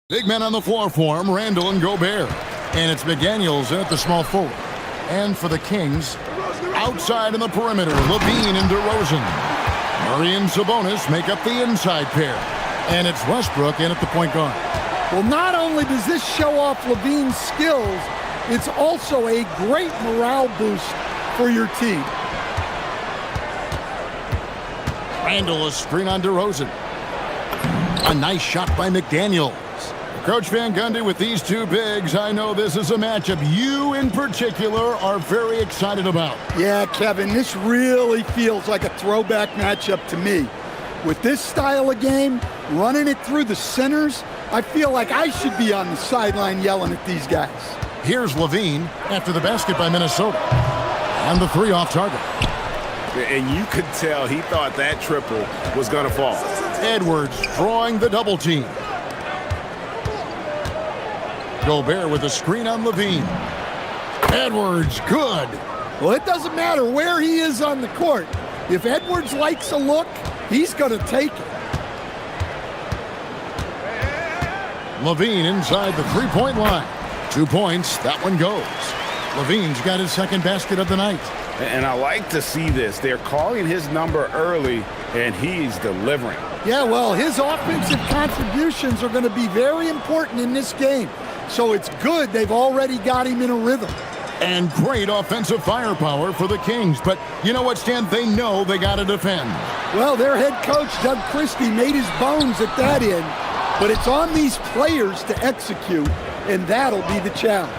Big men on the floor for him, Randall and Gobert. And it's McDaniels at the small forward. And for the Kings, outside in the perimeter, Levine and DeRozan. Murray and Sabonis make up the inside pair. And it's Westbrook in at the point guard. Well, not only does this show off Levine's skills, it's also a great morale boost for your team. Randall, a screen on DeRozan. A nice shot by McDaniels. Coach Van Gundy, with these two bigs, I know this is a matchup you in particular are very excited about. Yeah, Kevin, this really feels like a throwback matchup to me. With this style of game, running it through the centers, I feel like I should be on the sideline yelling at these guys. Here's Levine after the basket by Minnesota. And the three off target. And you could tell he thought that triple was going to fall. Edwards drawing the double team. Gobert with a screen on Levine. Edwards, good. Well, it doesn't matter where he is on the court. If Edwards likes a look, he's going to take it. Levine inside the three-point line. 2 points, that one goes. Levine's got his second basket of the night. And I like to see this. They're calling his number early, and he's delivering. Yeah, well, his offensive contributions are going to be very important in this game. So it's good they've already got him in a rhythm. And great offensive firepower for the Kings. But you know what, Stan? They know they got to defend. Well, their head coach, Doug Christie, made his bones at that end. But it's on these players to execute, and that'll be the challenge.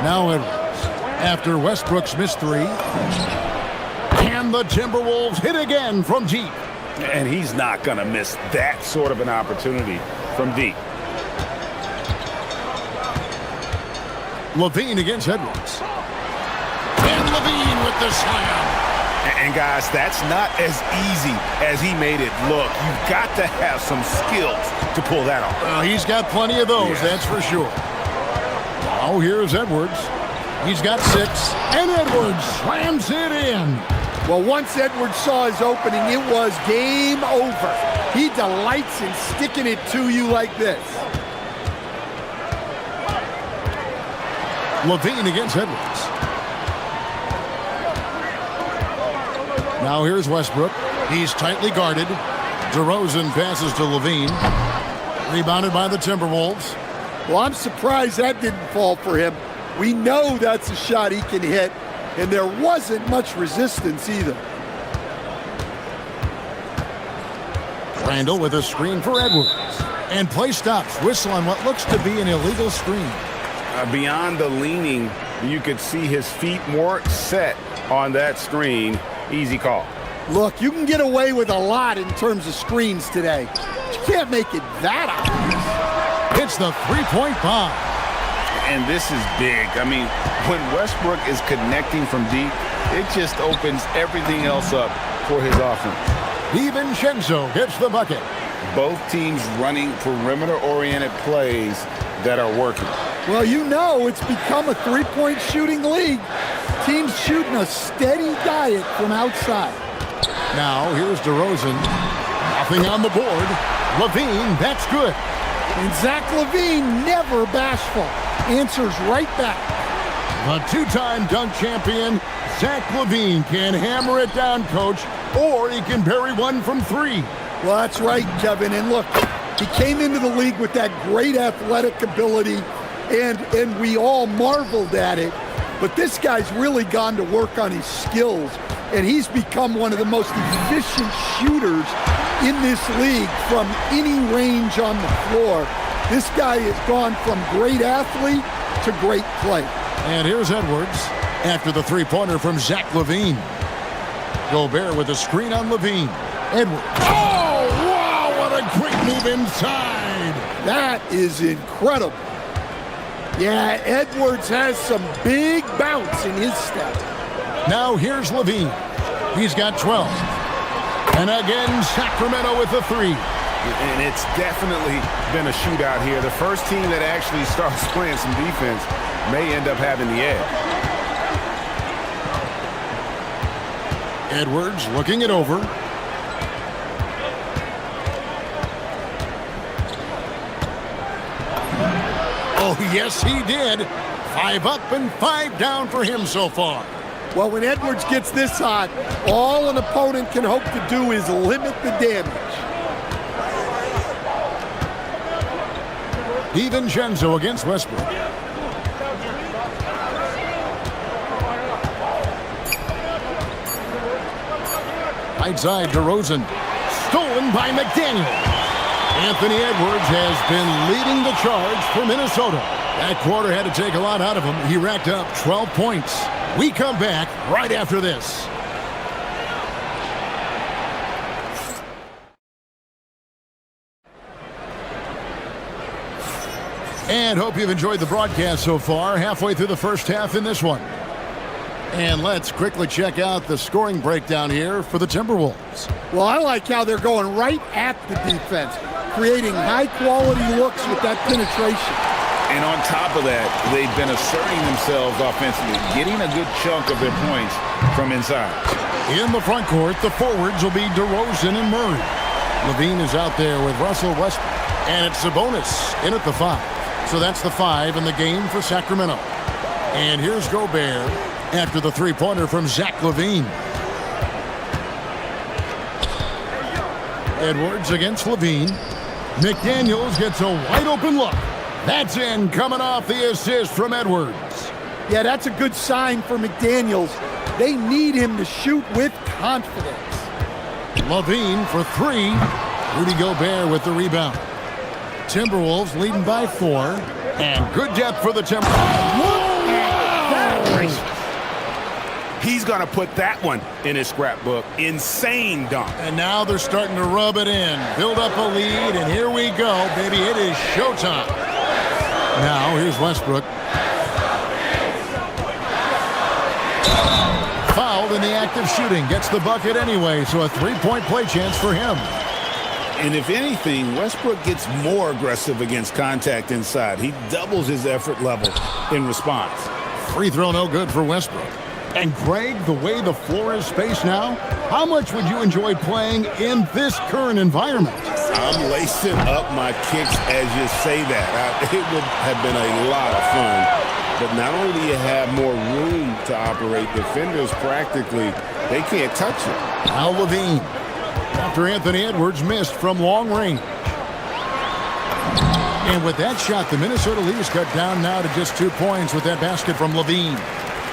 Now Edwards, after Westbrook's missed three. Can the Timberwolves hit again from deep? And he's not going to miss that sort of an opportunity from deep. Levine against Edwards. And Levine with the slam. And guys, that's not as easy as he made it look. You've got to have some skills to pull that off. Well, he's got plenty of those, that's for sure. Now here's Edwards. He's got 6. And Edwards slams it in. Well, once Edwards saw his opening, it was game over. He delights in sticking it to you like this. Levine against Edwards. Now here's Westbrook. He's tightly guarded. DeRozan passes to Levine. Rebounded by the Timberwolves. Well, I'm surprised that didn't fall for him. We know that's a shot he can hit, and there wasn't much resistance either. Randall with a screen for Edwards. And play stops. Whistle on what looks to be an illegal screen. Beyond the leaning, you could see his feet more set on that screen. Easy call. Look, you can get away with a lot in terms of screens today. You can't make it that obvious. It's the three-point bomb. And this is big. I mean, when Westbrook is connecting from deep, it just opens everything else up for his offense. DiVincenzo gets the bucket. Both teams running perimeter-oriented plays that are working. Well, you know it's become a three-point shooting league. Teams shooting a steady diet from outside. Now, here's DeRozan. Nothing on the board. Levine, that's good. And Zach Levine, never bashful, answers right back. The two-time dunk champion, Zach Levine, can hammer it down, coach, or he can bury one from 3. Well, that's right, Kevin. And look, he came into the league with that great athletic ability, and we all marveled at it. But this guy's really gone to work on his skills, and he's become one of the most efficient shooters in this league from any range on the floor. This guy has gone from great athlete to great play. And here's Edwards after the three-pointer from Zach Levine. Gobert with a screen on Levine. Edwards. Oh, wow, what a quick move inside. That is incredible. Yeah, Edwards has some big bounce in his step. Now here's Levine. He's got 12. And again, Sacramento with the 3. And it's definitely been a shootout here. The first team that actually starts playing some defense may end up having the edge. Edwards looking it over. Oh, yes, he did. 5 up and 5 down for him so far. Well, when Edwards gets this hot, all an opponent can hope to do is limit the damage. DiVincenzo against Westbrook. Right side to Rosen. Stolen by McDaniel. Anthony Edwards has been leading the charge for Minnesota. That quarter had to take a lot out of him. He racked up 12 points. We come back right after this. And hope you've enjoyed the broadcast so far. Halfway through the first half in this one. And let's quickly check out the scoring breakdown here for the Timberwolves. Well, I like how they're going right at the defense, creating high-quality looks with that penetration. And on top of that, they've been asserting themselves offensively, getting a good chunk of their points from inside. In the front court, the forwards will be DeRozan and Murray. Levine is out there with Russell Westbrook. And it's Sabonis in at the 5. So that's the 5 in the game for Sacramento. And here's Gobert after the three-pointer from Zach LaVine. Edwards against LaVine. McDaniels gets a wide-open look. That's in, coming off the assist from Edwards. Yeah, that's a good sign for McDaniels. They need him to shoot with confidence. LaVine for 3. Rudy Gobert with the rebound. Timberwolves leading by 4. And good depth for the Timberwolves. He's going to put that one in his scrapbook. Insane dunk. And now they're starting to rub it in. Build up a lead, and here we go, baby. It is showtime. Now, here's Westbrook. Fouled in the act of shooting. Gets the bucket anyway, so a 3-point play chance for him. And if anything, Westbrook gets more aggressive against contact inside. He doubles his effort level in response. Free throw no good for Westbrook. And Greg, the way the floor is spaced now, how much would you enjoy playing in this current environment? I'm lacing up my kicks as you say that. It would have been a lot of fun. But not only do you have more room to operate, defenders practically, they can't touch it. Now Levine, after Anthony Edwards missed from long range. And with that shot, the Minnesota lead is cut down now to just 2 points with that basket from Levine.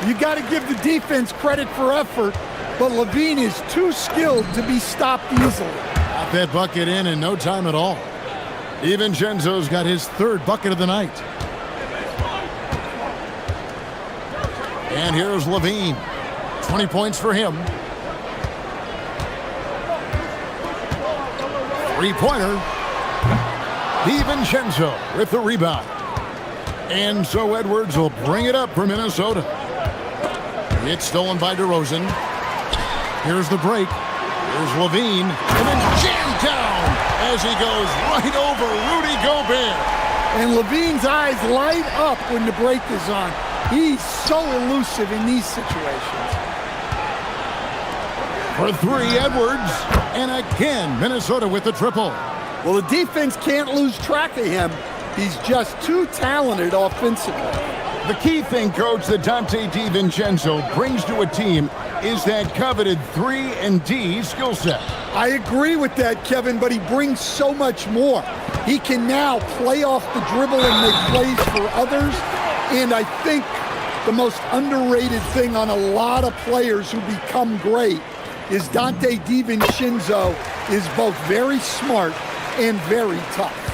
You got to give the defense credit for effort, but Levine is too skilled to be stopped easily. Got that bucket in no time at all. DiVincenzo's got his 3rd bucket of the night. And here's Levine. 20 points for him. 3-pointer. DiVincenzo with the rebound. And so Edwards will bring it up for Minnesota. It's stolen by DeRozan. Here's the break. Here's Levine. And then jammed down as he goes right over Rudy Gobert. And Levine's eyes light up when the break is on. He's so elusive in these situations. For 3, Edwards. And again, Minnesota with the triple. Well, the defense can't lose track of him. He's just too talented offensively. The key thing, Coach, that Dante DiVincenzo brings to a team is that coveted 3-and-D skill set. I agree with that, Kevin, but he brings so much more. He can now play off the dribble and make plays for others. And I think the most underrated thing on a lot of players who become great is Dante DiVincenzo is both very smart and very tough.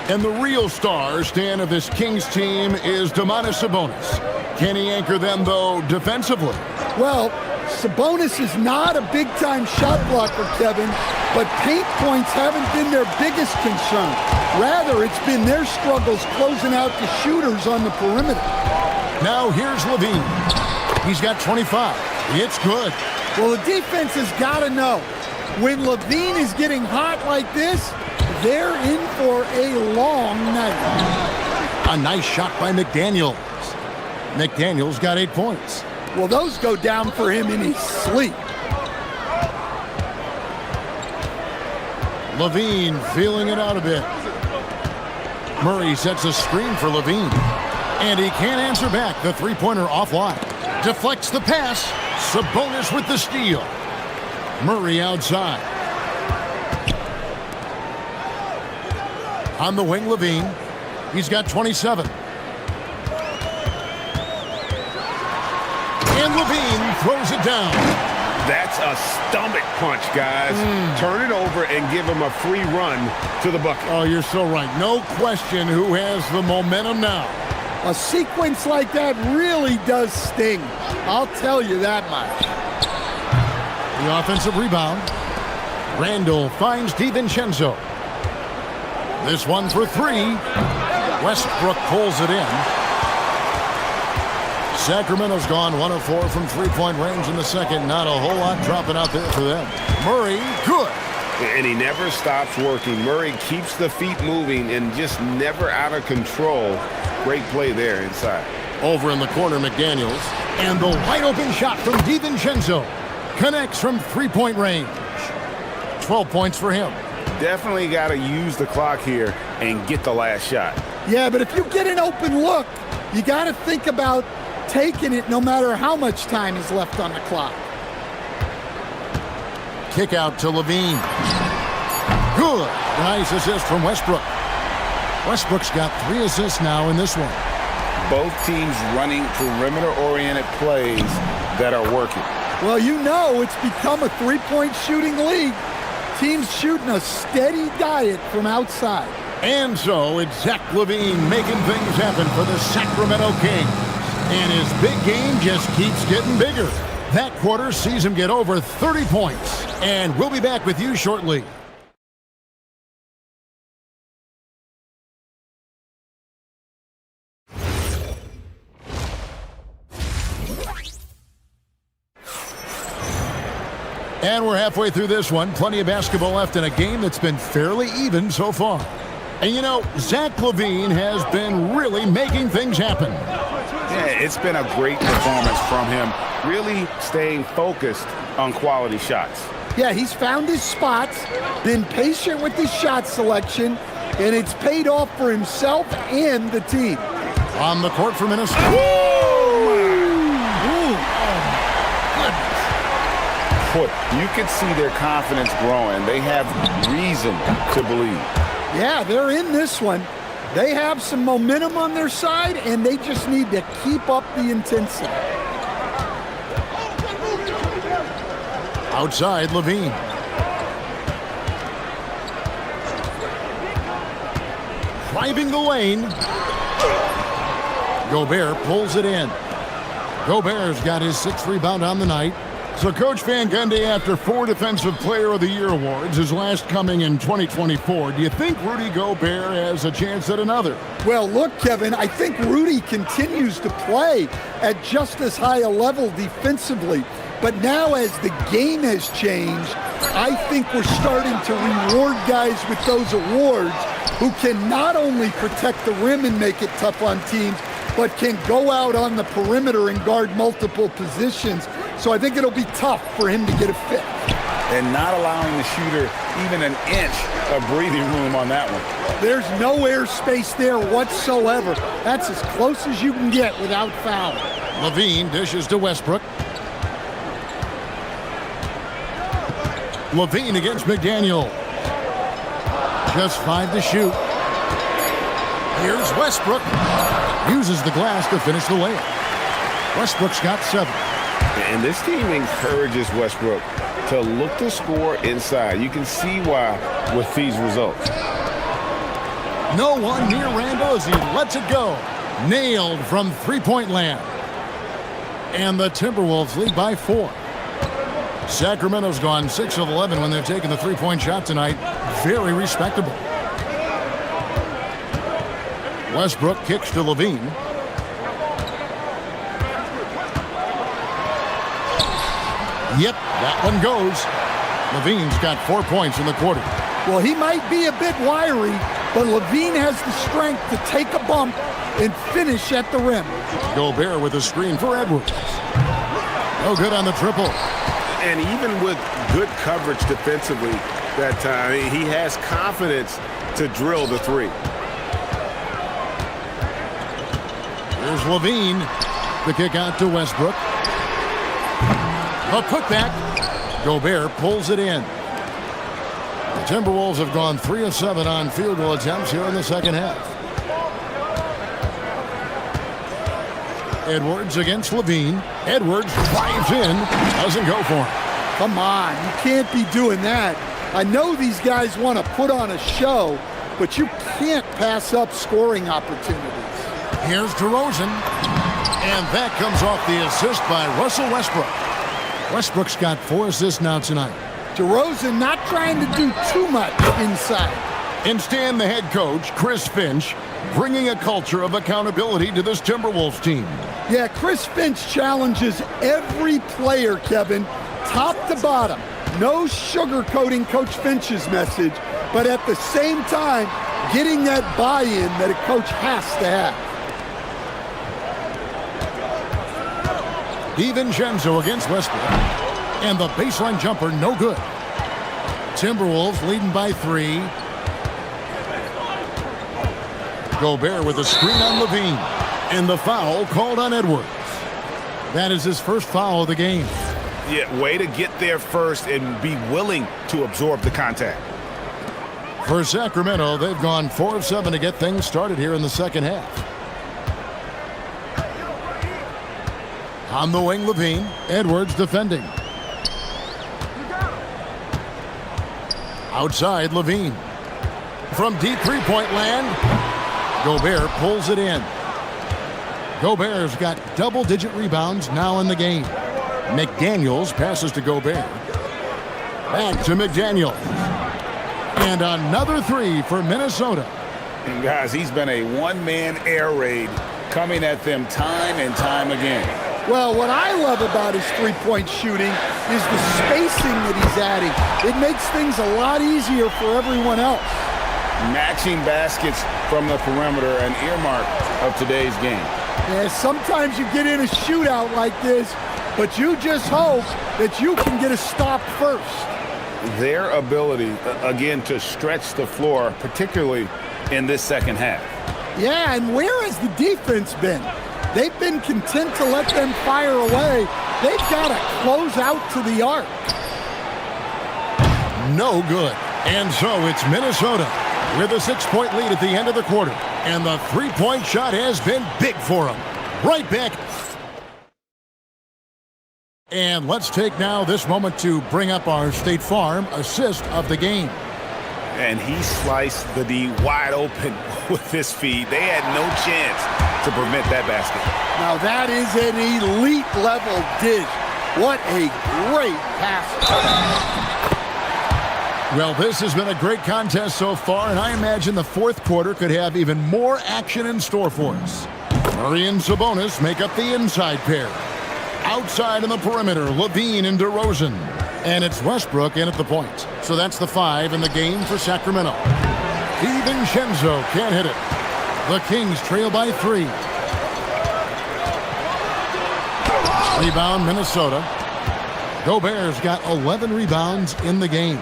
And the real star, Stan, of this Kings team is Domantas Sabonis. Can he anchor them, though, defensively? Well, Sabonis is not a big-time shot blocker, Kevin, but paint points haven't been their biggest concern. Rather, it's been their struggles closing out the shooters on the perimeter. Now here's Levine. He's got 25. It's good. Well, the defense has got to know, when Levine is getting hot like this, they're in for a long night. A nice shot by McDaniels. McDaniels got 8 points. Well, those go down for him in his sleep. Levine feeling it out a bit. Murray sets a screen for Levine. And he can't answer back. The three-pointer offline. Deflects the pass. Sabonis with the steal. Murray outside. On the wing, Levine. He's got 27. And Levine throws it down. That's a stomach punch, guys. Turn it over and give him a free run to the bucket. Oh, you're so right. No question who has the momentum now. A sequence like that really does sting. I'll tell you that much. The offensive rebound. Randall finds DiVincenzo. This one for three. Westbrook pulls it in. Sacramento's gone 1 of 4 from three-point range in the second. Not a whole lot dropping out there for them. Murray, good. And he never stops working. Murray keeps the feet moving and just never out of control. Great play there inside. Over in the corner, McDaniels. And the wide-open shot from DiVincenzo. Connects from three-point range. 12 points for him. Definitely got to use the clock here and get the last shot. Yeah, but if you get an open look, you got to think about taking it no matter how much time is left on the clock. Kick out to Levine. Good. Nice assist from Westbrook. Westbrook's got 3 assists now in this one. Both teams running perimeter-oriented plays that are working. Well, you know it's become a three-point shooting league. Teams shooting a steady diet from outside. And so it's Zach LaVine making things happen for the Sacramento Kings. And his big game just keeps getting bigger. That quarter sees him get over 30 points. And we'll be back with you shortly. And we're halfway through this one. Plenty of basketball left in a game that's been fairly even so far. And you know, Zach LaVine has been really making things happen. Yeah, it's been a great performance from him, really staying focused on quality shots. Yeah, he's found his spots, been patient with his shot selection, and it's paid off for himself and the team. On the court for Minnesota. You can see their confidence growing. They have reason to believe. Yeah, they're in this one. They have some momentum on their side, and they just need to keep up the intensity. Outside, Levine. Driving the lane. Gobert pulls it in. Gobert's got his 6th rebound on the night. So Coach Van Gundy, after 4 Defensive Player of the Year awards, his last coming in 2024, do you think Rudy Gobert has a chance at another? Well, look, Kevin, I think Rudy continues to play at just as high a level defensively. But now as the game has changed, I think we're starting to reward guys with those awards who can not only protect the rim and make it tough on teams, but can go out on the perimeter and guard multiple positions. So I think it'll be tough for him to get a 5th. And not allowing the shooter even an inch of breathing room on that one. There's no airspace there whatsoever. That's as close as you can get without foul. Levine dishes to Westbrook. Levine against McDaniel. Just 5 to shoot. Here's Westbrook. Uses the glass to finish the layup. Westbrook's got 7. And this team encourages Westbrook to look to score inside. You can see why with these results. No one near Randall as he lets it go. Nailed from three-point land. And the Timberwolves lead by 4. Sacramento's gone 6 of 11 when they've taken the three-point shot tonight. Very respectable. Westbrook kicks to Levine. Yep, that one goes. Levine's got 4 points in the quarter. Well, he might be a bit wiry, but Levine has the strength to take a bump and finish at the rim. Gobert with a screen for Edwards. No good on the triple. And even with good coverage defensively that time, he has confidence to drill the 3. Here's Levine. The kick out to Westbrook. The putback. Gobert pulls it in. The Timberwolves have gone 3 of 7 on field goal attempts here in the second half. Edwards against Levine. Edwards drives in. Doesn't go for him. Come on, you can't be doing that. I know these guys want to put on a show, but you can't pass up scoring opportunities. Here's DeRozan. And that comes off the assist by Russell Westbrook. Westbrook's got 4 assists now tonight. DeRozan not trying to do too much inside. Instead, the head coach, Chris Finch, bringing a culture of accountability to this Timberwolves team. Yeah, Chris Finch challenges every player, Kevin, top to bottom. No sugarcoating Coach Finch's message, but at the same time, getting that buy-in that a coach has to have. DiVincenzo against Westbrook. And the baseline jumper, no good. Timberwolves leading by 3. Gobert with a screen on Levine. And the foul called on Edwards. That is his first foul of the game. Yeah, way to get there first and be willing to absorb the contact. For Sacramento, they've gone 4 of 7 to get things started here in the second half. On the wing, Levine. Edwards defending. Outside, Levine. From deep three-point land, Gobert pulls it in. Gobert's got double-digit rebounds now in the game. McDaniels passes to Gobert. Back to McDaniels. And another 3 for Minnesota. And guys, he's been a one-man air raid coming at them time and time again. Well, what I love about his three-point shooting is the spacing that he's adding. It makes things a lot easier for everyone else. Matching baskets from the perimeter, an earmark of today's game. Yeah, sometimes you get in a shootout like this, but you just hope that you can get a stop first. Their ability, again, to stretch the floor, particularly in this second half. Yeah, and where has the defense been? They've been content to let them fire away. They've got to close out to the arc. No good. And so it's Minnesota with a 6-point lead at the end of the quarter. And the three-point shot has been big for them. Right back. And let's take now this moment to bring up our State Farm assist of the game. And he sliced the D wide open with his feed. They had no chance to prevent that basket. Now that is an elite level dish. What a great pass. Well, this has been a great contest so far, and I imagine the fourth quarter could have even more action in store for us. Murray and Sabonis make up the inside pair. Outside in the perimeter, Levine and DeRozan. And it's Westbrook in at the point. So that's the 5 in the game for Sacramento. DiVincenzo can't hit it. The Kings trail by 3. Rebound, Minnesota. Gobert's got 11 rebounds in the game.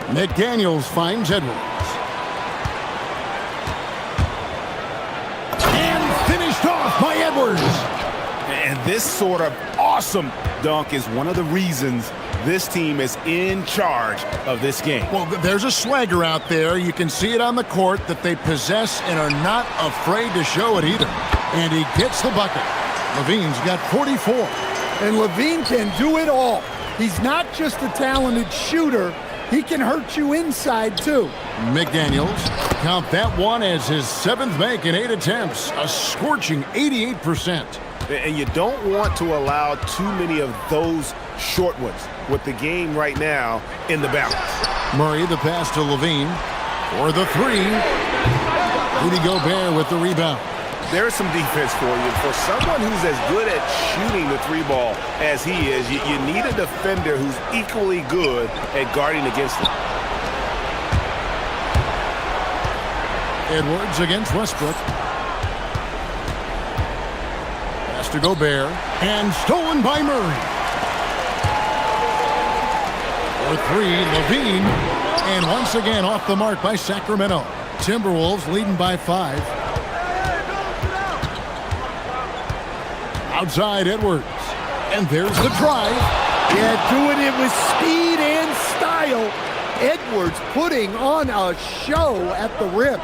McDaniels finds Edwards. And finished off by Edwards. And this sort of awesome dunk is one of the reasons this team is in charge of this game. Well, there's a swagger out there. You can see it on the court that they possess and are not afraid to show it either. And he gets the bucket. Levine's got 44. And Levine can do it all. He's not just a talented shooter. He can hurt you inside, too. McDaniels, count that one as his 7th make in 8 attempts. A scorching 88%. And you don't want to allow too many of those short ones with the game right now in the balance. Murray, the pass to Levine for the 3. Rudy Gobert with the rebound. There's some defense for you. For someone who's as good at shooting the 3-ball as he is, you need a defender who's equally good at guarding against it. Edwards against Westbrook. Pass to Gobert. And stolen by Murray. For 3, Levine. And once again off the mark by Sacramento. Timberwolves leading by 5. Outside Edwards. And there's the drive. Yeah, doing it with speed and style. Edwards putting on a show at the rim.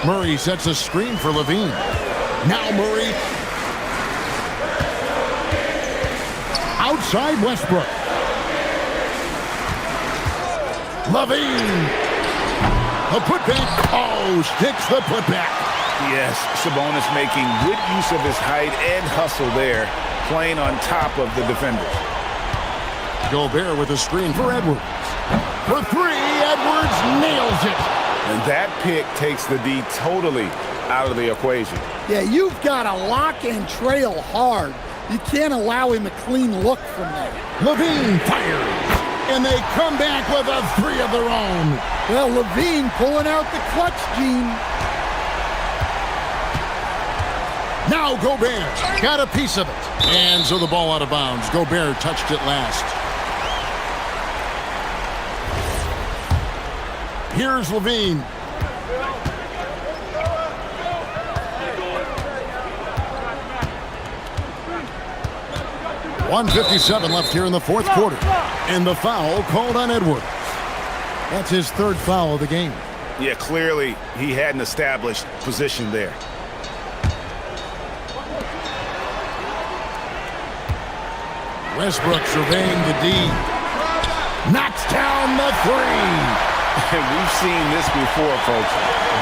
Murray sets a screen for Levine. Now Murray. Outside Westbrook. Levine. A putback. Oh, sticks the putback. Yes, Sabonis making good use of his height and hustle there, playing on top of the defenders. Gobert with a screen for Edwards. For three, Edwards nails it. And that pick takes the D totally out of the equation. Yeah, you've got to lock and trail hard. You can't allow him a clean look from there. Levine fires, and they come back with a three of their own. Well, Levine pulling out the clutch gene. Now Gobert got a piece of it. And so the ball out of bounds. Gobert touched it last. Here's Levine. .157 left here in the fourth quarter. And the foul called on Edwards. That's his third foul of the game. Yeah, clearly he had an established position there. Westbrook surveying the D. Knocks down the three. And we've seen this before, folks.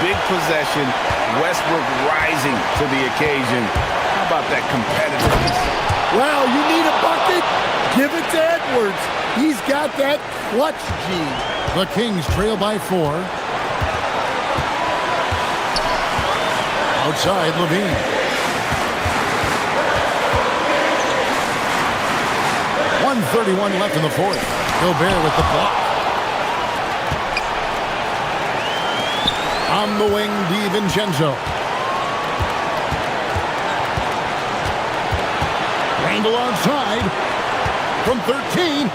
Big possession, Westbrook rising to the occasion. How about that competitiveness? Well, you need a bucket? Give it to Edwards. He's got that clutch gene. The Kings trail by 4. Outside Levine. 1:31 left in the fourth. Gobert with the block. On the wing, DiVincenzo. Randle outside from 13.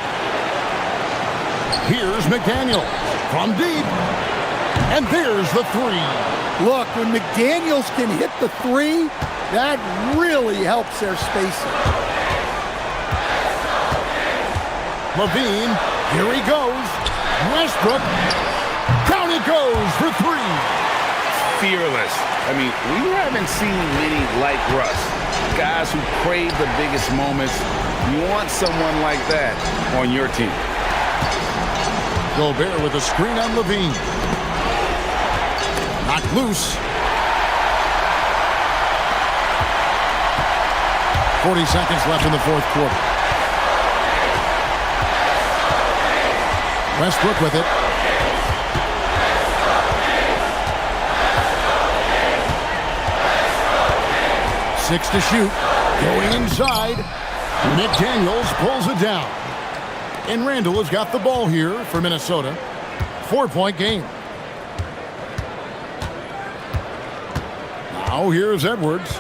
Here's McDaniel from deep. And there's the three. Look, when McDaniels can hit the three, that really helps their spacing. Levine, here he goes. Westbrook, down he goes for three. Fearless. I mean, we haven't seen many like Russ. Guys who crave the biggest moments. You want someone like that on your team. Gobert with a screen on Levine. Knocked loose. 40 seconds left in the fourth quarter. Westbrook with it. Six to shoot. Going inside. McDaniels pulls it down. And Randle has got the ball here for Minnesota. 4-point game. Now here's Edwards.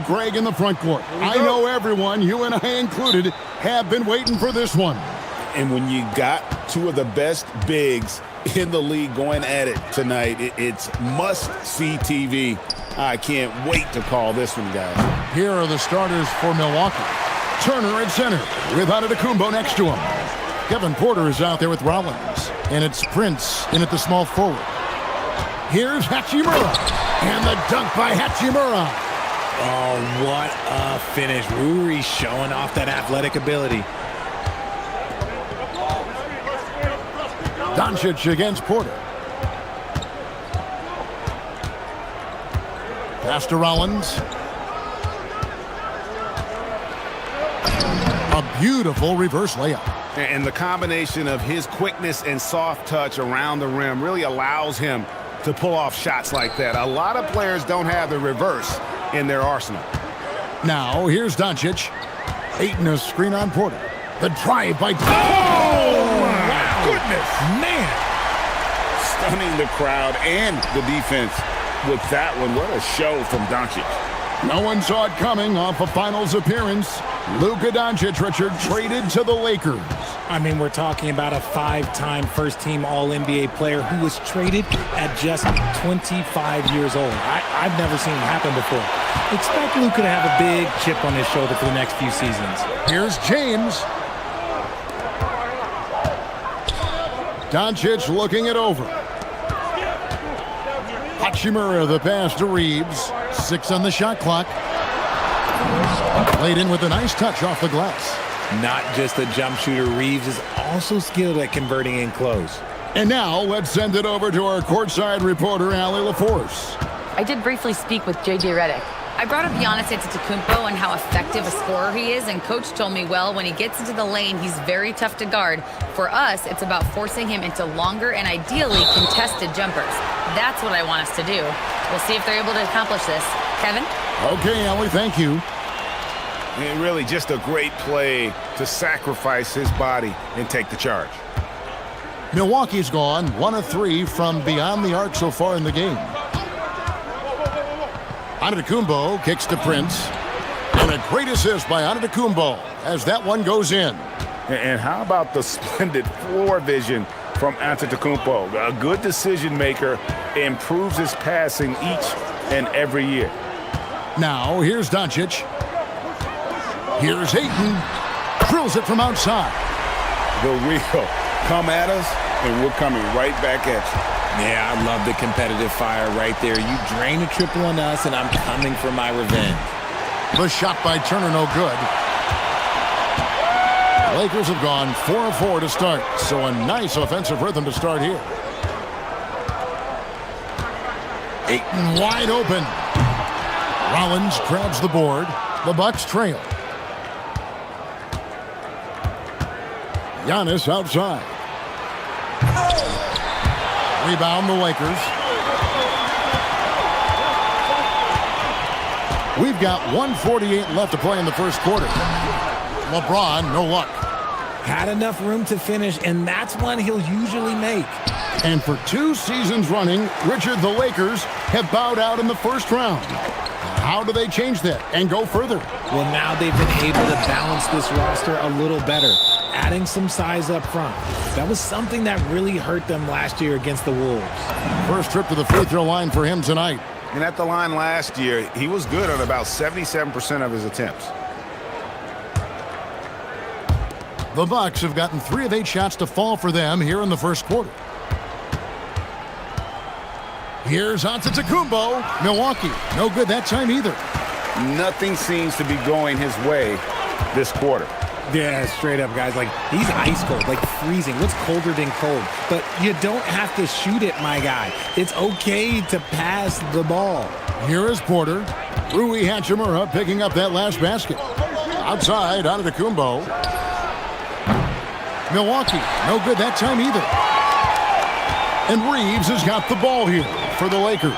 Greg in the front court. I know everyone, you and I included, have been waiting for this one. And when you got two of the best bigs in the league going at it tonight, it's must-see TV. I can't wait to call this one, guys. Here are the starters for Milwaukee. Turner at center with Antetokounmpo next to him. Kevin Porter is out there with Rollins. And it's Prince in at the small forward. Here's Hachimura. And the dunk by Hachimura. Oh, what a finish. Rui showing off that athletic ability. Doncic against Porter. Pass to Rollins. A beautiful reverse layup. And the combination of his quickness and soft touch around the rim really allows him to pull off shots like that. A lot of players don't have the reverse in their arsenal. Now, here's Doncic. Ayton a screen on Porter. The drive by... Oh, my goodness! Man! Stunning the crowd and the defense with that one. What a show from Doncic. No one saw it coming off a finals appearance. Luka Doncic, Richard, traded to the Lakers. I mean, we're talking about a 5-time first-team All-NBA player who was traded at just 25 years old. I've never seen it happen before. Expect Luka to have a big chip on his shoulder for the next few seasons. Here's James. Doncic looking it over. Hachimura the pass to Reeves. 6 on the shot clock. Played in with a nice touch off the glass. Not just a jump shooter, Reeves is also skilled at converting in close. And now let's send it over to our courtside reporter, Allie LaForce. I did briefly speak with J.J. Redick. I brought up Giannis Antetokounmpo and how effective a scorer he is, and Coach told me, well, when he gets into the lane, he's very tough to guard. For us, it's about forcing him into longer and ideally contested jumpers. That's what I want us to do. We'll see if they're able to accomplish this. Kevin? Okay, Allie, thank you. And really just a great play to sacrifice his body and take the charge. Milwaukee's gone 1 of 3 from beyond the arc so far in the game. Antetokounmpo kicks to Prince. And a great assist by Antetokounmpo as that one goes in. And how about the splendid floor vision from Antetokounmpo? A good decision maker, improves his passing each and every year. Now, here's Doncic. Here's Ayton. Drills it from outside. The real come at us, and we're coming right back at you. Yeah, I love the competitive fire right there. You drain a triple on us, and I'm coming for my revenge. The shot by Turner, no good. The Lakers have gone 4 of 4 to start, so a nice offensive rhythm to start here. Ayton wide open. Rollins grabs the board. The Bucks trail. Giannis outside. Rebound the Lakers. We've got 1:48 left to play in the first quarter. LeBron, no luck. Had enough room to finish, and that's one he'll usually make. And for 2 seasons running, Richard, the Lakers have bowed out in the first round. How do they change that and go further? Well, now they've been able to balance this roster a little better, adding some size up front. That was something that really hurt them last year against the Wolves. First trip to the free throw line for him tonight. And at the line last year, he was good on about 77% of his attempts. The Bucks have gotten 3 of 8 shots to fall for them here in the first quarter. Here's Antetokounmpo. Milwaukee, no good that time either. Nothing seems to be going his way this quarter. Yeah, straight up, guys. Like, he's ice cold, like freezing. What's colder than cold? But you don't have to shoot it, my guy. It's okay to pass the ball. Here is Porter. Rui Hachimura picking up that last basket. Outside, Antetokounmpo. Milwaukee, no good that time either. And Reeves has got the ball here for the Lakers.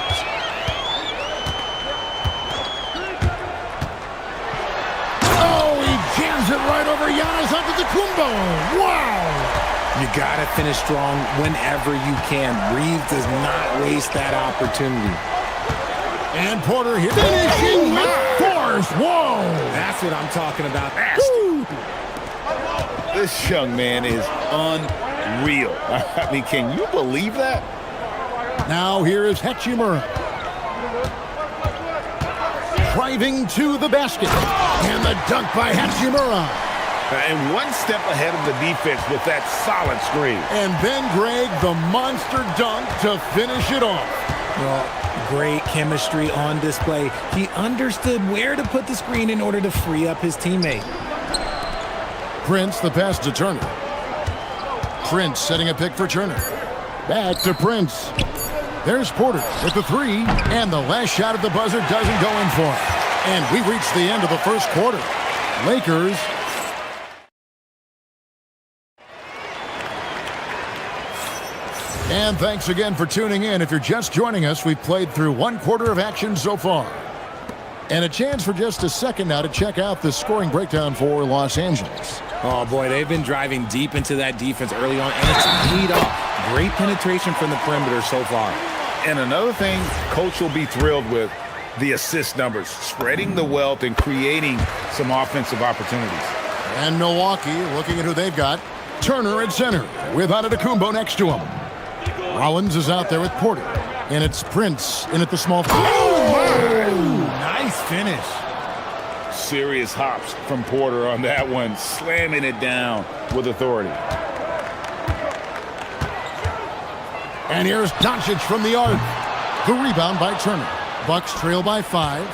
Oh, he jams it right over Giannis Antetokounmpo. Wow! You gotta finish strong whenever you can. Reeves does not waste that opportunity. And Porter here finishing with force. Whoa! That's what I'm talking about. This young man is unreal. I mean, can you believe that? Now here is Hachimura. Driving to the basket. And the dunk by Hachimura. And one step ahead of the defense with that solid screen. And then Greg, the monster dunk to finish it off. Well, great chemistry on display. He understood where to put the screen in order to free up his teammate. Prince, the pass to Turner. Prince setting a pick for Turner. Back to Prince. There's Porter with the three, and the last shot at the buzzer doesn't go in for him. And we reached the end of the first quarter. Lakers. And thanks again for tuning in. If you're just joining us, we've played through one quarter of action so far. And a chance for just a second now to check out the scoring breakdown for Los Angeles. Oh, boy, they've been driving deep into that defense early on, and it's paid off. Great penetration from the perimeter so far. And another thing Coach will be thrilled with, the assist numbers, spreading the wealth and creating some offensive opportunities. And Milwaukee, looking at who they've got, Turner at center with Antetokounmpo next to him. Rollins is out there with Porter, and it's Prince in at the small. Oh, nice finish. Serious hops from Porter on that one, slamming it down with authority. And here's Doncic from the arc. The rebound by Turner. Bucks trail by 5.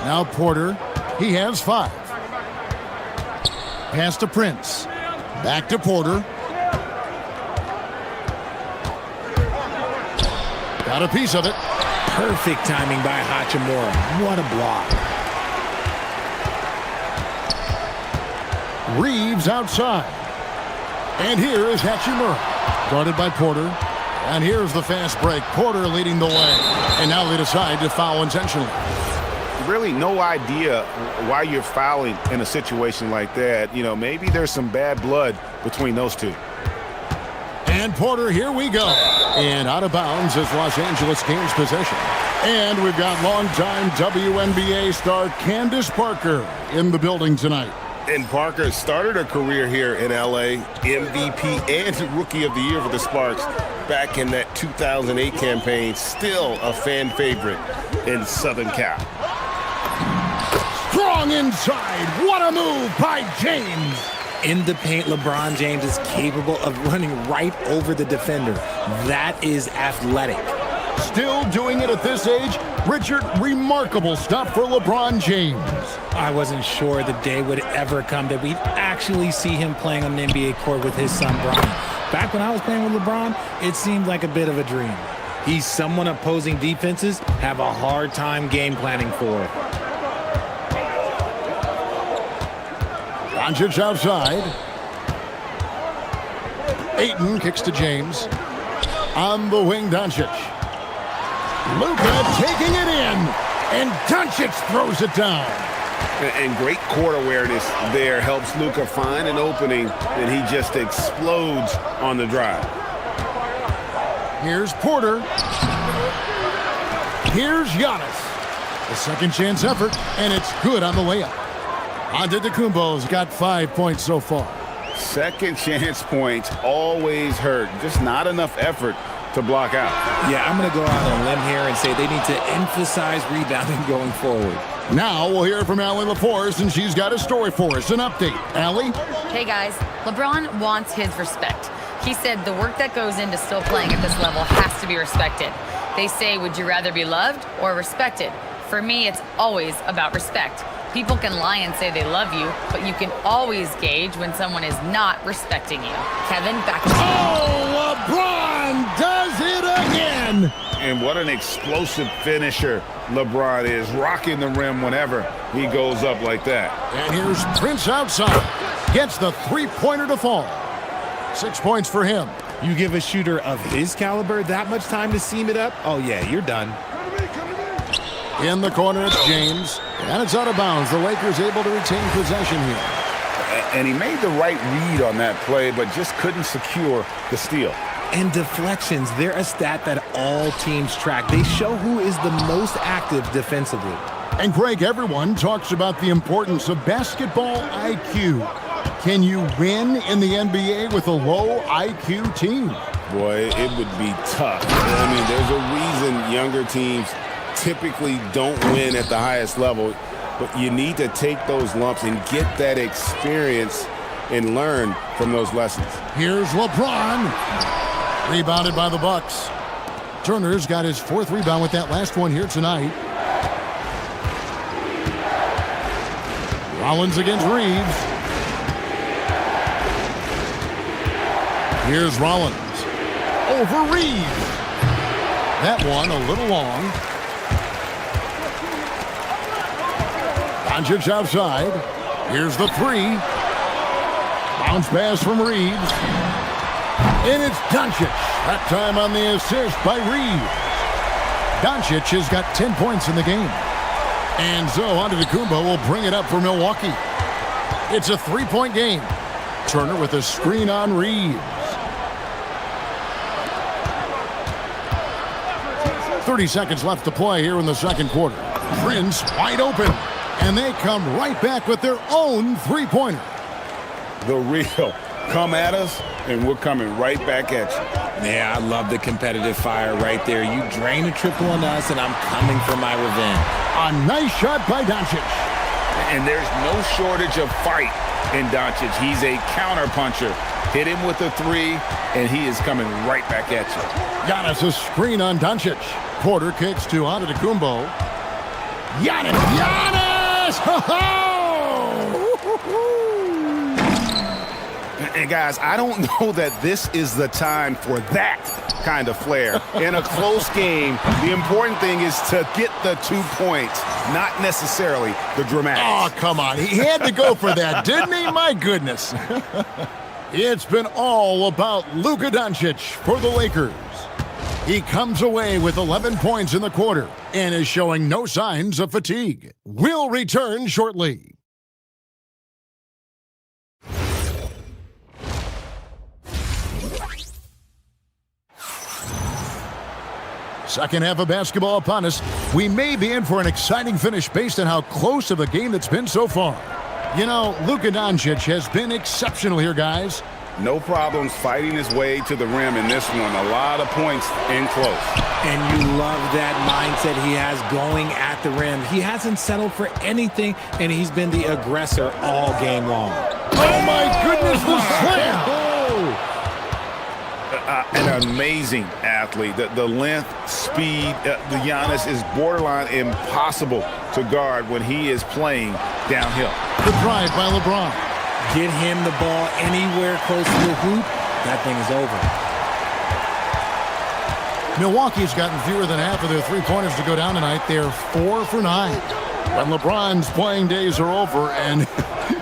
Now Porter, he has 5. Pass to Prince. Back to Porter. Got a piece of it. Perfect timing by Hachimura. What a block. Reeves outside. And here is Hachimura. Guarded by Porter. And here's the fast break. Porter leading the way. And now they decide to foul intentionally. Really no idea why you're fouling in a situation like that. You know, maybe there's some bad blood between those two. And Porter, here we go. And out of bounds as Los Angeles gains possession. And we've got longtime WNBA star Candace Parker in the building tonight. And Parker started her career here in LA, MVP and Rookie of the Year for the Sparks back in that 2008 campaign. Still a fan favorite in Southern Cal. Strong inside. What a move by James. In the paint, LeBron James is capable of running right over the defender. That is athletic. Still doing it at this age. Richard, remarkable stuff for LeBron James. I wasn't sure the day would ever come that we'd actually see him playing on an NBA court with his son, Brian. Back when I was playing with LeBron, it seemed like a bit of a dream. He's someone opposing defenses have a hard time game planning for. Doncic outside. Ayton kicks to James. On the wing, Doncic. Luka taking it in. And Doncic throws it down. And great court awareness there helps Luka find an opening, and he just explodes on the drive. Here's Porter. Here's Giannis. A second chance effort, and it's good on the layup. Antetokounmpo's got 5 points so far. Second chance points always hurt. Just not enough effort to block out. Yeah, I'm going to go out on a limb here and say they need to emphasize rebounding going forward. Now we'll hear from Allie LaForce, and she's got a story for us. An update. Allie? Hey, guys. LeBron wants his respect. He said the work that goes into still playing at this level has to be respected. They say, would you rather be loved or respected? For me, it's always about respect. People can lie and say they love you, but you can always gauge when someone is not respecting you. Kevin, back to you. Oh, LeBron does it again! And what an explosive finisher LeBron is, rocking the rim whenever he goes up like that. And here's Prince outside. Gets the three-pointer to fall. 6 points for him. You give a shooter of his caliber that much time to seam it up? Oh, yeah, you're done. In the corner, it's James. And it's out of bounds. The Lakers able to retain possession here. And he made the right read on that play, but just couldn't secure the steal. And deflections, they're a stat that all teams track. They show who is the most active defensively. And Greg, everyone talks about the importance of basketball IQ. Can you win in the NBA with a low IQ team? Boy, it would be tough. I mean, there's a reason younger teams typically don't win at the highest level, but you need to take those lumps and get that experience and learn from those lessons. Here's LeBron. Rebounded by the Bucks. Turner's got his 4th rebound with that last one here tonight. Rollins against Reeves. Here's Rollins. Over Reeves. That one a little long. Doncic outside. Here's the 3. Bounce pass from Reeves. And it's Doncic. That time on the assist by Reeves. Doncic has got 10 points in the game. And so Antetokounmpo will bring it up for Milwaukee. It's a 3-point game. Turner with a screen on Reeves. 30 seconds left to play here in the second quarter. Prince wide open. And they come right back with their own 3-pointer. The real come at us, and we're coming right back at you. Yeah, I love the competitive fire right there. You drain a triple on us, and I'm coming for my revenge. A nice shot by Doncic. And there's no shortage of fight in Doncic. He's a counterpuncher. Hit him with a 3, and he is coming right back at you. Giannis a screen on Doncic. Porter kicks to Antetokounmpo. Giannis! Ho-ho! And guys, I don't know that this is the time for that kind of flair. In a close game, the important thing is to get the 2 points, not necessarily the dramatics. Oh, come on. He had to go for that, didn't he? My goodness. It's been all about Luka Doncic for the Lakers. He comes away with 11 points in the quarter and is showing no signs of fatigue. We'll return shortly. Second half of basketball upon us. We may be in for an exciting finish based on how close of a game it's been so far. You know, Luka Doncic has been exceptional here, guys. No problems fighting his way to the rim in this one. A lot of points in close. And you love that mindset he has going at the rim. He hasn't settled for anything, and he's been the aggressor all game long. Oh, my goodness, the slam! An amazing athlete. The length, speed, the Giannis is borderline impossible to guard when he is playing downhill. The drive by LeBron. Get him the ball anywhere close to the hoop, that thing is over. Milwaukee's gotten fewer than half of their 3-pointers to go down tonight. They're 4 for 9. When LeBron's playing days are over, and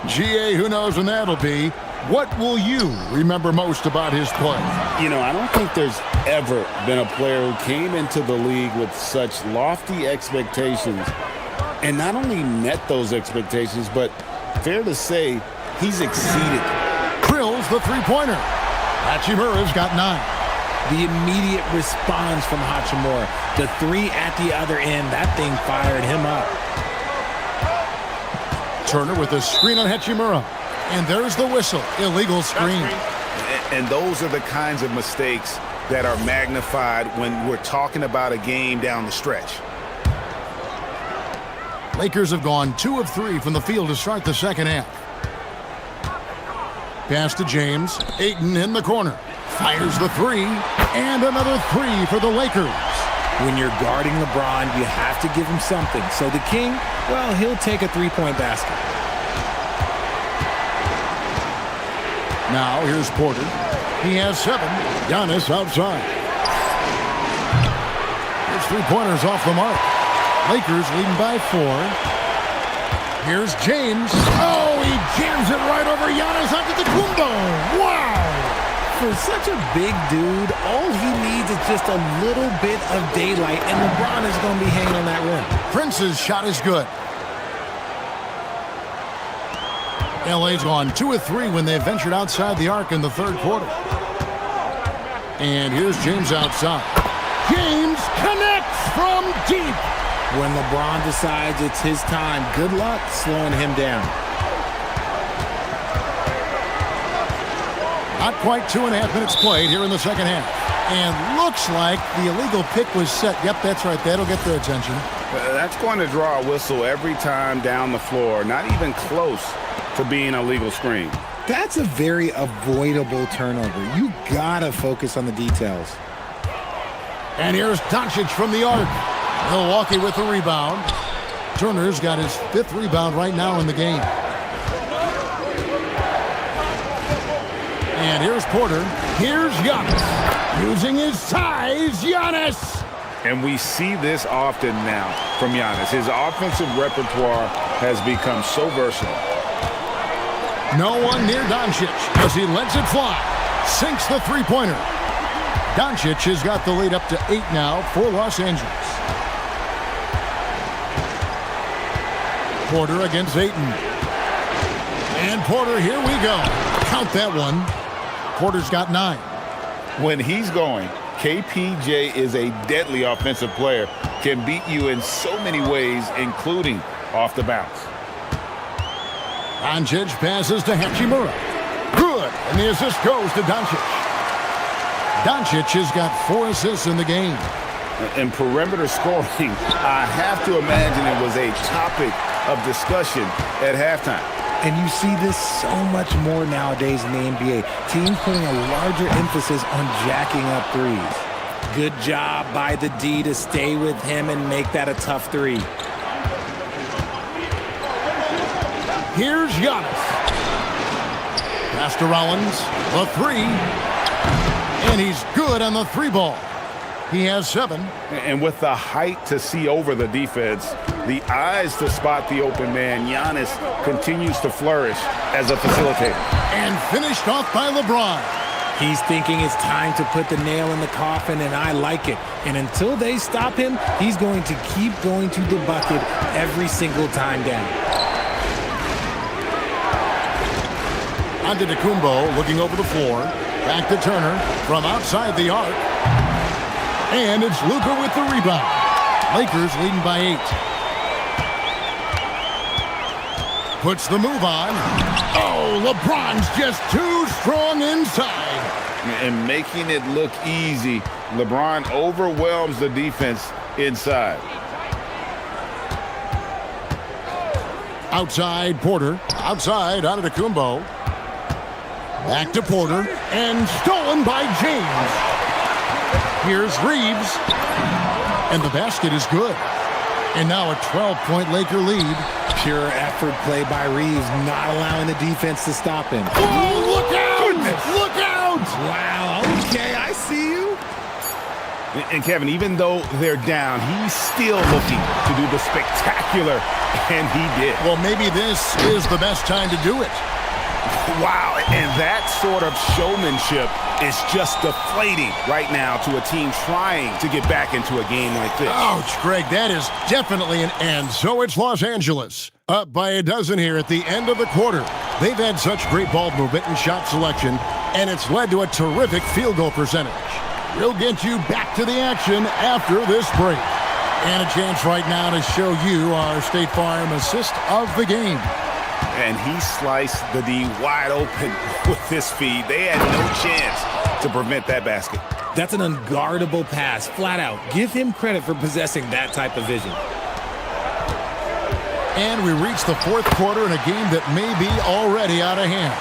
GA, who knows when that'll be. What will you remember most about his play? You know, I don't think there's ever been a player who came into the league with such lofty expectations and not only met those expectations, but fair to say, he's exceeded. Drills the 3-pointer. Hachimura's got 9. The immediate response from Hachimura. The 3 at the other end, that thing fired him up. Turner with a screen on Hachimura. And there's the whistle. Illegal screen. And those are the kinds of mistakes that are magnified when we're talking about a game down the stretch. Lakers have gone 2 of 3 from the field to start the second half. Pass to James. Ayton in the corner. Fires the 3. And another 3 for the Lakers. When you're guarding LeBron, you have to give him something. So the King, well, he'll take a 3-point basket. Now here's Porter. He has 7. Giannis outside. His 3-pointers off the mark. Lakers leading by 4. Here's James. Oh, he jams it right over Giannis Antetokounmpo. Wow! For such a big dude, all he needs is just a little bit of daylight, and LeBron is going to be hanging on that rim. Prince's shot is good. LA's gone 2 of 3 when they ventured outside the arc in the third quarter. And here's James outside. James connects from deep. When LeBron decides it's his time, good luck slowing him down. Not quite 2.5 minutes played here in the second half. And looks like the illegal pick was set. Yep, that's right. That'll get their attention. That's going to draw a whistle every time down the floor. Not even close to being a legal screen. That's a very avoidable turnover. You gotta focus on the details. And here's Doncic from the arc. Milwaukee with the rebound. Turner's got his 5th rebound right now in the game. And here's Porter. Here's Giannis. Using his size, Giannis. And we see this often now from Giannis. His offensive repertoire has become so versatile. No one near Doncic as he lets it fly. Sinks the three-pointer. Doncic has got the lead up to 8 now for Los Angeles. Porter against Ayton. And Porter, here we go. Count that one. Porter's got 9. When he's going, KPJ is a deadly offensive player. Can beat you in so many ways, including off the bounce. Doncic passes to Hachimura. Good. And the assist goes to Doncic. Doncic has got 4 assists in the game. In perimeter scoring, I have to imagine it was a topic of discussion at halftime. And you see this so much more nowadays in the NBA. Teams putting a larger emphasis on jacking up threes. Good job by the D to stay with him and make that a tough 3. Here's Giannis. Pass to Rollins. The 3. And he's good on the 3 ball. He has 7. And with the height to see over the defense, the eyes to spot the open man, Giannis continues to flourish as a facilitator. And finished off by LeBron. He's thinking it's time to put the nail in the coffin, and I like it. And until they stop him, he's going to keep going to the bucket every single time down. Antetokounmpo looking over the floor. Back to Turner from outside the arc. And it's Luka with the rebound. Lakers leading by 8. Puts the move on. Oh, LeBron's just too strong inside. And making it look easy, LeBron overwhelms the defense inside. Outside Porter. Outside Antetokounmpo. Back to Porter. And stolen by James. Here's Reeves. And the basket is good. And now a 12-point Laker lead. Pure effort play by Reeves, not allowing the defense to stop him. Oh, look out! Goodness. Look out! Wow, okay, I see you. And Kevin, even though they're down, he's still looking to do the spectacular, and he did. Well, maybe this is the best time to do it. Wow, and that sort of showmanship is just deflating right now to a team trying to get back into a game like this. Ouch, Greg, that is definitely an end. So it's Los Angeles, up by a dozen here at the end of the quarter. They've had such great ball movement and shot selection, and it's led to a terrific field goal percentage. We'll get you back to the action after this break. And a chance right now to show you our State Farm assist of the game. And he sliced the D wide open with this feed. They had no chance to prevent that basket. That's an unguardable pass, flat out. Give him credit for possessing that type of vision. And we reach the 4th quarter in a game that may be already out of hand.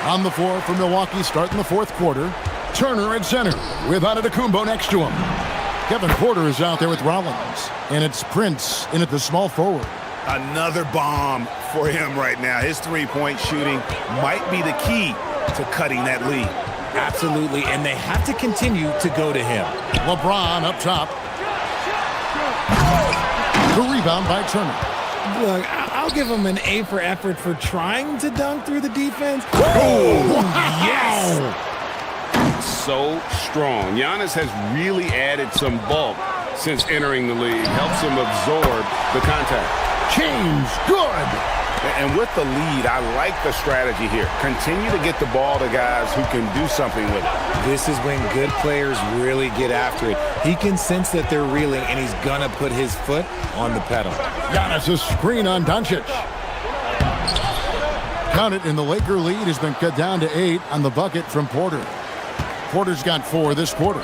On the floor for Milwaukee starting the 4th quarter. Turner at center with Antetokounmpo next to him. Kevin Porter is out there with Rollins. And it's Prince in at the small forward. Another bomb for him right now. His three-point shooting might be the key to cutting that lead. Absolutely, and they have to continue to go to him. LeBron up top. The rebound by Turner. Look, I'll give him an A for effort for trying to dunk through the defense. Oh, yes! So strong. Giannis has really added some bulk since entering the league. Helps him absorb the contact. James, good. And with the lead, I like the strategy here. Continue to get the ball to guys who can do something with it. This is when good players really get after it. He can sense that they're reeling, and he's going to put his foot on the pedal. Giannis' screen on Doncic. Count it, and the Laker lead has been cut down to 8 on the bucket from Porter. Porter's got 4 this quarter.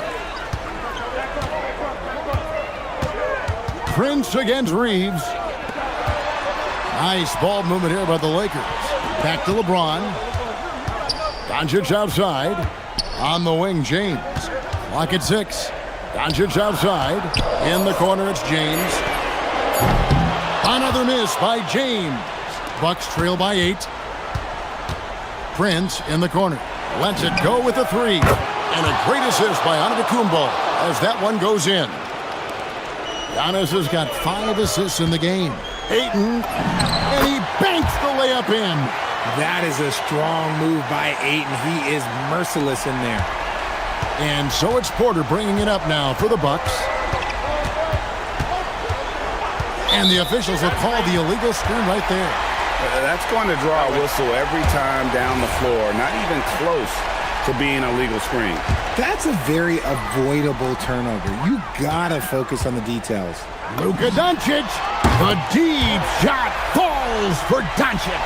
Prince against Reeves. Nice ball movement here by the Lakers. Back to LeBron. Doncic outside. On the wing, James. Clock at 6. Doncic outside. In the corner, it's James. Another miss by James. Bucks trail by 8. Prince in the corner. Lets it go with a 3. And a great assist by Antetokounmpo as that one goes in. Giannis has got 5 assists in the game. Ayton, and he banks the layup in. That is a strong move by Ayton. He is merciless in there. And so it's Porter bringing it up now for the Bucks. And the officials have called the illegal screen right there. That's going to draw a whistle every time down the floor. Not even close to being a legal screen. That's a very avoidable turnover. You gotta focus on the details. Luka Doncic, the deep shot falls for Doncic.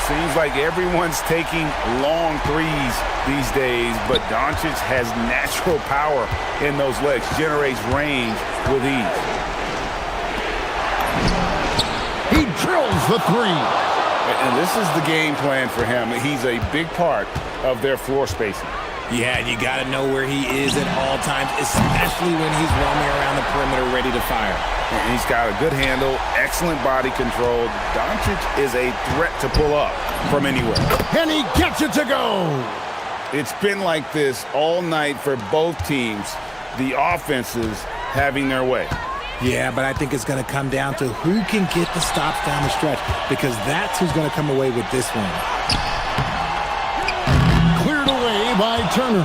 Seems like everyone's taking long threes these days, but Doncic has natural power in those legs, generates range with ease. He drills the 3. And this is the game plan for him. He's a big part of their floor spacing. Yeah, and you got to know where he is at all times, especially when he's roaming around the perimeter ready to fire. And he's got a good handle, excellent body control. Doncic is a threat to pull up from anywhere. And he gets it to go. It's been like this all night for both teams. The offenses having their way. Yeah, but I think it's going to come down to who can get the stops down the stretch, because that's who's going to come away with this one. Cleared away by Turner.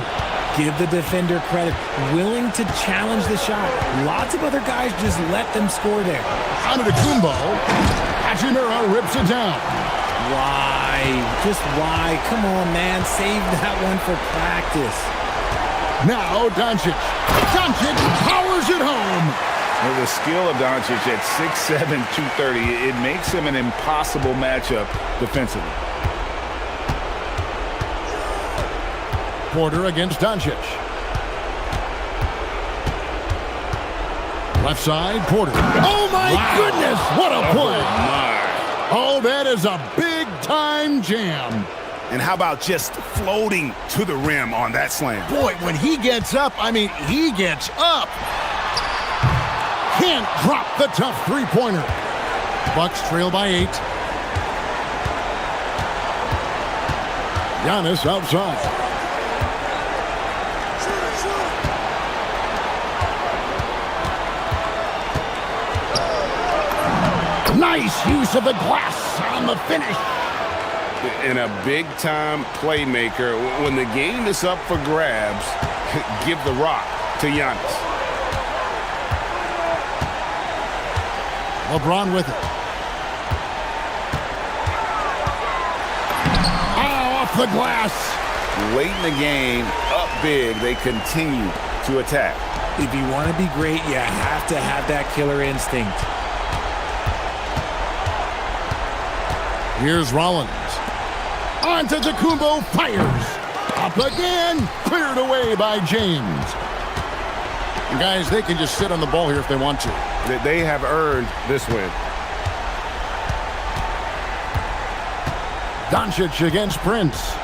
Give the defender credit, willing to challenge the shot. Lots of other guys just let them score there. Antetokounmpo. Hachimura rips it down. Why? Just why? Come on, man. Save that one for practice. Now Doncic. Doncic powers it home. With the skill of Doncic at 6'7", 230, it makes him an impossible matchup defensively. Porter against Doncic. Left side, Porter. Oh, my goodness, what a play. Oh, that is a big-time jam. And how about just floating to the rim on that slam? Boy, when he gets up, I mean, he gets up. Can't drop the tough three-pointer. Bucks trail by 8. Giannis outside. Nice use of the glass on the finish. And a big-time playmaker. When the game is up for grabs, give the rock to Giannis. LeBron with it. Oh, off the glass. Late in the game, up big, they continue to attack. If you want to be great, you have to have that killer instinct. Here's Rollins. Antetokounmpo fires. Up again. Cleared away by James. And guys, they can just sit on the ball here if they want to. They have earned this win. Doncic against Prince.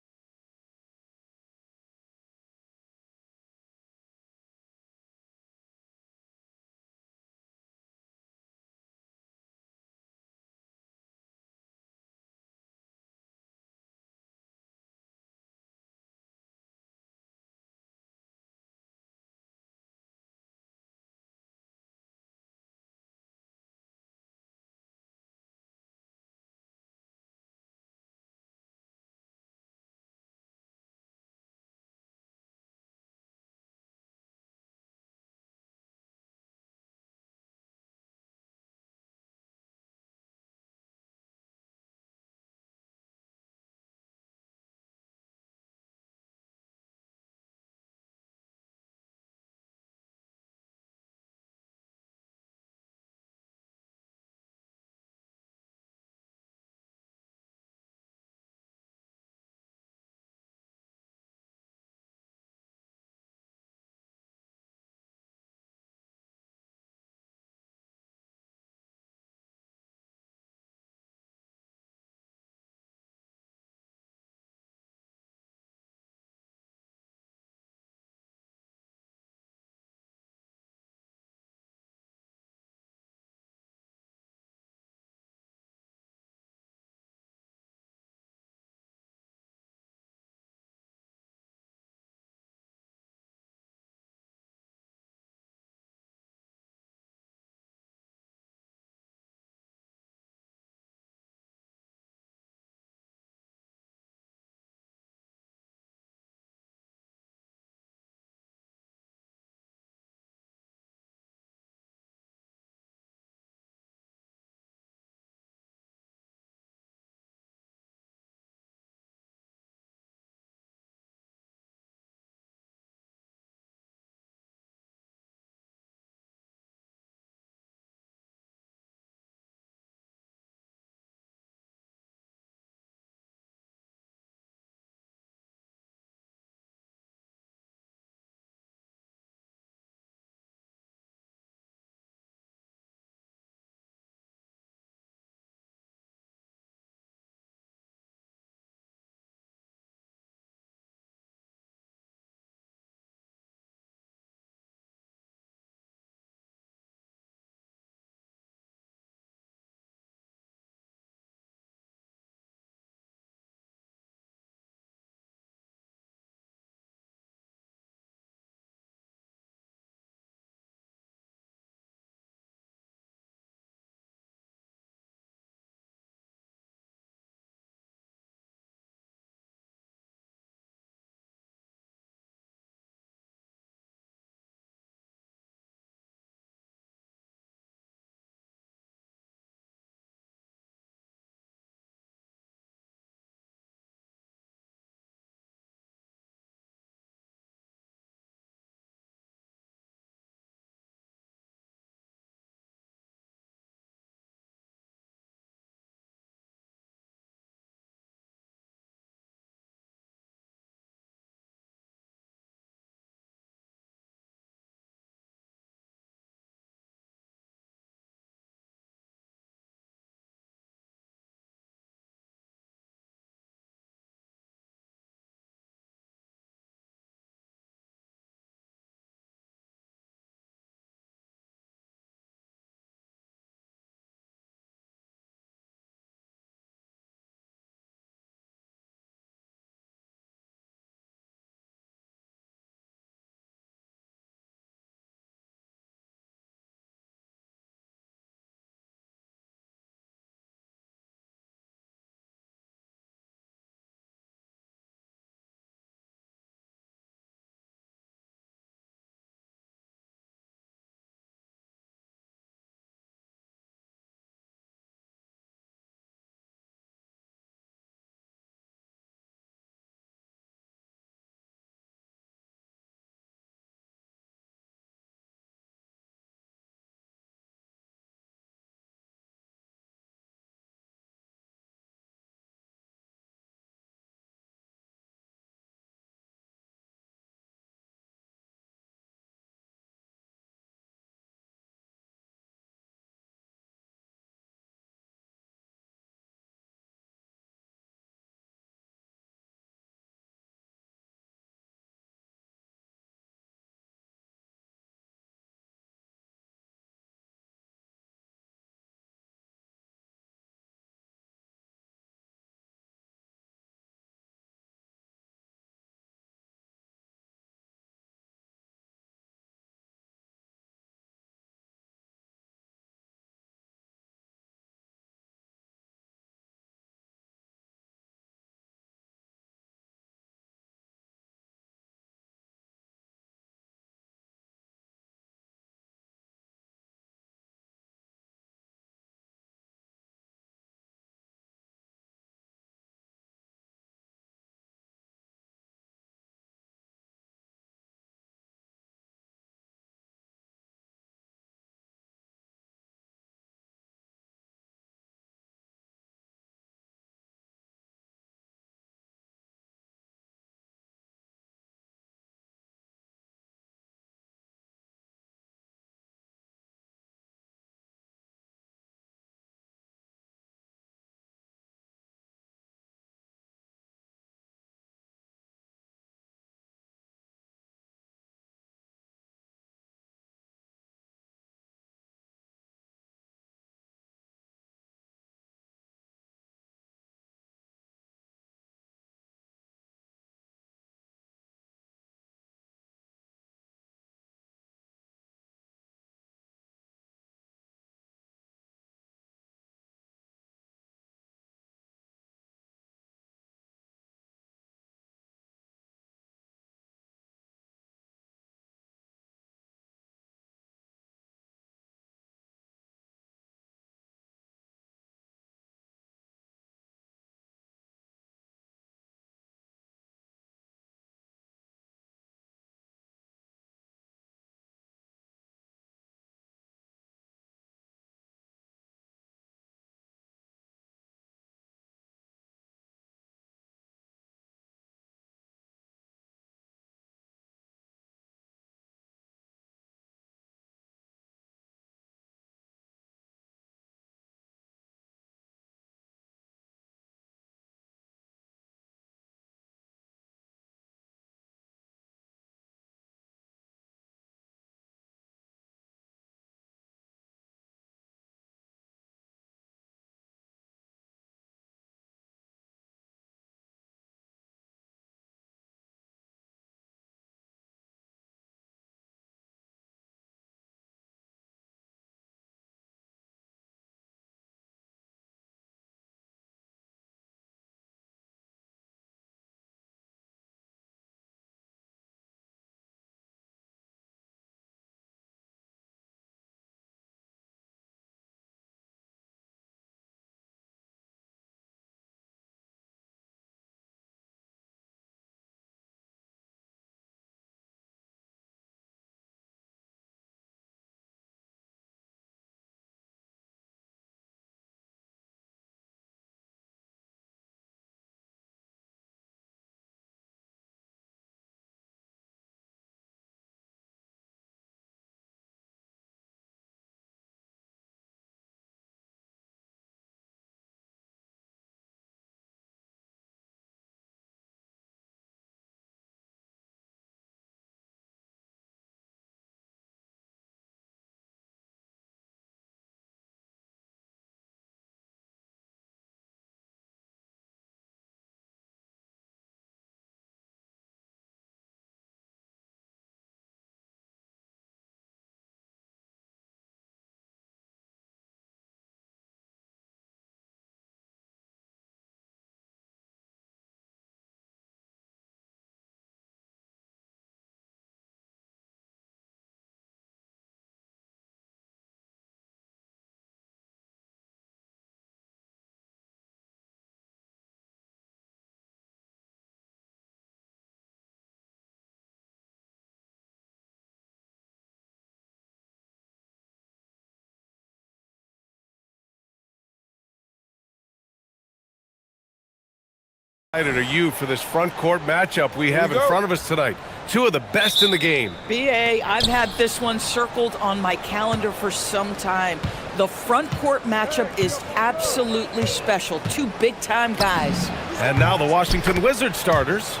excited are you for this front court matchup we have in front of us tonight? Two of the best in the game. BA, I've had this one circled on my calendar for some time. The front court matchup is absolutely special. Two big-time guys. And now the Washington Wizards starters.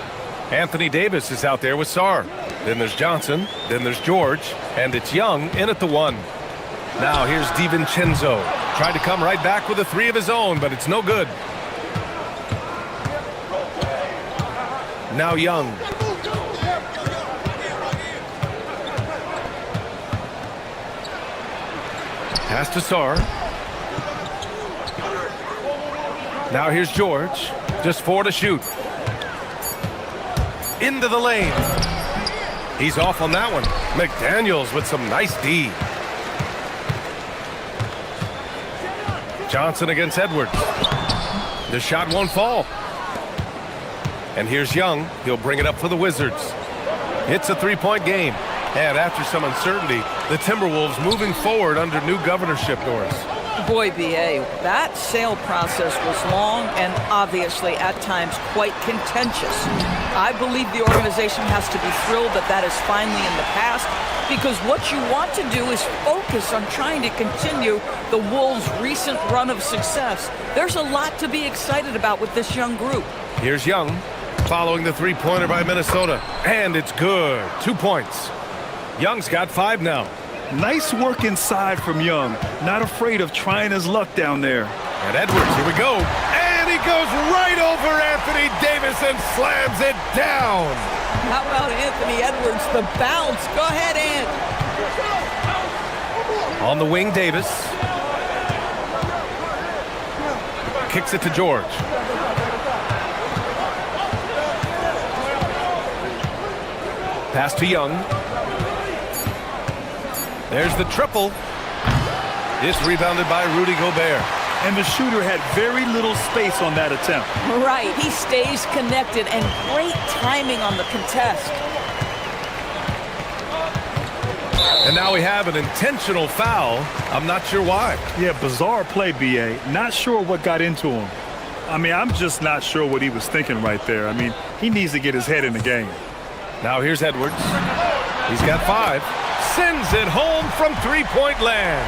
Anthony Davis is out there with Sarr. Then there's Johnson. Then there's George. And it's Young in at the 1. Now here's DiVincenzo. Tried to come right back with a 3 of his own, but it's no good. Now Young. Pass to Sarr. Now here's George. Just 4 to shoot. Into the lane. He's off on that one. McDaniels with some nice D. Johnson against Edwards. The shot won't fall. And here's Young. He'll bring it up for the Wizards. It's a 3-point game. And after some uncertainty, the Timberwolves moving forward under new governorship, Norris. Boy, BA, that sale process was long and obviously at times quite contentious. I believe the organization has to be thrilled that that is finally in the past, because what you want to do is focus on trying to continue the Wolves' recent run of success. There's a lot to be excited about with this young group. Here's Young following the 3-pointer by Minnesota. And it's good. 2 points. Young's got 5 now. Nice work inside from Young. Not afraid of trying his luck down there. And Edwards, here we go. And he goes right over Anthony Davis and slams it down. How about Anthony Edwards, the bounce? Go ahead, Ant. On the wing, Davis. Kicks it to George. Pass to Young. There's the triple. It's rebounded by Rudy Gobert. And the shooter had very little space on that attempt. Right, he stays connected, and great timing on the contest. And now we have an intentional foul. I'm not sure why. Yeah, bizarre play, BA. Not sure what got into him. I mean, I'm just not sure what he was thinking right there. I mean, he needs to get his head in the game. Now here's Edwards. He's got 5. Sends it home from 3-point land.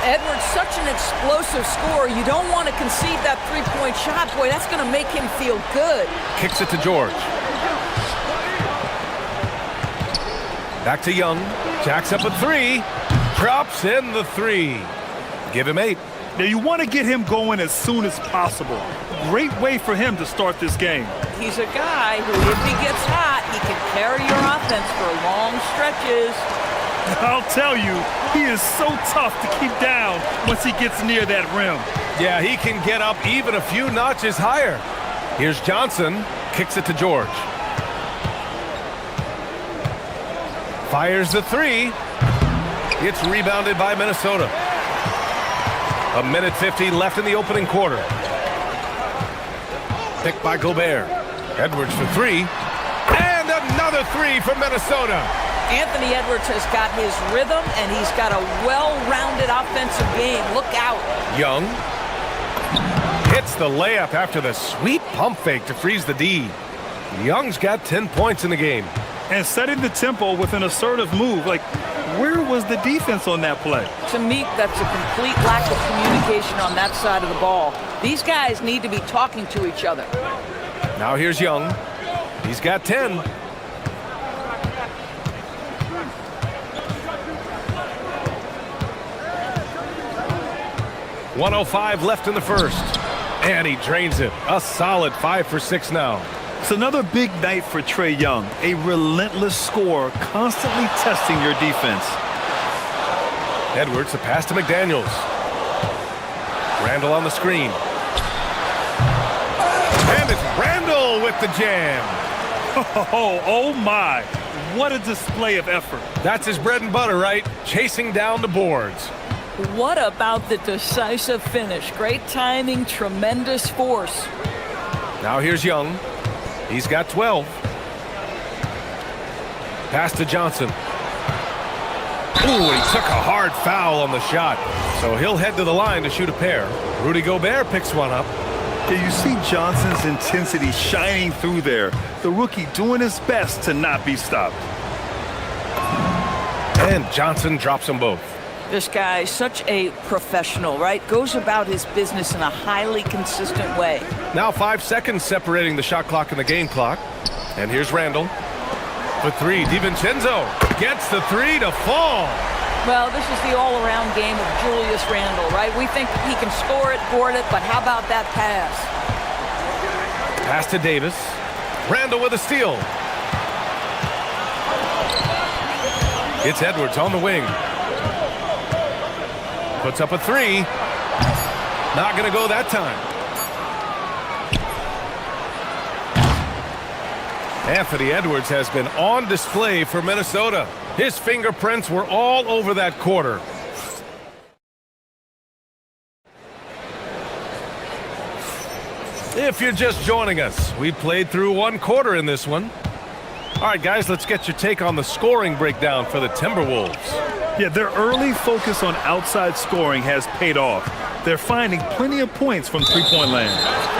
Edwards, such an explosive scorer. You don't want to concede that 3-point shot. Boy, that's going to make him feel good. Kicks it to George. Back to Young. Jacks up a 3. Drops in the 3. Give him 8. Now, you want to get him going as soon as possible. Great way for him to start this game. He's a guy who, if he gets hot, he can carry your offense for long stretches. I'll tell you, he is so tough to keep down once he gets near that rim. Yeah, he can get up even a few notches higher. Here's Johnson. Kicks it to George. Fires the 3. It's rebounded by Minnesota. 1:50 left in the opening quarter. Picked by Gobert. Edwards for 3. And another 3 for Minnesota. Anthony Edwards has got his rhythm, and he's got a well-rounded offensive game. Look out. Young hits the layup after the sweet pump fake to freeze the D. Young's got 10 points in the game. And setting the tempo with an assertive move. Like, where was the defense on that play? To me, that's a complete lack of communication on that side of the ball. These guys need to be talking to each other. Now here's Young. He's got 10. .105 left in the first. And he drains it. A solid 5 for 6 now. It's another big night for Trae Young. A relentless scorer, constantly testing your defense. Edwards, the pass to McDaniels. Randall on the screen. And it's Randall with the jam. Oh my. What a display of effort. That's his bread and butter, right? Chasing down the boards. What about the decisive finish? Great timing, tremendous force. Now here's Young. He's got 12. Pass to Johnson. Ooh, he took a hard foul on the shot. So he'll head to the line to shoot a pair. Rudy Gobert picks one up. Yeah, you see Johnson's intensity shining through there. The rookie doing his best to not be stopped. And Johnson drops them both. This guy is such a professional, right? Goes about his business in a highly consistent way. Now 5 seconds separating the shot clock and the game clock. And here's Randall. For three, DiVincenzo gets the three to fall. Well, this is the all-around game of Julius Randle, right? We think he can score it, board it, but how about that pass? Pass to Davis. Randall with a steal. It's Edwards on the wing. Puts up a three. Not going to go that time. Anthony Edwards has been on display for Minnesota. His fingerprints were all over that quarter. If you're just joining us, we played through one quarter in this one. All right, guys, let's get your take on the scoring breakdown for the Timberwolves. Yeah, their early focus on outside scoring has paid off. They're finding plenty of points from three-point land.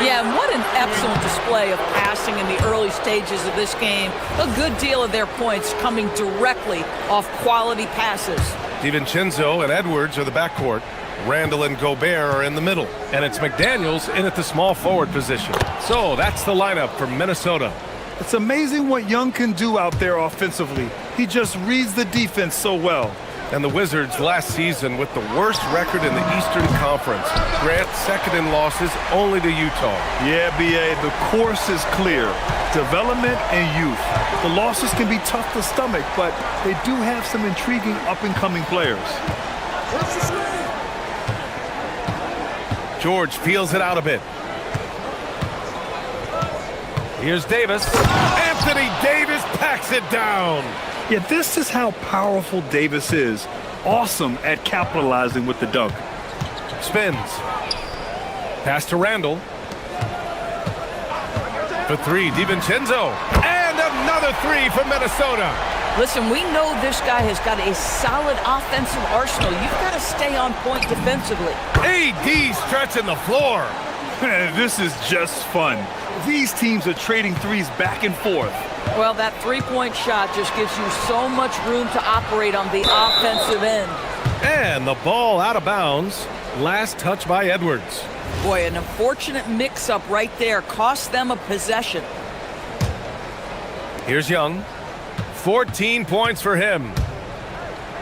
Yeah, and what an excellent display of passing in the early stages of this game. A good deal of their points coming directly off quality passes. DiVincenzo and Edwards are the backcourt. Randall and Gobert are in the middle. And it's McDaniels in at the small forward position. So that's the lineup for Minnesota. It's amazing what Young can do out there offensively. He just reads the defense so well. And the Wizards last season with the worst record in the Eastern Conference. Grant second in losses only to Utah. Yeah, B.A., the course is clear. Development and youth. The losses can be tough to stomach, but they do have some intriguing up-and-coming players. George feels it out a bit. Here's Davis. Anthony Davis packs it down. Yeah, this is how powerful Davis is. Awesome at capitalizing with the dunk. Spins. Pass to Randall. For three, DiVincenzo. And another three for Minnesota. Listen, we know this guy has got a solid offensive arsenal. You've got to stay on point defensively. AD stretching the floor. This is just fun. These teams are trading threes back and forth. Well, that three-point shot just gives you so much room to operate on the offensive end. And the ball out of bounds. Last touch by Edwards. Boy, an unfortunate mix-up right there cost them a possession. Here's Young. 14 points for him.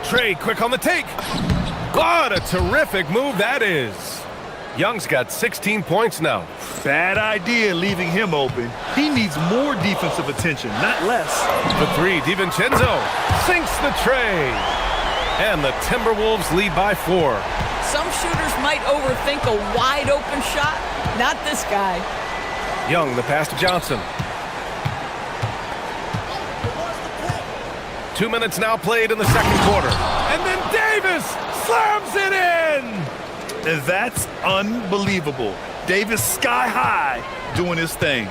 Trey quick on the take. What a terrific move that is. Young's got 16 points now. Bad idea leaving him open. He needs more defensive attention, not less. For three, DiVincenzo sinks the tray. And the Timberwolves lead by 4. Some shooters might overthink a wide open shot. Not this guy. Young, the pass to Johnson. 2 minutes now played in the second quarter. And then Davis slams it in! And that's unbelievable. Davis sky high doing his thing.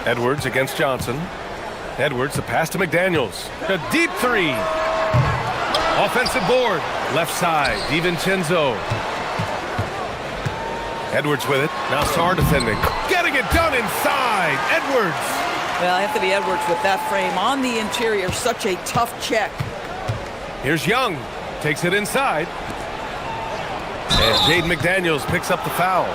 Edwards against Johnson. Edwards, the pass to McDaniels. A deep three. Offensive board. Left side, DiVincenzo. Edwards with it. Now Sarr defending. Getting it done inside. Edwards. Well, Anthony Edwards with that frame on the interior, such a tough check. Here's Young. Takes it inside. And Jaden McDaniels picks up the foul.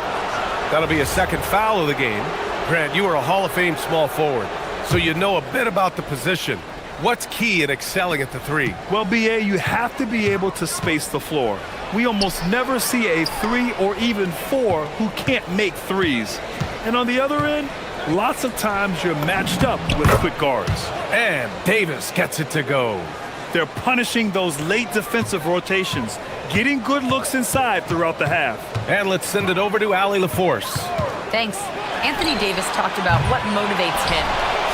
That'll be a second foul of the game. Grant, you are a Hall of Fame small forward, so you know a bit about the position. What's key in excelling at the three? Well, B.A., you have to be able to space the floor. We almost never see a 3 or even 4 who can't make threes. And on the other end, lots of times you're matched up with quick guards. And Davis gets it to go. They're punishing those late defensive rotations, getting good looks inside throughout the half. And let's send it over to Allie LaForce. Thanks. Anthony Davis talked about what motivates him.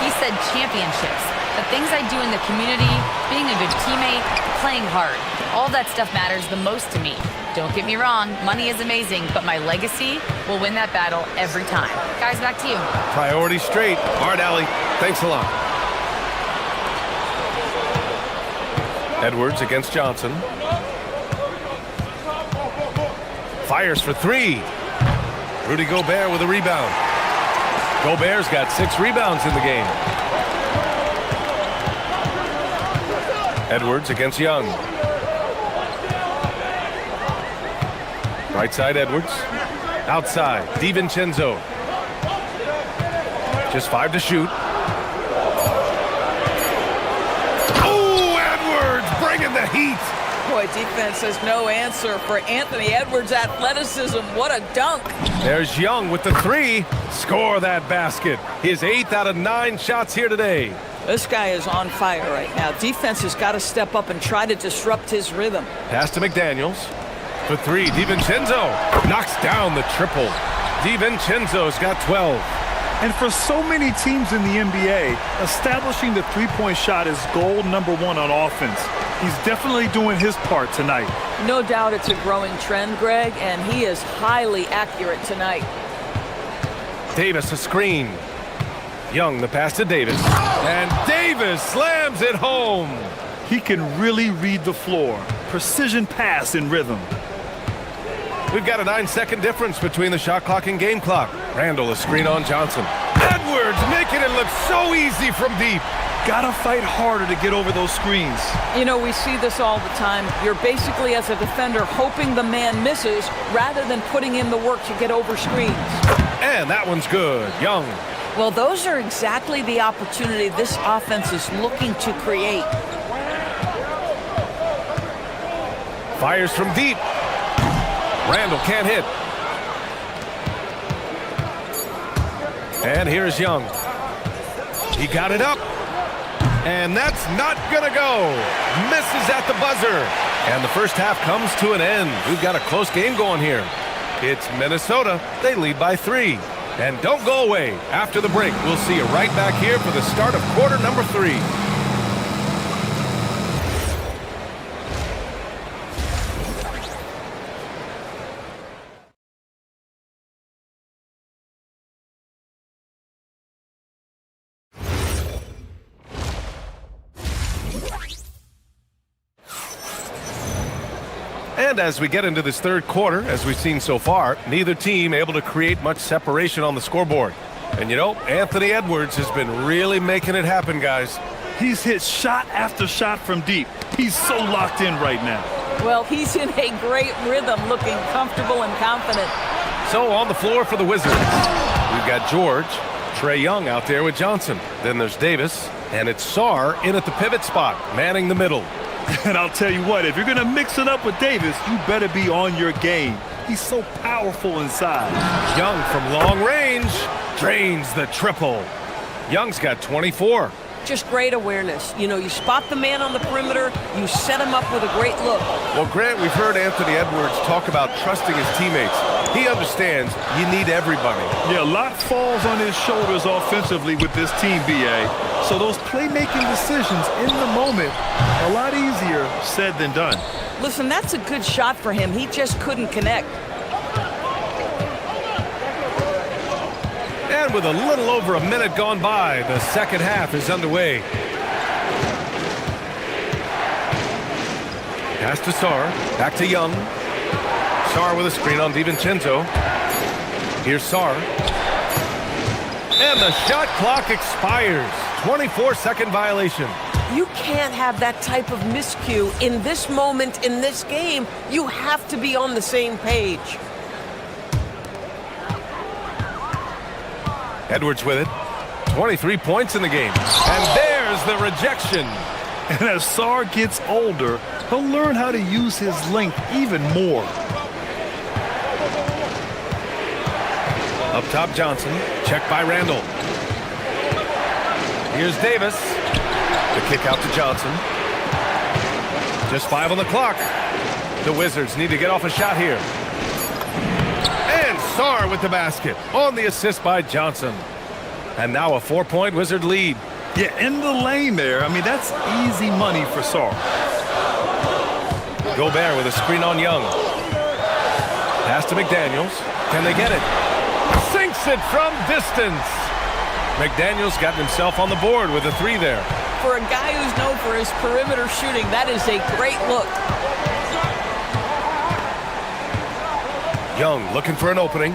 He said championships, the things I do in the community, being a good teammate, playing hard. All that stuff matters the most to me. Don't get me wrong, money is amazing, but my legacy will win that battle every time. Guys, back to you. Priority straight. All right, Allie. Thanks a lot. Edwards against Johnson. Fires for three. Rudy Gobert with a rebound. Gobert's got 6 rebounds in the game. Edwards against Young. Right side, Edwards. Outside, DiVincenzo. Just 5 to shoot. Oh, Edwards bringing the heat. Boy, defense has no answer for Anthony Edwards' athleticism. What a dunk. There's Young with the 3. Score that basket. His 8th out of 9 shots here today. This guy is on fire right now. Defense has got to step up and try to disrupt his rhythm. Pass to McDaniels. For 3, DiVincenzo knocks down the triple. DiVincenzo's got 12. And for so many teams in the NBA, establishing the three-point shot is goal number 1 on offense. He's definitely doing his part tonight. No doubt it's a growing trend, Greg, and he is highly accurate tonight. Davis a screen. Young the pass to Davis. And Davis slams it home. He can really read the floor. Precision pass in rhythm. We've got a 9-second difference between the shot clock and game clock. Randall a screen on Johnson. Edwards making it look so easy from deep. Gotta fight harder to get over those screens. You know, we see this all the time. You're basically, as a defender, hoping the man misses rather than putting in the work to get over screens. And that one's good. Young. Well, those are exactly the opportunity this offense is looking to create. Fires from deep. Randall can't hit. And here's Young. He got it up. And that's not gonna go. Misses at the buzzer. And the first half comes to an end. We've got a close game going here. It's Minnesota. They lead by 3. And don't go away. After the break, we'll see you right back here for the start of quarter number 3. And as we get into this third quarter, as we've seen so far, neither team able to create much separation on the scoreboard. And you know, Anthony Edwards has been really making it happen, guys. He's hit shot after shot from deep. He's so locked in right now. Well, he's in a great rhythm, looking comfortable and confident. So on the floor for the Wizards, we've got George, Trae Young out there with Johnson. Then there's Davis, and it's Sarr in at the pivot spot, manning the middle. And I'll tell you what, if you're going to mix it up with Davis, you better be on your game. He's so powerful inside. Young from long range drains the triple. Young's got 24. Just great awareness. You know, you spot the man on the perimeter, you set him up with a great look. Well, Grant, we've heard Anthony Edwards talk about trusting his teammates. He understands you need everybody. Yeah, a lot falls on his shoulders offensively with this team, BA. So those playmaking decisions in the moment, a lot easier said than done. Listen, that's a good shot for him. He just couldn't connect. And with a little over a minute gone by, the second half is underway. Pass to Sarr, back to Young. Sarr with a screen on DiVincenzo. Here's Sarr. And the shot clock expires. 24-second violation. You can't have that type of miscue in this moment in this game. You have to be on the same page. Edwards with it. 23 points in the game. And there's the rejection. And as Sarr gets older, he'll learn how to use his length even more. Up top, Johnson. Check by Randall. Here's Davis. The kick out to Johnson. Just 5 on the clock. The Wizards need to get off a shot here. And Sarr with the basket on the assist by Johnson. And now a 4-point Wizard lead. Yeah, in the lane there. I mean, that's easy money for Sarr. Gobert with a screen on Young. Pass to McDaniels. Can they get it? Sinks it from distance. McDaniels got himself on the board with a 3 there. For a guy who's known for his perimeter shooting, that is a great look. Young looking for an opening.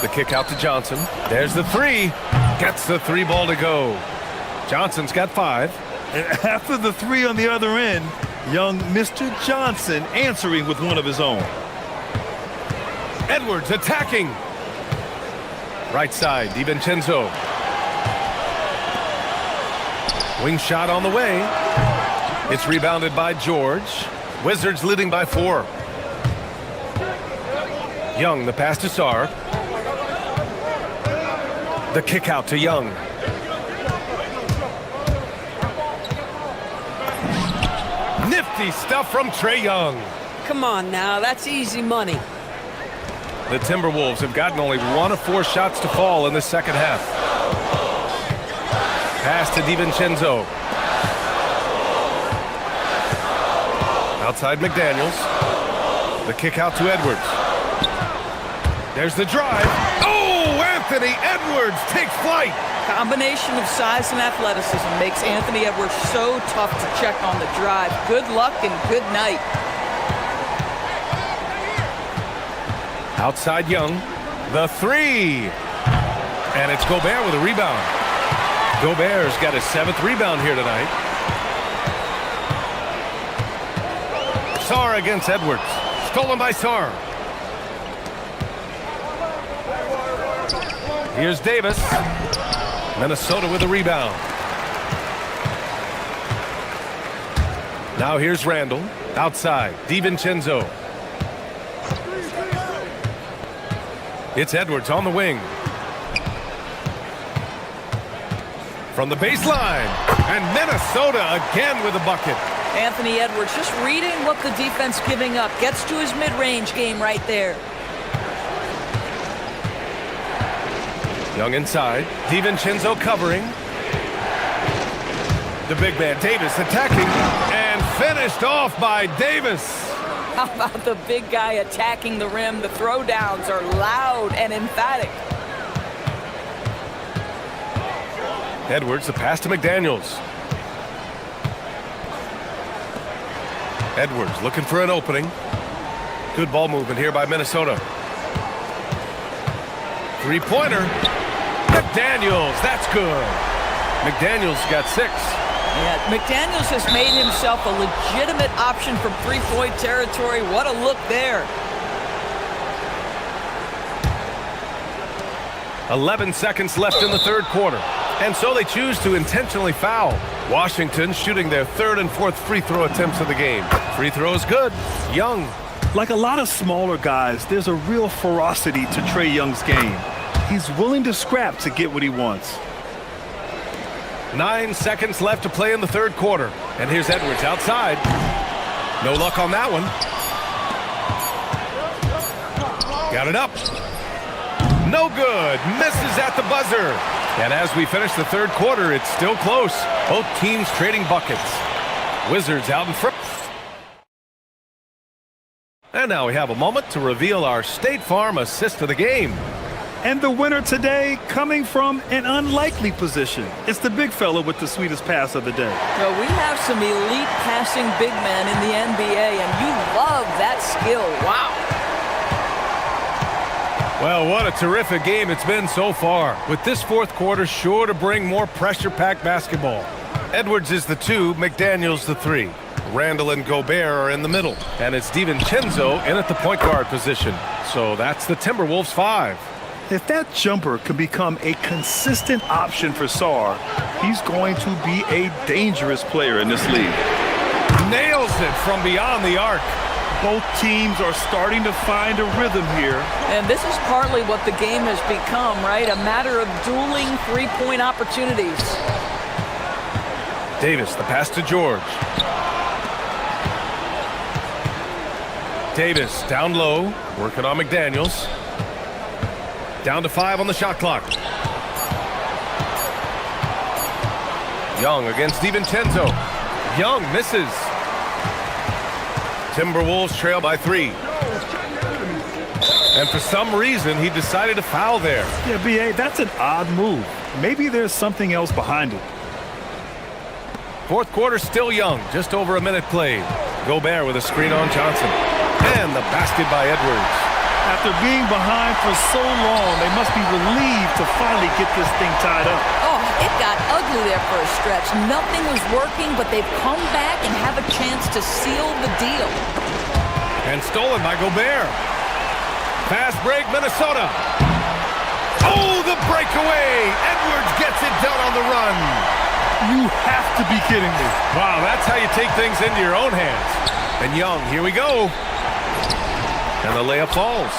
The kick out to Johnson. There's the three. Gets the three ball to go. Johnson's got 5. And after the three on the other end, young Mr. Johnson answering with one of his own. Edwards attacking. Right side, DiVincenzo. Wing shot on the way. It's rebounded by George. Wizards leading by 4. Young, the pass to Sarr. The kick out to Young. Nifty stuff from Trae Young. Come on now, that's easy money. The Timberwolves have gotten only 1 of 4 shots to fall in the second half. Pass to DiVincenzo. Outside McDaniels. The kick out to Edwards. There's the drive. Oh, Anthony Edwards takes flight. Combination of size and athleticism makes Anthony Edwards so tough to check on the drive. Good luck and good night. Outside Young. The 3. And it's Gobert with a rebound. Gobert's got his 7th rebound here tonight. Sarr against Edwards. Stolen by Sarr. Here's Davis. Minnesota with a rebound. Now here's Randall. Outside. DiVincenzo. It's Edwards on the wing. From the baseline. And Minnesota again with a bucket. Anthony Edwards just reading what the defense giving up. Gets to his mid-range game right there. Young inside. DiVincenzo covering. The big man Davis attacking. And finished off by Davis. How about the big guy attacking the rim? The throwdowns are loud and emphatic. Edwards, the pass to McDaniels. Edwards looking for an opening. Good ball movement here by Minnesota. Three-pointer. McDaniels, that's good. McDaniels got 6. Yeah, McDaniels has made himself a legitimate option from three-point territory. What a look there. 11 seconds left in the third quarter. And so they choose to intentionally foul. Washington shooting their 3rd and 4th free throw attempts of the game. Free throw is good. Young. Like a lot of smaller guys, there's a real ferocity to Trae Young's game. He's willing to scrap to get what he wants. 9 seconds left to play in the third quarter. And here's Edwards outside. No luck on that one. Got it up. No good. Misses at the buzzer. And as we finish the third quarter, it's still close. Both teams trading buckets. Wizards out in front. And now we have a moment to reveal our State Farm assist of the game. And the winner today coming from an unlikely position. It's the big fella with the sweetest pass of the day. Well, we have some elite passing big men in the NBA, and you love that skill. Wow. Well, what a terrific game it's been so far. With this fourth quarter sure to bring more pressure-packed basketball. Edwards is the 2, McDaniels the 3. Randall and Gobert are in the middle. And it's DiVincenzo in at the point guard position. So that's the Timberwolves 5. If that jumper can become a consistent option for Sarr, he's going to be a dangerous player in this league. Nails it from beyond the arc. Both teams are starting to find a rhythm here. And this is partly what the game has become, right? A matter of dueling three-point opportunities. Davis, the pass to George. Davis down low, working on McDaniels. Down to 5 on the shot clock. Young against DiVincenzo. Young misses. Timberwolves trail by 3. And for some reason, he decided to foul there. Yeah, B.A., that's an odd move. Maybe there's something else behind it. Fourth quarter still young, just over a minute played. Gobert with a screen on Johnson. And the basket by Edwards. After being behind for so long, they must be relieved to finally get this thing tied up. Oh, it got ugly there for a stretch. Nothing was working, but they've come back and have a chance to seal the deal. And stolen by Gobert. Fast break, Minnesota. Oh, the breakaway. Edwards gets it done on the run. You have to be kidding me. Wow, that's how you take things into your own hands. And Young, here we go. And the layup falls.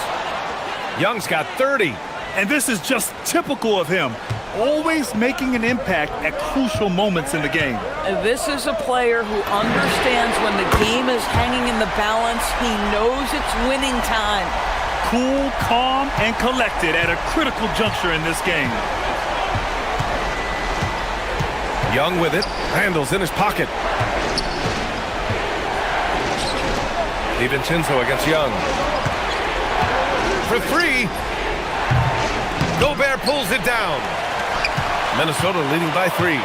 Young's got 30. And this is just typical of him. Always making an impact at crucial moments in the game. This is a player who understands when the game is hanging in the balance. He knows it's winning time. Cool, calm, and collected at a critical juncture in this game. Young with it. Handles in his pocket. DiVincenzo against Young. For three. Gobert pulls it down. Minnesota leading by 3.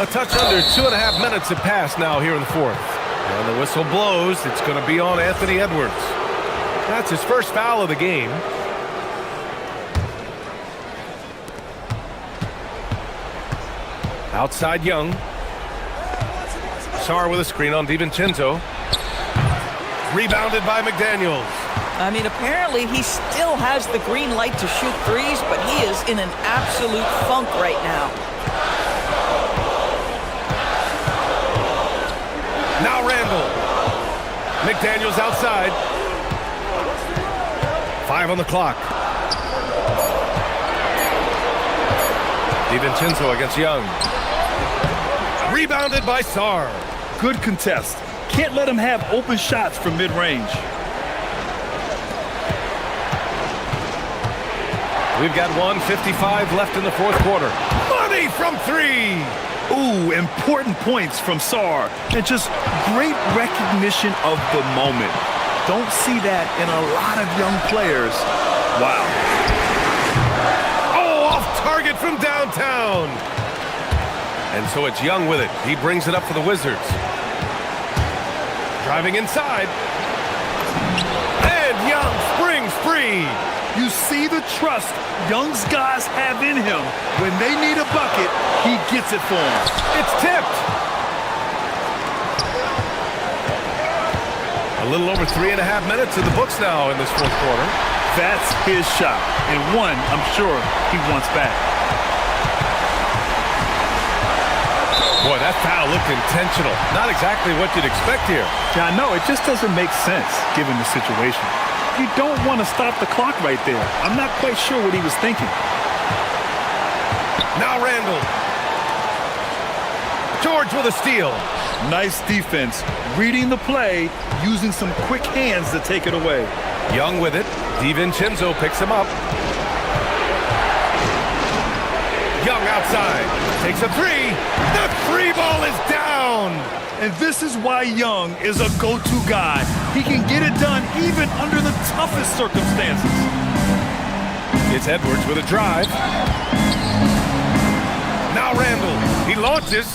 A touch under 2.5 minutes have passed now here in the fourth. And the whistle blows. It's going to be on Anthony Edwards. That's his first foul of the game. Outside Young. Sarr with a screen on DiVincenzo. Rebounded by McDaniels. I mean, apparently he still has the green light to shoot threes, but he is in an absolute funk right now. Now Randall. McDaniels outside. 5 on the clock. DiVincenzo against Young. Rebounded by Sarr. Good contest. Can't let him have open shots from mid-range. We've got 1:55 left in the fourth quarter. Money from 3. Ooh, important points from Sarr. And just great recognition of the moment. Don't see that in a lot of young players. Wow. Oh, off target from downtown. And so it's Young with it. He brings it up for the Wizards. Driving inside. And Young springs free. You see the trust Young's guys have in him. When they need a bucket, he gets it for them. It's tipped. A little over 3.5 minutes in the books now in this fourth quarter. That's his shot. And one, I'm sure, he wants back. Boy, that foul looked intentional. Not exactly what you'd expect here. Yeah, I know. It just doesn't make sense, given the situation. You don't want to stop the clock right there. I'm not quite sure what he was thinking. Now Randall. George with a steal. Nice defense. Reading the play, using some quick hands to take it away. Young with it. DiVincenzo picks him up. Young outside. Takes a 3. The 3 ball is down. And this is why Young is a go-to guy. He can get it done even under the toughest circumstances. It's Edwards with a drive. Now Randall. He launches.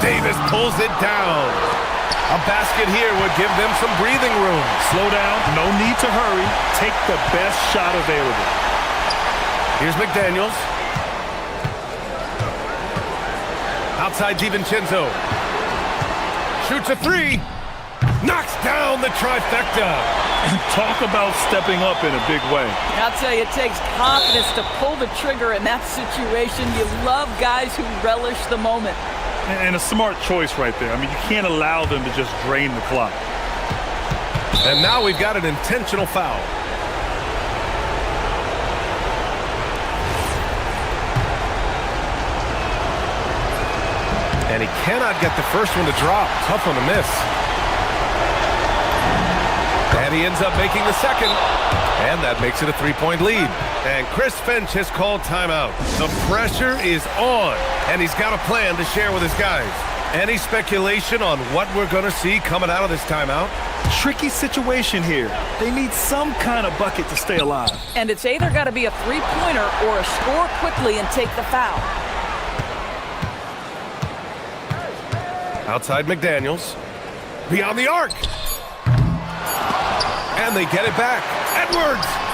Davis pulls it down. A basket here would give them some breathing room. Slow down. No need to hurry. Take the best shot available. Here's McDaniels. Outside DiVincenzo. Shoots a 3. Knocks down the trifecta. Talk about stepping up in a big way. I'll tell you, it takes confidence to pull the trigger in that situation. You love guys who relish the moment. And a smart choice right there. I mean, you can't allow them to just drain the clock. And now we've got an intentional foul. And he cannot get the first one to drop. Tough one to miss. And he ends up making the second. And that makes it a 3-point lead. And Chris Finch has called timeout. The pressure is on. And he's got a plan to share with his guys. Any speculation on what we're going to see coming out of this timeout? Tricky situation here. They need some kind of bucket to stay alive. And it's either got to be a three-pointer or a score quickly and take the foul. Outside McDaniels. Beyond the arc. And they get it back. Edwards!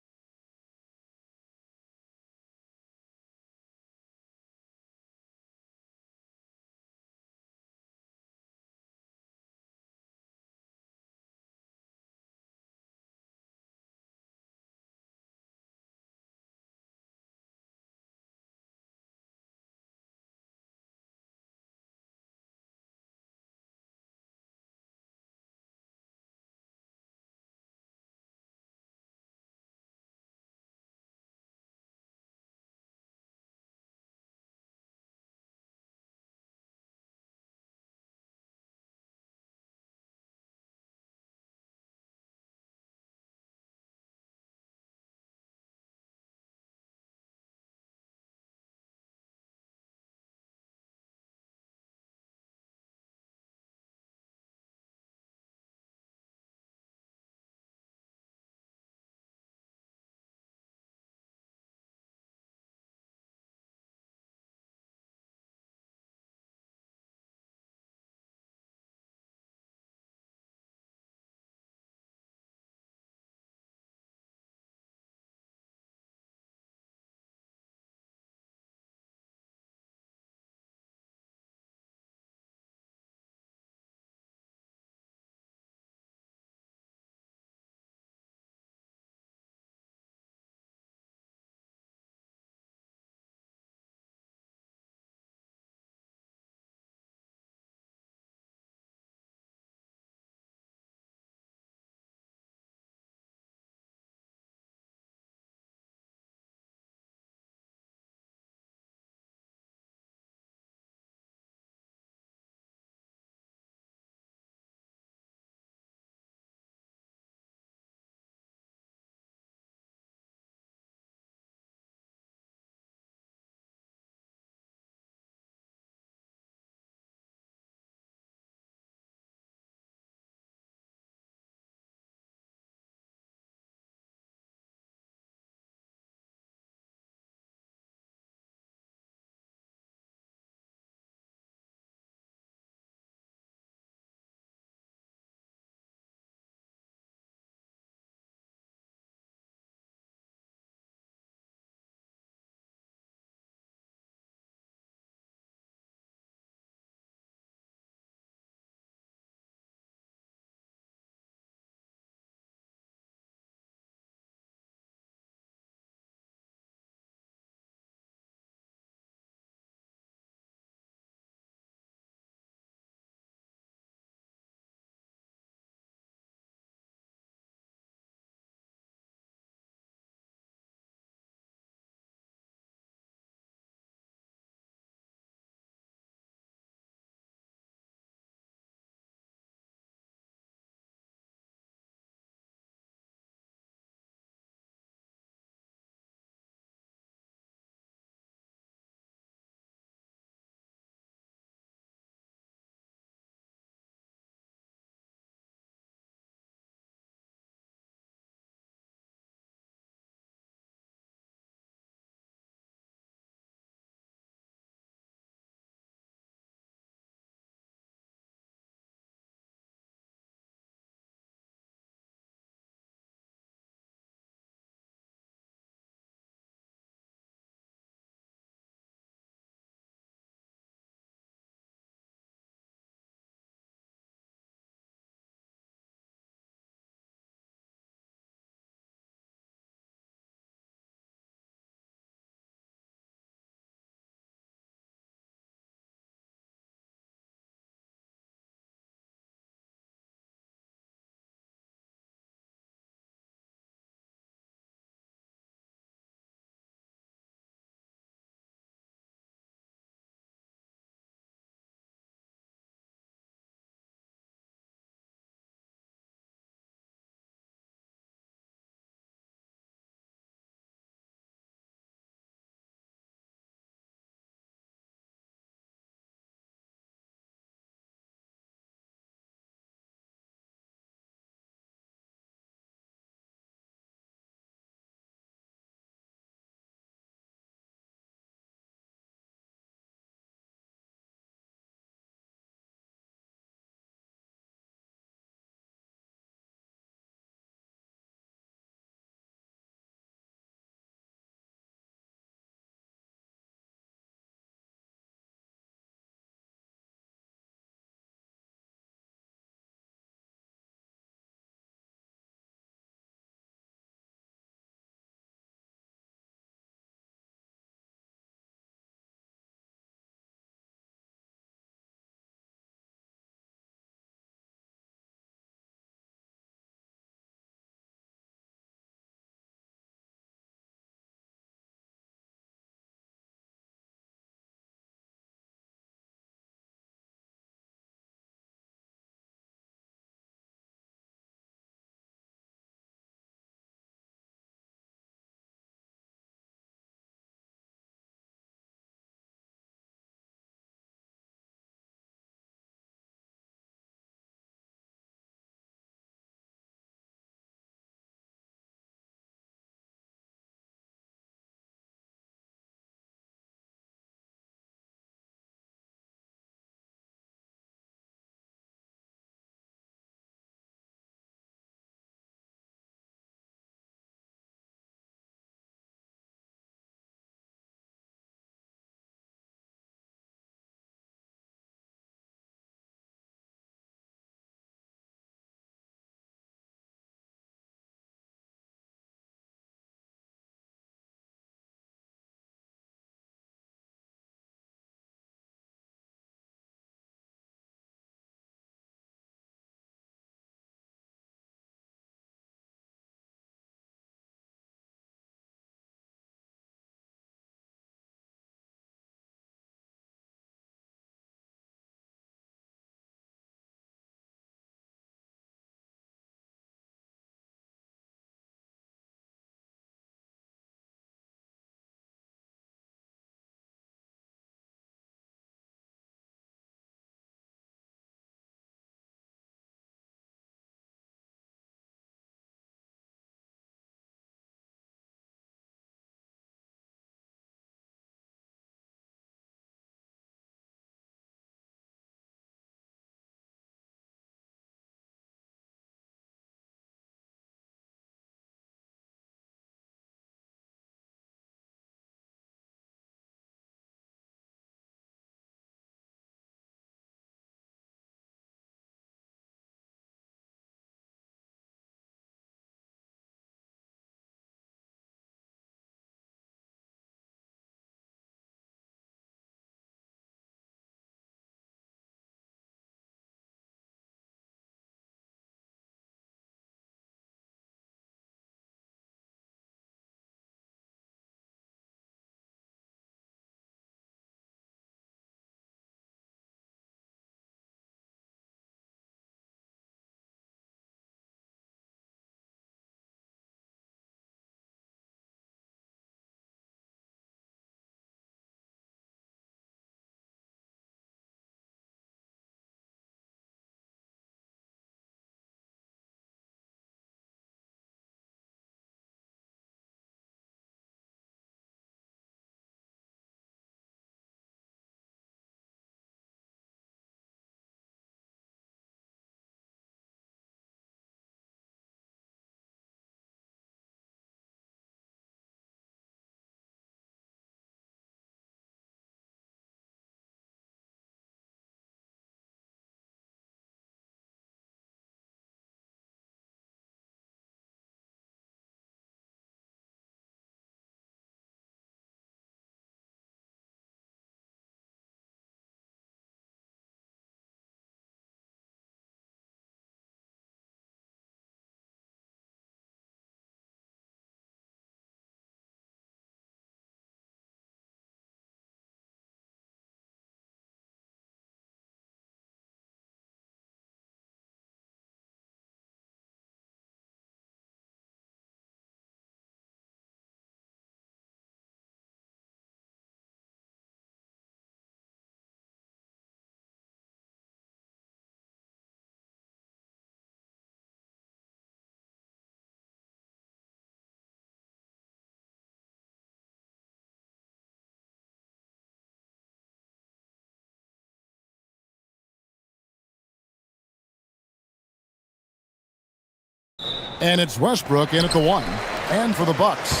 And it's Westbrook in at the 1. And for the Bucks,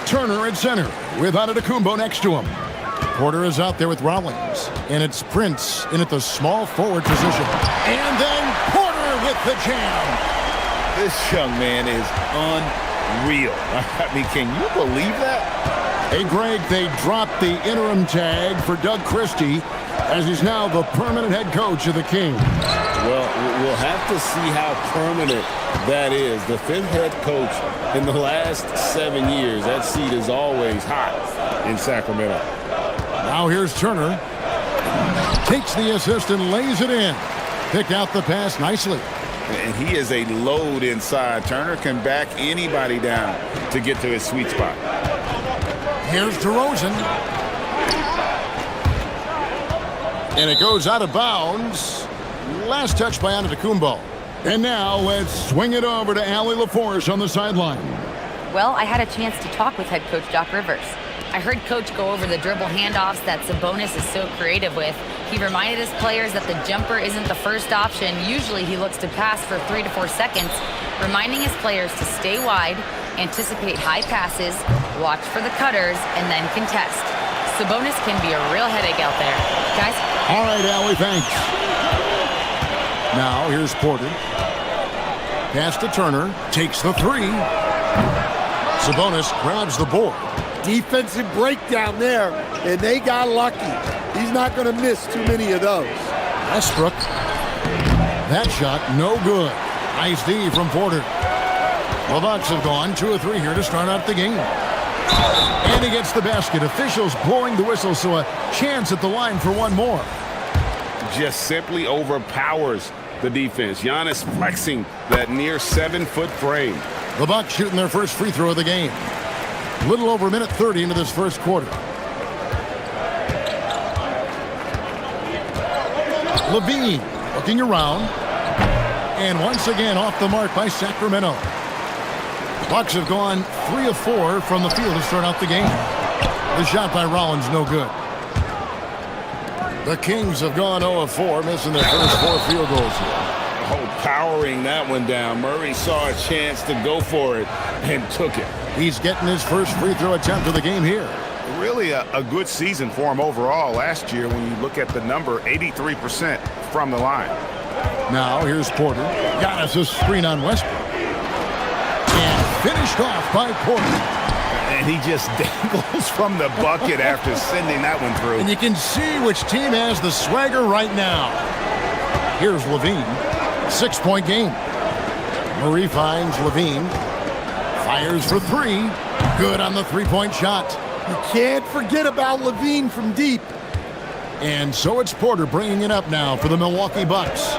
Turner at center with Antetokounmpo next to him. Porter is out there with Rollins. And it's Prince in at the small forward position. And then Porter with the jam. This young man is unreal. I mean, can you believe that? Hey, Greg, they dropped the interim tag for Doug Christie as he's now the permanent head coach of the Kings. Well, we'll have to see how permanent that is. The 5th head coach in the last 7 years. That seat is always hot in Sacramento. Now here's Turner. Takes the assist and lays it in. Picked out the pass nicely. And he is a load inside. Turner can back anybody down to get to his sweet spot. Here's DeRozan. And it goes out of bounds. Last touch by Antetokounmpo. And now let's swing it over to Allie LaForce on the sideline. Well, I had a chance to talk with head coach Doc Rivers. I heard Coach go over the dribble handoffs that Sabonis is so creative with. He reminded his players that the jumper isn't the first option. Usually he looks to pass for 3 to 4 seconds, reminding his players to stay wide, anticipate high passes, watch for the cutters, and then contest. Sabonis can be a real headache out there. Guys? All right, Allie, thanks. Now here's Porter. Pass to Turner. Takes the 3. Sabonis grabs the board. Defensive breakdown there, and they got lucky. He's not going to miss too many of those. Westbrook. That shot, no good. Nice D from Porter. The Bucks have gone 2 or 3 here to start out the game. And he gets the basket. Officials blowing the whistle, so a chance at the line for one more. Just simply overpowers the defense. Giannis flexing that near 7-foot frame. The Bucks shooting their first free throw of the game. Little over a minute 30 into this first quarter. Levine looking around. And once again off the mark by Sacramento. Bucks have gone 3 of 4 from the field to start out the game. The shot by Rollins, no good. The Kings have gone 0 of 4, missing their first 4 field goals here. Oh, powering that one down. Murray saw a chance to go for it and took it. He's getting his first free throw attempt of the game here. Really a good season for him overall last year when you look at the number, 83% from the line. Now here's Porter. Got us a screen on Westbrook. And finished off by Porter. And he just dangles from the bucket after sending that one through. And you can see which team has the swagger right now. Here's Levine. 6-point game. Murray finds Levine. Fires for 3. Good on the 3-point shot. You can't forget about Levine from deep. And so it's Porter bringing it up now for the Milwaukee Bucks.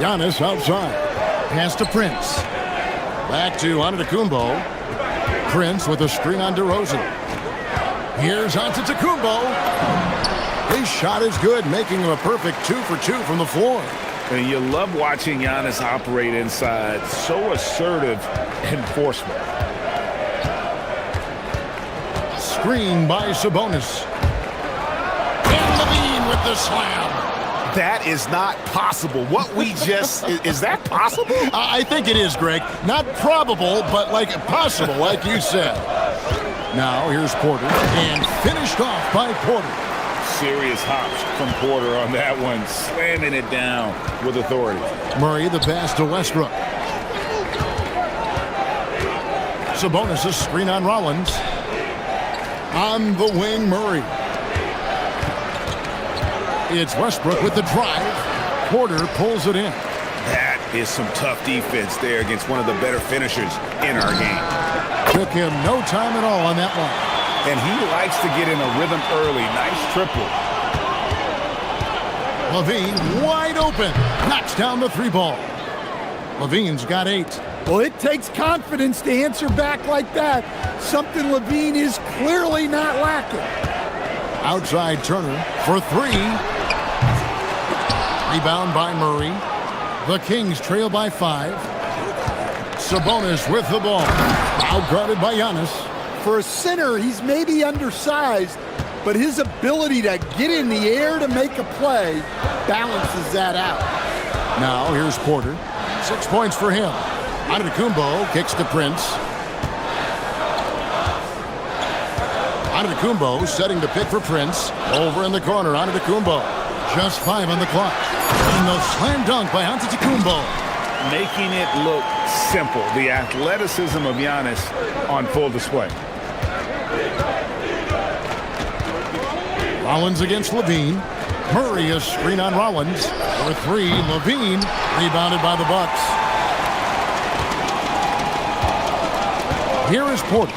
Giannis outside. Pass to Prince. Back to Antetokounmpo. Prince with a screen on DeRozan. Here's Antetokounmpo. His shot is good, making him a perfect 2 for 2 from the floor. And you love watching Giannis operate inside. So assertive enforcement. Screen by Sabonis. And Levine with the slam. That is not possible. What we just, is that possible? I think it is, Greg. Not probable, but like possible, like you said. Now here's Porter. And finished off by Porter. Serious hops from Porter on that one, slamming it down with authority. Murray the pass to Westbrook. Sabonis a screen on Rollins. On the wing, Murray. It's Westbrook with the drive. Porter pulls it in. That is some tough defense there against one of the better finishers in our game. Took him no time at all on that one. And he likes to get in a rhythm early. Nice triple. Levine wide open. Knocks down the 3-ball. Levine's got 8. Well, it takes confidence to answer back like that. Something Levine is clearly not lacking. Outside Turner for 3. Rebound by Murray. The Kings trail by 5. Sabonis with the ball. Outguarded by Giannis. For a center, he's maybe undersized, but his ability to get in the air to make a play balances that out. Now here's Porter. 6 points for him. Antetokounmpo kicks to Prince. Antetokounmpo setting the pick for Prince. Over in the corner, Antetokounmpo. Just 5 on the clock. And the slam dunk by Antetokounmpo. Making it look simple. The athleticism of Giannis on full display. Rollins against Levine. Murray a screen on Rollins. For 3, Levine rebounded by the Bucks. Here is Porter.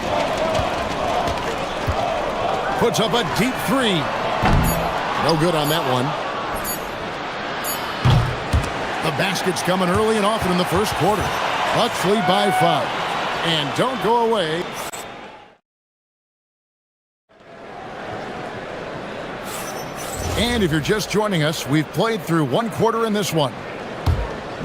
Puts up a deep 3. No good on that one. The basket's coming early and often in the first quarter. Bucks lead by 5. And don't go away. And if you're just joining us, we've played through 1 quarter in this one.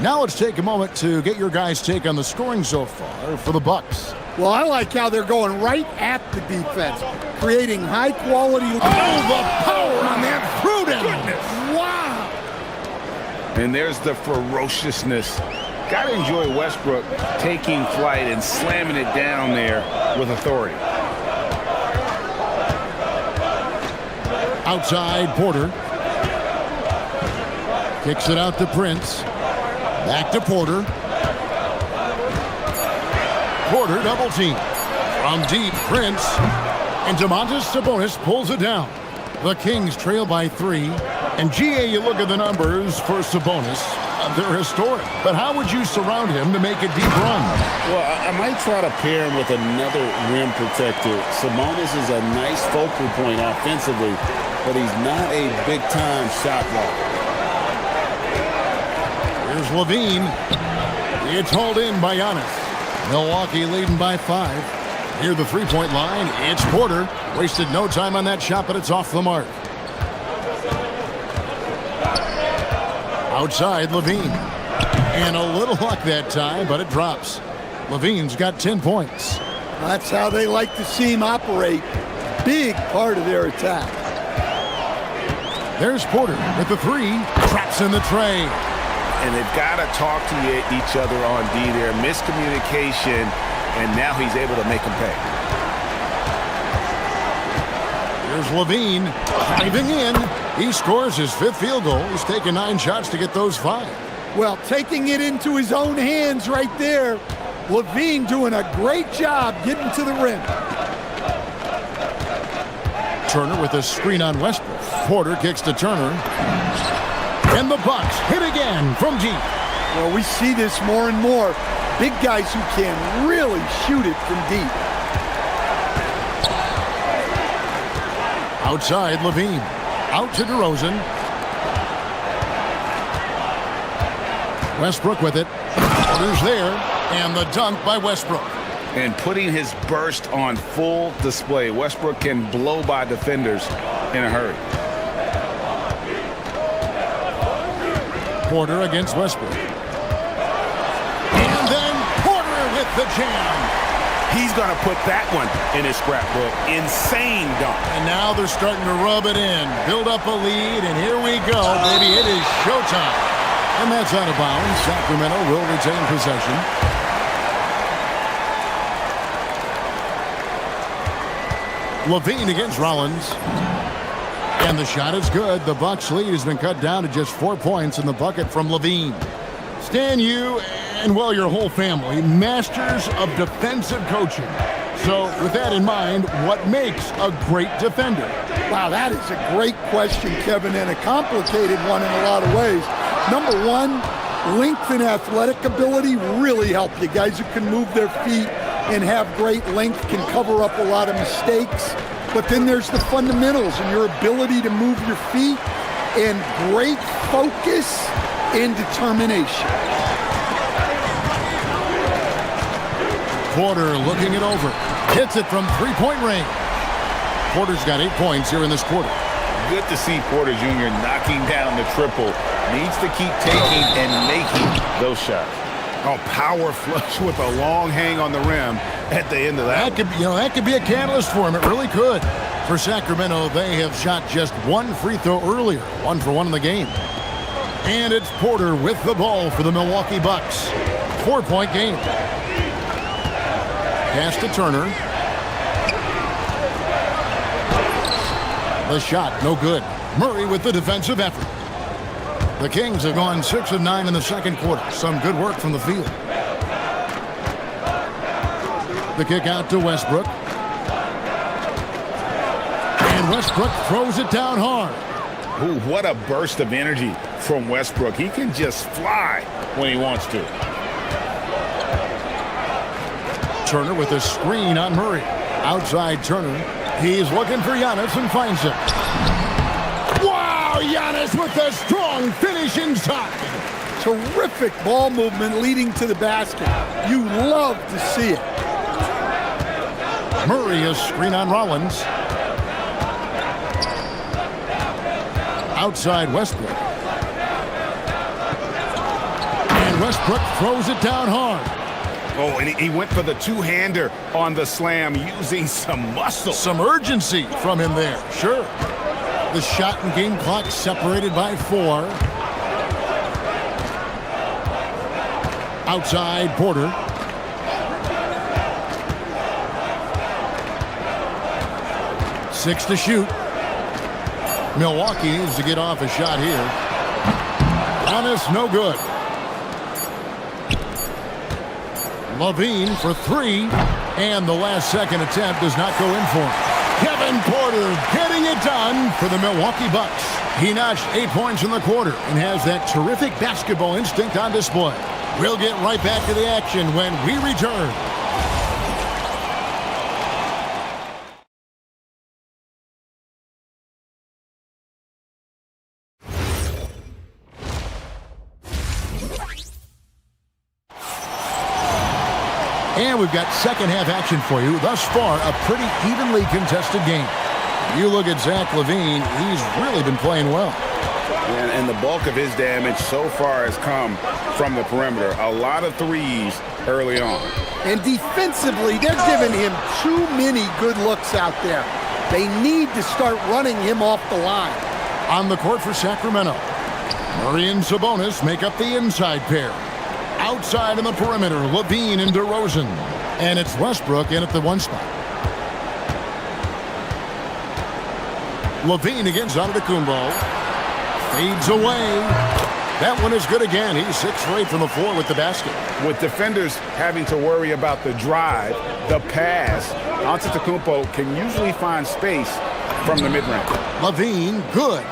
Now let's take a moment to get your guys' take on the scoring so far for the Bucks. Well, I like how they're going right at the defense, creating high-quality... Oh, the power on that throw-down! Wow! And there's the ferociousness. Got to enjoy Westbrook taking flight and slamming it down there with authority. Outside, Porter. Kicks it out to Prince. Back to Porter. Porter double team. From deep, Prince. And Domantas Sabonis pulls it down. The Kings trail by 3. And GA, you look at the numbers for Sabonis. They're historic. But how would you surround him to make a deep run? Well, I might try to pair him with another rim protector. Sabonis is a nice focal point offensively, but he's not a big-time shot blocker. Here's Levine. It's hauled in by Giannis. Milwaukee leading by 5. Near the three-point line, it's Porter. Wasted no time on that shot, but it's off the mark. Outside, Levine. And a little luck that time, but it drops. Levine's got 10 points. That's how they like to see him operate. Big part of their attack. There's Porter with the 3. Traps in the tray. And they've got to talk to each other on D there. Miscommunication, and now he's able to make them pay. Here's Levine diving in. He scores his 5th field goal. He's taken 9 shots to get those 5. Well, taking it into his own hands right there. Levine doing a great job getting to the rim. Turner with a screen on Westbrook. Porter kicks to Turner. And the Bucks hit again from deep. Well, we see this more and more. Big guys who can really shoot it from deep. Outside, Levine. Out to DeRozan. Westbrook with it. Porter's there. And the dunk by Westbrook. And putting his burst on full display. Westbrook can blow by defenders in a hurry. Porter against Westbrook. And then Porter with the jam. He's going to put that one in his scrapbook. Insane dunk. And now they're starting to rub it in. Build up a lead, and here we go, baby. It is showtime. And that's out of bounds. Sacramento will retain possession. Levine against Rollins. And the shot is good. The Bucks lead has been cut down to just 4 points in the bucket from Levine. Stan, you and, well, your whole family, masters of defensive coaching. So with that in mind, what makes a great defender? Wow, that is a great question, Kevin, and a complicated one in a lot of ways. Number one, length and athletic ability really help you. Guys who can move their feet and have great length can cover up a lot of mistakes. But then there's the fundamentals and your ability to move your feet and great focus and determination. Porter looking it over. Hits it from three-point range. Porter's got 8 points here in this quarter. Good to see Porter Jr. knocking down the triple. Needs to keep taking and making those shots. Oh, power flush with a long hang on the rim at the end of that. That could be a catalyst for him. It really could. For Sacramento, they have shot just 1 free throw earlier. 1 for 1 in the game. And it's Porter with the ball for the Milwaukee Bucks. 4-point game. Pass to Turner. The shot, no good. Murray with the defensive effort. The Kings have gone 6 of 9 in the second quarter. Some good work from the field. The kick out to Westbrook. And Westbrook throws it down hard. Ooh, what a burst of energy from Westbrook. He can just fly when he wants to. Turner with a screen on Murray. Outside Turner. He's looking for Giannis and finds him. Wow, Giannis with a strong finish inside. Terrific ball movement leading to the basket. You love to see it. Murray a screen on Rollins. Outside Westbrook. And Westbrook throws it down hard. Oh, and he went for the two-hander on the slam using some muscle. Some urgency from him there, sure. The shot and game clock separated by 4. Outside Porter. Six to shoot. Milwaukee needs to get off a shot here. Giannis, no good. Levine for 3, and the last second attempt does not go in for him. Kevin Porter getting it done for the Milwaukee Bucks. He notched 8 points in the quarter and has that terrific basketball instinct on display. We'll get right back to the action when we return. And we've got second half action for you. Thus far, a pretty evenly contested game. You look at Zach LaVine, he's really been playing well. And the bulk of his damage so far has come from the perimeter. A lot of threes early on. And defensively, they're giving him too many good looks out there. They need to start running him off the line. On the court for Sacramento, Murray and Sabonis make up the inside pair. Outside in the perimeter, Levine and DeRozan. And it's Westbrook in at the 1 spot. Levine against Antetokounmpo. Fades away. That one is good again. He's 6 for 8 from the floor with the basket. With defenders having to worry about the drive, the pass, Antetokounmpo can usually find space from the mid-range. Levine, good.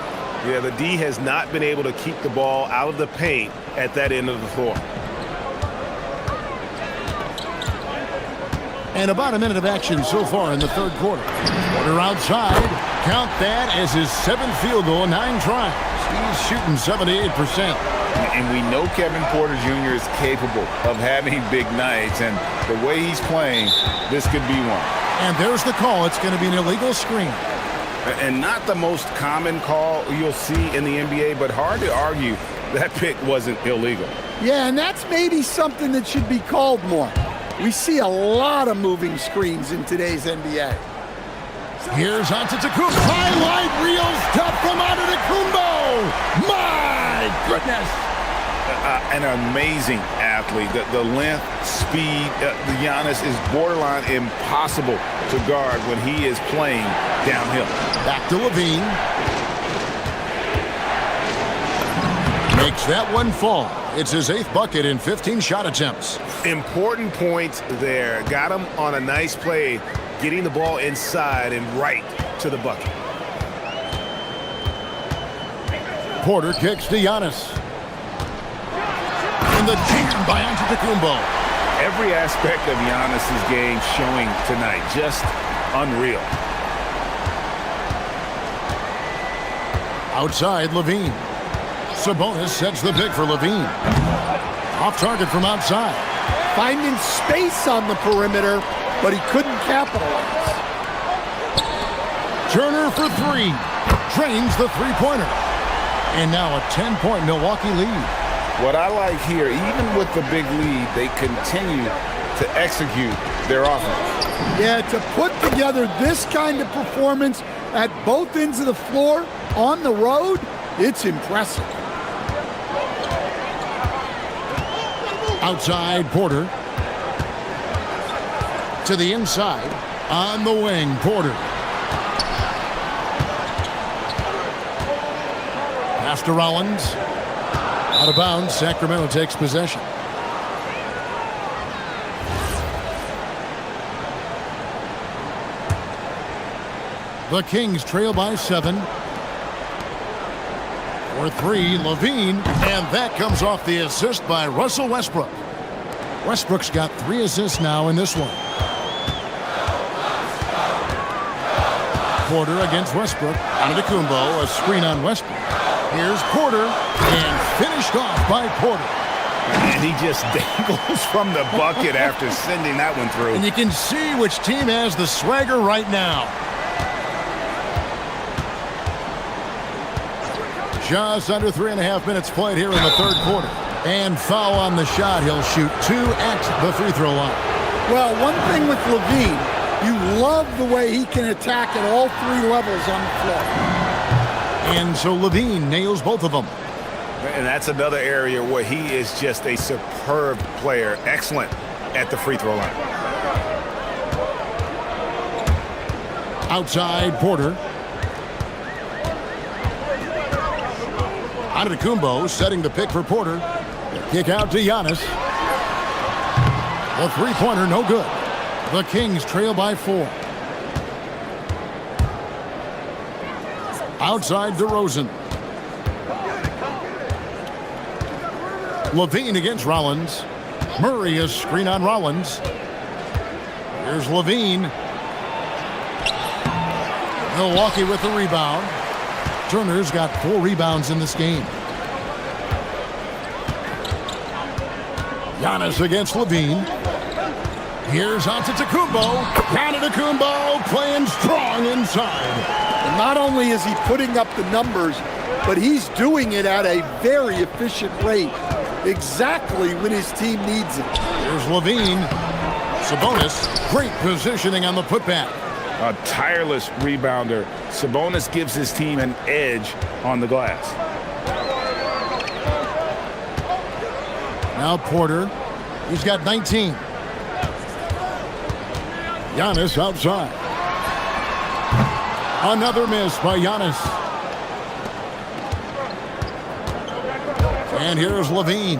Yeah, the D has not been able to keep the ball out of the paint at that end of the floor. And about a minute of action so far in the third quarter. Porter outside. Count that as his 7th field goal, 9 tries. He's shooting 78%. And we know Kevin Porter Jr. is capable of having big nights. And the way he's playing, this could be one. And there's the call. It's going to be an illegal screen. And not the most common call you'll see in the NBA, but hard to argue that pick wasn't illegal. Yeah, and that's maybe something that should be called more. We see a lot of moving screens in today's NBA. Here's Antetokounmpo. Highlight reel stuff from Antetokounmpo. My goodness. An amazing athlete. The length, speed, the Giannis is borderline impossible to guard when he is playing downhill. Back to Levine. Makes that one fall. It's his 8th bucket in 15 shot attempts. Important points there. Got him on a nice play, getting the ball inside and right to the bucket. Porter kicks to Giannis. And the jam by Antetokounmpo. Every aspect of Giannis's game showing tonight. Just unreal. Outside, Levine. Sabonis sets the pick for Levine. Off target from outside. Finding space on the perimeter, but he couldn't capitalize. Turner for 3. Drains the three-pointer. And now a 10-point Milwaukee lead. What I like here, even with the big lead, they continue to execute their offense. Yeah, to put together this kind of performance at both ends of the floor on the road, it's impressive. Outside, Porter. To the inside. On the wing, Porter. Pass to Rollins. Out of bounds, Sacramento takes possession. The Kings trail by 7. For 3, Levine, and that comes off the assist by Russell Westbrook. Westbrook's got 3 assists now in this one. Porter against Westbrook. Antetokounmpo, a screen on Westbrook. Here's Porter, and finished off by Porter. And he just dangles from the bucket after sending that one through. And you can see which team has the swagger right now. Just under 3.5 minutes played here in the third quarter. And foul on the shot. He'll shoot 2 at the free throw line. Well, one thing with Levine, you love the way he can attack at all 3 levels on the floor. And so Levine nails both of them. And that's another area where he is just a superb player. Excellent at the free throw line. Outside, Porter. Antetokounmpo setting the pick for Porter. Kick out to Giannis. The three-pointer, no good. The Kings trail by 4. Outside, DeRozan. Levine against Rollins. Murray is screen on Rollins. Here's Levine. Milwaukee with the rebound. Turner's got 4 rebounds in this game. Giannis against Levine. Here's Antetokounmpo. Antetokounmpo playing strong inside. And not only is he putting up the numbers, but he's doing it at a very efficient rate. Exactly when his team needs it. Here's Levine. Sabonis. Great positioning on the putback. A tireless rebounder. Sabonis gives his team an edge on the glass. Now Porter. He's got 19. Giannis outside. Another miss by Giannis. And here's Levine.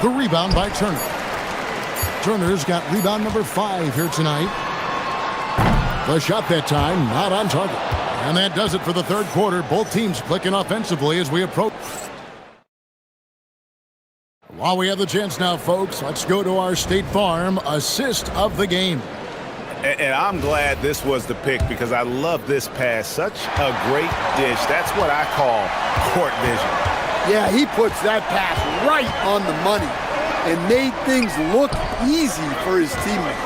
The rebound by Turner. Turner's got rebound number 5 here tonight. The shot that time, not on target. And that does it for the third quarter. Both teams clicking offensively as we approach. While we have the chance now, folks, let's go to our State Farm assist of the game. And I'm glad this was the pick because I love this pass. Such a great dish. That's what I call court vision. Yeah, he puts that pass right on the money and made things look easy for his teammates.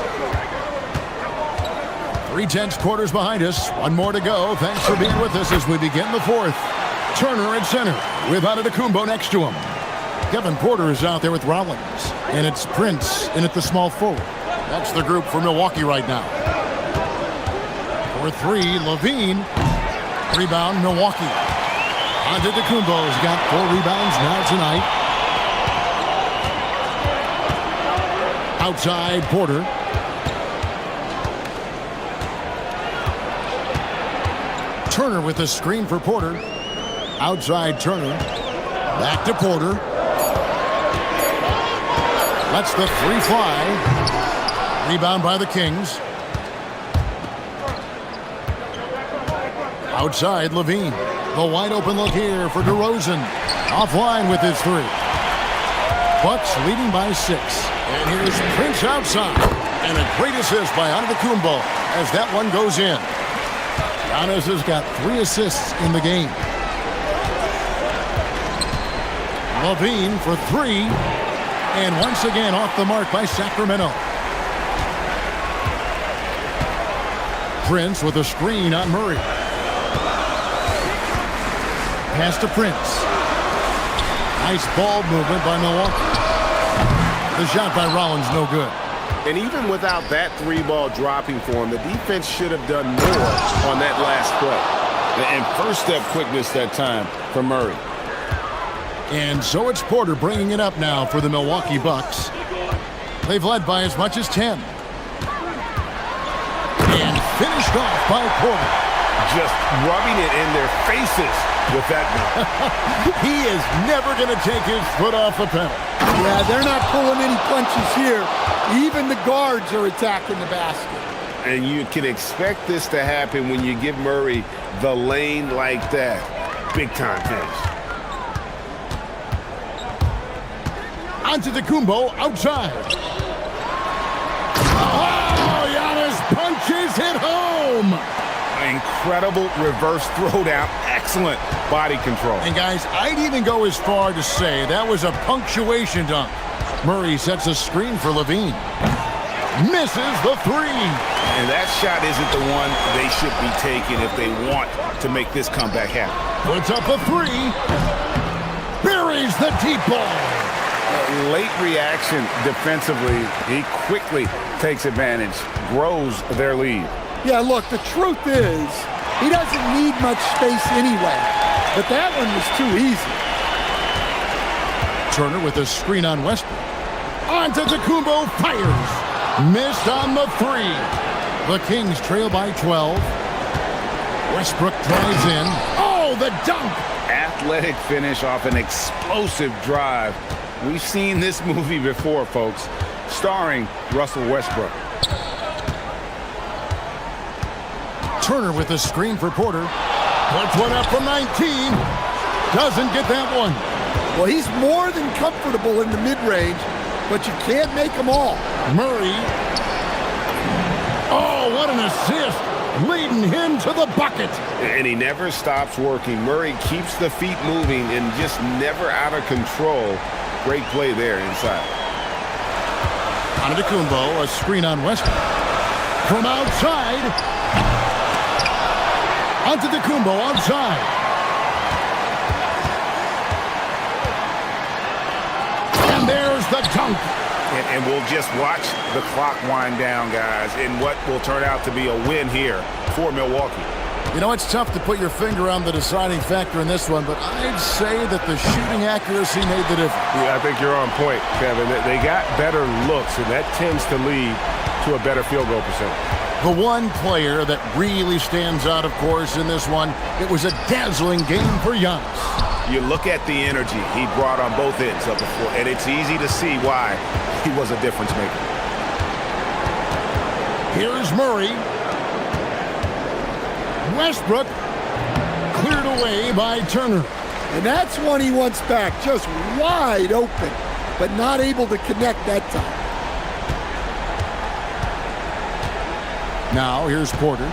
3/10 quarters behind us. One more to go. Thanks for being with us as we begin the fourth. Turner at center with Antetokounmpo next to him. Kevin Porter is out there with Rollins. And it's Prince in at the small forward. That's the group for Milwaukee right now. For 3, Levine. Rebound, Milwaukee. Antetokounmpo's got 4 rebounds now tonight. Outside, Porter. Turner with the screen for Porter. Outside, Turner. Back to Porter. Lets the 3 fly. Rebound by the Kings. Outside, Levine. The wide open look here for DeRozan. Offline with his 3. Bucks leading by 6. And here's Prince outside. And a great assist by Antetokounmpo as that one goes in. Giannis has got 3 assists in the game. Levine for 3. And once again off the mark by Sacramento. Prince with a screen on Murray. Pass to Prince. Nice ball movement by Milwaukee. The shot by Rollins, no good. And even without that 3 ball dropping for him, the defense should have done more on that last play. And first step quickness that time for Murray. And so it's Porter bringing it up now for the Milwaukee Bucks. They've led by as much as 10. And finished off by Porter. Just rubbing it in their faces with that one. He is never going to take his foot off the pedal. Yeah, they're not pulling any punches here. Even the guards are attacking the basket. And you can expect this to happen when you give Murray the lane like that. Big time finish. Antetokounmpo outside. Oh, Giannis punches it home. Incredible reverse throwdown. Excellent body control. And guys, I'd even go as far to say that was a punctuation dunk. Murray sets a screen for Levine. Misses the three. And that shot isn't the one they should be taking if they want to make this comeback happen. Puts up a three. Buries the deep ball. Late reaction defensively. He quickly takes advantage, grows their lead. Yeah, look, the truth is, he doesn't need much space anyway. But that one was too easy. Turner with a screen on Westbrook. Antetokounmpo fires. Missed on the three. The Kings trail by 12. Westbrook drives in. Oh, the dunk! Athletic finish off an explosive drive. We've seen this movie before, folks, starring Russell Westbrook. Turner with a screen for Porter. Puts one up from 19. Doesn't get that one. Well, he's more than comfortable in the mid-range, but you can't make them all. Murray. Oh, what an assist. Leading him to the bucket. And he never stops working. Murray keeps the feet moving and just never out of control. Great play there inside. Antetokounmpo, a screen on Westbrook. From outside. Antetokounmpo outside. And there's the dunk. And we'll just watch the clock wind down, guys, in what will turn out to be a win here for Milwaukee. You know, it's tough to put your finger on the deciding factor in this one, but I'd say that the shooting accuracy made the difference. Yeah, I think you're on point, Kevin. They got better looks, and that tends to lead to a better field goal percentage. The one player that really stands out, of course, in this one, it was a dazzling game for Giannis. You look at the energy he brought on both ends of the floor, and it's easy to see why he was a difference maker. Here's Murray. Westbrook cleared away by Turner. And that's one he wants back, just wide open, but not able to connect that time. Now here's Porter.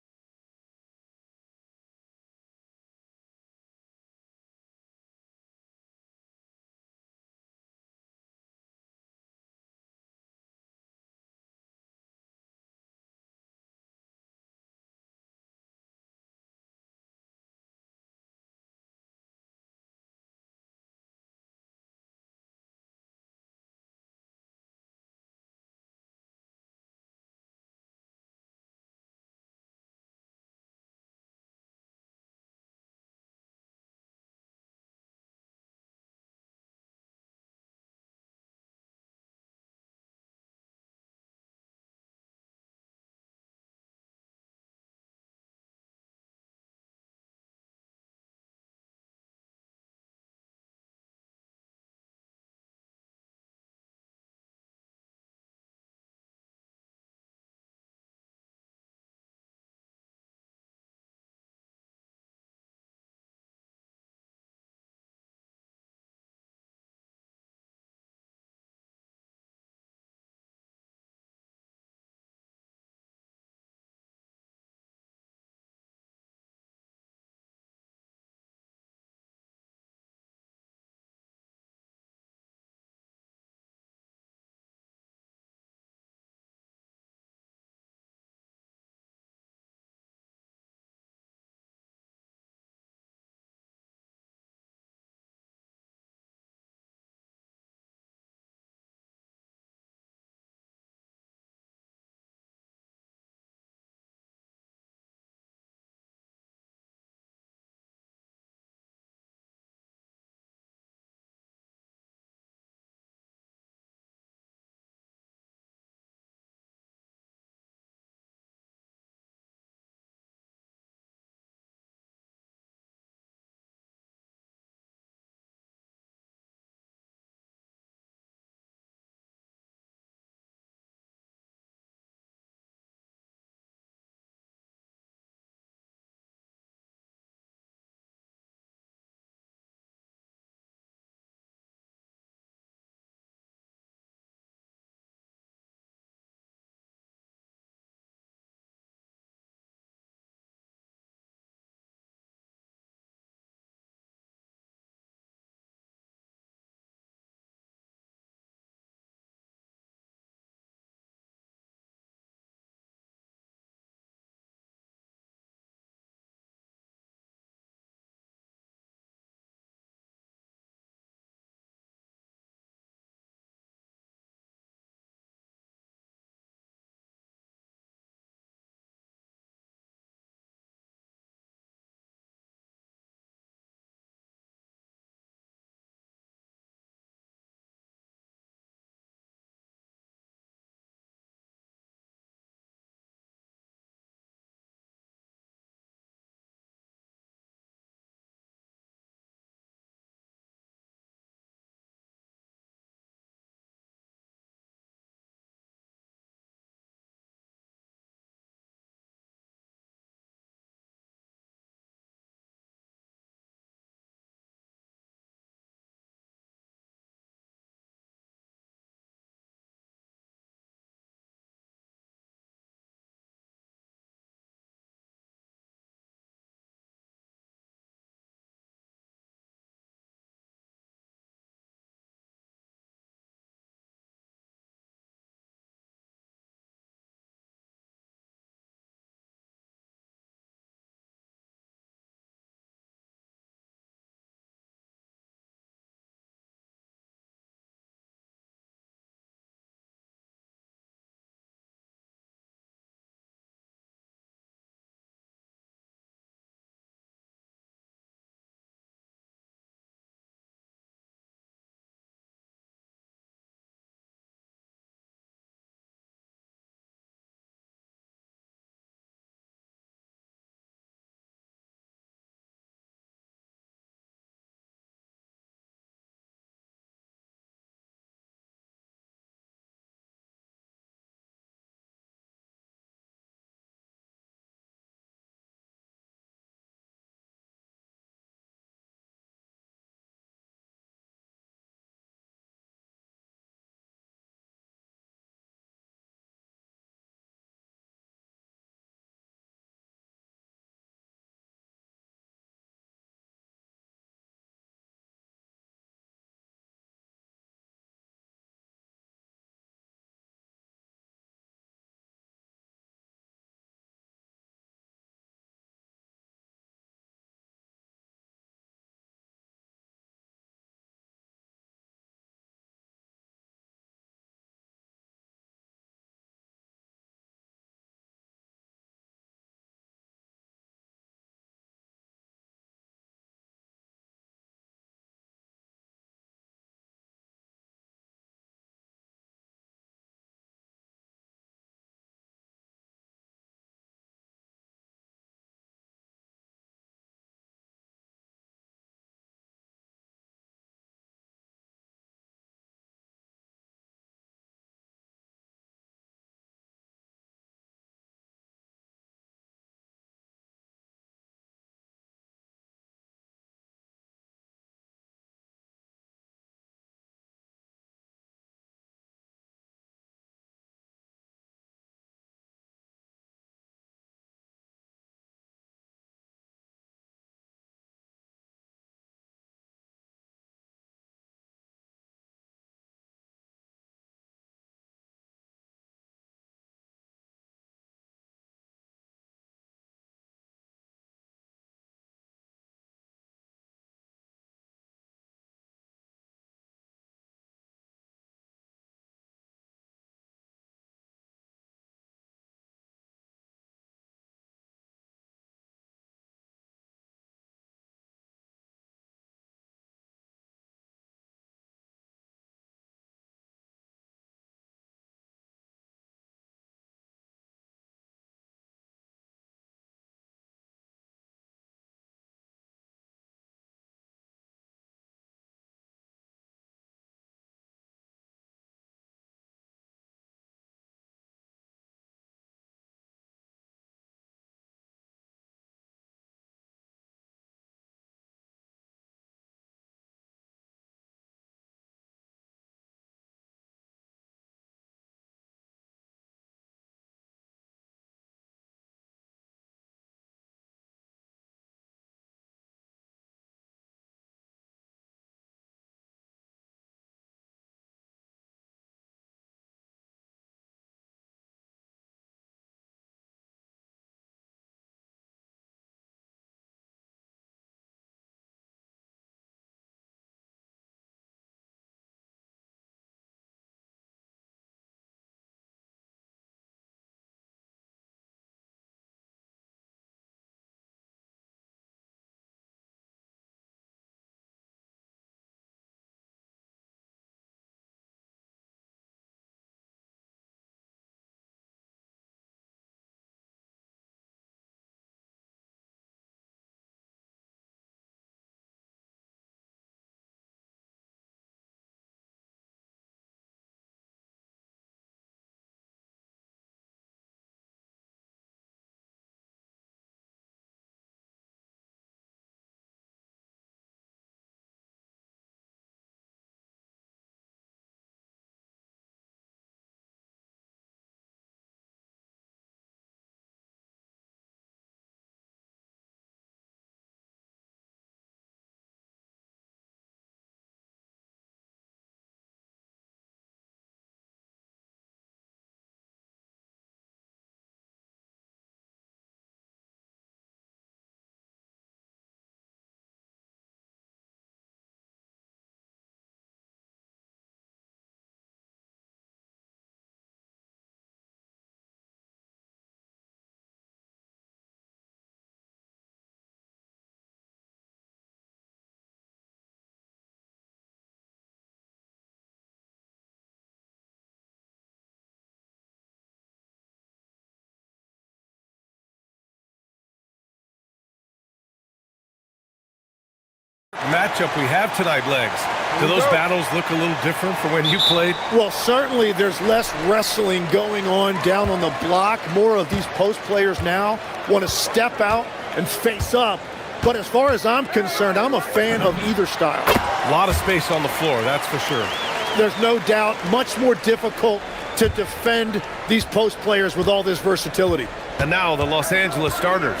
matchup we have tonight, Legs. Do those battles look a little different from when you played? Well, certainly there's less wrestling going on down on the block. More of these post players now want to step out and face up. But as far as I'm concerned, I'm a fan of either style. A lot of space on the floor, that's for sure. There's no doubt much more difficult to defend these post players with all this versatility. And now the Los Angeles starters.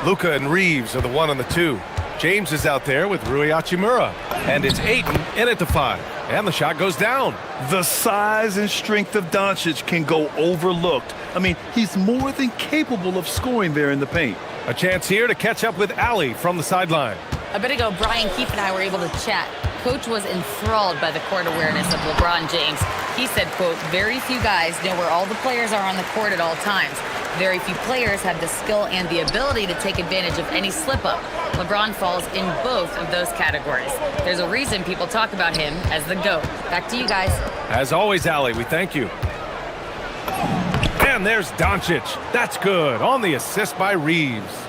Luka and Reeves are the 1 and the 2. James is out there with Rui Hachimura. And it's Ayton in at the 5. And the shot goes down. The size and strength of Doncic can go overlooked. I mean, he's more than capable of scoring there in the paint. A chance here to catch up with Allie from the sideline. A bit ago, Brian Keefe and I were able to chat. Coach was enthralled by the court awareness of LeBron James. He said, quote, very few guys know where all the players are on the court at all times. Very few players have the skill and the ability to take advantage of any slip-up. LeBron falls in both of those categories. There's a reason people talk about him as the GOAT. Back to you guys. As always, Allie, we thank you. And there's Doncic. That's good. On the assist by Reeves.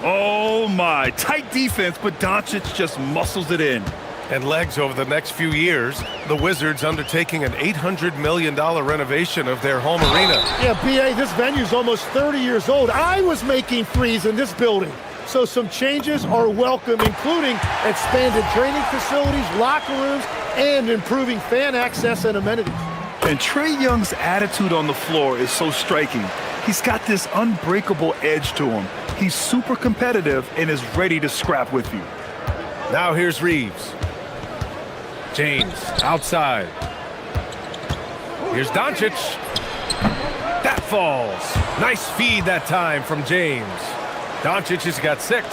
Oh my, tight defense, but Doncic just muscles it in. And Legs, over the next few years, the Wizards undertaking an $800 million renovation of their home arena. Yeah, BA, this venue's almost 30 years old. I was making threes in this building. So some changes are welcome, including expanded training facilities, locker rooms, and improving fan access and amenities. And Trae Young's attitude on the floor is so striking. He's got this unbreakable edge to him. He's super competitive and is ready to scrap with you. Now here's Reeves. James outside. Here's Doncic. That falls. Nice feed that time from James. Doncic has got 6.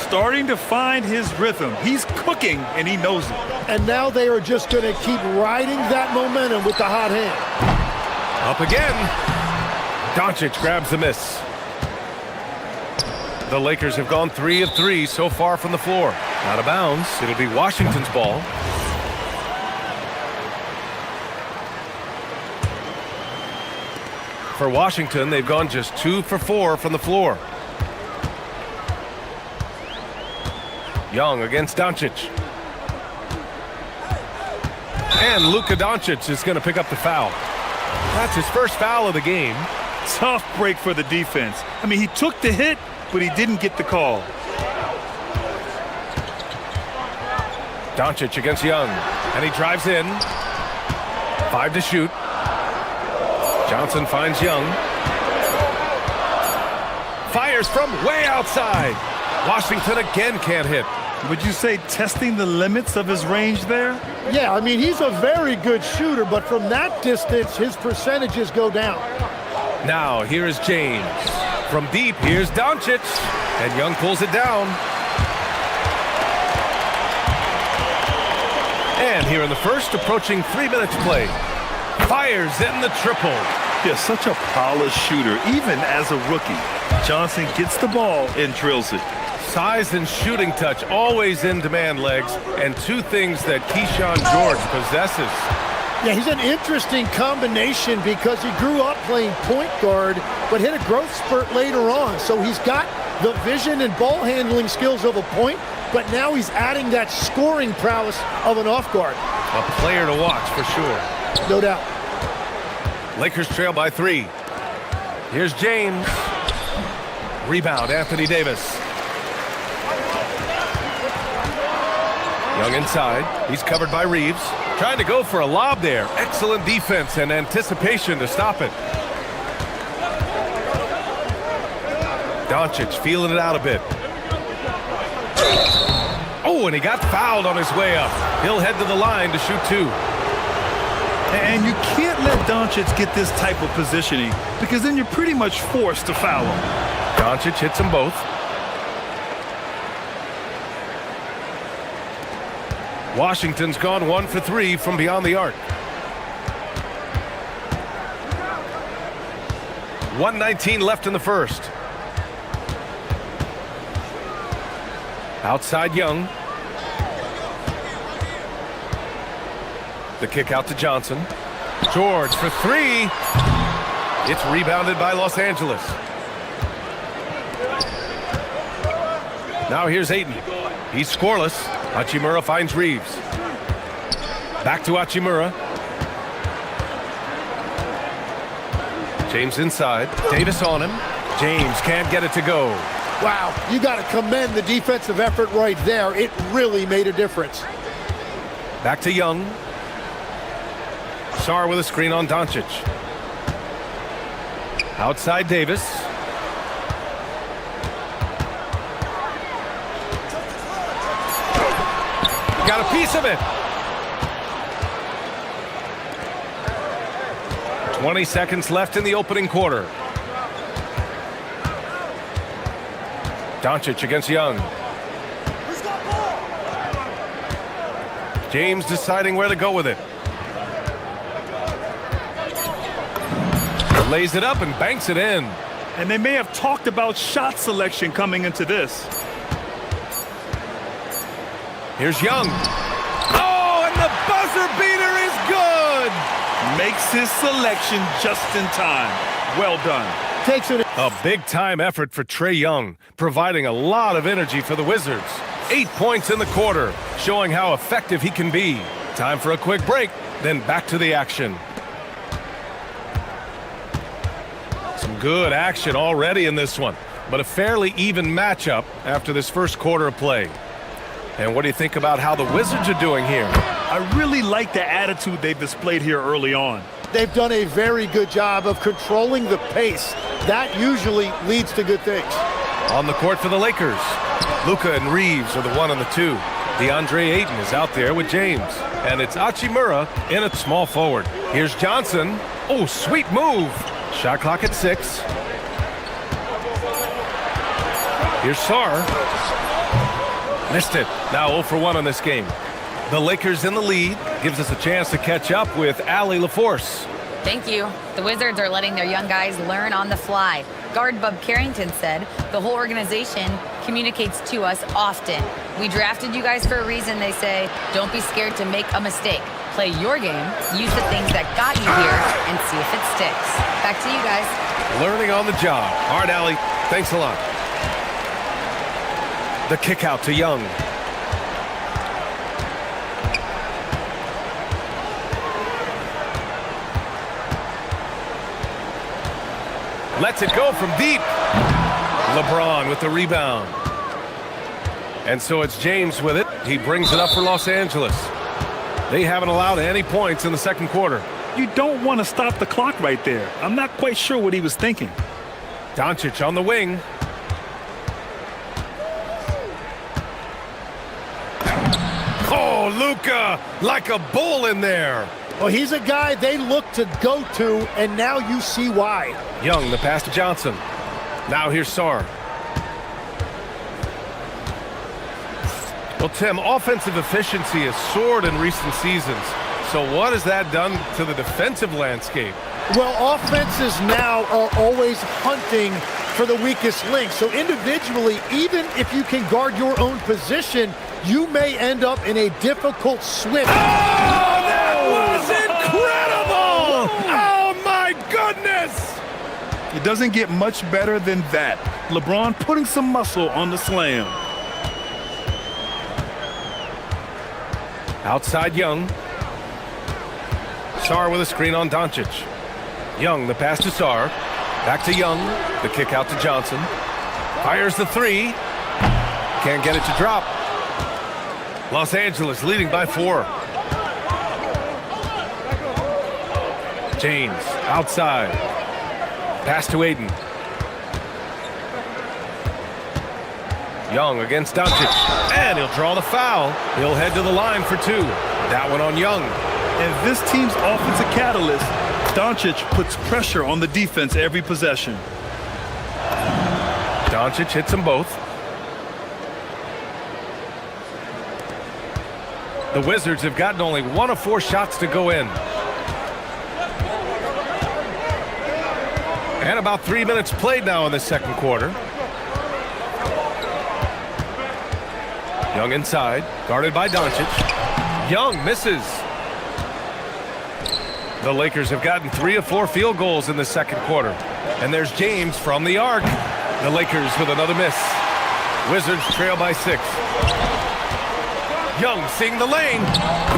Starting to find his rhythm. He's cooking, and he knows it. And now they are just going to keep riding that momentum with the hot hand. Up again. Doncic grabs the miss. The Lakers have gone 3 of 3 so far from the floor. Out of bounds. It'll be Washington's ball. For Washington, they've gone just 2 for 4 from the floor. Young against Doncic. And Luka Doncic is going to pick up the foul. That's his first foul of the game. Tough break for the defense. I mean, he took the hit, but he didn't get the call. Doncic against Young. And he drives in. 5 to shoot. Johnson finds Young. Fires from way outside. Washington again can't hit. Would you say testing the limits of his range there? Yeah, I mean, he's a very good shooter, but from that distance, his percentages go down. Now, here is James. From deep, here's Doncic. And Young pulls it down. And here in the first, approaching 3 minutes play. Fires in the triple. Yeah, such a polished shooter, even as a rookie. Johnson gets the ball and drills it. Size and shooting touch, always in demand, Legs. And 2 things that Keyshawn George possesses. Yeah, he's an interesting combination because he grew up playing point guard, but hit a growth spurt later on. So he's got the vision and ball handling skills of a point, but now he's adding that scoring prowess of an off guard. A player to watch for sure. No doubt. Lakers trail by 3. Here's James. Rebound, Anthony Davis. Young inside. He's covered by Reeves. Trying to go for a lob there. Excellent defense and anticipation to stop it. Doncic feeling it out a bit. Oh, and he got fouled on his way up. He'll head to the line to shoot 2. And you can't let Doncic get this type of positioning because then you're pretty much forced to foul him. Doncic hits them both. Washington's gone 1 for 3 from beyond the arc. 1:19 left in the first. Outside Young. The kick out to Johnson. George for 3. It's rebounded by Los Angeles. Now here's Ayton. He's scoreless. Hachimura finds Reeves. Back to Hachimura. James inside. Davis on him. James can't get it to go. Wow, you got to commend the defensive effort right there. It really made a difference. Back to Young. Sarr with a screen on Doncic. Outside Davis. Got a piece of it. 20 seconds left in the opening quarter. Doncic against Young. James deciding where to go with it. Lays it up and banks it in. And they may have talked about shot selection coming into this. Here's Young. Oh, and the buzzer beater is good. Makes his selection just in time. Well done. Takes it. A big-time effort for Trae Young, providing a lot of energy for the Wizards. 8 points in the quarter, showing how effective he can be. Time for a quick break, then back to the action. Some good action already in this one, but a fairly even matchup after this first quarter of play. And what do you think about how the Wizards are doing here? I really like the attitude they've displayed here early on. They've done a very good job of controlling the pace. That usually leads to good things. On the court for the Lakers, Luka and Reeves are the 1 and the 2. DeAndre Ayton is out there with James. And it's Hachimura in at small forward. Here's Johnson. Oh, sweet move. Shot clock at 6. Here's Sarr. Missed it. Now 0 for 1 on this game. The Lakers in the lead. Gives us a chance to catch up with Allie LaForce. Thank you. The Wizards are letting their young guys learn on the fly. Guard Bub Carrington said, the whole organization communicates to us often. We drafted you guys for a reason, they say. Don't be scared to make a mistake. Play your game, use the things that got you here, and see if it sticks. Back to you guys. Learning on the job. All right, Allie. Thanks a lot. The kick out to Young. Lets it go from deep. LeBron with the rebound. And so it's James with it. He brings it up for Los Angeles. They haven't allowed any points in the second quarter. You don't want to stop the clock right there. I'm not quite sure what he was thinking. Doncic on the wing. Oh, Luka, like a bull in there. Well, he's a guy they look to go to, and now you see why. Young, the pass to Johnson. Now here's Sarr. Well, Tim, offensive efficiency has soared in recent seasons. So what has that done to the defensive landscape? Well, offenses now are always hunting for the weakest link. So individually, even if you can guard your own position, you may end up in a difficult switch. Oh, that was incredible! Oh, my goodness! It doesn't get much better than that. LeBron putting some muscle on the slam. Outside Young. Sarr with a screen on Doncic. Young, the pass to Sarr. Back to Young. The kick out to Johnson. Fires the 3. Can't get it to drop. Los Angeles leading by 4. James outside. Pass to Ayton. Young against Doncic. And he'll draw the foul. He'll head to the line for 2. That one on Young. And this team's offensive catalyst, Doncic puts pressure on the defense every possession. Doncic hits them both. The Wizards have gotten only 1 of 4 shots to go in. And about 3 minutes played now in the second quarter. Young inside, guarded by Doncic. Young misses. The Lakers have gotten 3 of 4 field goals in the second quarter. And there's James from the arc. The Lakers with another miss. Wizards trail by 6. Young seeing the lane,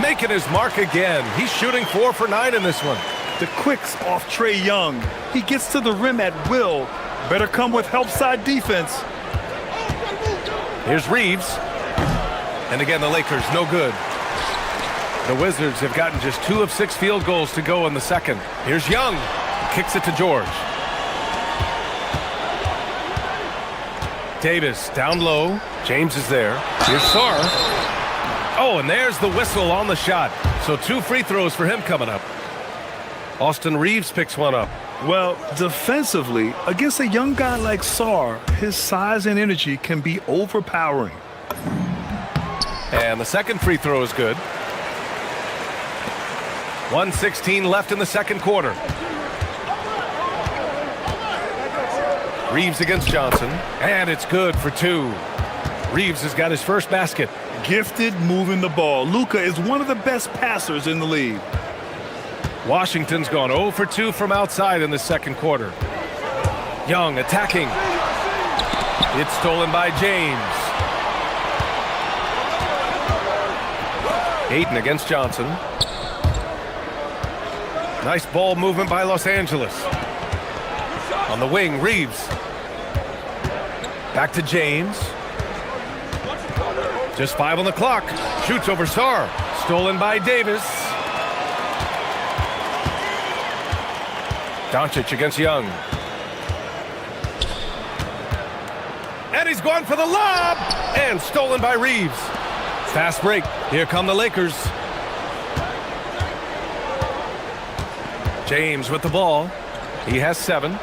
making his mark again. He's shooting 4 for 9 in this one. The quicks off Trae Young. He gets to the rim at will. Better come with help side defense. Here's Reeves. And again, the Lakers, no good. The Wizards have gotten just 2 of 6 field goals to go in the second. Here's Young. Kicks it to George. Davis down low. James is there. Here's Sarr. Oh, and there's the whistle on the shot. So 2 free throws for him coming up. Austin Reeves picks one up. Well, defensively, against a young guy like Sarr, his size and energy can be overpowering. And the second free throw is good. 1:16 left in the second quarter. Reeves against Johnson, and it's good for 2. Reeves has got his first basket. Gifted moving the ball. Luka is one of the best passers in the league. Washington's gone 0 for 2 from outside in the second quarter. Young attacking. It's stolen by James. Ayton against Johnson. Nice ball movement by Los Angeles. On the wing, Reeves. Back to James. Just 5 on the clock. Shoots over Sarr. Stolen by Davis. Doncic against Young. And he's going for the lob. And stolen by Reeves. Fast break. Here come the Lakers. James with the ball. He has 7.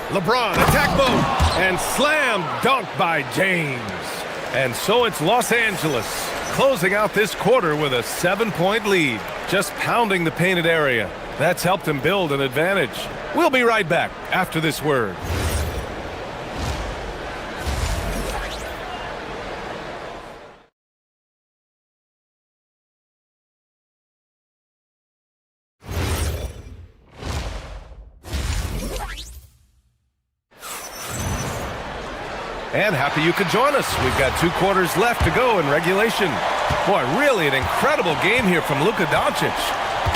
LeBron, attack mode, and slam dunk by James. And so it's Los Angeles closing out this quarter with a 7-point lead, just pounding the painted area. That's helped him build an advantage. We'll be right back after this word. And happy you could join us. We've got 2 quarters left to go in regulation. Boy, really an incredible game here from Luka Doncic.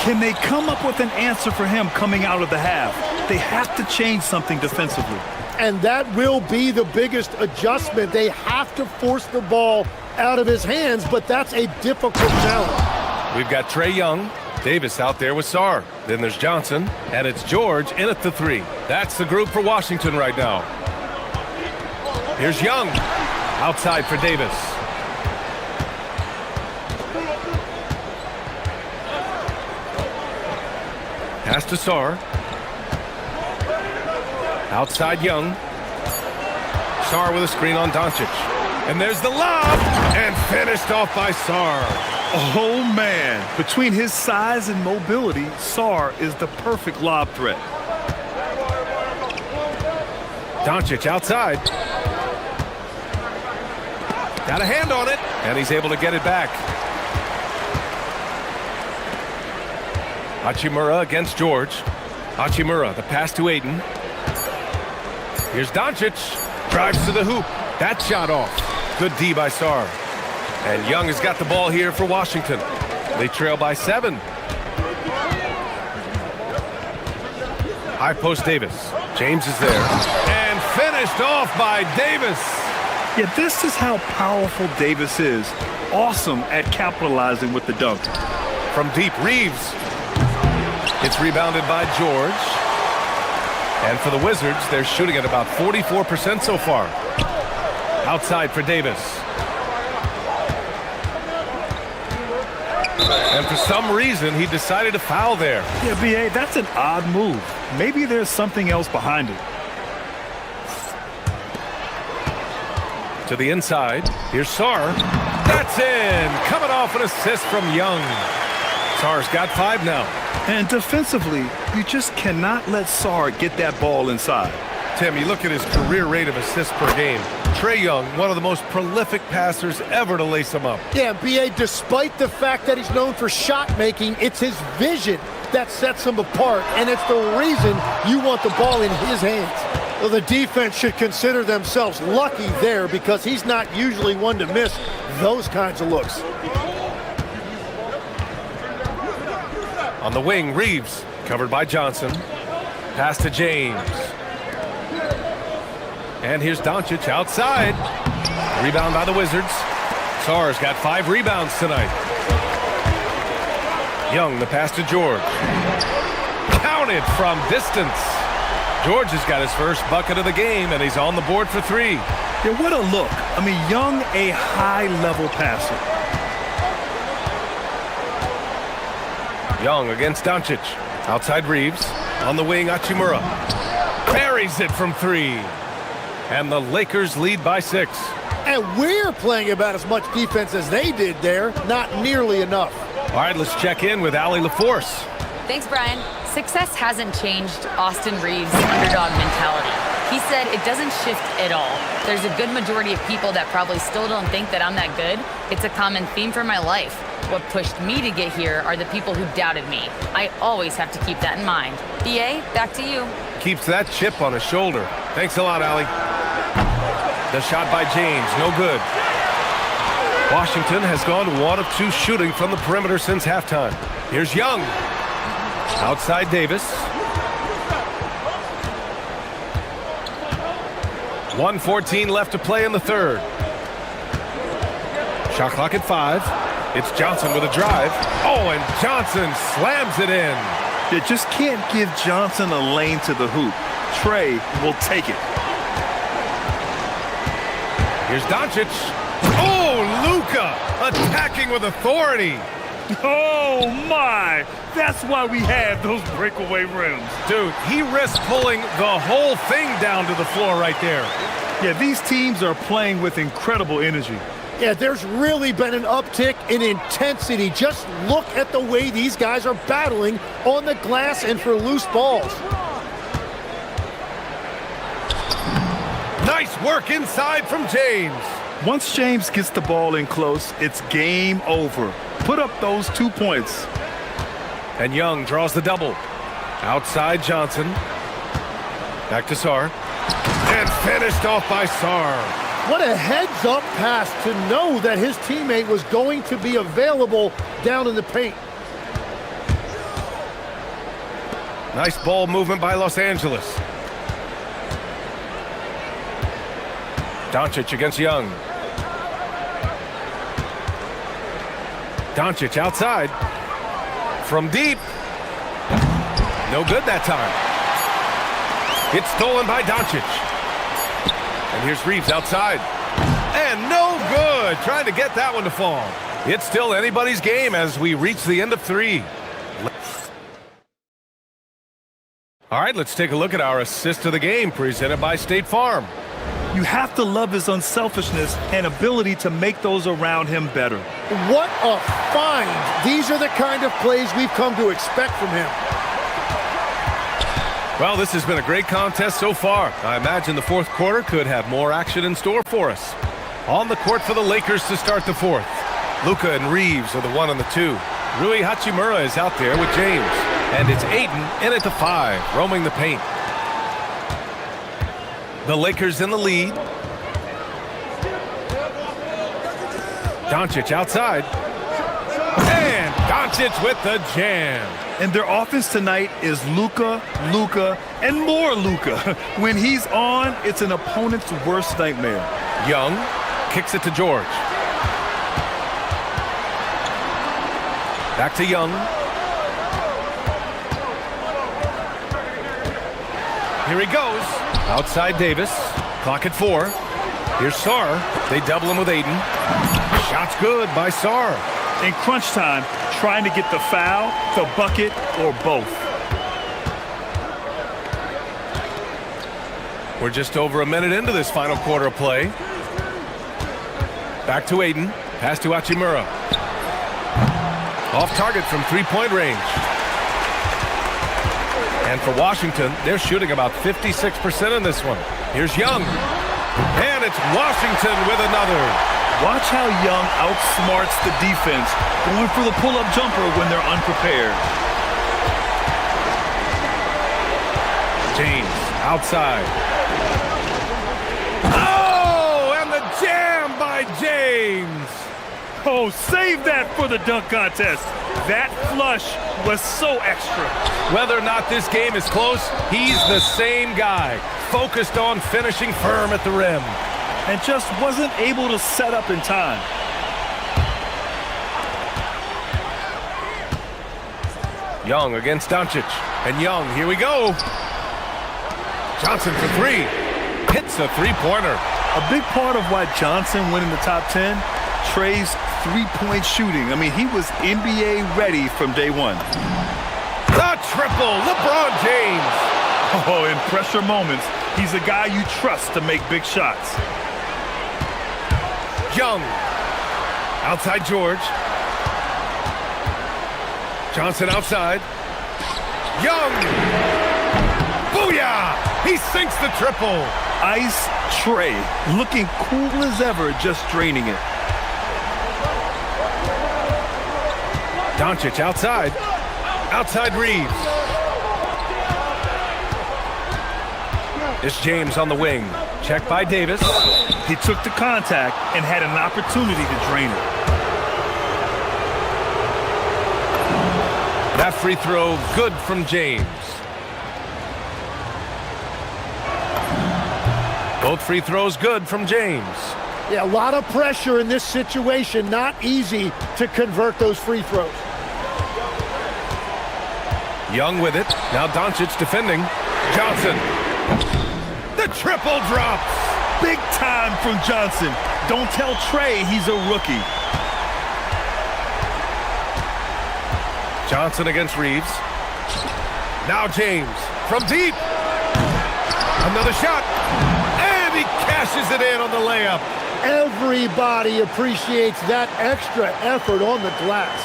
Can they come up with an answer for him coming out of the half? They have to change something defensively. And that will be the biggest adjustment. They have to force the ball out of his hands, but that's a difficult challenge. We've got Trae Young, Davis out there with Sarr. Then there's Johnson, and it's George in at the 3. That's the group for Washington right now. Here's Young, outside for Davis. Pass to Sarr. Outside Young. Sarr with a screen on Doncic. And there's the lob, and finished off by Sarr. Oh, man. Between his size and mobility, Sarr is the perfect lob threat. Doncic outside. Got a hand on it, and he's able to get it back. Hachimura against George. Hachimura, the pass to Ayton. Here's Doncic. Drives to the hoop. That shot off. Good D by Sarr. And Young has got the ball here for Washington. They trail by 7. High post Davis. James is there. And finished off by Davis. Yeah, this is how powerful Davis is. Awesome at capitalizing with the dunk. From deep, Reeves. It's rebounded by George. And for the Wizards, they're shooting at about 44% so far. Outside for Davis. And for some reason, he decided to foul there. Yeah, B.A., that's an odd move. Maybe there's something else behind it. To the inside. Here's Sarr. That's in. Coming off an assist from Young. Sarr's got 5 now. And defensively, you just cannot let Sarr get that ball inside. Tim, you look at his career rate of assists per game. Trae Young, one of the most prolific passers ever to lace him up. Yeah, B.A., despite the fact that he's known for shot making, it's his vision that sets him apart, and it's the reason you want the ball in his hands. Well, the defense should consider themselves lucky there because he's not usually one to miss those kinds of looks. On the wing, Reeves, covered by Johnson. Pass to James. And here's Doncic outside. Rebound by the Wizards. Sarr's got 5 rebounds tonight. Young, the pass to George. Counted from distance. George has got his first bucket of the game, and he's on the board for 3. Yeah, what a look. I mean, Young, a high-level passer. Young against Doncic. Outside Reeves. On the wing, Hachimura. Buries it from 3. And the Lakers lead by 6. And we're playing about as much defense as they did there. Not nearly enough. All right, let's check in with Allie LaForce. Thanks, Brian. Success hasn't changed Austin Reeves' underdog mentality. He said it doesn't shift at all. There's a good majority of people that probably still don't think that I'm that good. It's a common theme for my life. What pushed me to get here are the people who doubted me. I always have to keep that in mind. BA, back to you. Keeps that chip on his shoulder. Thanks a lot, Allie. The shot by James, no good. Washington has gone 1 of 2 shooting from the perimeter since halftime. Here's Young. Outside Davis. 1:14 left to play in the third. Shot clock at 5. It's Johnson with a drive. Oh, and Johnson slams it in. You just can't give Johnson a lane to the hoop. Trey will take it. Here's Doncic. Oh, Luka attacking with authority. Oh, my. That's why we have those breakaway rims. Dude, he risked pulling the whole thing down to the floor right there. Yeah, these teams are playing with incredible energy. Yeah, there's really been an uptick in intensity. Just look at the way these guys are battling on the glass and for loose balls. Nice work inside from James. Once James gets the ball in close, it's game over. Put up those 2 points. And Young draws the double. Outside Johnson. Back to Sarr. And finished off by Sarr. What a heads-up pass to know that his teammate was going to be available down in the paint. Nice ball movement by Los Angeles. Doncic against Young. Doncic outside. From deep. No good that time. It's stolen by Doncic. And here's Reeves outside. And no good. Trying to get that one to fall. It's still anybody's game as we reach the end of 3. All right, let's take a look at our assist of the game presented by State Farm. You have to love his unselfishness and ability to make those around him better. What a find. These are the kind of plays we've come to expect from him. Well, this has been a great contest so far. I imagine the fourth quarter could have more action in store for us. On the court for the Lakers to start the fourth. Luka and Reeves are the 1 and the 2. Rui Hachimura is out there with James. And it's Aiden in at the 5, roaming the paint. The Lakers in the lead. Doncic outside. And Doncic with the jam. And their offense tonight is Luka, Luka, and more Luka. When he's on, it's an opponent's worst nightmare. Young kicks it to George. Back to Young. Here he goes. Outside Davis. Clock at 4. Here's Sarr. They double him with Aiden. Shot's good by Sarr. In crunch time, trying to get the foul, the bucket, or both. We're just over a minute into this final quarter of play. Back to Aiden. Pass to Hachimura. Off target from 3-point range. And for Washington, they're shooting about 56% in this one. Here's Young. And it's Washington with another. Watch how Young outsmarts the defense, going for the pull-up jumper when they're unprepared. Outside. Oh, and the jam by James. Oh, save that for the dunk contest. That flush was so extra. Whether or not this game is close, he's the same guy, focused on finishing firm at the rim. And just wasn't able to set up in time. Young against Doncic. And Young, here we go. Johnson for three. Hits a three-pointer. A big part of why Johnson went in the top 10, Trey's three-point shooting. I mean, he was NBA ready from day one. The triple, LeBron James. Oh, in pressure moments, he's a guy you trust to make big shots. Young. Outside George. Johnson outside. Young. Booyah! He sinks the triple. Ice Trey, looking cool as ever, just draining it. Doncic outside. Outside Reeves. It's James on the wing. Check by Davis. He took the contact and had an opportunity to drain it. That free throw good from James. Both free throws good from James. Yeah, a lot of pressure in this situation. Not easy to convert those free throws. Young with it. Now Doncic defending. Johnson. The triple drops. Big time from Johnson. Don't tell Trey he's a rookie. Johnson against Reeves. Now James from deep. Another shot. And he cashes it in on the layup. Everybody appreciates that extra effort on the glass.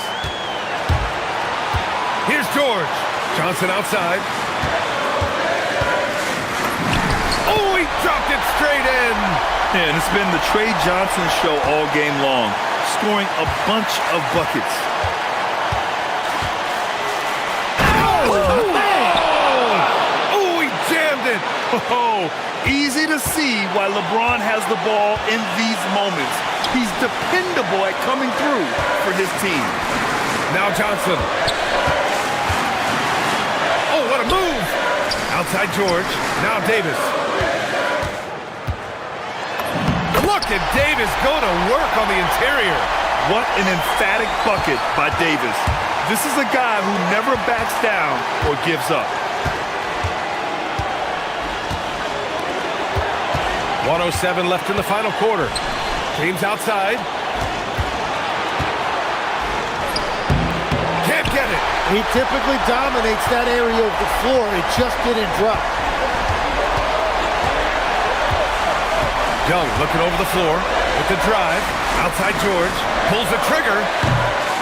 Here's George. Johnson outside. Oh, he dropped it straight in. Yeah, and it's been the Trey Johnson show all game long, scoring a bunch of buckets. Oh, he jammed it. Oh, easy to see why LeBron has the ball in these moments. He's dependable at coming through for his team. Now Johnson. Oh, what a move. Outside George. Now Davis. Look at Davis go to work on the interior. What an emphatic bucket by Davis. This is a guy who never backs down or gives up. 1:07 left in the final quarter. James outside. Can't get it. He typically dominates that area of the floor. It just didn't drop. Young looking over the floor with the drive. Outside George. Pulls the trigger.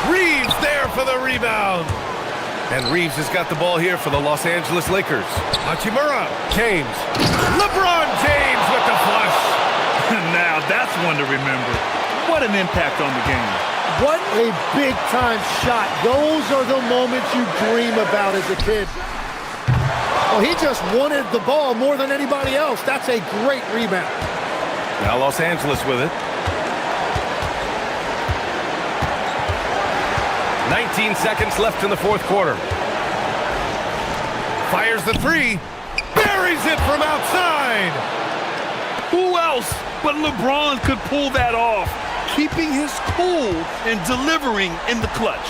Reeves there for the rebound. And Reeves has got the ball here for the Los Angeles Lakers. Hachimura. James. LeBron James with the flush. Now that's one to remember. What an impact on the game. What a big-time shot. Those are the moments you dream about as a kid. Well, he just wanted the ball more than anybody else. That's a great rebound. Now Los Angeles with it. 19 seconds left in the fourth quarter. Fires the three. Buries it from outside. Who else but LeBron could pull that off, keeping his cool and delivering in the clutch.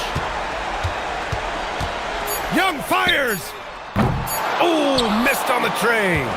Young fires. Oh, missed on the tray.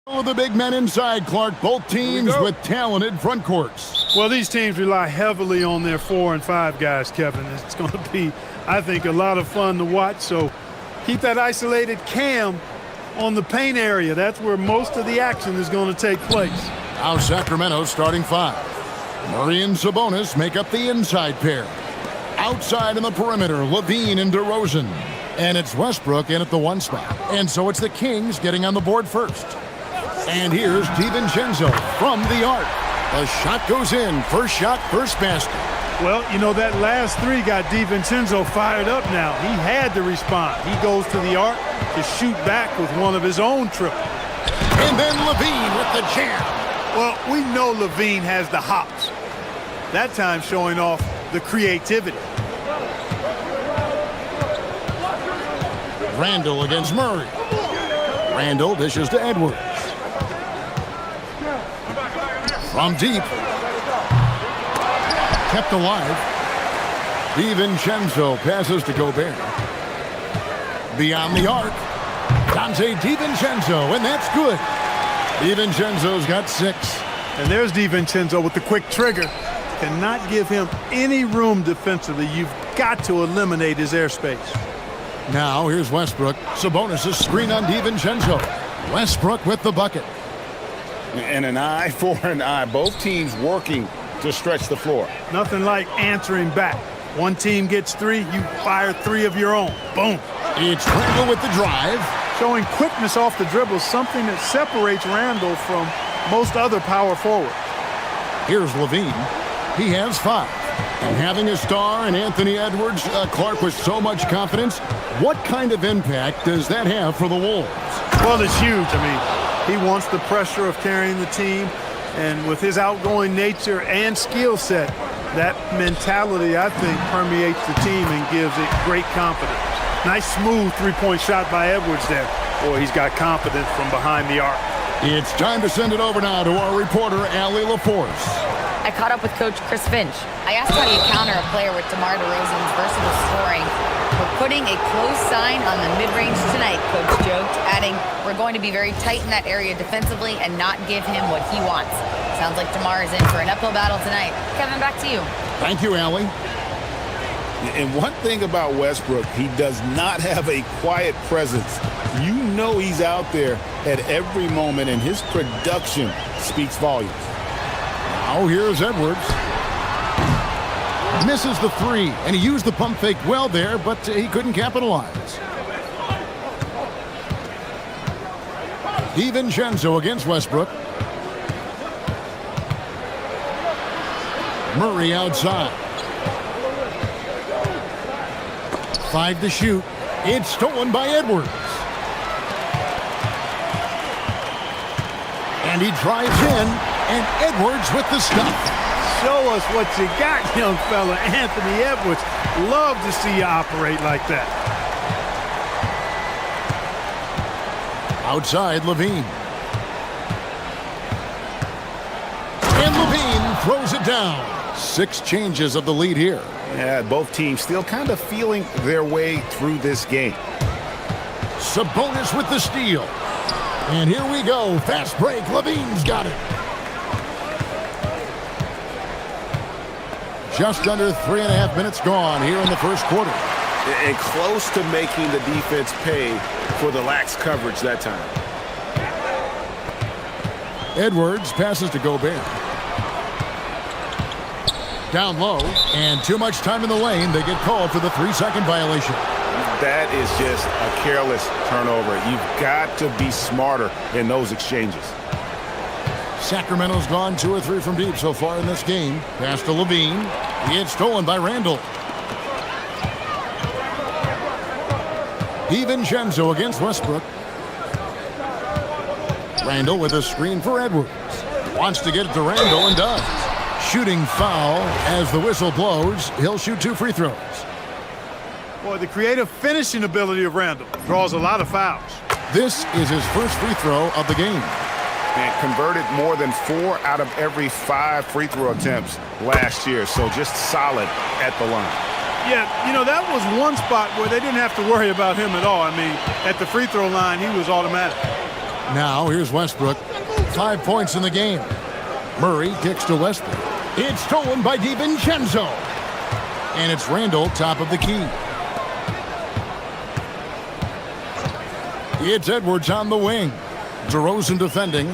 Oh, the big men inside, Clark. Both teams with talented front courts. Well, these teams rely heavily on their 4 and 5 guys, Kevin. It's going to be, I think, a lot of fun to watch. So keep that isolated cam on the paint area. That's where most of the action is going to take place. Now Sacramento starting 5. Murray and Sabonis make up the inside pair. Outside in the perimeter, Levine and DeRozan. And it's Westbrook in at the 1 spot. And so it's the Kings getting on the board first. And here's DiVincenzo from the arc. The shot goes in. First shot, first basket. Well, you know, that last 3 got DiVincenzo fired up now. He had to respond. He goes to the arc to shoot back with one of his own triples. And then Levine with the jam. Well, we know Levine has the hops. That time showing off the creativity. Randall against Murray. Randall dishes to Edwards. From deep. Kept alive. DiVincenzo passes to Gobert. Beyond the arc. Dante DiVincenzo, and that's good. DiVincenzo's got 6. And there's DiVincenzo with the quick trigger. Cannot give him any room defensively. You've got to eliminate his airspace. Now here's Westbrook. Sabonis' screen on DiVincenzo. Westbrook with the bucket. And an eye for an eye. Both teams working to stretch the floor. Nothing like answering back. One team gets 3, you fire 3 of your own. Boom. It's Randall with the drive. Showing quickness off the dribble, something that separates Randall from most other power forwards. Here's Levine. He has 5. And having a star in Anthony Edwards, Clark with so much confidence, what kind of impact does that have for the Wolves? Well, it's huge. I mean, he wants the pressure of carrying the team, and with his outgoing nature and skill set, that mentality, I think, permeates the team and gives it great confidence. Nice, smooth three-point shot by Edwards there. Boy, he's got confidence from behind the arc. It's time to send it over now to our reporter, Allie LaForce. I caught up with Coach Chris Finch. I asked how you counter a player with DeMar DeRozan's versatile scoring. We're putting a close sign on the mid-range tonight, Coach joked, adding, we're going to be very tight in that area defensively and not give him what he wants. Sounds like DeMar is in for an uphill battle tonight. Kevin, back to you. Thank you, Allie. And one thing about Westbrook, he does not have a quiet presence. You know he's out there at every moment, and his production speaks volumes. Now here's Edwards. Misses the 3, and he used the pump fake well there, but he couldn't capitalize. DiVincenzo against Westbrook. Murray outside. 5 to shoot. It's stolen by Edwards. And he drives in, and Edwards with the stuff. Show us what you got, young fella. Anthony Edwards. Love to see you operate like that. Outside, Levine. And Levine throws it down. 6 changes of the lead here. Yeah, both teams still kind of feeling their way through this game. Sabonis with the steal. And here we go. Fast break. Levine's got it. Just under 3.5 minutes gone here in the first quarter. And close to making the defense pay for the lax coverage that time. Edwards passes to Gobert. Down low, and too much time in the lane. They get called for the 3-second violation. That is just a careless turnover. You've got to be smarter in those exchanges. Sacramento's gone 2 or 3 from deep so far in this game. Pass to Levine. It's stolen by Randall. DiVincenzo against Westbrook. Randall with a screen for Edwards. Wants to get it to Randall and does. Shooting foul as the whistle blows. He'll shoot 2 free throws. Boy, the creative finishing ability of Randall draws a lot of fouls. This is his first free throw of the game. And converted more than 4 out of every 5 free throw attempts last year. So just solid at the line. Yeah, you know, that was one spot where they didn't have to worry about him at all. I mean, at the free throw line, he was automatic. Now here's Westbrook. 5 points in the game. Murray kicks to Westbrook. It's stolen by DiVincenzo. And it's Randall, top of the key. It's Edwards on the wing. DeRozan defending.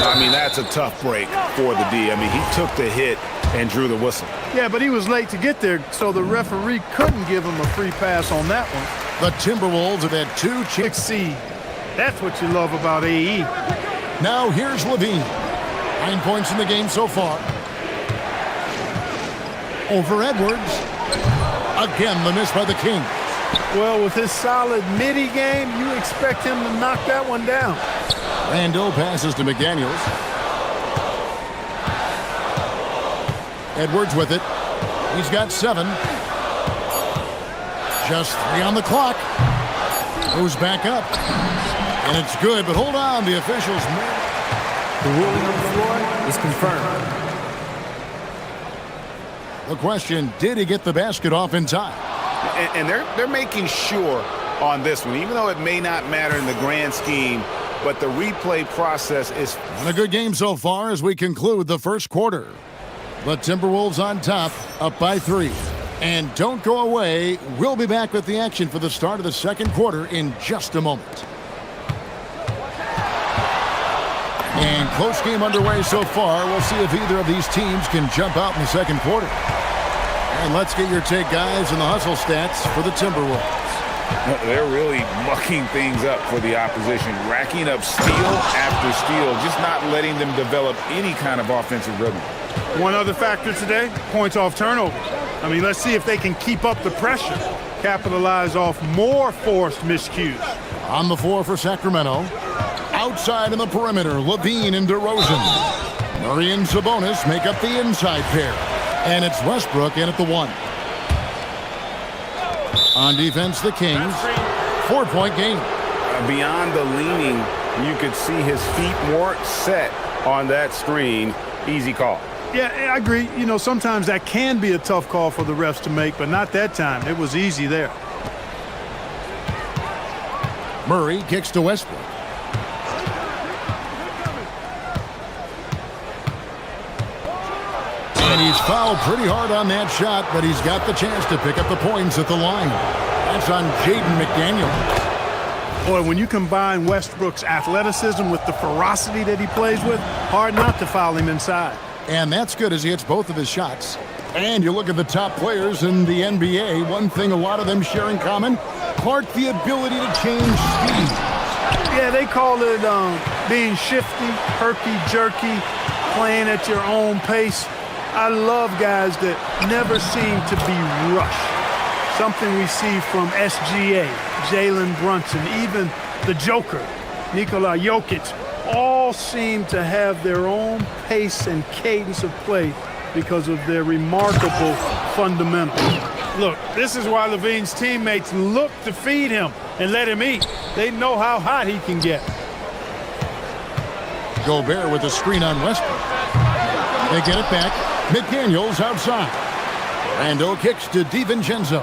I mean, that's a tough break for the D. I mean, he took the hit and drew the whistle. Yeah, but he was late to get there, so the referee couldn't give him a free pass on that one. The Timberwolves have had 2 chances. Succeed. That's what you love about AE. Now here's Levine. 9 points in the game so far. Over Edwards. Again, the miss by the Kings. Well, with his solid midi game, you expect him to knock that one down. Randall passes to McDaniels. Edwards with it. He's got 7. Just 3 on the clock. Goes back up. And it's good, but hold on, the officials. The ruling on the floor is confirmed. The question, did he get the basket off in time? And they're making sure on this one, even though it may not matter in the grand scheme, but the replay process is... And a good game so far as we conclude the first quarter. The Timberwolves on top, up by 3. And don't go away. We'll be back with the action for the start of the second quarter in just a moment. And close game underway so far. We'll see if either of these teams can jump out in the second quarter. And let's get your take, guys, on the hustle stats for the Timberwolves. They're really mucking things up for the opposition, racking up steal after steal, just not letting them develop any kind of offensive rhythm. One other factor today, points off turnover. I mean, let's see if they can keep up the pressure, capitalize off more forced miscues. On the floor for Sacramento. Outside in the perimeter, Levine and DeRozan. Murray and Sabonis make up the inside pair. And it's Westbrook in at the 1. On defense, the Kings. 4-point game. Beyond the leaning, you could see his feet more set on that screen. Easy call. Yeah, I agree. You know, sometimes that can be a tough call for the refs to make, but not that time. It was easy there. Murray kicks to Westbrook. And he's fouled pretty hard on that shot, but he's got the chance to pick up the points at the line. That's on Jaden McDaniels. Boy, when you combine Westbrook's athleticism with the ferocity that he plays with, hard not to foul him inside. And that's good as he hits both of his shots. And you look at the top players in the NBA, one thing a lot of them share in common, part the ability to change speed. Yeah, they call it being shifty, herky-jerky, playing at your own pace. I love guys that never seem to be rushed. Something we see from SGA, Jalen Brunson, even the Joker, Nikola Jokic, all seem to have their own pace and cadence of play because of their remarkable fundamentals. Look, this is why Levine's teammates look to feed him and let him eat. They know how hot he can get. Gobert with a screen on Westbrook. They get it back. McDaniels outside. Randall kicks to DiVincenzo.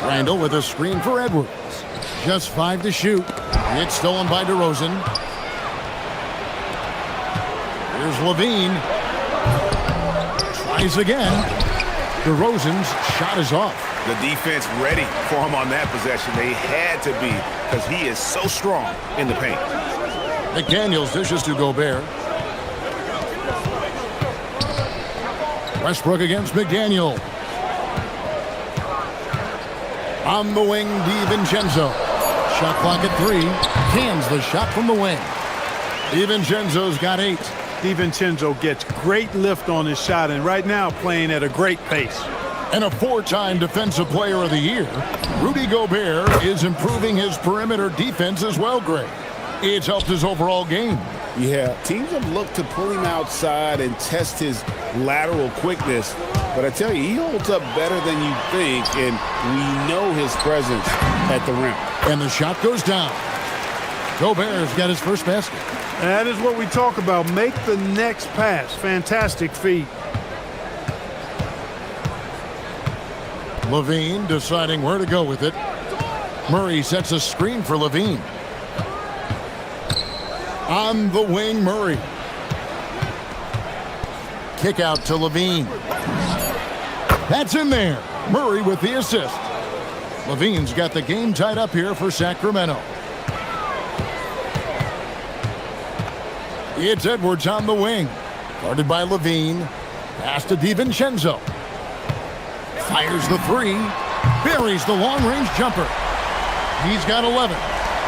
Randall with a screen for Edwards. Just 5 to shoot. It's stolen by DeRozan. Here's Levine. Tries again. DeRozan's shot is off. The defense ready for him on that possession. They had to be because he is so strong in the paint. McDaniels dishes to Gobert. Westbrook against McDaniel. On the wing, DiVincenzo. Shot clock at 3. Cans the shot from the wing. DiVincenzo's got 8. DiVincenzo gets great lift on his shot and right now playing at a great pace. And a 4-time Defensive Player of the Year, Rudy Gobert is improving his perimeter defense as well, Greg. It's helped his overall game. Yeah, teams have looked to pull him outside and test his lateral quickness. But I tell you, he holds up better than you think, and we know his presence at the rim. And the shot goes down. Gobert's got his first basket. That is what we talk about. Make the next pass. Fantastic feat. Levine deciding where to go with it. Murray sets a screen for Levine. On the wing, Murray. Kick out to Levine. That's in there. Murray with the assist. Levine's got the game tied up here for Sacramento. It's Edwards on the wing. Guarded by Levine. Pass to DiVincenzo. Fires the three. Buries the long-range jumper. He's got 11.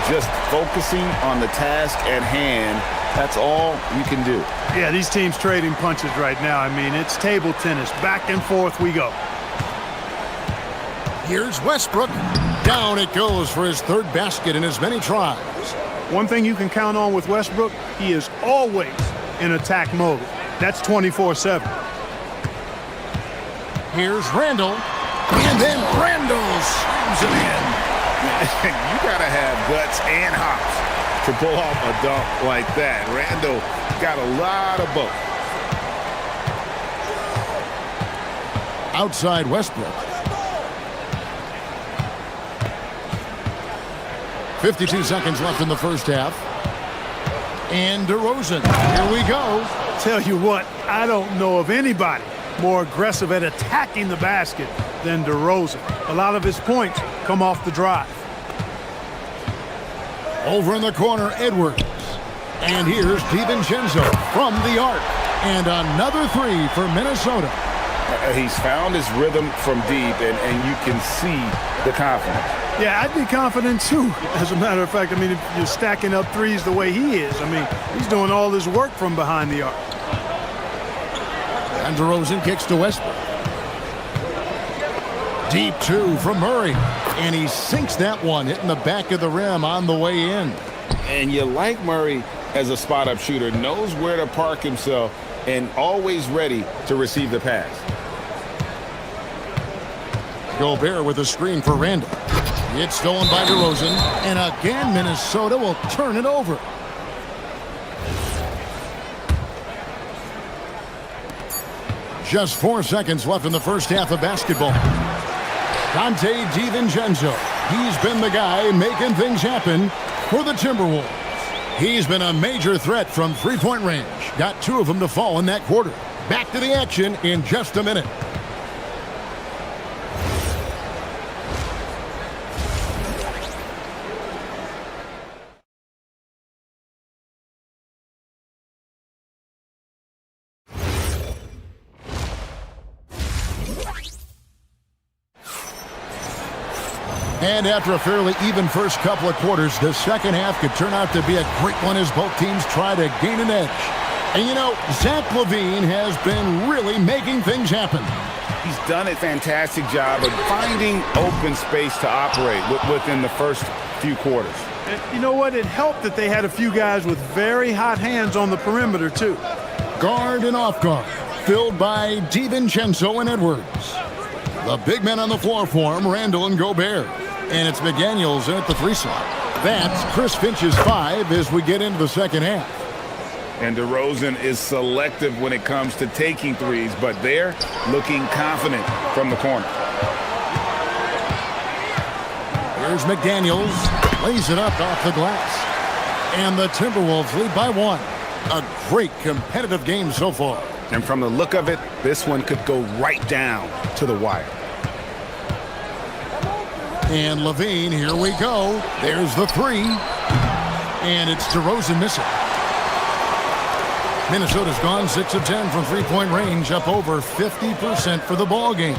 Just focusing on the task at hand. That's all you can do. Yeah, these teams trading punches right now. I mean, it's table tennis. Back and forth we go. Here's Westbrook. Down it goes for his third basket in as many tries. One thing you can count on with Westbrook, he is always in attack mode. That's 24/7. Here's Randall. And then Randall slams it in. You got to have guts and hops to pull off a dunk like that. Randall got a lot of both. Outside Westbrook. 52 seconds left in the first half. And DeRozan. Here we go. Tell you what, I don't know of anybody more aggressive at attacking the basket than DeRozan. A lot of his points come off the drive. Over in the corner, Edwards. And here's DiVincenzo from the arc. And another three for Minnesota. He's found his rhythm from deep, and you can see the confidence. Yeah, I'd be confident too. As a matter of fact, I mean, if you're stacking up threes the way he is, I mean, he's doing all his work from behind the arc. And DeRozan kicks to Westbrook. Deep two from Murray. And he sinks that one, hitting the back of the rim on the way in. And you like Murray as a spot-up shooter, knows where to park himself, and always ready to receive the pass. Gobert with a screen for Randall. It's stolen by DeRozan. And again, Minnesota will turn it over. Just 4 seconds left in the first half of basketball. Dante DiVincenzo. He's been the guy making things happen for the Timberwolves. He's been a major threat from three-point range. Got 2 of them to fall in that quarter. Back to the action in just a minute. And after a fairly even first couple of quarters, the second half could turn out to be a great one as both teams try to gain an edge. And you know, Zach LaVine has been really making things happen. He's done a fantastic job of finding open space to operate within the first few quarters. And you know what? It helped that they had a few guys with very hot hands on the perimeter, too. Guard and off guard, filled by DiVincenzo and Edwards. The big men on the floor for him, Randall and Gobert. And it's McDaniels at the 3 slot. That's Chris Finch's 5 as we get into the second half. And DeRozan is selective when it comes to taking threes, but they're looking confident from the corner. Here's McDaniels. Lays it up off the glass. And the Timberwolves lead by 1. A great competitive game so far. And from the look of it, this one could go right down to the wire. And LaVine, here we go. There's the 3. And it's DeRozan missing. Minnesota's gone 6 of 10 from three-point range, up over 50% for the ball game.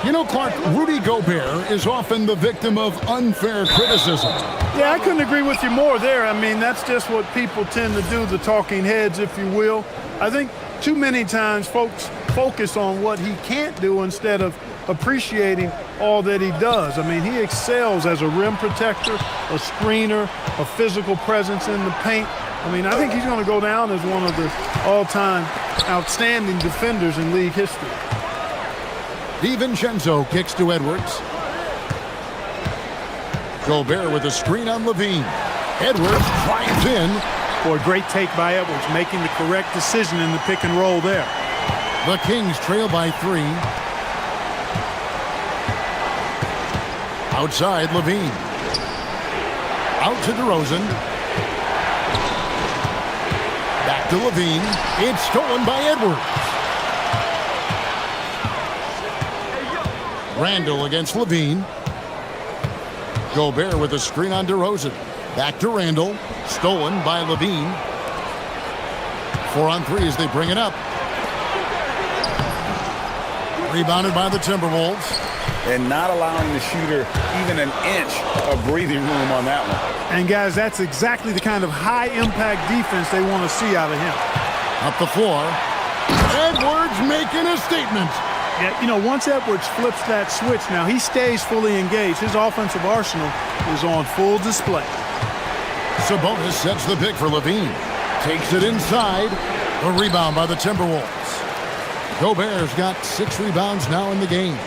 You know, Clark, Rudy Gobert is often the victim of unfair criticism. Yeah, I couldn't agree with you more there. I mean, that's just what people tend to do, the talking heads, if you will. I think too many times folks focus on what he can't do instead of appreciating all that he does. I mean, he excels as a rim protector, a screener, a physical presence in the paint. I mean, I think he's going to go down as one of the all-time outstanding defenders in league history. DiVincenzo kicks to Edwards. Gobert with a screen on LaVine. Edwards drives in. For a great take by Edwards, making the correct decision in the pick and roll there. The Kings trail by 3. Outside, LaVine. Out to DeRozan. to Levine. It's stolen by Edwards. Randall against Levine. Gobert with a screen on DeRozan. Back to Randall. Stolen by Levine. 4-on-3 as they bring it up. Rebounded by the Timberwolves. And not allowing the shooter even an inch of breathing room on that one. And guys, that's exactly the kind of high-impact defense they want to see out of him. Up the floor. Edwards making a statement. Yeah, you know, once Edwards flips that switch, now he stays fully engaged. His offensive arsenal is on full display. Sabonis sets the pick for Levine. Takes it inside. The rebound by the Timberwolves. Gobert's got 6 rebounds now in the game.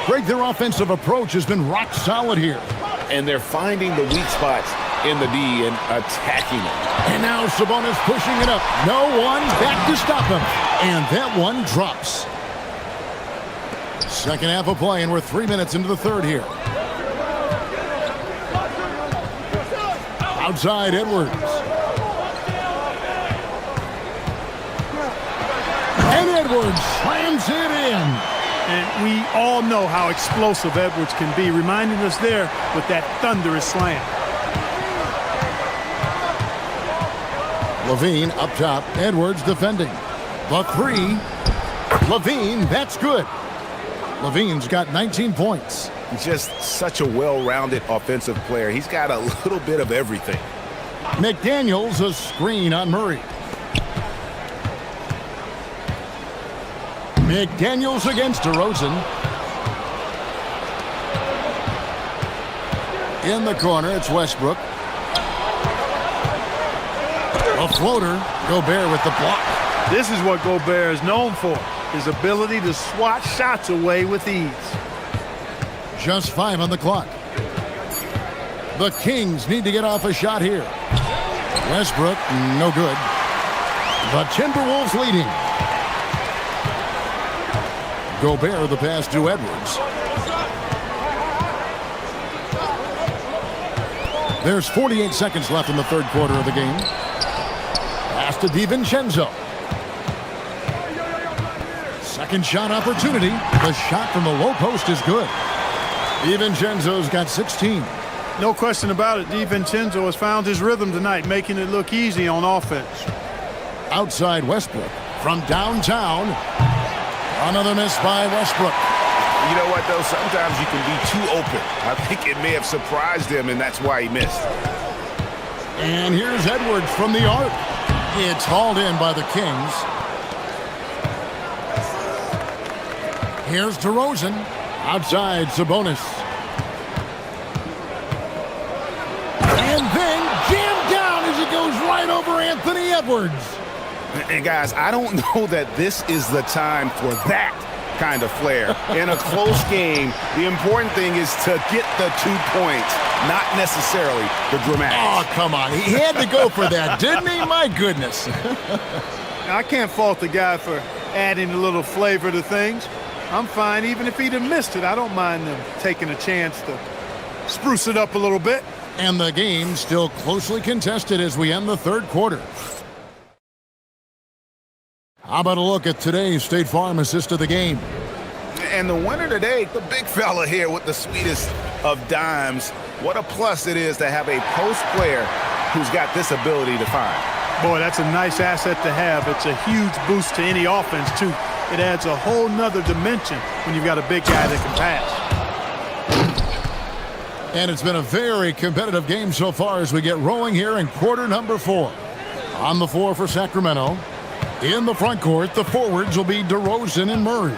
Greg, their offensive approach has been rock solid here. And they're finding the weak spots in the D and attacking it. And now Sabonis pushing it up. No one back to stop him. And that one drops. Second half of play, and we're 3 minutes into the third here. Outside Edwards. And Edwards slams it in. And we all know how explosive Edwards can be, reminding us there with that thunderous slam. Levine up top. Edwards defending. The 3. Levine, that's good. Levine's got 19 points. Just such a well-rounded offensive player. He's got a little bit of everything. McDaniels a screen on Murray. McDaniels against DeRozan. In the corner, it's Westbrook. A floater. Gobert with the block. This is what Gobert is known for, his ability to swat shots away with ease. Just 5 on the clock. The Kings need to get off a shot here. Westbrook, no good. The Timberwolves leading. Gobert the pass to Edwards. There's 48 seconds left in the third quarter of the game. Pass to DiVincenzo. Second shot opportunity. The shot from the low post is good. DiVincenzo's got 16. No question about it. DiVincenzo has found his rhythm tonight, making it look easy on offense. Outside Westbrook from downtown. Another miss by Westbrook. You know what, though? Sometimes you can be too open. I think it may have surprised him, and that's why he missed. And here's Edwards from the arc. It's hauled in by the Kings. Here's DeRozan. Outside Sabonis. And then jammed down as it goes right over Anthony Edwards. And guys, I don't know that this is the time for that kind of flair. In a close game, the important thing is to get the 2 points, not necessarily the dramatics. Oh, come on. He had to go for that, didn't he? My goodness. I can't fault the guy for adding a little flavor to things. I'm fine. Even if he'd have missed it, I don't mind them taking a chance to spruce it up a little bit. And the game still closely contested as we end the third quarter. How about a look at today's State Farm assist of the game? And the winner today, the big fella here with the sweetest of dimes. What a plus it is to have a post player who's got this ability to find. Boy, that's a nice asset to have. It's a huge boost to any offense, too. It adds a whole nother dimension when you've got a big guy that can pass. And it's been a very competitive game so far as we get rolling here in quarter number 4. On the floor for Sacramento. In the front court, the forwards will be DeRozan and Murray.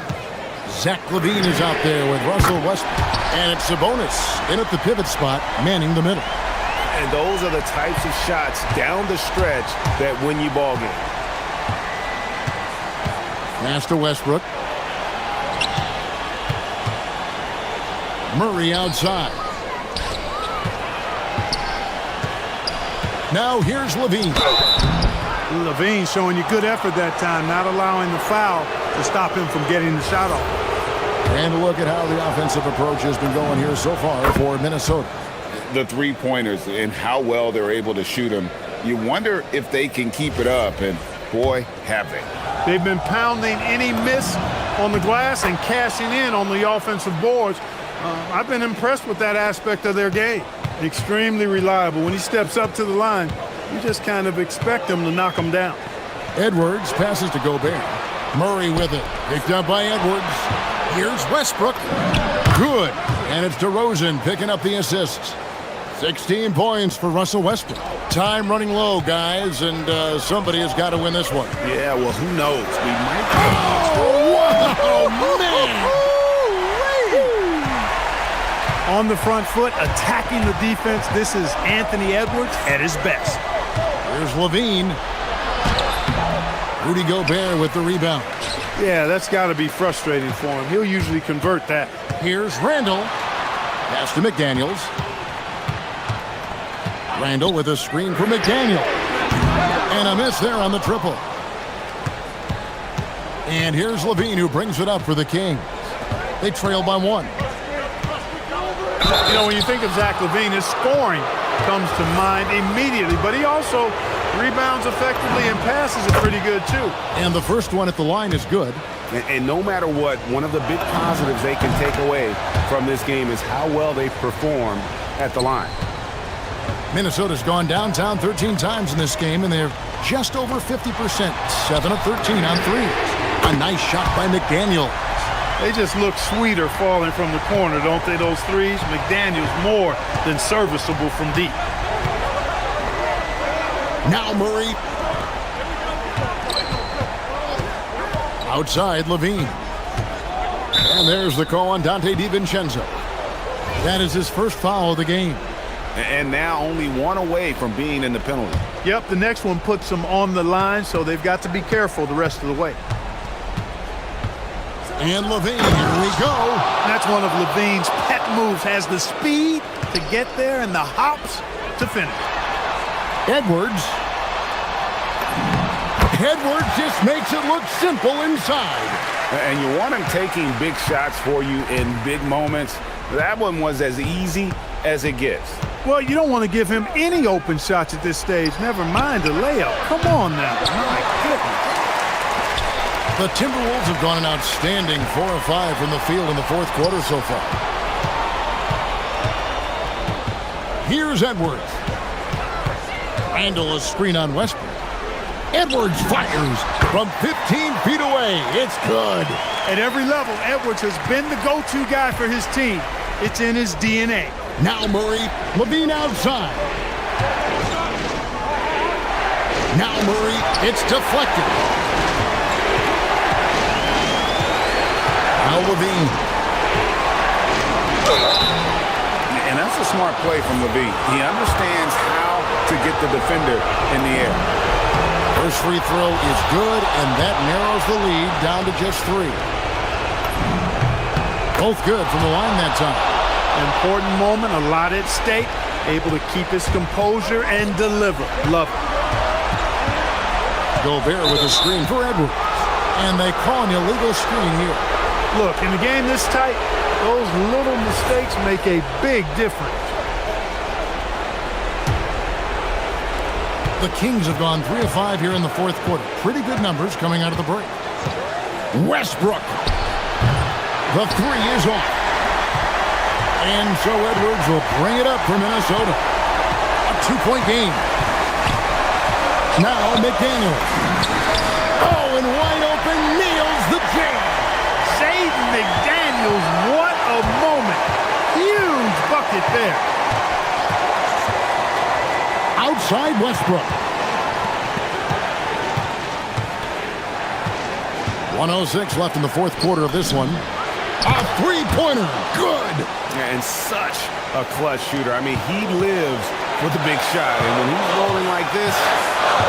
Zach LaVine is out there with Russell Westbrook. And it's Sabonis in at the pivot spot, manning the middle. And those are the types of shots down the stretch that win you ball game. Pass to Westbrook. Murray outside. Now here's LaVine. LaVine showing you good effort that time, not allowing the foul to stop him from getting the shot off. And look at how the offensive approach has been going here so far for Minnesota. The three-pointers and how well they're able to shoot them You wonder if they can keep it up, and boy, have they. They've been pounding any miss on the glass and cashing in on the offensive boards. I've been impressed with that aspect of their game. Extremely reliable. When he steps up to the line, you just kind of expect him to knock him down. Edwards passes to Gobert. Murray with it. Picked up by Edwards. Here's Westbrook. Good. And it's DeRozan picking up the assists. 16 points for Russell Westbrook. Time running low, guys, and somebody has got to win this one. Yeah, well, who knows? We might. Oh, man! On the front foot, attacking the defense. This is Anthony Edwards at his best. Here's Levine. Rudy Gobert with the rebound. Yeah, that's got to be frustrating for him. He'll usually convert that. Here's Randall. Pass to McDaniels. Randall with a screen for McDaniel. And a miss there on the triple. And here's Levine, who brings it up for the Kings. They trail by 1. You know, when you think of Zach LaVine, his scoring comes to mind immediately, but he also rebounds effectively and passes it pretty good, too. And the first one at the line is good. And no matter what, one of the big positives they can take away from this game is how well they performed at the line. Minnesota's gone downtown 13 times in this game, and they're just over 50%, 7 of 13 on threes. A nice shot by McDaniel. They just look sweeter falling from the corner, don't they, those threes? McDaniel's more than serviceable from deep. Now Murray. Outside, Levine. And there's the call on Dante DiVincenzo. That is his first foul of the game. And now only 1 away from being in the penalty. Yep, the next one puts them on the line, so they've got to be careful the rest of the way. And Levine, here we go. That's one of Levine's pet moves. Has the speed to get there and the hops to finish. Edwards. Edwards just makes it look simple inside. And you want him taking big shots for you in big moments. That one was as easy as it gets. Well, you don't want to give him any open shots at this stage. Never mind a layup. Come on now. My goodness. The Timberwolves have gone an outstanding 4 of 5 from the field in the fourth quarter so far. Here's Edwards. Randall, a screen on Westbrook. Edwards fires from 15 feet away. It's good. At every level, Edwards has been the go-to guy for his team. It's in his DNA. Now Murray, Levine outside. Now Murray, it's deflected. Now Levine. And that's a smart play from Levine. He understands how to get the defender in the air. First free throw is good, and that narrows the lead down to just 3. Both good from the line that time. Important moment, a lot at stake. Able to keep his composure and deliver. Love it. Gobert with a screen for Edwards. And they call an illegal screen here. Look, in a game this tight, those little mistakes make a big difference. The Kings have gone 3 of 5 here in the fourth quarter. Pretty good numbers coming out of the break. Westbrook. The 3 is off. And so Edwards will bring it up for Minnesota. A 2-point game. Now McDaniel. Oh, and wide open, nails the jam. Jaden McDaniels, what a moment. Huge bucket there. Outside Westbrook. 1:06 left in the fourth quarter of this one. A 3-pointer. Good. And such a clutch shooter. I mean, he lives for the big shot. And when he's rolling like this,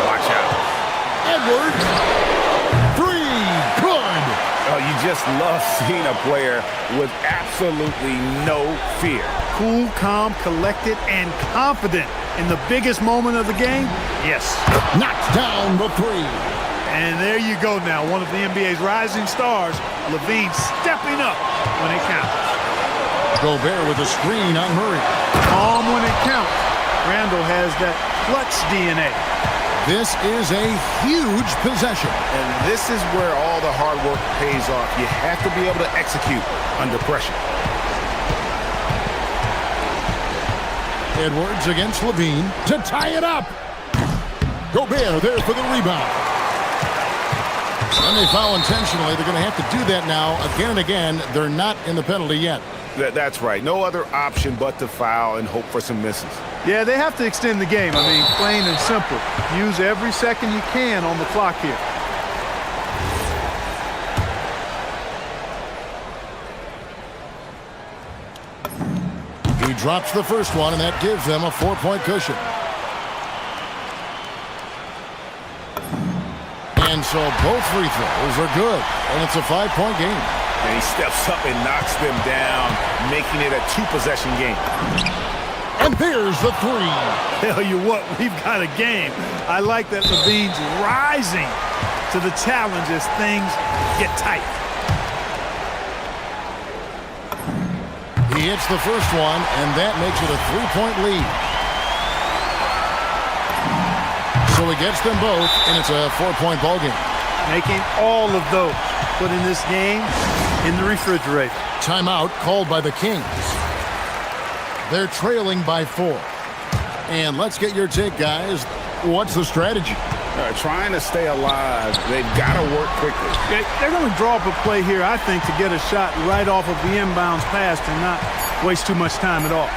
watch out. Edwards. 3. Good. Oh, you just love seeing a player with absolutely no fear. Cool, calm, collected, and confident in the biggest moment of the game. Yes. Knocks down the 3. And there you go now. One of the NBA's rising stars, Levine, stepping up when it counts. Gobert with a screen on Murray. Calm when it counts. Randall has that Flex DNA. This is a huge possession. And this is where all the hard work pays off. You have to be able to execute under pressure. Edwards against Levine to tie it up. Gobert there for the rebound. When they foul intentionally, they're going to have to do that now again and again. They're not in the penalty yet. That's right. No other option but to foul and hope for some misses. Yeah, they have to extend the game. I mean, plain and simple. Use every second you can on the clock here. He drops the first one, and that gives them a 4-point cushion. And so both free throws are good, and it's a 5-point game. And he steps up and knocks them down, making it a 2-possession game. And there's the three. Tell you what, we've got a game. I like that Levine's rising to the challenge as things get tight. He hits the first one, and that makes it a 3-point lead. So he gets them both, and it's a 4-point ball game. Making all of those. Putting this game in the refrigerator. Timeout called by the Kings. They're trailing by 4. And let's get your take, guys. What's the strategy? Trying to stay alive. They've got to work quickly. They're going to draw up a play here, I think, to get a shot right off of the inbounds pass and not waste too much time at all.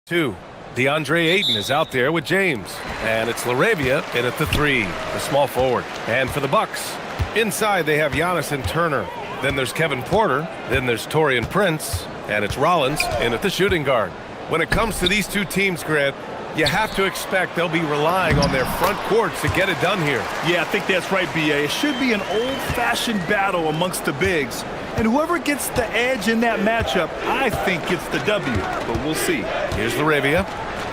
2. DeAndre Ayton is out there with James. And it's LaRavia in at the 3, the small forward. And for the Bucks, inside they have Giannis and Turner. Then there's Kevin Porter. Then there's Taurean Prince. And it's Rollins in at the shooting guard. When it comes to these two teams, Grant, you have to expect they'll be relying on their front courts to get it done here. Yeah, I think that's right, B.A. It should be an old-fashioned battle amongst the bigs. And whoever gets the edge in that matchup, I think gets the W. But we'll see. Here's LaRavia,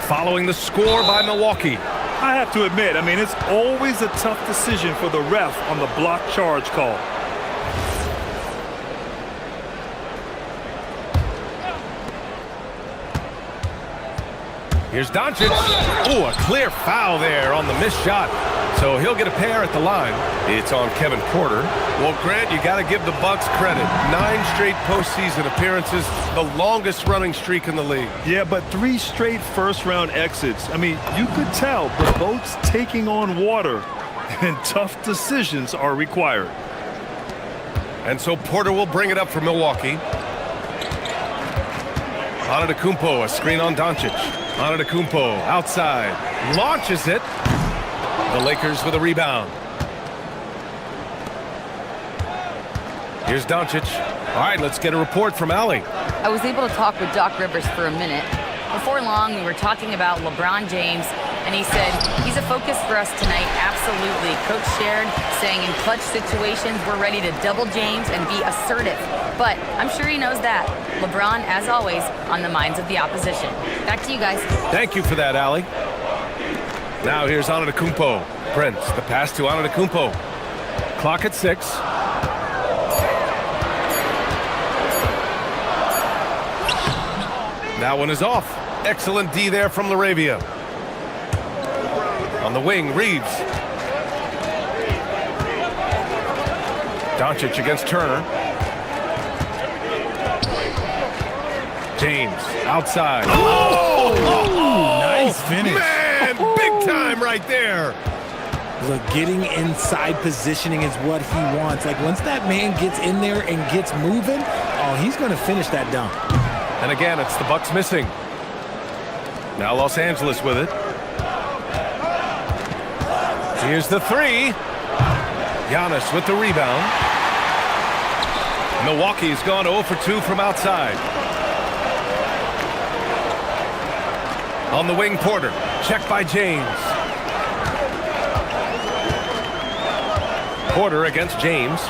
following the score by Milwaukee. I have to admit, it's always a tough decision for the ref on the block charge call. Here's Doncic. Ooh, a clear foul there on the missed shot. So he'll get a pair at the line. It's on Kevin Porter. Well, Grant, you got to give the Bucks credit. 9 straight postseason appearances, the longest running streak in the league. Yeah, but 3 straight first-round exits. You could tell the boat's taking on water, and tough decisions are required. And so Porter will bring it up for Milwaukee. Antetokounmpo, a screen on Doncic. Antetokounmpo outside, launches it. The Lakers with a rebound. Here's Doncic. All right, let's get a report from Allie. I was able to talk with Doc Rivers for a minute. Before long, we were talking about LeBron James, and he said, he's a focus for us tonight, absolutely. Coach shared, saying in clutch situations, we're ready to double James and be assertive. But I'm sure he knows that. LeBron, as always, on the minds of the opposition. Back to you guys. Thank you for that, Allie. Now here's Antetokounmpo. Prince, the pass to Antetokounmpo. Clock at 6. That one is off. Excellent D there from LaRavia. On the wing, Reeves. Doncic against Turner. James outside. Oh, nice finish. Man, big time right there. Look, getting inside positioning is what he wants. Like, once that man gets in there and gets moving, oh, he's going to finish that dunk. And again, it's the Bucks missing. Now Los Angeles with it. Here's the 3. Giannis with the rebound. Milwaukee's gone 0 for 2 from outside. On the wing, Porter. Checked by James. Porter against James.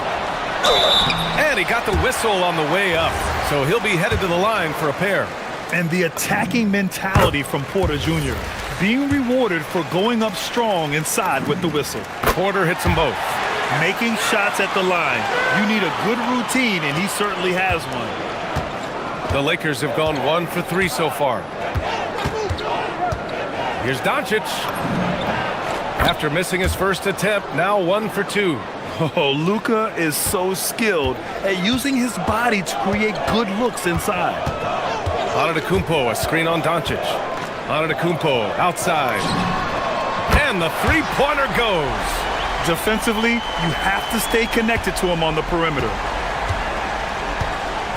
And he got the whistle on the way up. So he'll be headed to the line for a pair. And the attacking mentality from Porter Jr. being rewarded for going up strong inside with the whistle. Porter hits them both. Making shots at the line. You need a good routine, and he certainly has one. The Lakers have gone 1 for 3 so far. Here's Doncic. After missing his first attempt, now 1 for 2. Oh, Luka is so skilled at using his body to create good looks inside. Antetokounmpo, a screen on Doncic. Antetokounmpo outside. And the three-pointer goes. Defensively, you have to stay connected to him on the perimeter.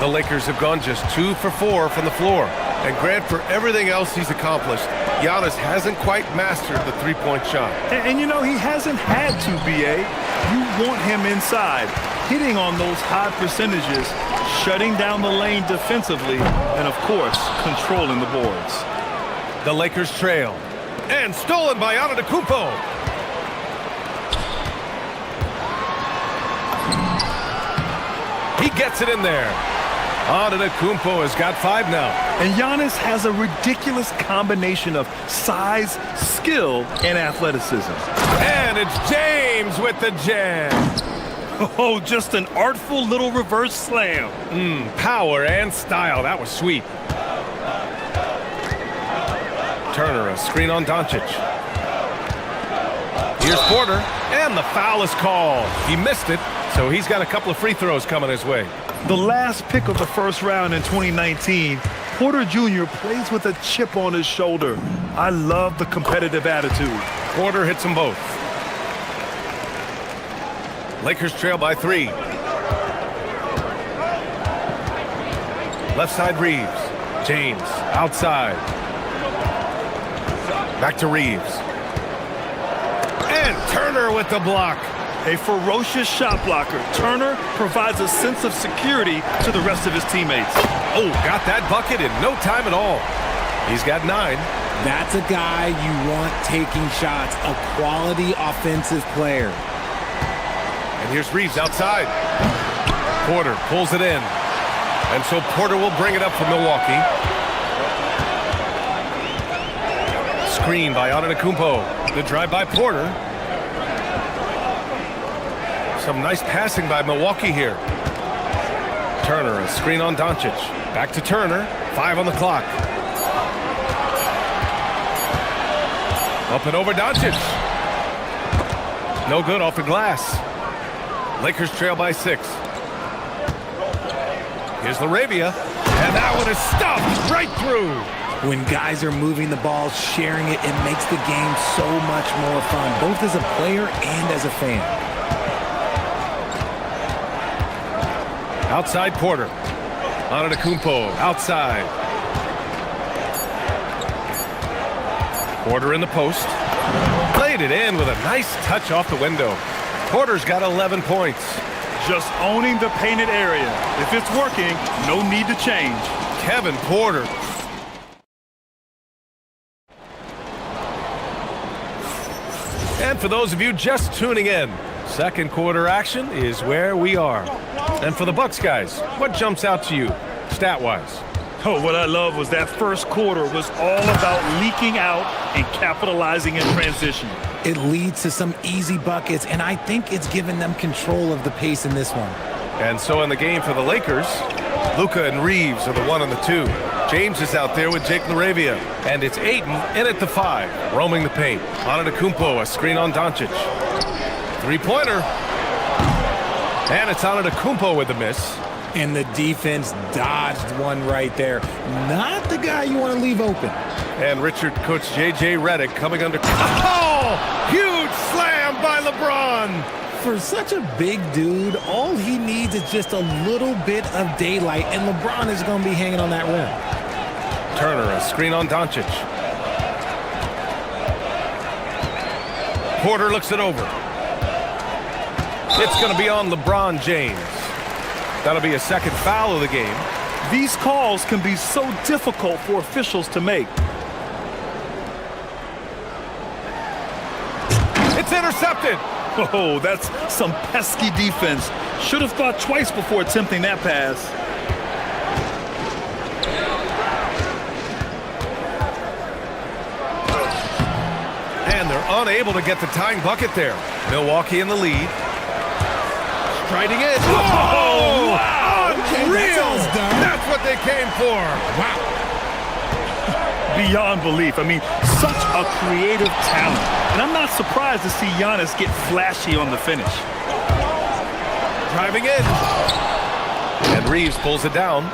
The Lakers have gone just 2 for 4 from the floor. And Grant, for everything else he's accomplished, Giannis hasn't quite mastered the three-point shot. And he hasn't had to, B.A. You want him inside, hitting on those high percentages, shutting down the lane defensively, and, of course, controlling the boards. The Lakers trail. And stolen by Antetokounmpo. He gets it in there. Antetokounmpo has got 5 now. And Giannis has a ridiculous combination of size, skill, and athleticism. And it's James with the jam. Oh, just an artful little reverse slam. Power and style. That was sweet. Turner, a screen on Doncic. Here's Porter, and the foul is called. He missed it, so he's got a couple of free throws coming his way. The last pick of the first round in 2019, Porter Jr. plays with a chip on his shoulder. I love the competitive attitude. Porter hits them both. Lakers trail by 3. Left side Reeves. James outside. Back to Reeves. And Turner with the block. A ferocious shot blocker. Turner provides a sense of security to the rest of his teammates. Oh, got that bucket in no time at all. He's got 9. That's a guy you want taking shots, a quality offensive player. And here's Reeves outside. Porter pulls it in. And so Porter will bring it up for Milwaukee. Screen by Antetokounmpo. The drive by Porter. Some nice passing by Milwaukee here. Turner, a screen on Doncic. Back to Turner. 5 on the clock. Up and over Doncic. No good off the glass. Lakers trail by 6. Here's Laravia. And that one is stuffed right through. When guys are moving the ball, sharing it, it makes the game so much more fun, both as a player and as a fan. Outside Porter. Antetokounmpo outside. Porter in the post. Played it in with a nice touch off the window. Porter's got 11 points. Just owning the painted area. If it's working, no need to change. Kevin Porter. And for those of you just tuning in, second quarter action is where we are. And for the Bucks guys, what jumps out to you, stat-wise? Oh, what I love was that first quarter was all about leaking out and capitalizing in transition. It leads to some easy buckets, and I think it's given them control of the pace in this one. And so in the game for the Lakers, Luka and Reeves are the 1 and the 2. James is out there with Jake Laravia. And it's Ayton in at the 5, roaming the paint. Antetokounmpo, a screen on Doncic. Three-pointer. And it's Antetokounmpo with the miss. And the defense dodged one right there. Not the guy you want to leave open. And Richard coach J.J. Redick coming under. Oh! Huge slam by LeBron! For such a big dude, all he needs is just a little bit of daylight, and LeBron is going to be hanging on that rim. Turner, a screen on Doncic. Porter looks it over. It's going to be on LeBron James. That'll be a second foul of the game. These calls can be so difficult for officials to make. It's intercepted. Oh, that's some pesky defense. Should have thought twice before attempting that pass. And they're unable to get the tying bucket there. Milwaukee in the lead. Striding in. Oh, wow! Unreal! That's what they came for. Wow. Beyond belief. I mean, such a creative talent. And I'm not surprised to see Giannis get flashy on the finish. Driving in. And Reeves pulls it down.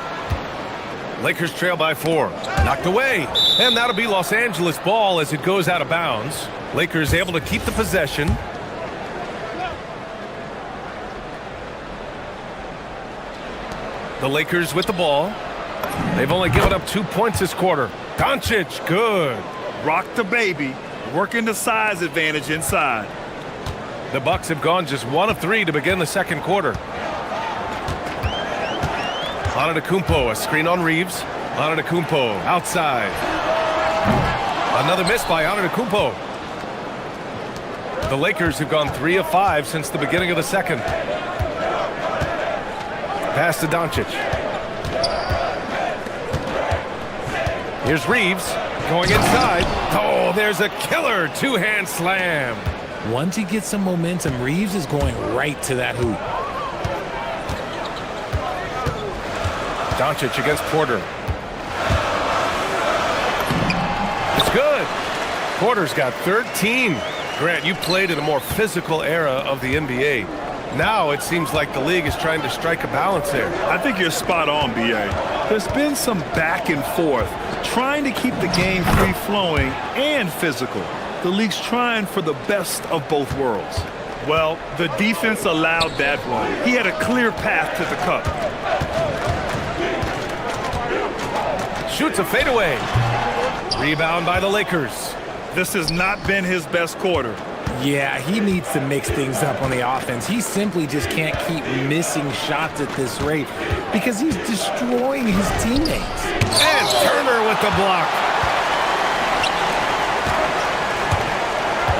Lakers trail by 4. Knocked away. And that'll be Los Angeles ball as it goes out of bounds. Lakers able to keep the possession. The Lakers with the ball. They've only given up 2 points this quarter. Doncic, good. Rock the baby. Working the size advantage inside. The Bucks have gone just 1 of 3 to begin the second quarter. Antetokounmpo, a screen on Reeves. Antetokounmpo outside. Another miss by Antetokounmpo. The Lakers have gone 3 of 5 since the beginning of the second. Pass to Doncic. Here's Reeves going inside. Oh, there's a killer two-hand slam. Once he gets some momentum, Reeves is going right to that hoop. Doncic against Porter. It's good. Porter's got 13. Grant, you played in a more physical era of the NBA. Now it seems like the league is trying to strike a balance there. I think you're spot on, B.A. There's been some back and forth, trying to keep the game free-flowing and physical. The league's trying for the best of both worlds. Well, the defense allowed that one. He had a clear path to the cup. Shoots a fadeaway. Rebound by the Lakers. This has not been his best quarter. Yeah, he needs to mix things up on the offense. He simply just can't keep missing shots at this rate because he's destroying his teammates. And Turner with the block.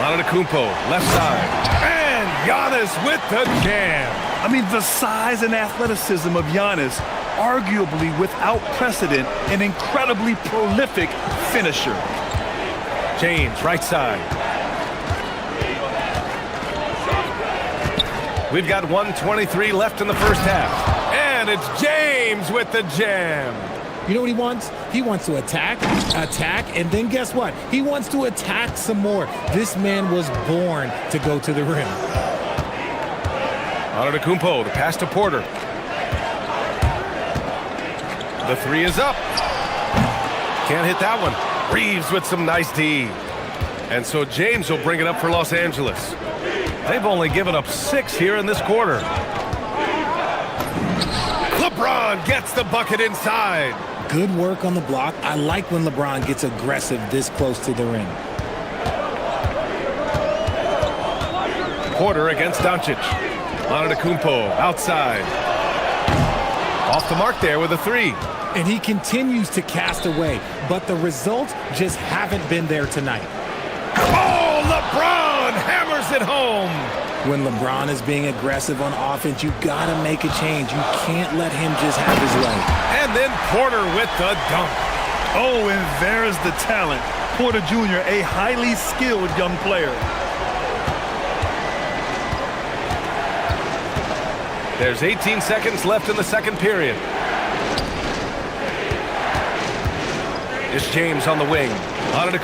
Antetokounmpo, left side. And Giannis with the jam. I mean, the size and athleticism of Giannis, arguably without precedent, an incredibly prolific finisher. James, right side. We've got 1:23 left in the first half. And it's James with the jam. You know what he wants? He wants to attack, and then guess what? He wants to attack some more. This man was born to go to the rim. Antetokounmpo, the pass to Porter. The three is up. Can't hit that one. Reeves with some nice D. And so James will bring it up for Los Angeles. They've only given up 6 here in this quarter. LeBron gets the bucket inside. Good work on the block. I like when LeBron gets aggressive this close to the rim. Porter against Doncic. Antetokounmpo outside. Off the mark there with a three. And he continues to cast away, but the results just haven't been there tonight. Oh, LeBron hammers it home. When LeBron is being aggressive on offense, you gotta make a change. You can't let him just have his way. And then Porter with the dunk. Oh, and there's the talent. Porter Jr., a highly skilled young player. There's 18 seconds left in the second period. It's James on the wing. That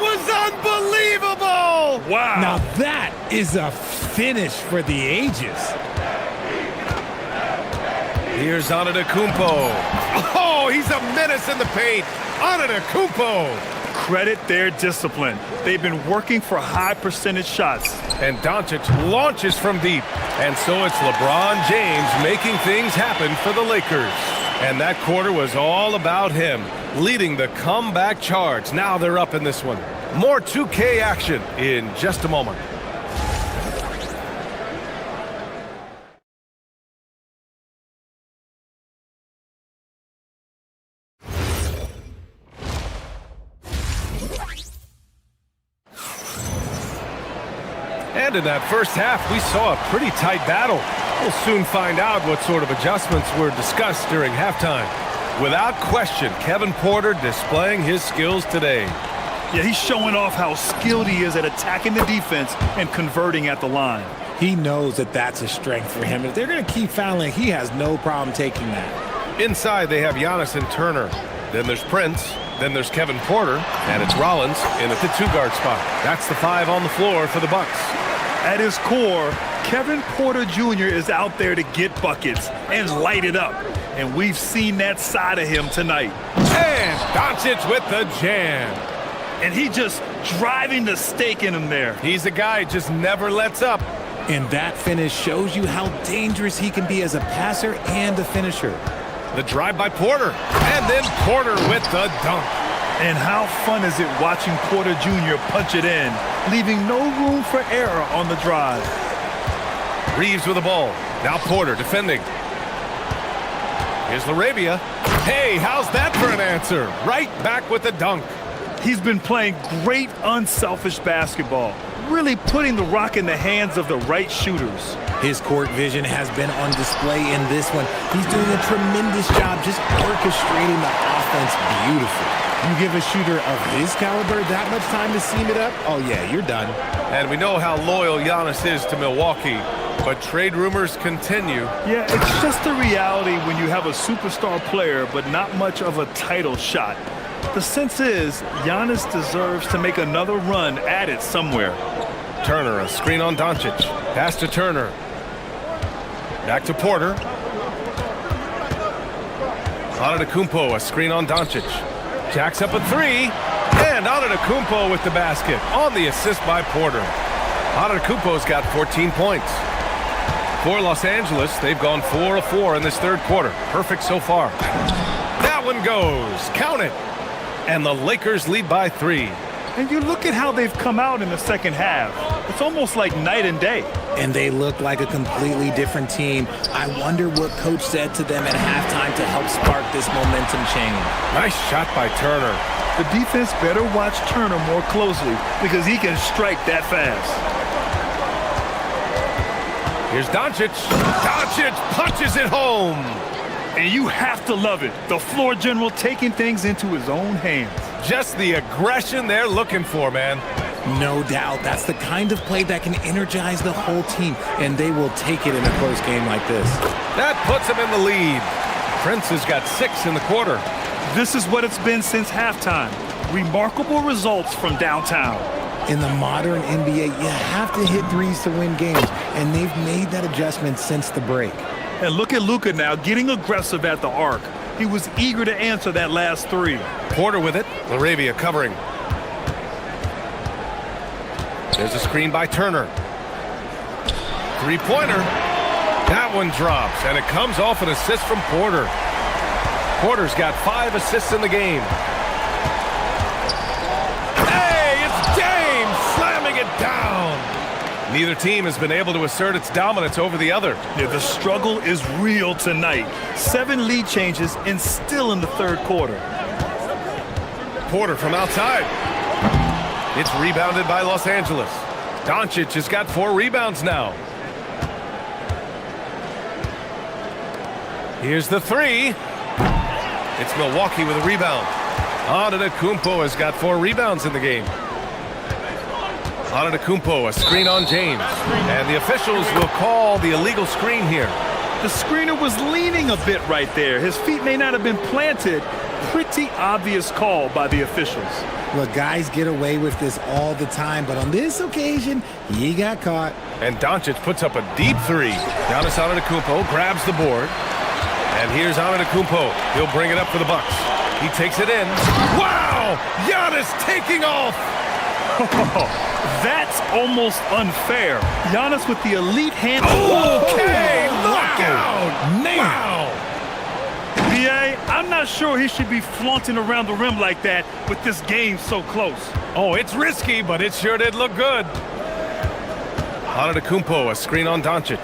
was unbelievable! Wow. Now that is a finish for the ages. Here's Antetokounmpo. Oh, he's a menace in the paint. Antetokounmpo. Credit their discipline. They've been working for high percentage shots. And Doncic launches from deep. And so it's LeBron James making things happen for the Lakers. And that quarter was all about him, leading the comeback charge. Now they're up in this one. More 2K action in just a moment. And in that first half, we saw a pretty tight battle. We'll soon find out what sort of adjustments were discussed during halftime. Without question, Kevin Porter displaying his skills today. Yeah, he's showing off how skilled he is at attacking the defense and converting at the line. He knows that that's a strength for him. If they're going to keep fouling, he has no problem taking that. Inside, they have Giannis and Turner. Then there's Prince. Then there's Kevin Porter. And it's Rollins in at the two-guard spot. That's the 5 on the floor for the Bucks. At his core, Kevin Porter Jr. is out there to get buckets and light it up. And we've seen that side of him tonight. And Doncic with the jam. And he just driving the stake in him there. He's a guy who just never lets up. And that finish shows you how dangerous he can be as a passer and a finisher. The drive by Porter. And then Porter with the dunk. And how fun is it watching Porter Jr. punch it in, leaving no room for error on the drive. Reeves with the ball. Now Porter defending. Here's Larabia. Hey, how's that for an answer? Right back with the dunk. He's been playing great unselfish basketball, really putting the rock in the hands of the right shooters. His court vision has been on display in this one. He's doing a tremendous job just orchestrating the offense beautifully. You give a shooter of his caliber that much time to seam it up, oh yeah, you're done. And we know how loyal Giannis is to Milwaukee, but trade rumors continue. Yeah, it's just the reality when you have a superstar player but not much of a title shot. The sense is Giannis deserves to make another run at it somewhere. Turner, a screen on Doncic. Pass to Turner. Back to Porter. Antetokounmpo, a screen on Doncic. Jacks up a three. And Antetokounmpo with the basket on the assist by Porter. Antetokounmpo's got 14 points. For Los Angeles, they've gone 4 of 4 in this third quarter. Perfect so far. That one goes. Count it. And the Lakers lead by 3. And you look at how they've come out in the second half. It's almost like night and day. And they look like a completely different team. I wonder what coach said to them at halftime to help spark this momentum change. Nice shot by Turner. The defense better watch Turner more closely because he can strike that fast. Here's Doncic. Doncic punches it home. And you have to love it. The floor general taking things into his own hands. Just the aggression they're looking for, man. No doubt. That's the kind of play that can energize the whole team, and they will take it in a close game like this. That puts him in the lead. Prince has got 6 in the quarter. This is what it's been since halftime. Remarkable results from downtown. In the modern NBA, you have to hit threes to win games, and they've made that adjustment since the break. And look at Luka now getting aggressive at the arc. He was eager to answer that last 3. Porter with it. Laravia covering. There's a screen by Turner. Three-pointer. That one drops, and it comes off an assist from Porter. Porter's got 5 assists in the game. Hey, it's James slamming it down. Neither team has been able to assert its dominance over the other. Yeah, the struggle is real tonight. 7 lead changes and still in the third quarter. Porter from outside. It's rebounded by Los Angeles. Doncic has got 4 rebounds now. Here's the 3. It's Milwaukee with a rebound. Antetokounmpo has got 4 rebounds in the game. Antetokounmpo, a screen on James. And the officials will call the illegal screen here. The screener was leaning a bit right there. His feet may not have been planted. Pretty obvious call by the officials. Look, guys get away with this all the time, but on this occasion, he got caught. And Doncic puts up a deep 3. Giannis Antetokounmpo grabs the board. And here's Antetokounmpo. He'll bring it up for the Bucks. He takes it in. Wow! Giannis taking off! That's almost unfair. Giannis with the elite hand. Okay, look out! Wow! B.A., I'm not sure he should be flaunting around the rim like that with this game so close. Oh, it's risky, but it sure did look good. Antetokounmpo, a screen on Doncic.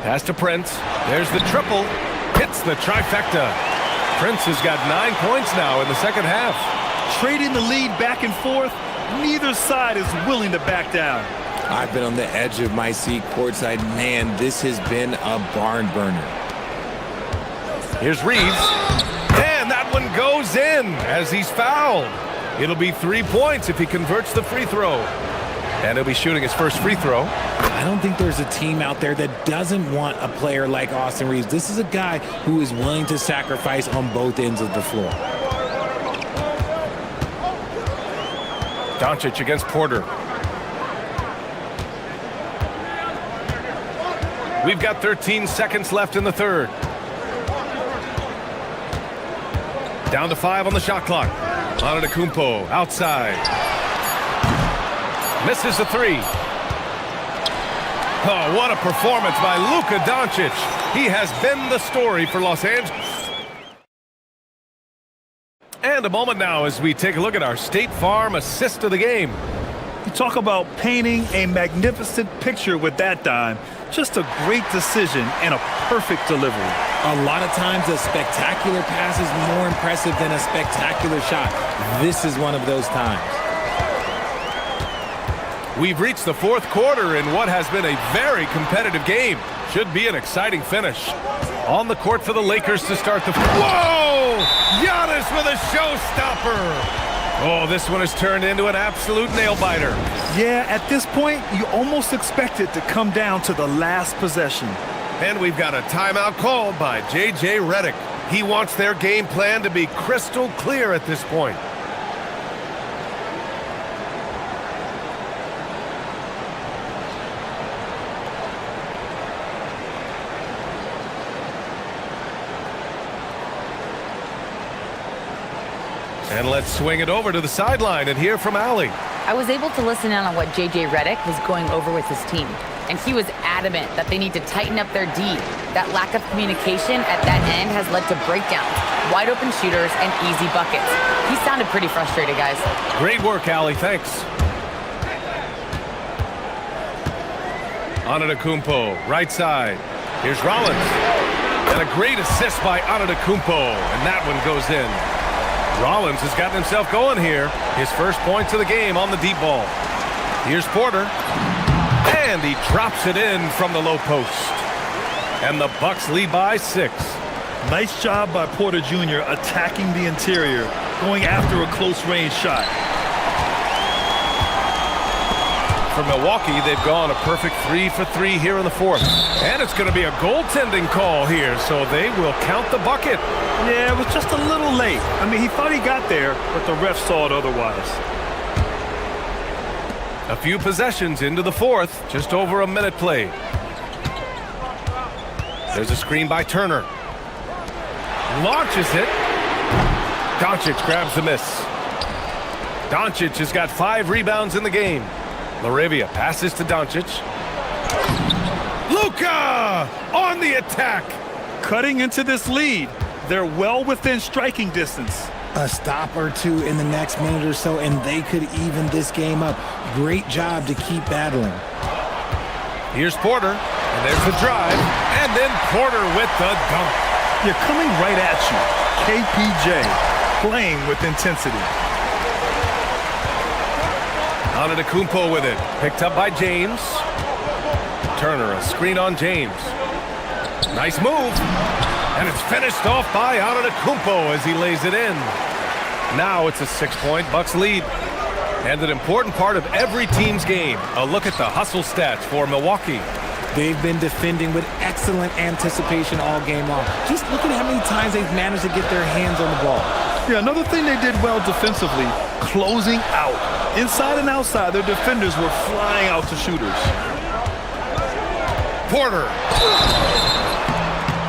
Pass to Prince. There's the triple. Hits the trifecta. Prince has got 9 points now in the second half. Trading the lead back and forth, neither side is willing to back down. I've been on the edge of my seat courtside. Man, this has been a barn burner. Here's Reeves. And that one goes in as he's fouled. It'll be 3 points if he converts the free throw. And he'll be shooting his first free throw. I don't think there's a team out there that doesn't want a player like Austin Reeves. This is a guy who is willing to sacrifice on both ends of the floor. Doncic against Porter. We've got 13 seconds left in the third. Down to 5 on the shot clock. Antetokounmpo outside. Misses the 3. Oh, what a performance by Luka Doncic. He has been the story for Los Angeles. And a moment now as we take a look at our State Farm assist of the game. You talk about painting a magnificent picture with that dime. Just a great decision and a perfect delivery. A lot of times a spectacular pass is more impressive than a spectacular shot. This is one of those times. We've reached the fourth quarter in what has been a very competitive game. Should be an exciting finish. On the court for the Lakers to start the... Whoa! Giannis with a showstopper! Oh, this one has turned into an absolute nail-biter. Yeah, at this point, you almost expect it to come down to the last possession. And we've got a timeout called by J.J. Redick. He wants their game plan to be crystal clear at this point. And let's swing it over to the sideline and hear from Allie. I was able to listen in on what J.J. Redick was going over with his team, and he was adamant that they need to tighten up their D. That lack of communication at that end has led to breakdowns. wide open shooters, and easy buckets. He sounded pretty frustrated, guys. Great work, Allie. Thanks. Antetokounmpo, right side. Here's Rollins. And a great assist by Antetokounmpo. And that one goes in. Rollins has gotten himself going here. His first points of the game on the deep ball. Here's Porter. And he drops it in from the low post. And the Bucks lead by 6. Nice job by Porter Jr. attacking the interior, going after a close-range shot. For Milwaukee, they've gone a perfect 3 for 3 here in the fourth. And it's going to be a goaltending call here, so they will count the bucket. Yeah, it was just a little late. I mean, he thought he got there, but the ref saw it otherwise. A few possessions into the fourth, just over a minute played. There's a screen by Turner. Launches it. Doncic grabs the miss. Doncic has got 5 rebounds in the game. Laravia passes to Doncic. Luka on the attack. Cutting into this lead. They're well within striking distance. A stop or two in the next minute or so, and they could even this game up. Great job to keep battling. Here's Porter, and there's the drive, and then Porter with the dunk. You're coming right at you. KPJ playing with intensity. Antetokounmpo with it, picked up by James. Turner, a screen on James. Nice move, and it's finished off by Antetokounmpo as he lays it in. Now it's a 6-point Bucks lead. And an important part of every team's game, a look at the hustle stats for Milwaukee. They've been defending with excellent anticipation all game long. Just look at how many times they've managed to get their hands on the ball. Yeah, another thing they did well defensively, closing out. Inside and outside, their defenders were flying out to shooters. Porter.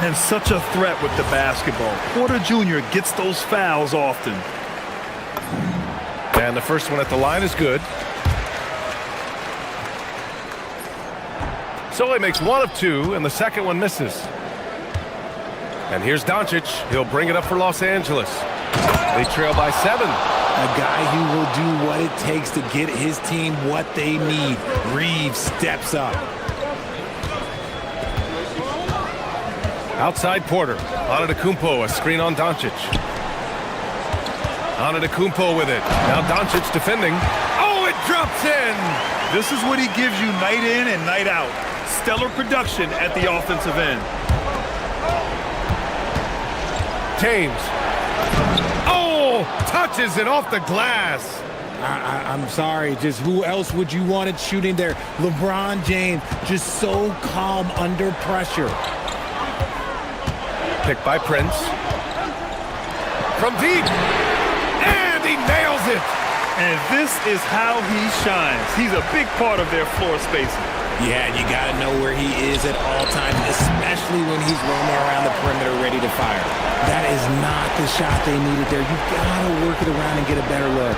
And such a threat with the basketball. Porter Jr. gets those fouls often. And the first one at the line is good. So he makes 1 of 2, and the second one misses. And here's Doncic. He'll bring it up for Los Angeles. They trail by 7. A guy who will do what it takes to get his team what they need. Reeves steps up. Outside Porter. Antetokounmpo, a screen on Doncic. Antetokounmpo with it. Now Doncic defending. Oh, it drops in! This is what he gives you night in and night out. Stellar production at the offensive end. James. Oh, touches it off the glass. I'm sorry, just who else would you want it shooting there? LeBron James, just so calm under pressure. Picked by Prince. From deep. And he nails it. And this is how he shines. He's a big part of their floor spacing. Yeah, you got to know where he is at all times, especially when he's roaming around the perimeter ready to fire. That is not the shot they needed there. You got to work it around and get a better look.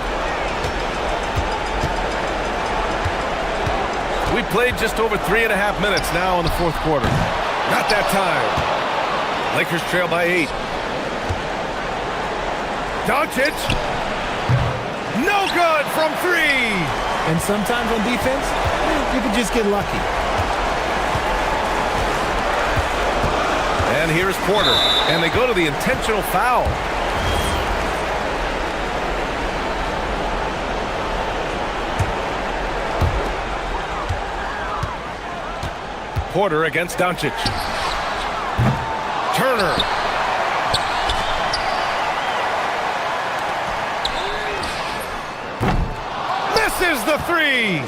We played just over 3.5 minutes now in the fourth quarter. Not that time. Lakers trail by 8. Doncic. No good from 3. And sometimes on defense, you can just get lucky. And here's Porter. And they go to the intentional foul. Porter against Doncic. Turner. Misses the 3.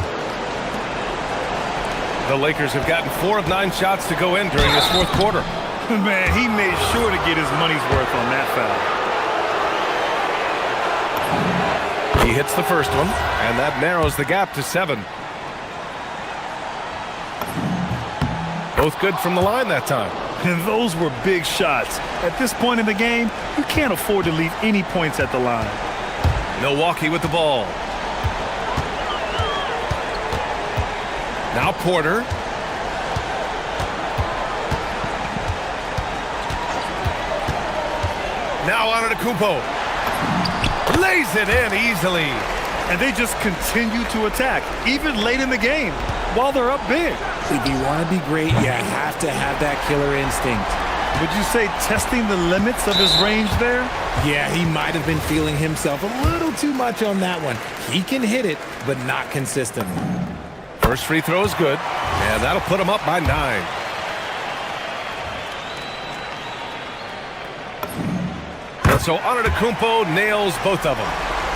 The Lakers have gotten 4 of 9 shots to go in during this fourth quarter. Man, he made sure to get his money's worth on that foul. He hits the first one, and that narrows the gap to 7. Both good from the line that time. And those were big shots. At this point in the game, you can't afford to leave any points at the line. Milwaukee with the ball. Now Porter. Now on to Kumpo. Lays it in easily. And they just continue to attack, even late in the game, while they're up big. If you want to be great, you have to have that killer instinct. Would you say testing the limits of his range there? Yeah, he might have been feeling himself a little too much on that one. He can hit it, but not consistently. First free throw is good, and that'll put him up by 9. And so Antetokounmpo nails both of them.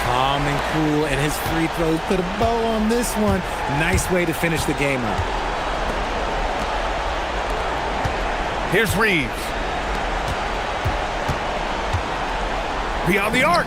Calm and cool, and his free throws put a bow on this one. Nice way to finish the game up. Here's Reeves. Beyond the arc.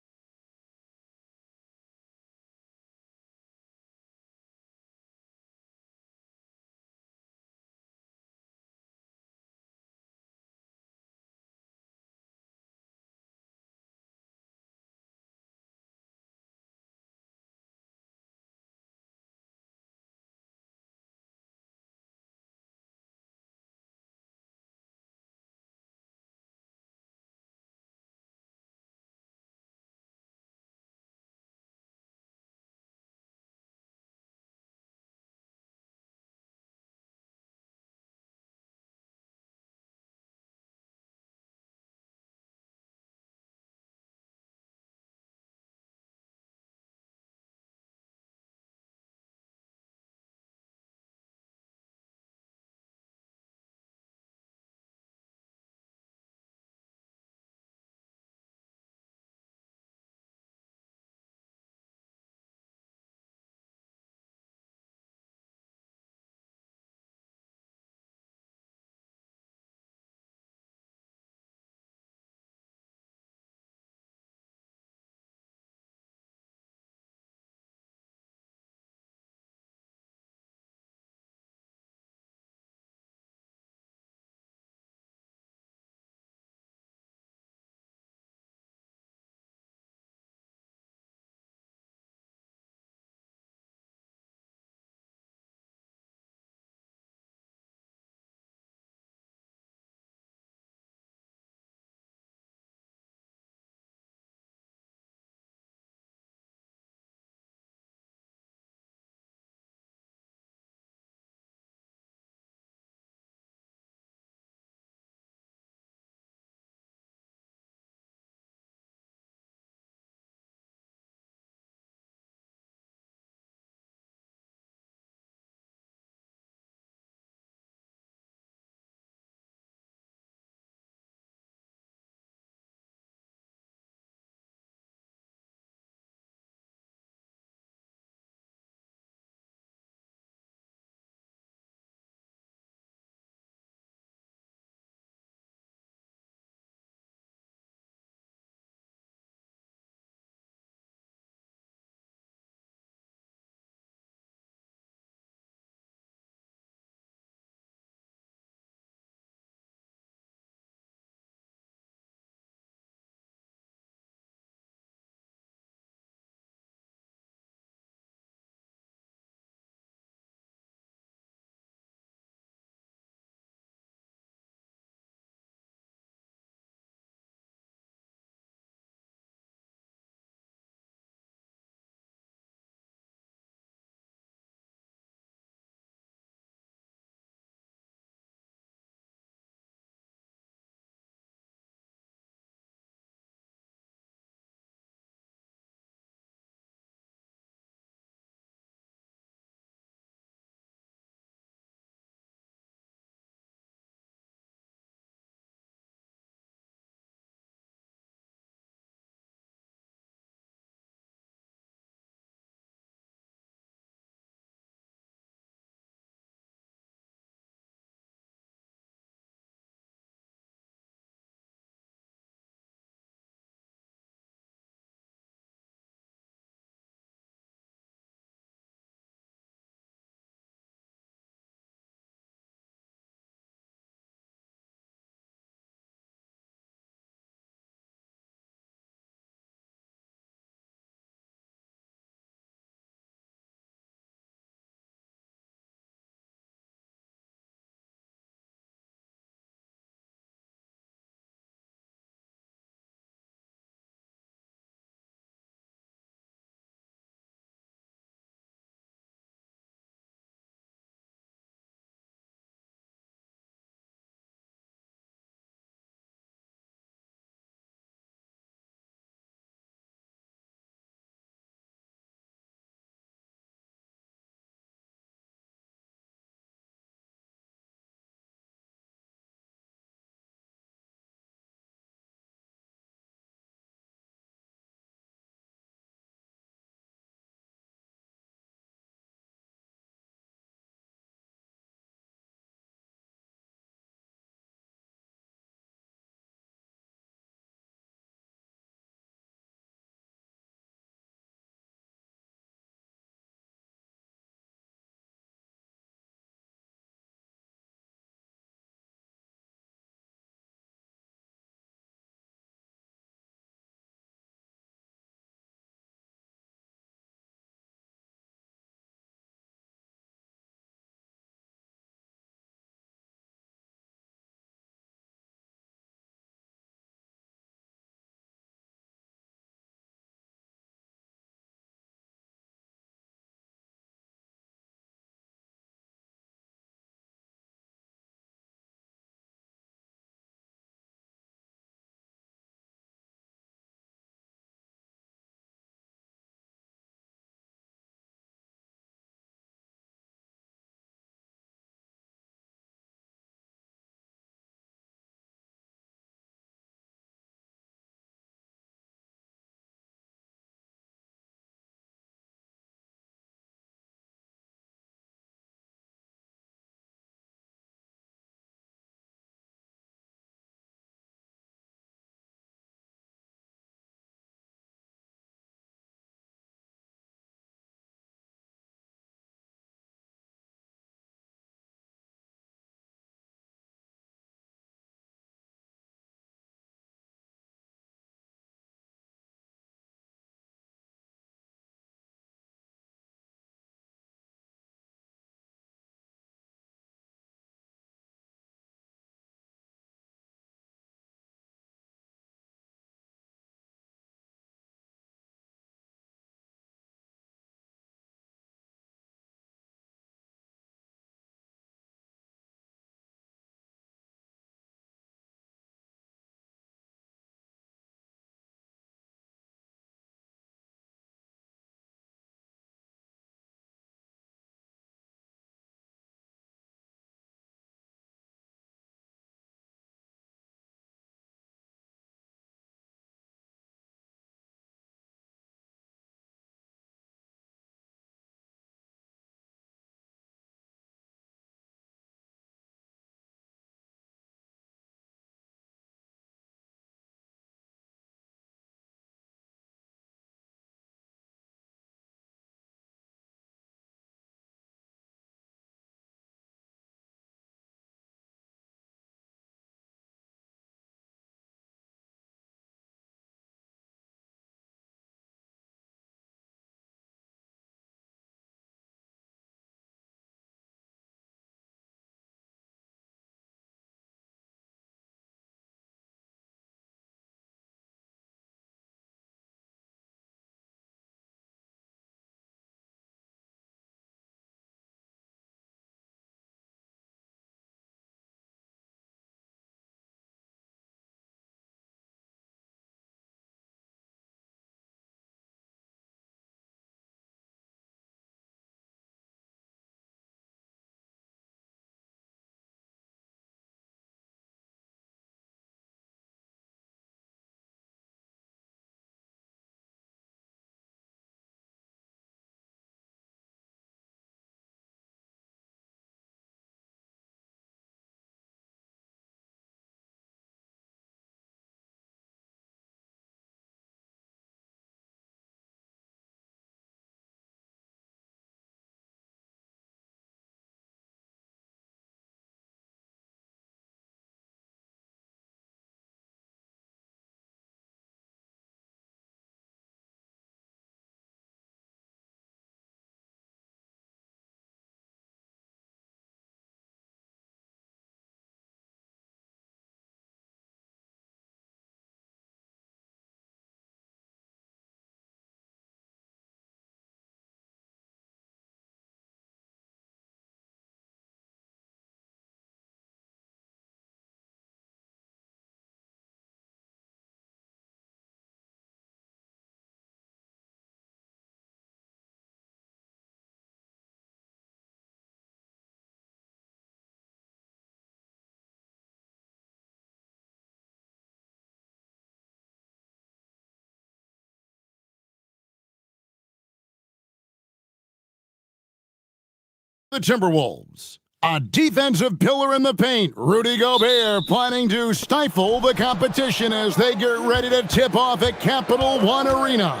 The Timberwolves. A defensive pillar in the paint. Rudy Gobert planning to stifle the competition as they get ready to tip off at Capital One Arena.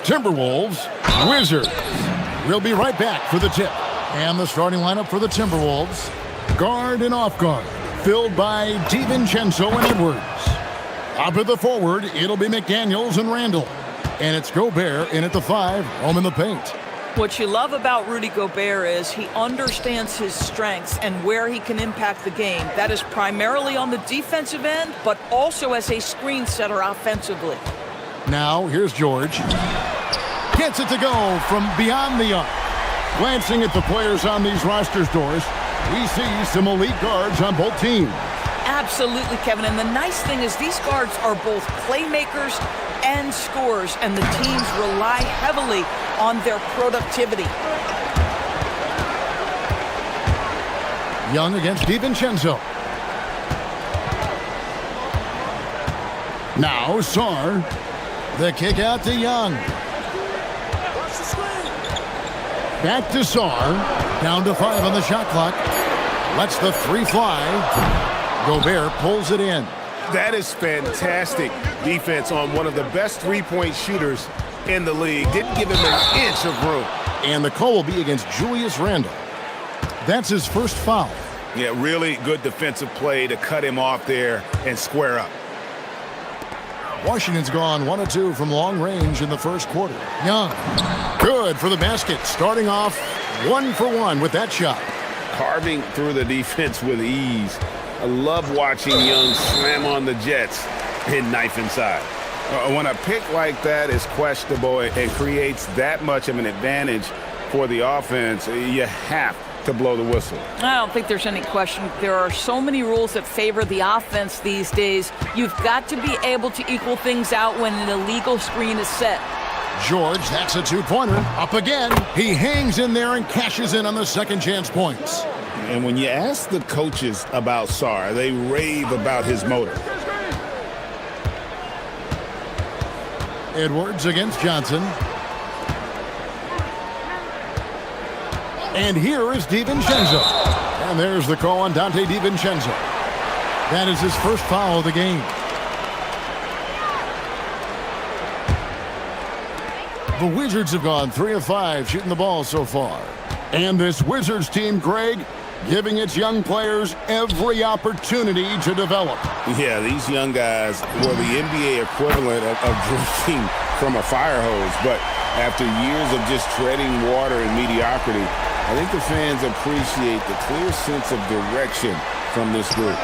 Timberwolves, Wizards. We'll be right back for the tip. And the starting lineup for the Timberwolves. Guard and off guard, filled by DiVincenzo and Edwards. Up at the forward, it'll be McDaniels and Randall. And it's Gobert in at the 5, home in the paint. What you love about Rudy Gobert is he understands his strengths and where he can impact the game. That is primarily on the defensive end, but also as a screen setter offensively. Now, here's George. Gets it to go from beyond the arc. Glancing at the players on these rosters, Doris, we see some elite guards on both teams. Absolutely, Kevin. And the nice thing is these guards are both playmakers and scorers, and the teams rely heavily on their productivity. Young against DiVincenzo. Now Sarr. The kick out to Young. Back to Sarr. Down to 5 on the shot clock. Lets the 3 fly. Gobert pulls it in. That is fantastic defense on one of the best three-point shooters in the league. Didn't give him an inch of room. And the call will be against Julius Randle. That's his first foul. Yeah, really good defensive play to cut him off there and square up. Washington's gone 1 of 2 from long range in the first quarter. Young, good for the basket. Starting off 1 for 1 with that shot. Carving through the defense with ease. I love watching Young slam on the Jets and knife inside. When a pick like that is questionable and creates that much of an advantage for the offense, you have to blow the whistle. I don't think there's any question. There are so many rules that favor the offense these days. You've got to be able to equal things out when an illegal screen is set. George, that's a 2-pointer. Up again. He hangs in there and cashes in on the second chance points. And when you ask the coaches about Sarr, they rave about his motor. Edwards against Johnson. And here is DiVincenzo. And there's the call on Dante DiVincenzo. That is his first foul of the game. The Wizards have gone 3 of 5 shooting the ball so far. And this Wizards team, Greg, giving its young players every opportunity to develop. Yeah, these young guys were the NBA equivalent of drinking from a fire hose. But after years of just treading water and mediocrity, I think the fans appreciate the clear sense of direction from this group.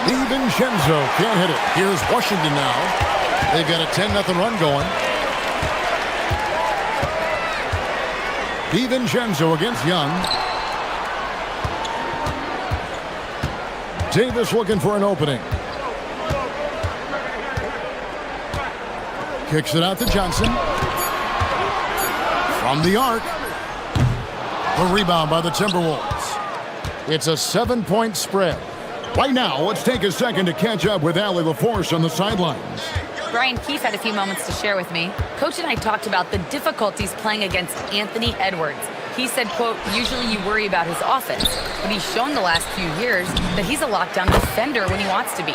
DiVincenzo can't hit it. Here's Washington now. They've got a 10-0 run going. DiVincenzo against Young. Davis looking for an opening. Kicks it out to Johnson. From the arc. The rebound by the Timberwolves. It's a 7-point spread. Right now, let's take a second to catch up with Allie LaForce on the sidelines. Brian Keefe had a few moments to share with me. Coach and I talked about the difficulties playing against Anthony Edwards. He said, quote, usually you worry about his offense, but he's shown the last few years that he's a lockdown defender when he wants to be.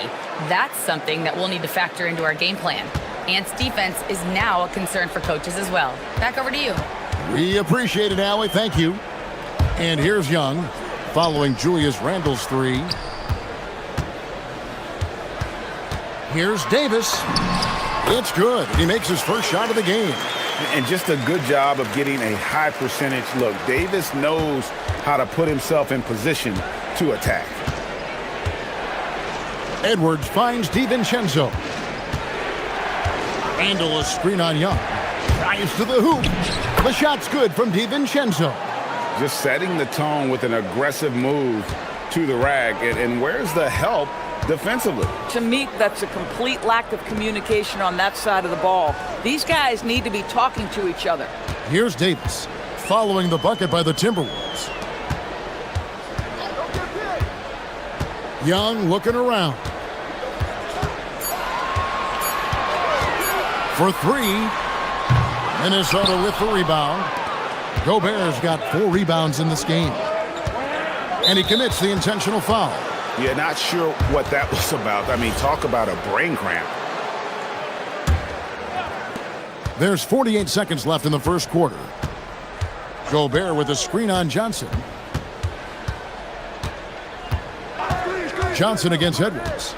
That's something that we'll need to factor into our game plan. Ant's defense is now a concern for coaches as well. Back over to you. We appreciate it, Allie. Thank you. And here's Young, following Julius Randle's 3. Here's Davis. It's good. He makes his first shot of the game. And just a good job of getting a high percentage look. Davis knows how to put himself in position to attack. Edwards finds DiVincenzo. Randle a screen on Young. Drives to the hoop. The shot's good from DiVincenzo. Just setting the tone with an aggressive move to the rack. And where's the help defensively? To me, that's a complete lack of communication on that side of the ball. These guys need to be talking to each other. Here's Davis, following the bucket by the Timberwolves. Young looking around. For 3. Minnesota with the rebound. Gobert's got 4 rebounds in this game. And he commits the intentional foul. Yeah, not sure what that was about. I mean, talk about a brain cramp. There's 48 seconds left in the first quarter. Gobert with a screen on Johnson. Johnson against Edwards.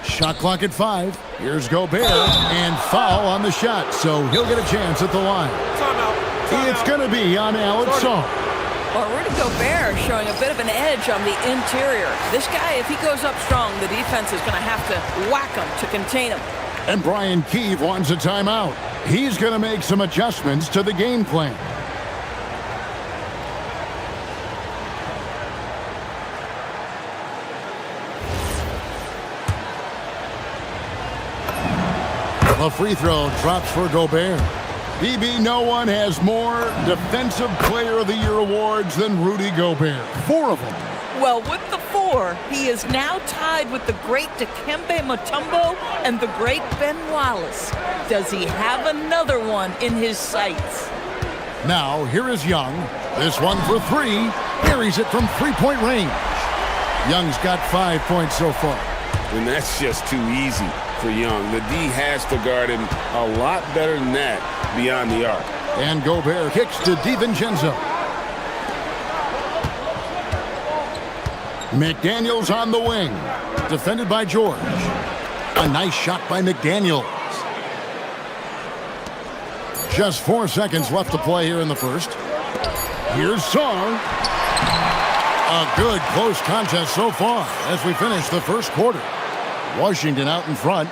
Shot clock at 5. Here's Gobert, and foul on the shot, so he'll get a chance at the line. It's going to be on Alex Song. Well, Rudy Gobert showing a bit of an edge on the interior. This guy, if he goes up strong, the defense is going to have to whack him to contain him. And Brian Keefe wants a timeout. He's going to make some adjustments to the game plan. The free throw drops for Gobert. BB, no one has more Defensive Player of the Year awards than Rudy Gobert. 4 of them. Well, with the 4, he is now tied with the great Dikembe Mutombo and the great Ben Wallace. Does he have another one in his sights? Now, here is Young. This one for 3. Buries it from 3-point range. Young's got 5 points so far. And that's just too easy for Young. The D has to guard him a lot better than that beyond the arc. And Gobert kicks to DiVincenzo. McDaniels on the wing. Defended by George. A nice shot by McDaniels. Just 4 seconds left to play here in the first. Here's Song. A good close contest so far as we finish the first quarter. Washington out in front.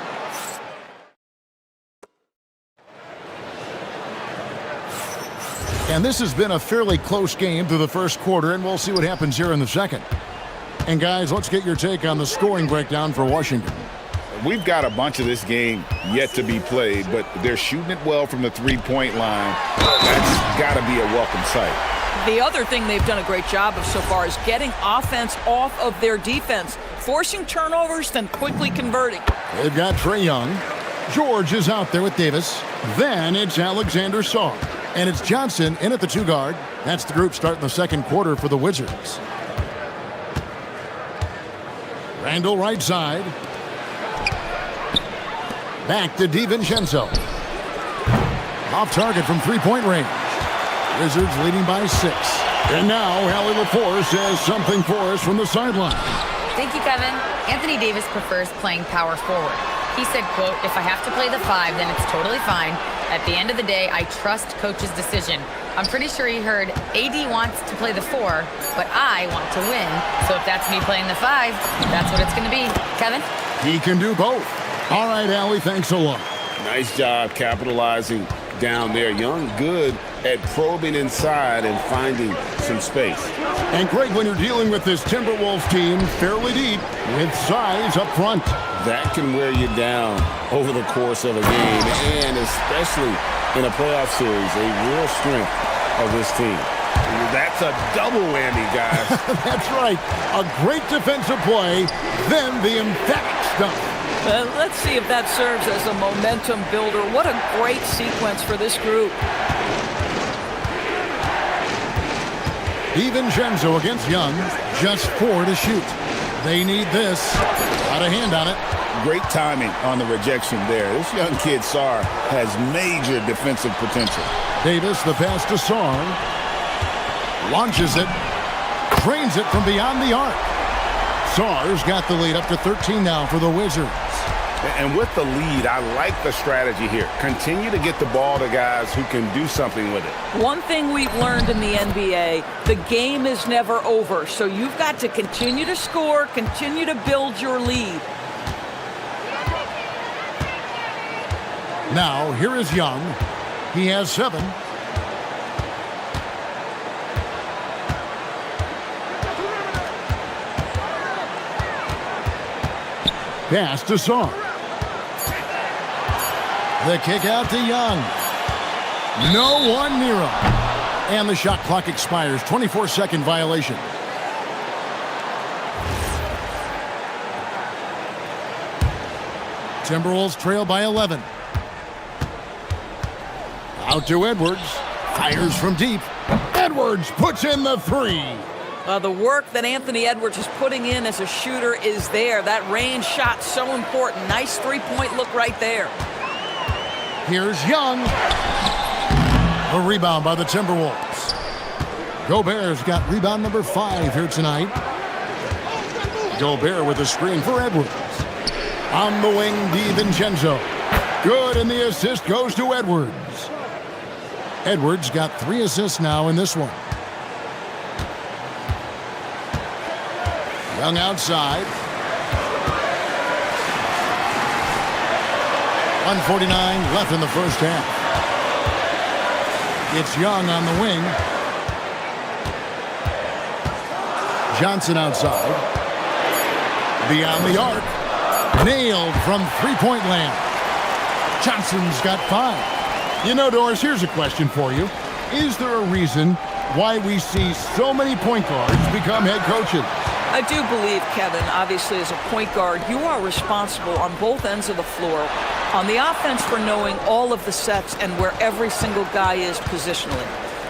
And this has been a fairly close game through the first quarter, and we'll see what happens here in the second. And guys, let's get your take on the scoring breakdown for Washington. We've got a bunch of this game yet to be played, but they're shooting it well from the 3-point line. That's got to be a welcome sight. The other thing they've done a great job of so far is getting offense off of their defense, forcing turnovers, then quickly converting. They've got Trae Young. George is out there with Davis. Then it's Alexander Song. And it's Johnson in at the 2 guard. That's the group starting the second quarter for the Wizards. Randall right side. Back to DiVincenzo. Off target from 3-point range. Wizards leading by 6. And now Allie LaForce says something for us from the sideline. Thank you, Kevin. Anthony Davis prefers playing power forward. He said, quote, "If I have to play the 5, then it's totally fine. At the end of the day, I trust coach's decision." I'm pretty sure he heard AD wants to play the 4, but I want to win. So if that's me playing the 5, that's what it's going to be. Kevin? He can do both. All right, Allie, thanks a lot. Nice job capitalizing down there. Young good at probing inside and finding some space. And Greg, when you're dealing with this Timberwolves team fairly deep with size up front, that can wear you down over the course of a game, and especially in a playoff series, a real strength of this team. That's a double whammy, guys. That's right. A great defensive play, then the emphatic stuff. Let's see if that serves as a momentum builder. What a great sequence for this group. DiVincenzo against Young. Just 4 to shoot. They need this. Got a hand on it. Great timing on the rejection there. This young kid, Sarr, has major defensive potential. Davis, the pass to Sarr. Launches it. Drains it from beyond the arc. Sarr's got the lead up to 13 now for the Wizards. And with the lead, I like the strategy here. Continue to get the ball to guys who can do something with it. One thing we've learned in the NBA, the game is never over. So you've got to continue to score, continue to build your lead. Now, here is Young. He has 7. Pass to Sarr. The kick out to Young. No one near him. And the shot clock expires. 24-second violation. Timberwolves trail by 11. Out to Edwards. Fires from deep. Edwards puts in the three. The work that Anthony Edwards is putting in as a shooter is there. That range shot so important. Nice three-point look right there. Here's Young. The rebound by the Timberwolves. Gobert's got rebound number 5 here tonight. Gobert with a screen for Edwards. On the wing, DiVincenzo. Good, and the assist goes to Edwards. Edwards got 3 assists now in this one. Young outside. 1:49 left in the first half. It's Young on the wing. Johnson outside. Beyond the arc. Nailed from three-point land. Johnson's got 5. You know, Doris, here's a question for you. Is there a reason why we see so many point guards become head coaches? I do believe, Kevin, obviously as a point guard, you are responsible on both ends of the floor. On the offense for knowing all of the sets and where every single guy is positionally.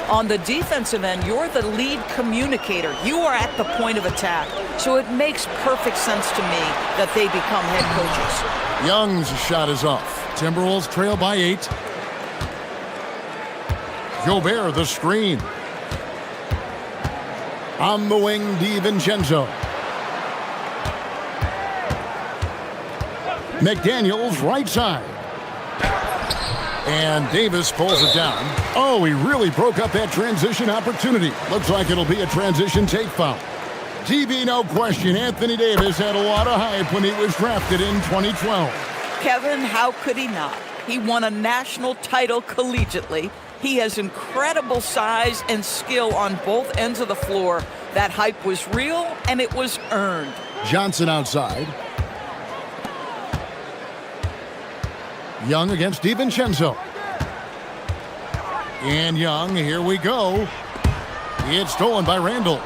On the defensive end, you're the lead communicator. You are at the point of attack. So it makes perfect sense to me that they become head coaches. Young's shot is off. Timberwolves trail by 8. Gobert the screen. On the wing, DiVincenzo. McDaniels right side. And Davis pulls it down. Oh, he really broke up that transition opportunity. Looks like it'll be a transition take foul. TV, no question, Anthony Davis had a lot of hype when he was drafted in 2012. Kevin, how could he not? He won a national title collegiately. He has incredible size and skill on both ends of the floor. That hype was real, and it was earned. Johnson outside. Young against DiVincenzo. And Young, here we go. It's stolen by Randall.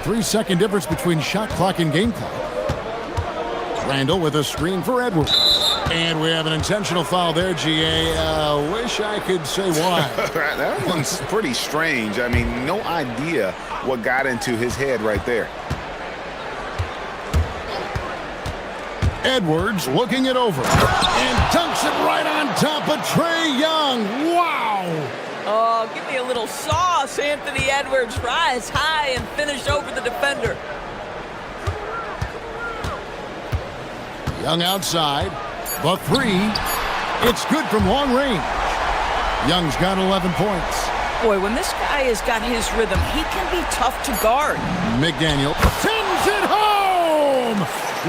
3-second difference between shot clock and game clock. Randall with a screen for Edwards. And we have an intentional foul there, GA. Wish I could say why. That one's pretty strange. I mean, no idea what got into his head right there. Edwards looking it over. And dunks it right on top of Trae Young. Wow! Oh, give me a little sauce, Anthony Edwards. Rise high and finish over the defender. Young outside. The three. It's good from long range. Young's got 11 points. Boy, when this guy has got his rhythm, he can be tough to guard. McDaniel sends it home!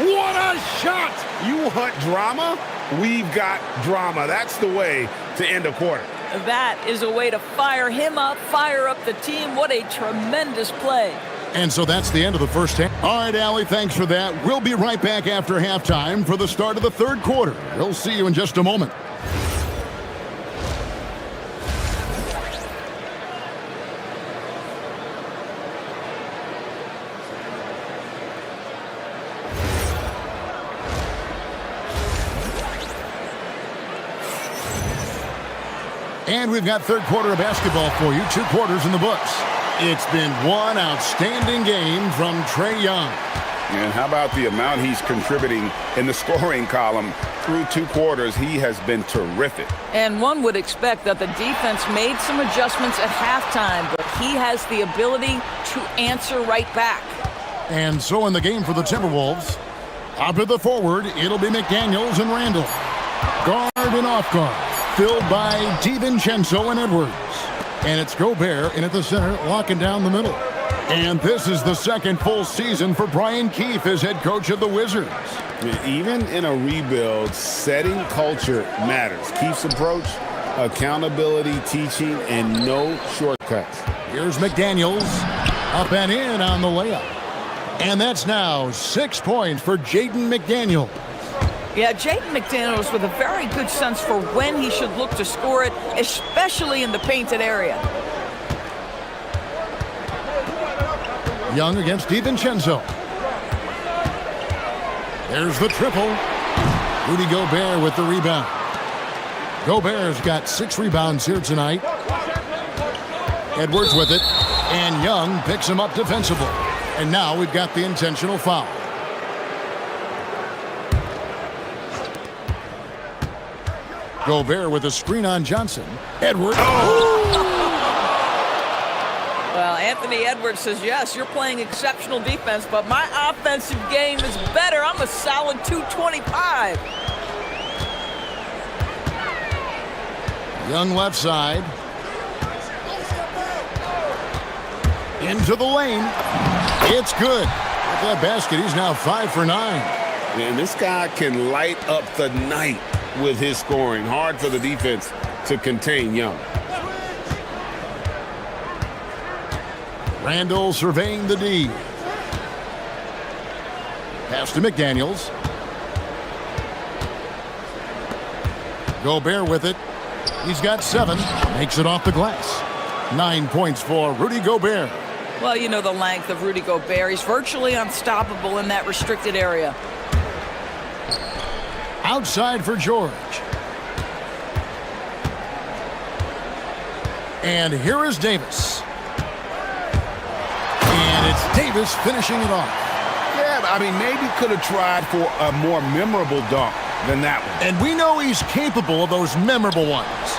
What a shot! You want drama? We've got drama. That's the way to end a quarter. That is a way to fire him up, fire up the team. What a tremendous play. And so that's the end of the first half. All right, Allie, thanks for that. We'll be right back after halftime for the start of the third quarter. We'll see you in just a moment. And we've got third quarter of basketball for you. 2 quarters in the books. It's been one outstanding game from Trae Young. And how about the amount he's contributing in the scoring column? Through 2 quarters, he has been terrific. And one would expect that the defense made some adjustments at halftime, but he has the ability to answer right back. And so in the game for the Timberwolves, up at the forward, it'll be McDaniels and Randall. Guard and off guard, filled by DiVincenzo and Edwards. And it's Gobert in at the center, locking down the middle. And this is the second full season for Brian Keefe as head coach of the Wizards. Even in a rebuild, setting culture matters. Keefe's approach, accountability, teaching, and no shortcuts. Here's McDaniels, up and in on the layup. And that's now 6 points for Jaden McDaniels. Yeah, Jaden McDaniels with a very good sense for when he should look to score it, especially in the painted area. Young against DiVincenzo. There's the triple. Rudy Gobert with the rebound. Gobert's got 6 rebounds here tonight. Edwards with it, and Young picks him up defensively. And now we've got the intentional foul. Gobert with a screen on Johnson. Edwards. Well, Anthony Edwards says, yes, you're playing exceptional defense, but my offensive game is better. I'm a solid 225. Young left side. Into the lane. It's good. With that basket, he's now 5 for 9. And this guy can light up the night with his scoring. Hard for the defense to contain Young. Randall surveying the D. Pass to McDaniels. Gobert with it. He's got 7. Makes it off the glass. 9 points for Rudy Gobert. Well, you know the length of Rudy Gobert. He's virtually unstoppable in that restricted area. Outside for George. And here is Davis. And it's Davis finishing it off. Yeah, I mean, maybe could have tried for a more memorable dunk than that one. And we know he's capable of those memorable ones.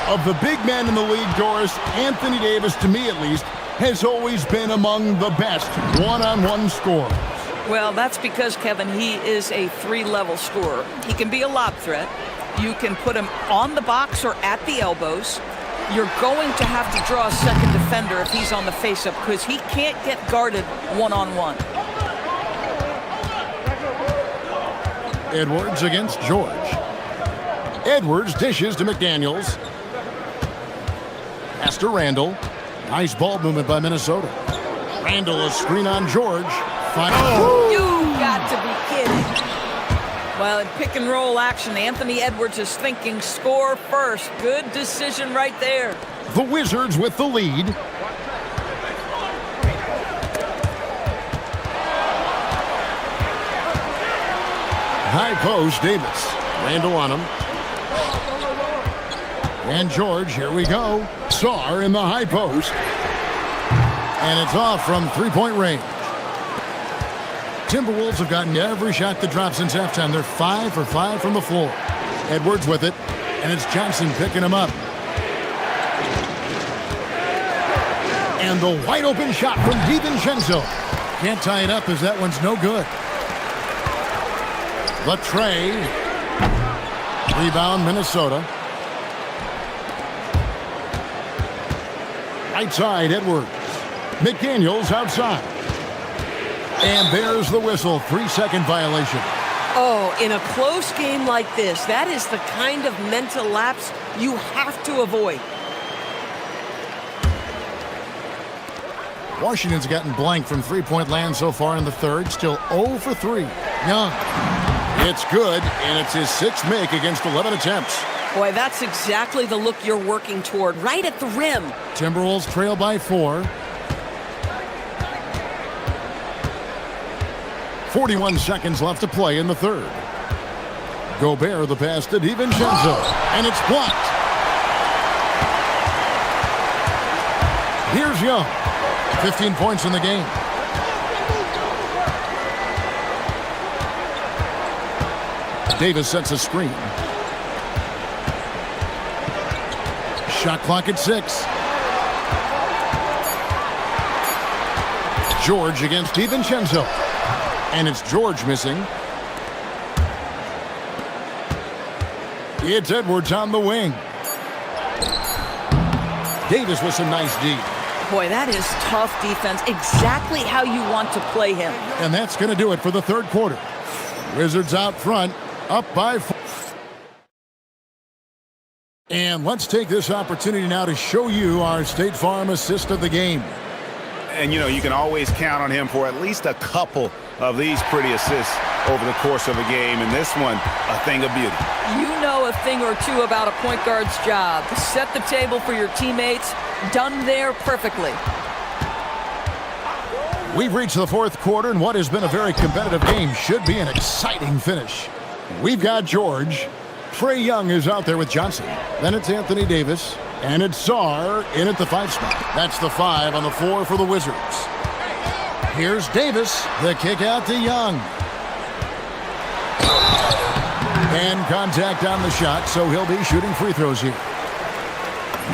Of the big men in the league, Doris, Anthony Davis, to me at least, has always been among the best one-on-one scorers. Well, that's because, Kevin, he is a 3-level scorer. He can be a lob threat. You can put him on the box or at the elbows. You're going to have to draw a second defender if he's on the face-up because he can't get guarded one-on-one. Edwards against George. Edwards dishes to McDaniels. Pass to Randall. Nice ball movement by Minnesota. Randall, a screen on George. You got to be kidding. Well, in pick and roll action, Anthony Edwards is thinking score first. Good decision right there. The Wizards with the lead. High post, Davis. Randall on him. And George, here we go. Sarr in the high post. And it's off from three-point range. Timberwolves have gotten every shot that dropped since halftime. They're 5 for 5 from the floor. Edwards with it, and it's Johnson picking him up. And the wide-open shot from DiVincenzo. Can't tie it up as that one's no good. Latre. Rebound, Minnesota. Right side, Edwards. McDaniels outside. And there's the whistle. 3-second violation. Oh, in a close game like this, that is the kind of mental lapse you have to avoid. Washington's gotten blank from three-point land so far in the third. Still 0 for 3. Young. It's good, and it's his 6th make against 11 attempts. Boy, that's exactly the look you're working toward, right at the rim. Timberwolves trail by 4. 41 seconds left to play in the third. Gobert the pass to DiVincenzo, and it's blocked. Here's Young. 15 points in the game. Davis sets a screen. Shot clock at 6. George against DiVincenzo. And it's George missing. It's Edwards on the wing. Davis with some nice D. Boy, that is tough defense. Exactly how you want to play him. And that's going to do it for the third quarter. Wizards out front, up by 4. And let's take this opportunity now to show you our State Farm assist of the game. And, you know, you can always count on him for at least a couple of these pretty assists over the course of a game. And this one, a thing of beauty. You know a thing or two about a point guard's job. Set the table for your teammates. Done there perfectly. We've reached the fourth quarter, and what has been a very competitive game should be an exciting finish. We've got George Trae Young is out there with Johnson. Then it's Anthony Davis. And it's Sarr in at the 5 spot. That's the 5 on the floor for the Wizards. Here's Davis. The kick out to Young. And contact on the shot, so he'll be shooting free throws here.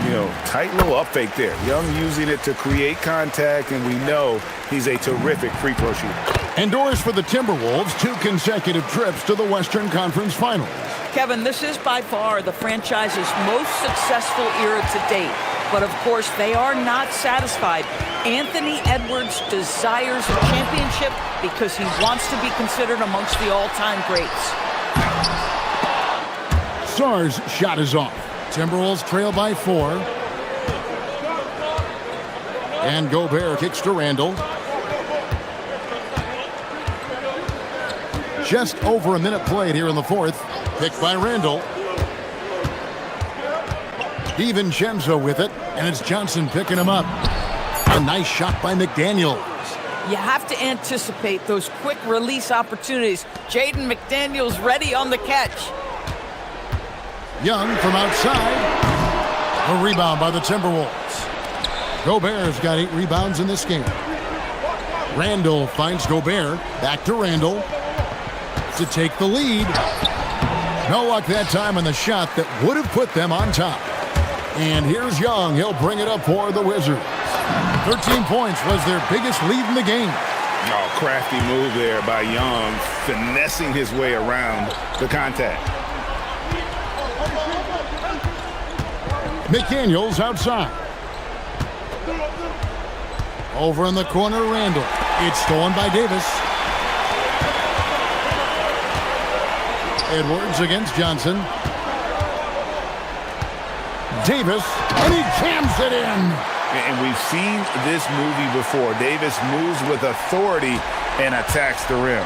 You know, tight little up fake there. Young using it to create contact, and we know he's a terrific free throw shooter. Indoors for the Timberwolves, 2 consecutive trips to the Western Conference Finals. Kevin, this is by far the franchise's most successful era to date. But of course, they are not satisfied. Anthony Edwards desires a championship because he wants to be considered amongst the all-time greats. Sarr's shot is off. Timberwolves trail by 4. And Gobert kicks to Randall. Just over a minute played here in the 4th. Picked by Randall. DiVincenzo with it, and it's Johnson picking him up. A nice shot by McDaniels. You have to anticipate those quick release opportunities. Jaden McDaniels ready on the catch. Young from outside. A rebound by the Timberwolves. Gobert's got 8 rebounds in this game. Randall finds Gobert. Back to Randall to take the lead. No luck that time on the shot that would have put them on top. And here's Young. He'll bring it up for the Wizards. 13 points was their biggest lead in the game. Oh, crafty move there by Young, finessing his way around the contact. McDaniels outside. Over in the corner, Randall. It's stolen by Davis. Edwards against Johnson. Davis, and he jams it in. And we've seen this movie before. Davis moves with authority and attacks the rim.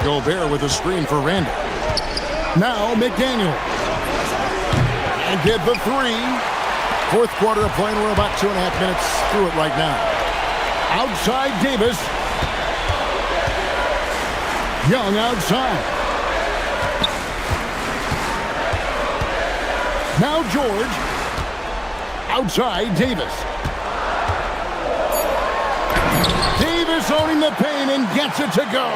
Gobert with a screen for Randall. Now McDaniel. And get the 3. 4th quarter of play, and we're about 2.5 minutes through it right now. Outside Davis. Young outside. Now George. Outside Davis. Davis owning the paint and gets it to go.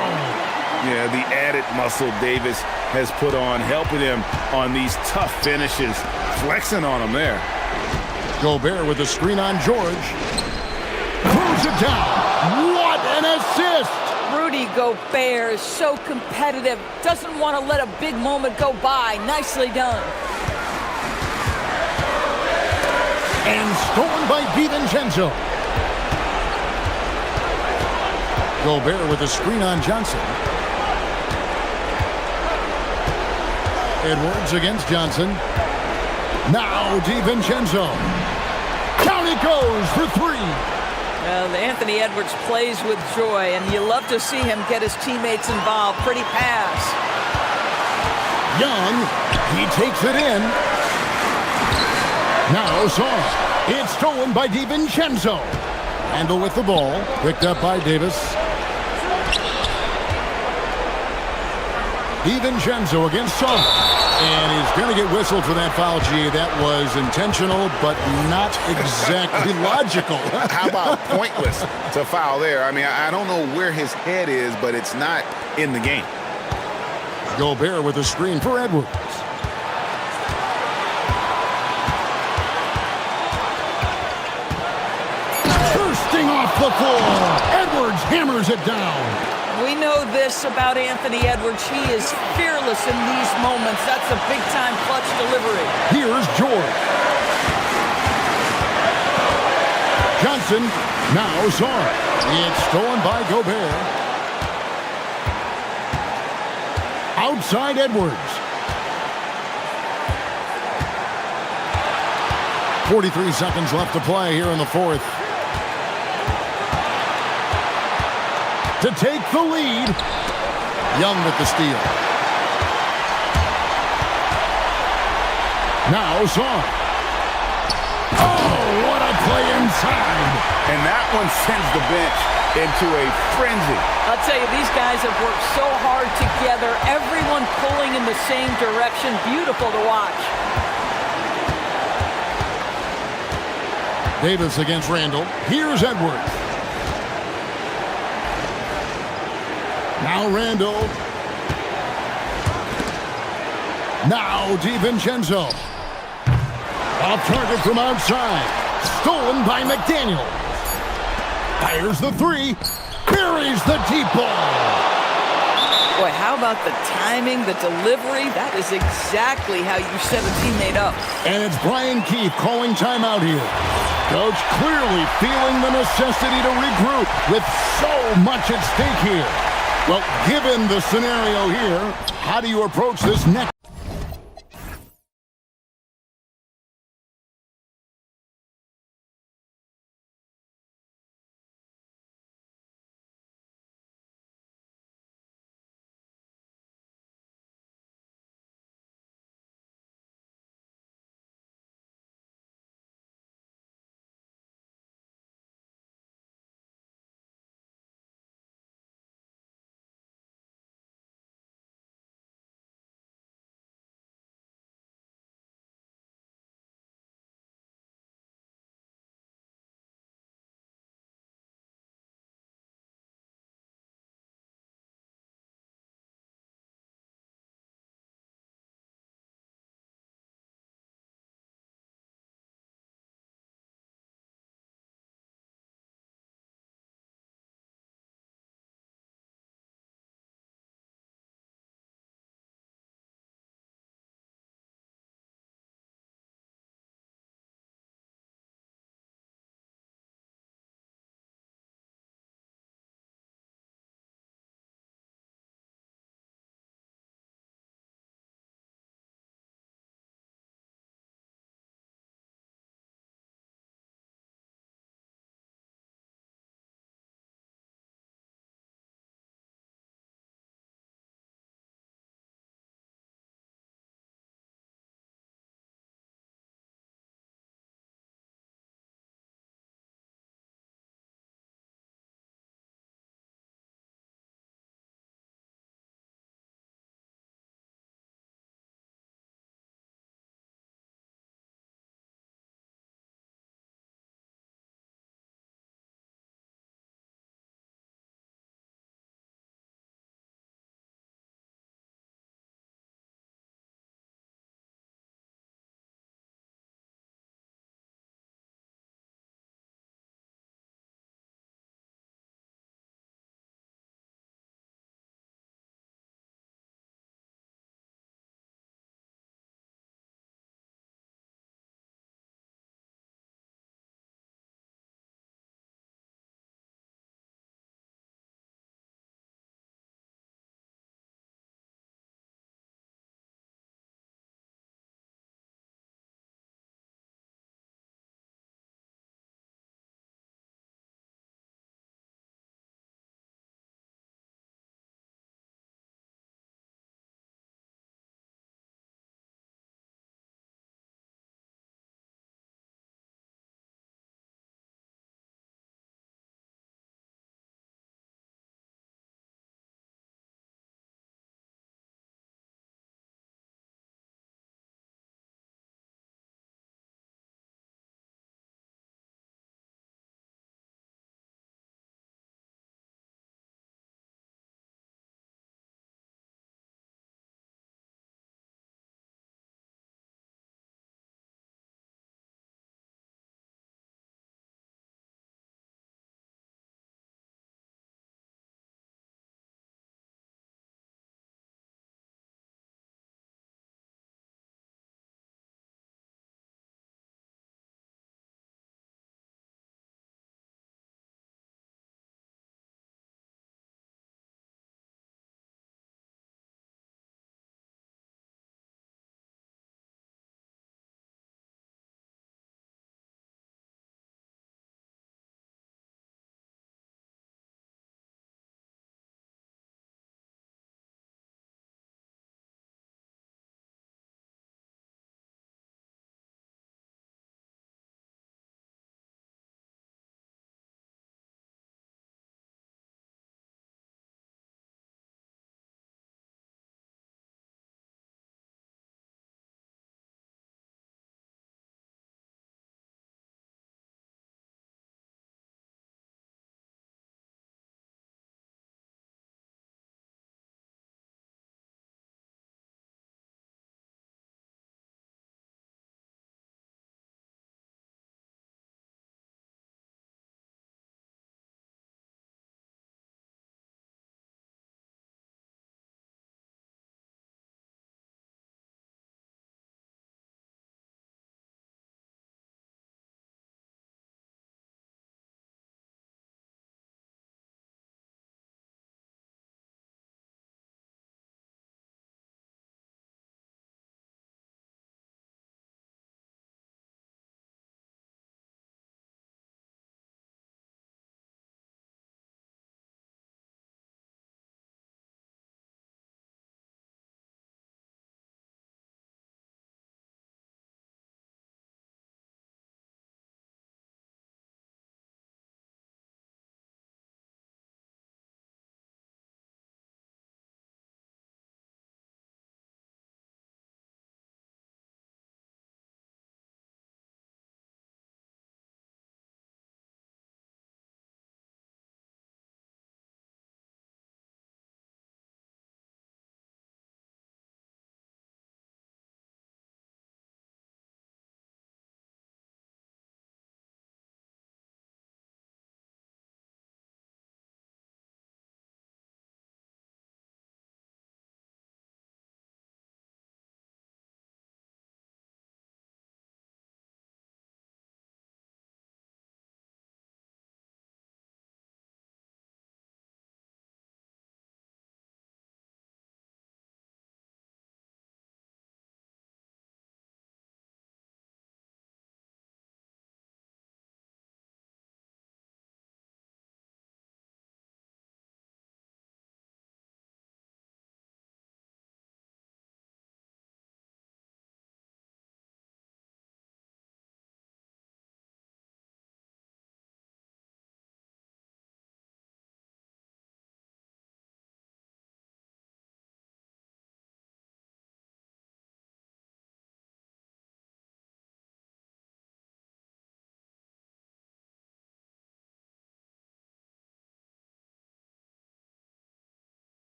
Yeah, the added muscle Davis has put on, helping him on these tough finishes, flexing on him there. Gobert with a screen on George. Throws it down. What an assist! Rudy Gobert is so competitive, doesn't want to let a big moment go by. Nicely done. And stolen by DiVincenzo. Gobert with a screen on Johnson. Edwards against Johnson. Now DiVincenzo. Down it goes for 3. Anthony Edwards plays with joy, and you love to see him get his teammates involved. Pretty pass. Young, he takes it in. Now Sarr. It's stolen by DiVincenzo. Randall with the ball. Picked up by Davis. DiVincenzo against Sarr. And he's going to get whistled for that foul, G. That was intentional, but not exactly logical. How about pointless to foul there? I mean, I don't know where his head is, but it's not in the game. Gobert with a screen for Edwards. Bursting off the floor. Edwards hammers it down. We know this about Anthony Edwards. He is fearless in these moments. That's a big-time clutch delivery. Here's George. Johnson, now Sarr. It's stolen by Gobert. Outside Edwards. 43 seconds left to play here in the 4th. To take the lead. Young with the steal. Now Sarr. Oh, what a play inside. And that one sends the bench into a frenzy. I'll tell you, these guys have worked so hard together, everyone pulling in the same direction. Beautiful to watch. Davis against Randall. Here's Edwards. Now Randall. Now DiVincenzo. Off target from outside. Stolen by McDaniel. Fires the three. Buries the deep ball. Boy, how about the timing, the delivery? That is exactly how you set a teammate up. And it's Brian Keith calling timeout here. Coach clearly feeling the necessity to regroup with so much at stake here. Well, given the scenario here, how do you approach this next?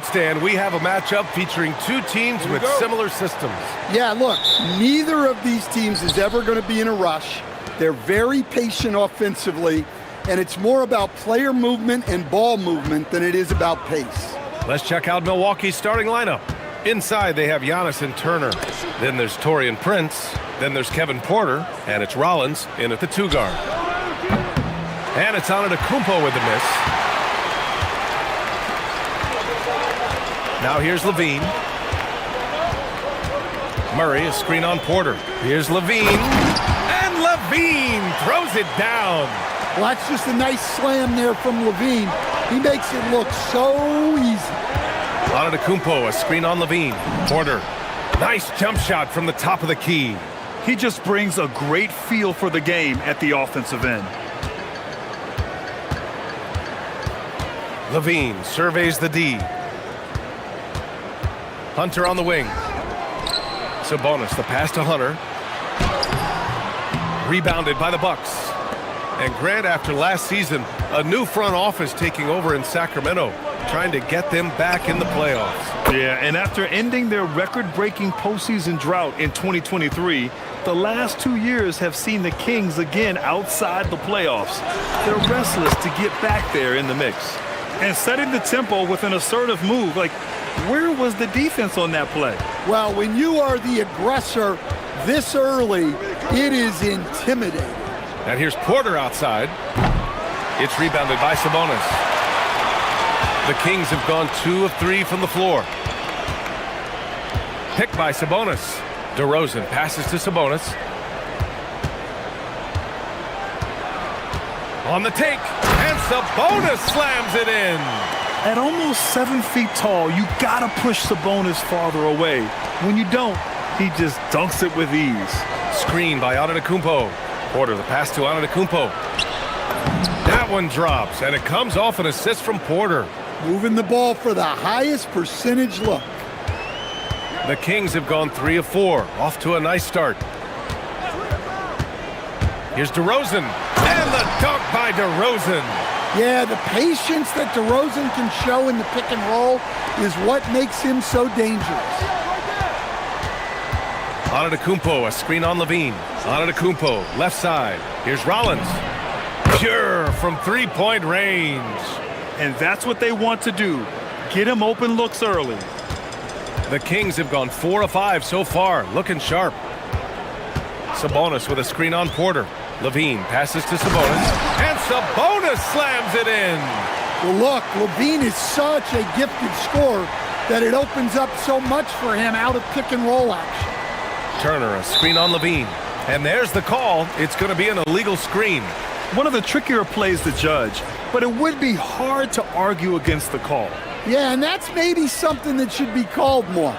Stan, we have a matchup featuring two teams with similar systems. Yeah, look, neither of these teams is ever going to be in a rush. They're very patient offensively, and it's more about player movement and ball movement than it is about pace. Let's check out Milwaukee's starting lineup. Inside, they have Giannis and Turner. Then there's Taurean Prince. Then there's Kevin Porter, and it's Rollins in at the 2 guard. And it's Antetokounmpo with the miss. Now here's Levine. Murray, a screen on Porter. Here's Levine. And Levine throws it down. Well, that's just a nice slam there from Levine. He makes it look so easy. Antetokounmpo, a screen on Levine. Porter, nice jump shot from the top of the key. He just brings a great feel for the game at the offensive end. Levine surveys the D. Hunter on the wing. Sabonis, the pass to Hunter. Rebounded by the Bucks. And Grant, after last season, a new front office taking over in Sacramento, trying to get them back in the playoffs. Yeah, and after ending their record-breaking postseason drought in 2023, the last 2 years have seen the Kings again outside the playoffs. They're restless to get back there in the mix. And setting the tempo with an assertive move, like, where was the defense on that play? Well, when you are the aggressor this early, it is intimidating. And here's Porter outside. It's rebounded by Sabonis. The Kings have gone 2 of 3 from the floor. Picked by Sabonis. DeRozan passes to Sabonis. On the take, and Sabonis slams it in. At almost 7 feet tall, you gotta push Sabonis farther away. When you don't, he just dunks it with ease. Screen by Antetokounmpo. Porter, the pass to Antetokounmpo. That one drops, and it comes off an assist from Porter. Moving the ball for the highest percentage look. The Kings have gone 3 of 4, off to a nice start. Here's DeRozan, and the dunk by DeRozan. Yeah, the patience that DeRozan can show in the pick and roll is what makes him so dangerous. Antetokounmpo, a screen on Levine. Antetokounmpo, left side. Here's Rollins. Pure from three-point range. And that's what they want to do. Get him open looks early. The Kings have gone 4 of 5 so far, looking sharp. Sabonis with a screen on Porter. Levine passes to Sabonis, and Sabonis slams it in. Well, look, Levine is such a gifted scorer that it opens up so much for him out of pick and roll action. Turner, a screen on Levine. And there's the call. It's going to be an illegal screen. One of the trickier plays to judge, but it would be hard to argue against the call. Yeah, and that's maybe something that should be called more.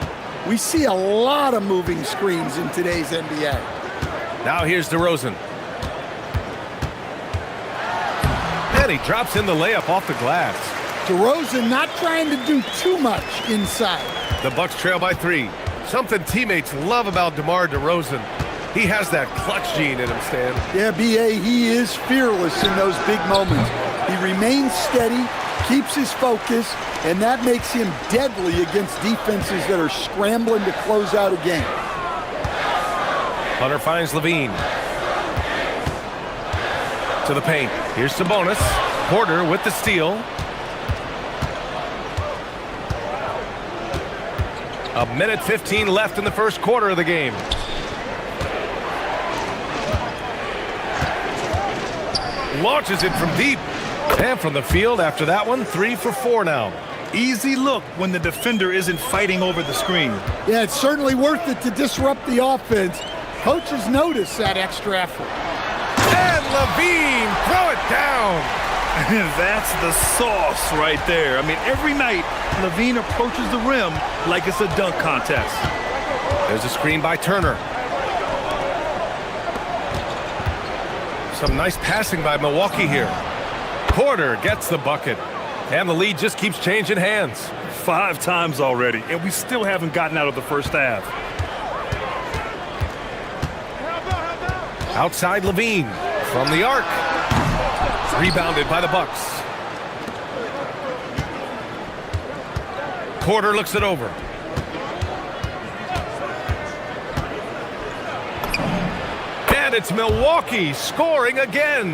We see a lot of moving screens in today's NBA. Now here's DeRozan. And he drops in the layup off the glass. DeRozan not trying to do too much inside. The Bucks trail by 3. Something teammates love about DeMar DeRozan. He has that clutch gene in him, Stan. Yeah, B.A., he is fearless in those big moments. He remains steady, keeps his focus, and that makes him deadly against defenses that are scrambling to close out a game. Hunter finds Levine. To the paint. Here's Sabonis. Porter with the steal. A minute 15 left in the first quarter of the game. Launches it from deep. And from the field after that one, 3 for 4 now. Easy look when the defender isn't fighting over the screen. Yeah, it's certainly worth it to disrupt the offense. Coaches notice that extra effort. And Levine, throw it down. That's the sauce right there. I mean, every night, Levine approaches the rim like it's a dunk contest. There's a screen by Turner. Some nice passing by Milwaukee here. Porter gets the bucket. And the lead just keeps changing hands. 5 times already, and we still haven't gotten out of the first half. Outside Levine from the arc. Rebounded by the Bucks. Porter looks it over. And it's Milwaukee scoring again.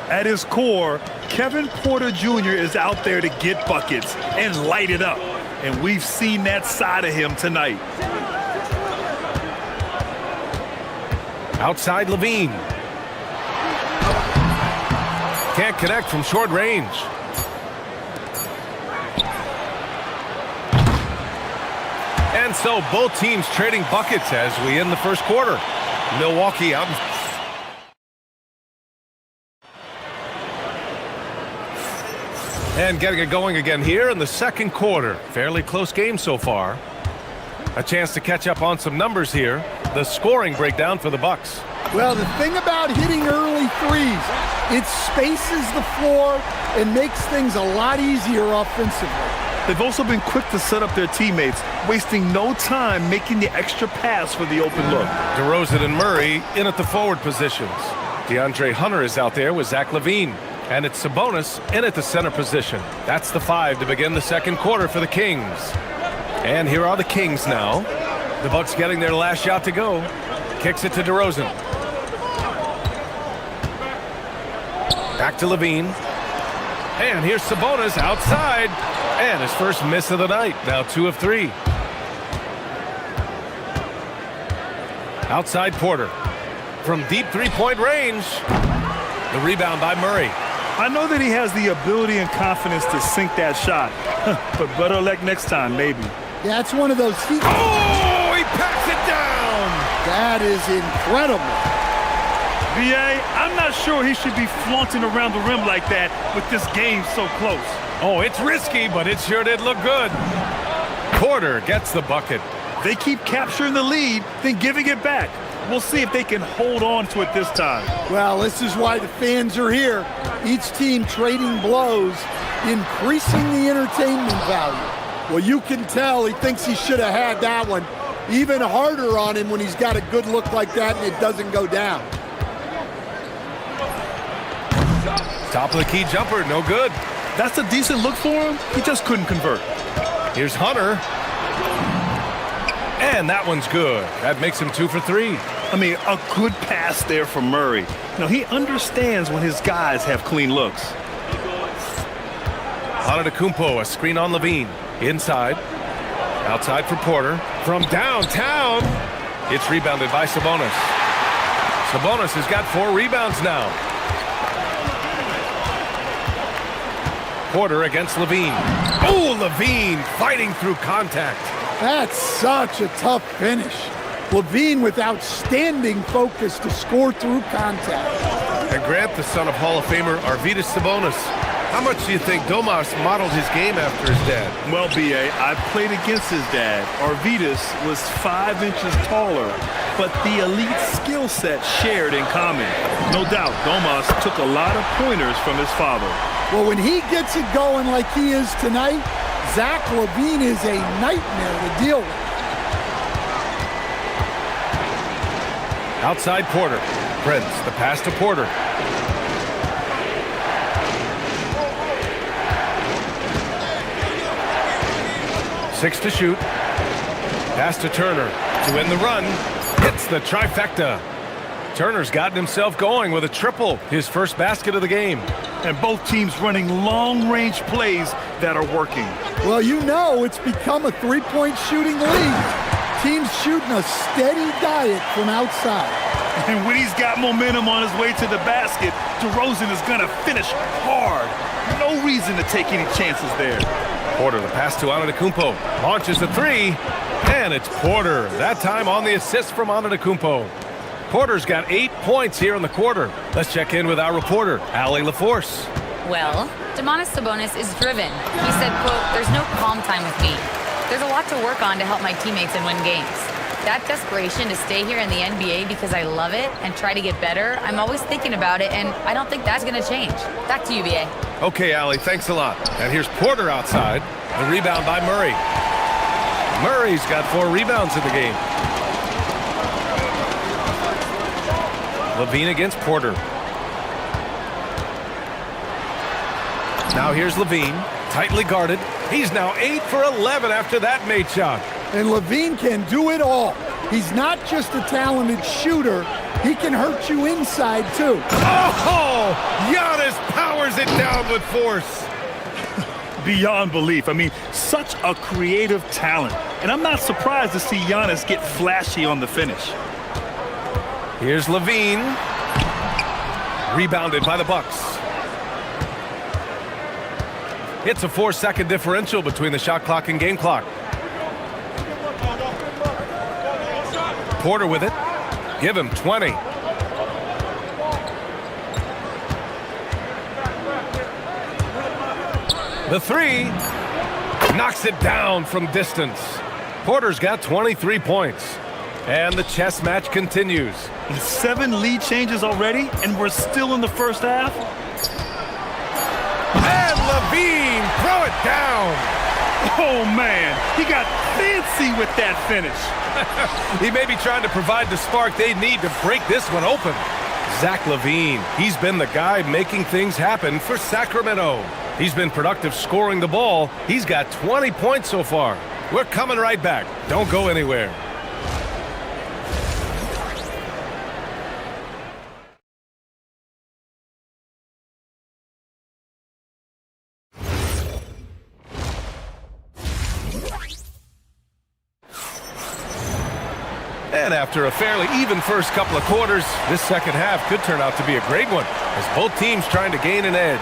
At his core, Kevin Porter Jr. is out there to get buckets and light it up. And we've seen that side of him tonight. Outside Levine. Can't connect from short range. And so both teams trading buckets as we end the first quarter. Milwaukee out. And getting it going again here in the second quarter. Fairly close game so far. A chance to catch up on some numbers here. The scoring breakdown for the Bucks. Well, the thing about hitting early threes, it spaces the floor and makes things a lot easier offensively. They've also been quick to set up their teammates, wasting no time making the extra pass for the open look. DeRozan and Murray in at the forward positions. DeAndre Hunter is out there with Zach LaVine. And it's Sabonis in at the center position. That's the 5 to begin the second quarter for the Kings. And here are the Kings now. The Bucks getting their last shot to go. Kicks it to DeRozan. Back to LaVine. And here's Sabonis outside. And his first miss of the night. Now 2 of 3. Outside Porter. From deep three-point range. The rebound by Murray. I know that he has the ability and confidence to sink that shot. But better luck next time, maybe. Yeah, it's one of those. Oh, he packs it down. That is incredible. VA, I'm not sure he should be flaunting around the rim like that with this game so close. Oh, it's risky, but it sure did look good. Porter gets the bucket. They keep capturing the lead, then giving it back. We'll see if they can hold on to it this time. Well, this is why the fans are here. Each team trading blows, increasing the entertainment value. Well, you can tell he thinks he should have had that one. Even harder on him when he's got a good look like that and it doesn't go down. Top of the key jumper, no good. That's a decent look for him. He just couldn't convert. Here's Hunter. And that one's good. That makes him 2 for 3. I mean, a good pass there from Murray. Now, he understands when his guys have clean looks. Antetokounmpo, a screen on Levine. Inside. Outside for Porter. From downtown. It's rebounded by Sabonis. Sabonis has got 4 rebounds now. Porter against Levine. Oh, Levine fighting through contact. That's such a tough finish. LaVine with outstanding focus to score through contact. And Grant, the son of Hall of Famer Arvydas Sabonis. How much do you think Domas modeled his game after his dad? Well, B.A., I played against his dad. Arvydas was 5 inches taller, but the elite skill set shared in common. No doubt, Domas took a lot of pointers from his father. Well, when he gets it going like he is tonight, Zach LaVine is a nightmare to deal with. Outside Porter. Prince, the pass to Porter. Six to shoot. Pass to Turner to win the run. Hits the trifecta. Turner's gotten himself going with a triple, his first basket of the game. And both teams running long-range plays that are working. Well, you know it's become a three-point shooting league. Teams shooting a steady diet from outside. And when he's got momentum on his way to the basket, DeRozan is going to finish hard. No reason to take any chances there. Porter, the pass to Antetokounmpo. Launches the 3, and it's Porter. That time on the assist from Antetokounmpo. Porter's got 8 points here in the quarter. Let's check in with our reporter, Allie LaForce. Well, Domantas Sabonis is driven. He said, quote, "There's no calm time with me. There's a lot to work on to help my teammates and win games. That desperation to stay here in the NBA because I love it and try to get better, I'm always thinking about it, and I don't think that's going to change." Back to you, BA. Okay, Allie, thanks a lot. And here's Porter outside. The rebound by Murray. Murray's got 4 rebounds in the game. LaVine against Porter. Now here's LaVine, tightly guarded. He's now 8 for 11 after that made shot. And Levine can do it all. He's not just a talented shooter. He can hurt you inside, too. Oh! Giannis powers it down with force. Beyond belief. I mean, such a creative talent. And I'm not surprised to see Giannis get flashy on the finish. Here's Levine. Rebounded by the Bucks. It's a 4-second differential between the shot clock and game clock. Porter with it. Give him 20. The three knocks it down from distance. Porter's got 23 points. And the chess match continues. 7 lead changes already, and we're still in the first half. And Levine, throw it down. Oh, man, he got fancy with that finish. He may be trying to provide the spark they need to break this one open. Zach LaVine, he's been the guy making things happen for Sacramento. He's been productive scoring the ball. He's got 20 points so far. We're coming right back. Don't go anywhere. And after a fairly even first couple of quarters, this second half could turn out to be a great one, as both teams trying to gain an edge.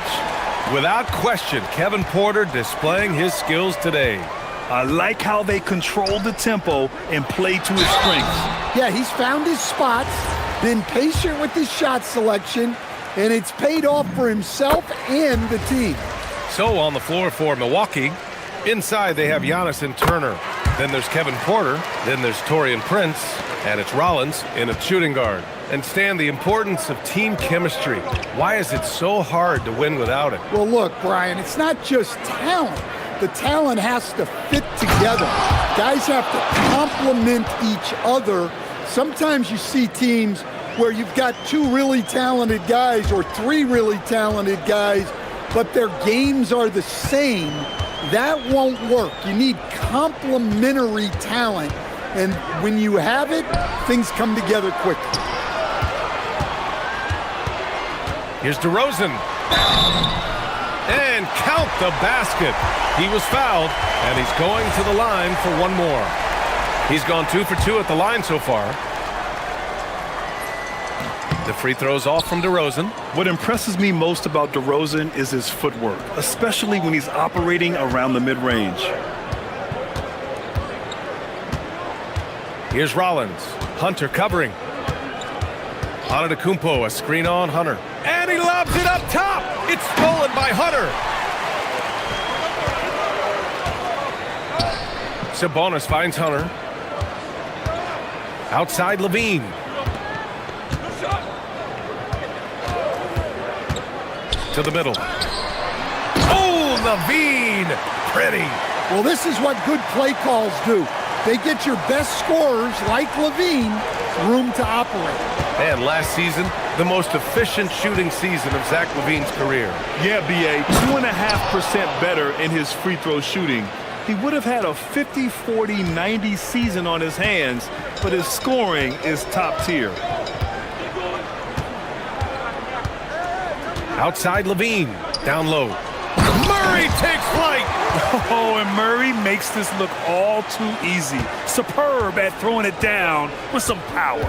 Without question, Kevin Porter displaying his skills today. I like how they control the tempo and play to his strengths. Yeah, he's found his spots, been patient with his shot selection, and it's paid off for himself and the team. So on the floor for Milwaukee, inside they have Giannis and Turner. Then there's Kevin Porter, then there's Taurean Prince, and it's Rollins in a shooting guard. And Stan, the importance of team chemistry. Why is it so hard to win without it? Well, look, Brian, it's not just talent. The talent has to fit together. Guys have to complement each other. Sometimes you see teams where you've got 2 really talented guys or 3 really talented guys, but their games are the same. That won't work. You need complementary talent, and when you have it, things come together quickly. Here's DeRozan. And count the basket. He was fouled, and he's going to the line for one more. He's gone 2 for 2 at the line so far. The free throw's off from DeRozan. What impresses me most about DeRozan is his footwork, especially when he's operating around the mid-range. Here's Rollins. Hunter covering. Antetokounmpo, a screen on Hunter. And he lobs it up top. It's stolen by Hunter. Sabonis finds Hunter. Outside Levine. To the middle. Oh, Levine! Pretty. Well, this is what good play calls do. They get your best scorers, like Levine, room to operate. And last season, the most efficient shooting season of Zach LaVine's career. Yeah, B.A., 2.5% better in his free throw shooting. He would have had a 50, 40, 90 season on his hands, but his scoring is top tier. Outside Levine, down low. Murray takes flight. Oh, and Murray makes this look all too easy. Superb at throwing it down with some power.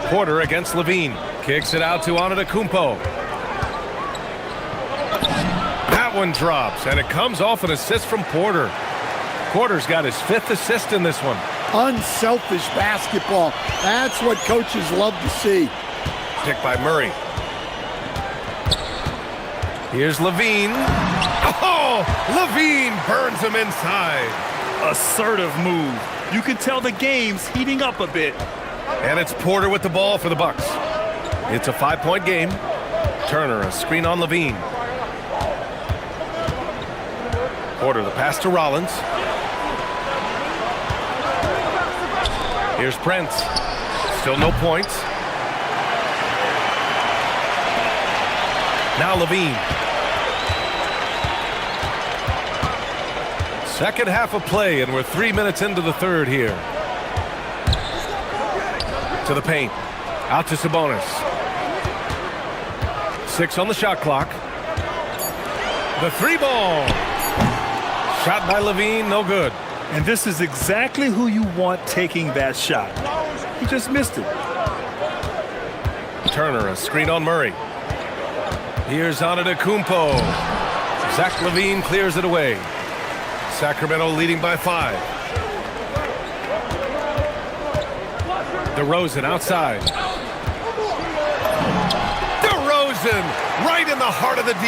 Porter against Levine. Kicks it out to Antetokounmpo. That one drops, and it comes off an assist from Porter. Porter's got his 5th assist in this one. Unselfish basketball. That's what coaches love to see. Picked by Murray. Here's Levine. Oh, Levine burns him inside. Assertive move. You can tell the game's heating up a bit. And it's Porter with the ball for the Bucks. It's a 5-point game. Turner, a screen on Levine. Porter, the pass to Rollins. Here's Prince. Still no points. Now Levine. Second half of play, and we're 3 minutes into the third here. To the paint. Out to Sabonis. 6 on the shot clock. The three ball. Shot by Levine, no good. And this is exactly who you want taking that shot. He just missed it. Turner, a screen on Murray. Here's Antetokounmpo. Zach Levine clears it away. Sacramento leading by 5. DeRozan outside. DeRozan right in the heart of the D.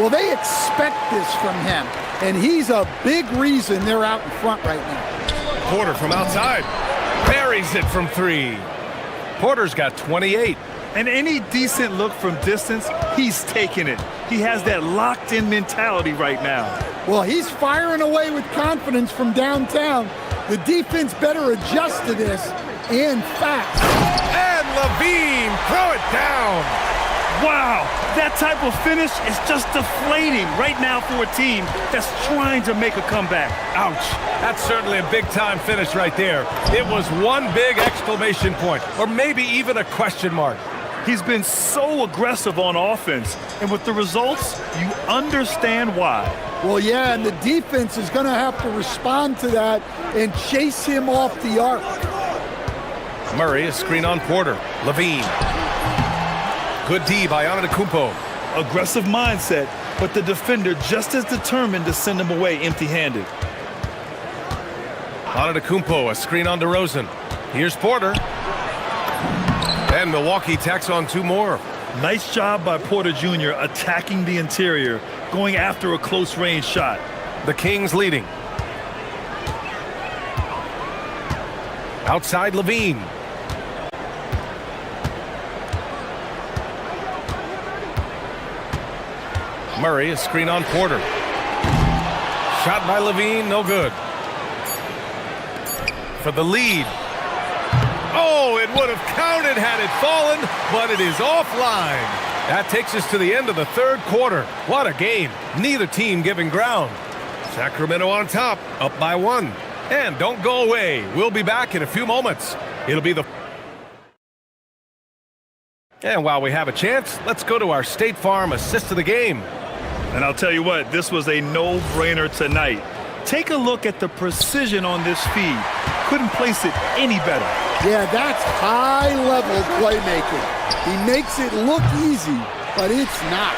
Well, they expect this from him, and he's a big reason they're out in front right now. Porter from outside. Buries it from 3. Porter's got 28. And any decent look from distance, he's taking it. He has that locked-in mentality right now. Well, he's firing away with confidence from downtown. The defense better adjust to this, and fast. And Levine, throw it down. Wow, that type of finish is just deflating right now for a team that's trying to make a comeback. Ouch. That's certainly a big-time finish right there. It was one big exclamation point, or maybe even a question mark. He's been so aggressive on offense, and with the results, you understand why. Well, yeah, and the defense is going to have to respond to that and chase him off the arc. Murray, a screen on Porter. Levine. Good D by Antetokounmpo. Aggressive mindset, but the defender just as determined to send him away empty-handed. Antetokounmpo, a screen on DeRozan. Here's Porter. And Milwaukee tacks on 2 more. Nice job by Porter Jr. attacking the interior, going after a close-range shot. The Kings leading. Outside Levine. Murray, a screen on Porter. Shot by Levine, no good. For the lead. Oh, it would have counted had it fallen, but it is offline. That takes us to the end of the third quarter. What a game. Neither team giving ground. Sacramento on top, up by 1. And don't go away. We'll be back in a few moments. It'll be the... And while we have a chance, let's go to our State Farm assist of the game. And I'll tell you what, this was a no-brainer tonight. Take a look at the precision on this feed. Couldn't place it any better. Yeah, that's high-level playmaking. He makes it look easy, but it's not.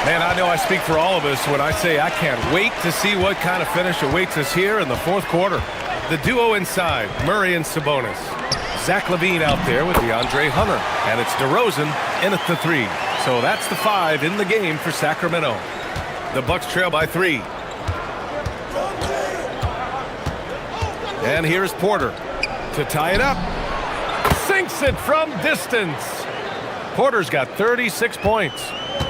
Man, I know I speak for all of us when I say I can't wait to see what kind of finish awaits us here in the fourth quarter. The duo inside, Murray and Sabonis. Zach Levine out there with DeAndre Hunter. And it's DeRozan in at the 3. So that's the 5 in the game for Sacramento. The Bucks trail by 3. And here's Porter to tie it up. Sinks it from distance. Porter's got 36 points.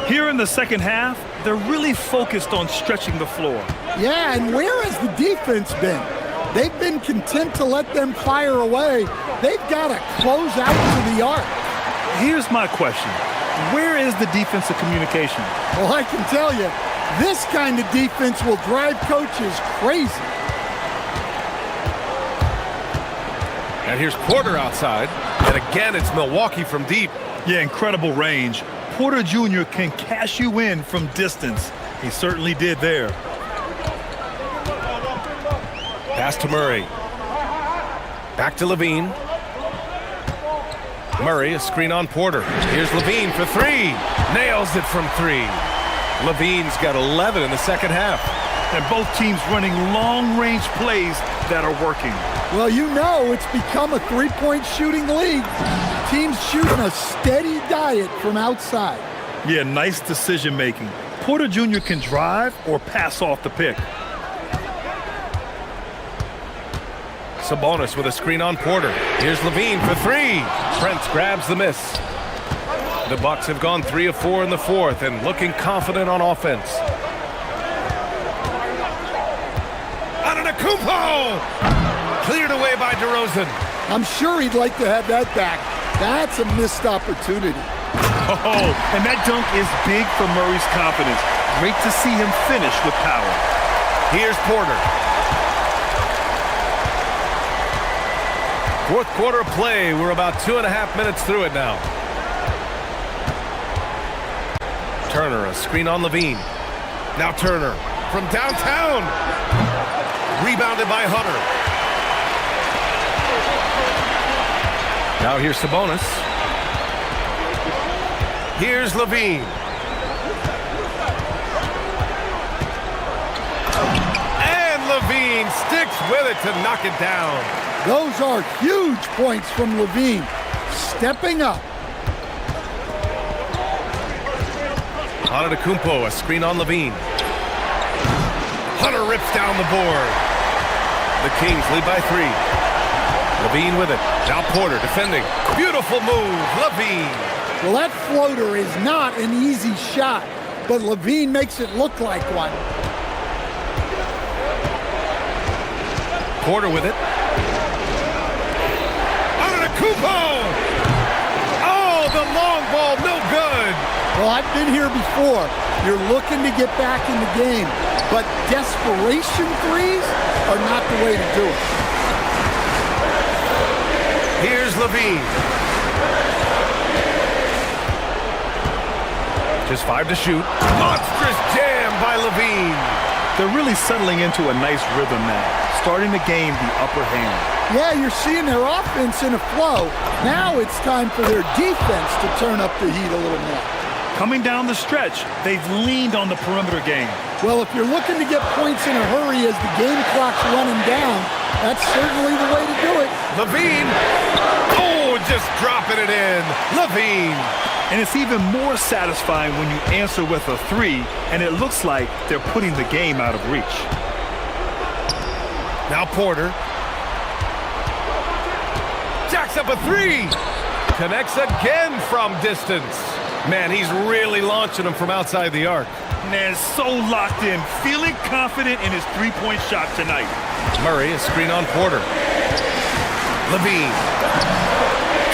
Here in the second half, they're really focused on stretching the floor. Yeah, and where has the defense been? They've been content to let them fire away. They've got to close out to the arc. Here's my question. Where is the defensive communication? Well, I can tell you, this kind of defense will drive coaches crazy. And here's Porter outside. And again, it's Milwaukee from deep. Yeah, incredible range. Porter Jr. can cash you in from distance. He certainly did there. Pass to Murray. Back to Levine. Murray, a screen on Porter. Here's Levine for 3. Nails it from 3. Levine's got 11 in the second half. And both teams running long-range plays that are working. Well, you know it's become a three-point shooting league. Teams shooting a steady diet from outside. Yeah, nice decision-making. Porter Jr. can drive or pass off the pick. Sabonis with a screen on Porter. Here's Levine for 3. Trent grabs the miss. The Bucks have gone 3 of 4 in the fourth and looking confident on offense. Antetokounmpo! Cleared away by DeRozan. I'm sure he'd like to have that back. That's a missed opportunity. Oh, and that dunk is big for Murray's confidence. Great to see him finish with power. Here's Porter. Fourth quarter of play. We're about 2.5 minutes through it now. Turner, a screen on Levine. Now Turner from downtown. Rebounded by Hunter. Now here's Sabonis. Here's Levine. And Levine sticks with it to knock it down. Those are huge points from Levine. Stepping up. Antetokounmpo, a screen on Levine. Hunter rips down the board. The Kings lead by 3. Levine with it. Now Porter defending. Beautiful move, Levine. Well, that floater is not an easy shot, but Levine makes it look like one. Porter with it. Antetokounmpo! Oh, the long ball, no good. Well, I've been here before. You're looking to get back in the game, but desperation threes are not the way to do it. Here's Levine. Just 5 to shoot. Monstrous jam by Levine. They're really settling into a nice rhythm now, starting to gain the upper hand. Yeah, you're seeing their offense in a flow. Now it's time for their defense to turn up the heat a little more. Coming down the stretch, they've leaned on the perimeter game. Well, if you're looking to get points in a hurry as the game clock's running down, that's certainly the way to do it. Levine. Oh, just dropping it in. Levine. And it's even more satisfying when you answer with a 3, and it looks like they're putting the game out of reach. Now Porter. Jacks up a 3. Connects again from distance. Man, he's really launching them from outside the arc. Man, so locked in, feeling confident in his three-point shot tonight. Murray, a screen on Porter. Levine.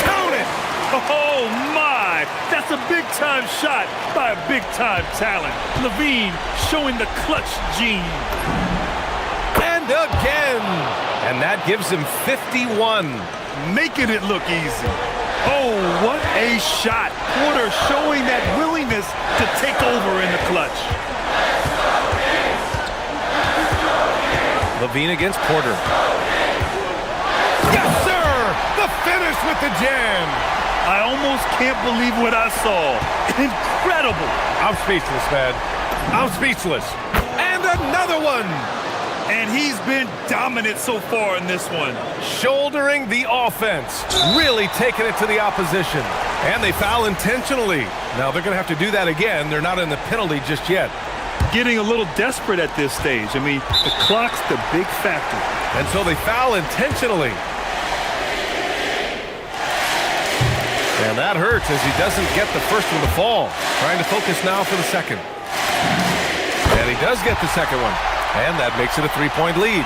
Count it! Oh, my! That's a big-time shot by a big-time talent. Levine showing the clutch gene. And again! And that gives him 51. Making it look easy. Oh, what a shot. Porter showing that willingness to take over in the clutch. Levine against Porter. Yes, sir! The finish with the jam. I almost can't believe what I saw. Incredible. I'm speechless, man. I'm speechless. And another one. And he's been dominant so far in this one. Shouldering the offense. Really taking it to the opposition. And they foul intentionally. Now they're going to have to do that again. They're not in the penalty just yet. Getting a little desperate at this stage. I mean, the clock's the big factor. And so they foul intentionally. And that hurts as he doesn't get the first one to fall. Trying to focus now for the second. And he does get the second one. And that makes it a 3-point lead.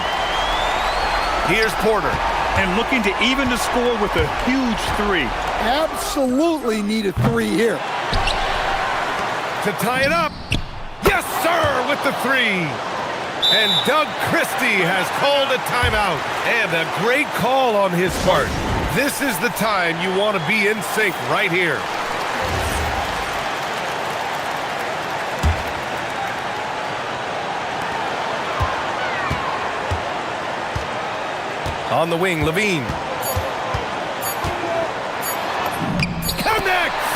Here's Porter. And looking to even the score with a huge 3. Absolutely need a 3 here. To tie it up. Yes, sir, with the 3. And Doug Christie has called a timeout. And a great call on his part. This is the time you want to be in sync right here. On the wing, Levine. Connects!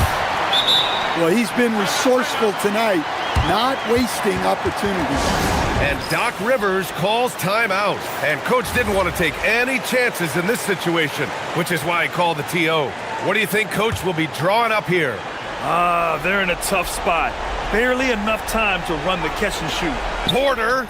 Well, he's been resourceful tonight, not wasting opportunities. And Doc Rivers calls timeout. And Coach didn't want to take any chances in this situation, which is why he called the TO. What do you think Coach will be drawing up here? They're in a tough spot. Barely enough time to run the catch and shoot. Porter.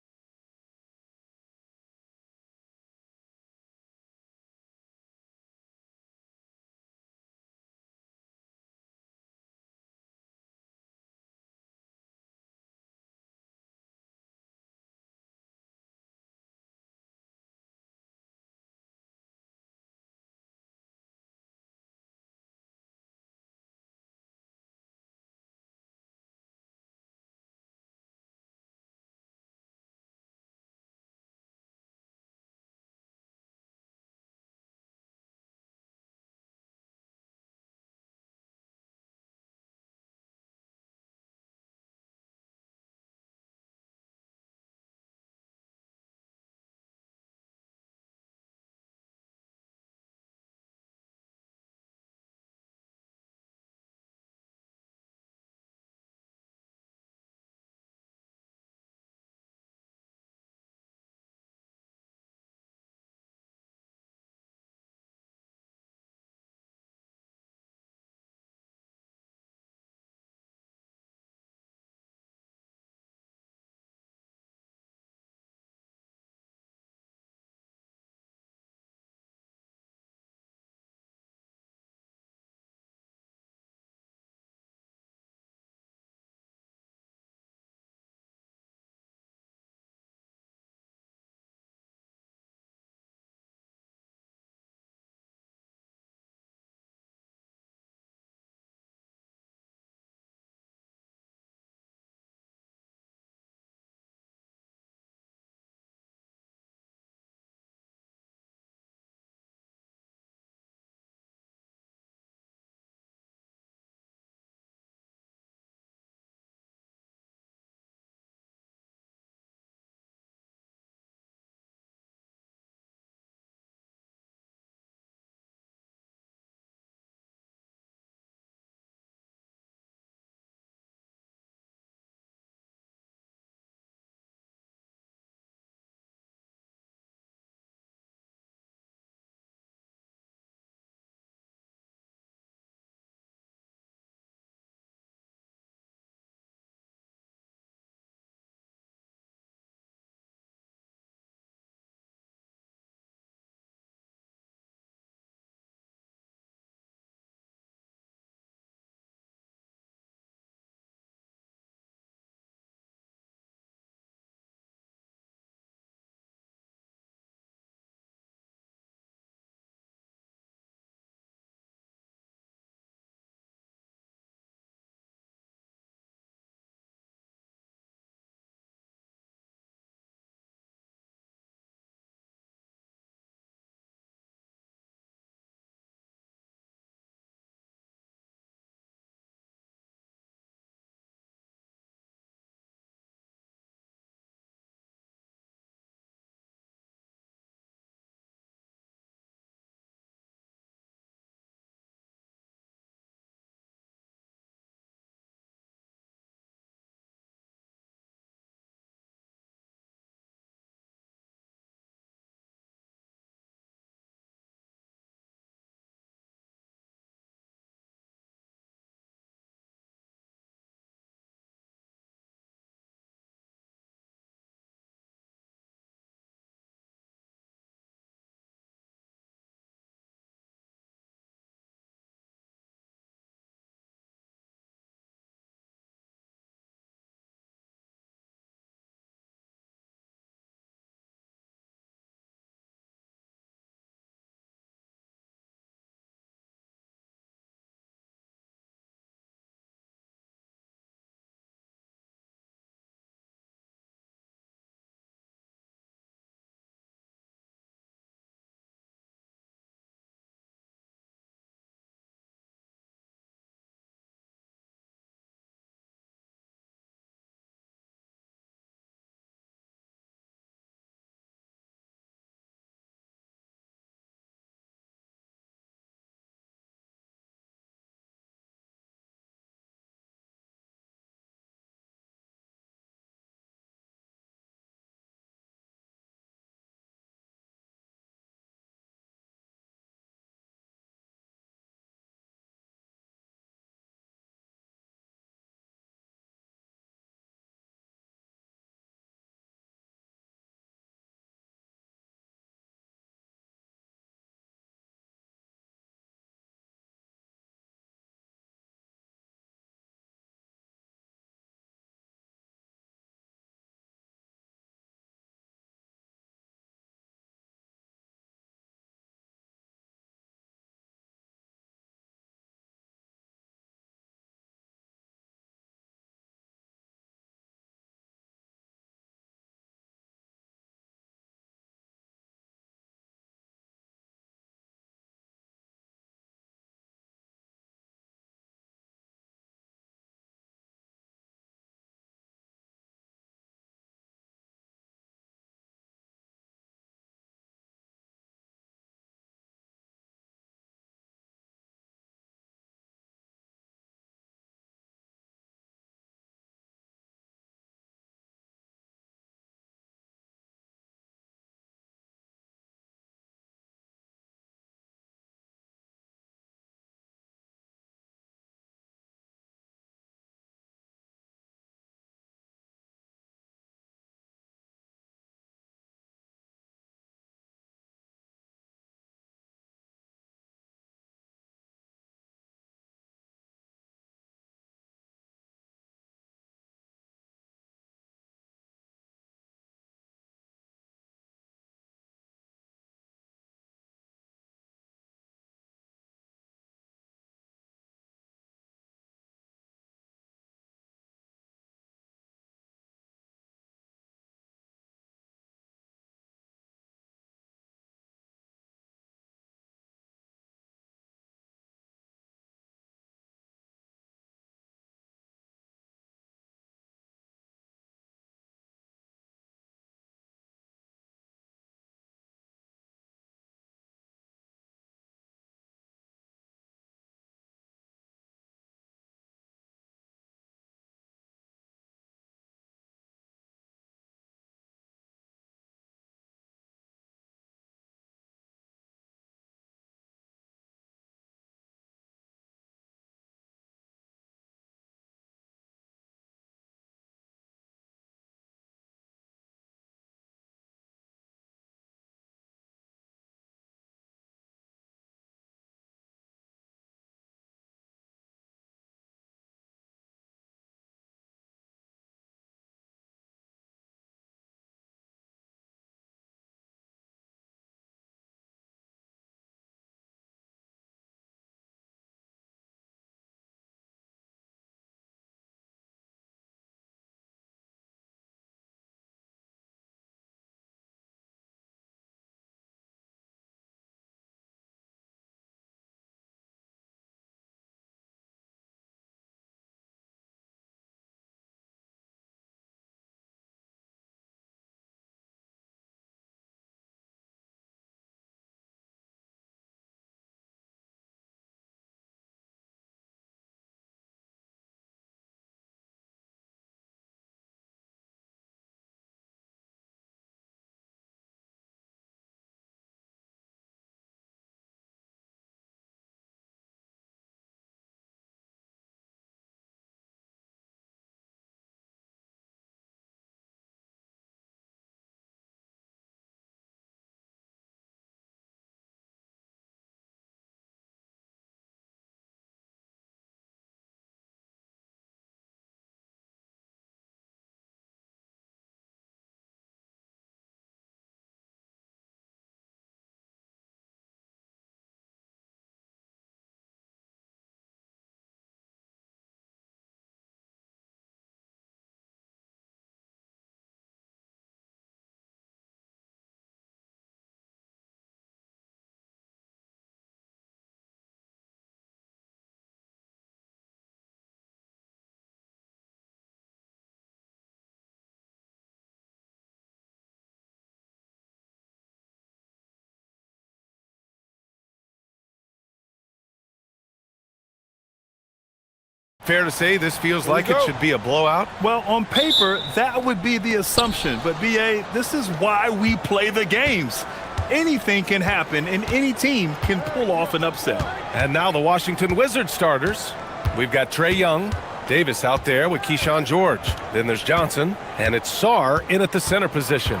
fair to say this feels like it should be a blowout? Well, on paper, that would be the assumption. But, B.A., this is why we play the games. Anything can happen, and any team can pull off an upset. And now the Washington Wizards starters. We've got Trae Young, Davis out there with Keyshawn George. Then there's Johnson, and it's Sarr in at the center position.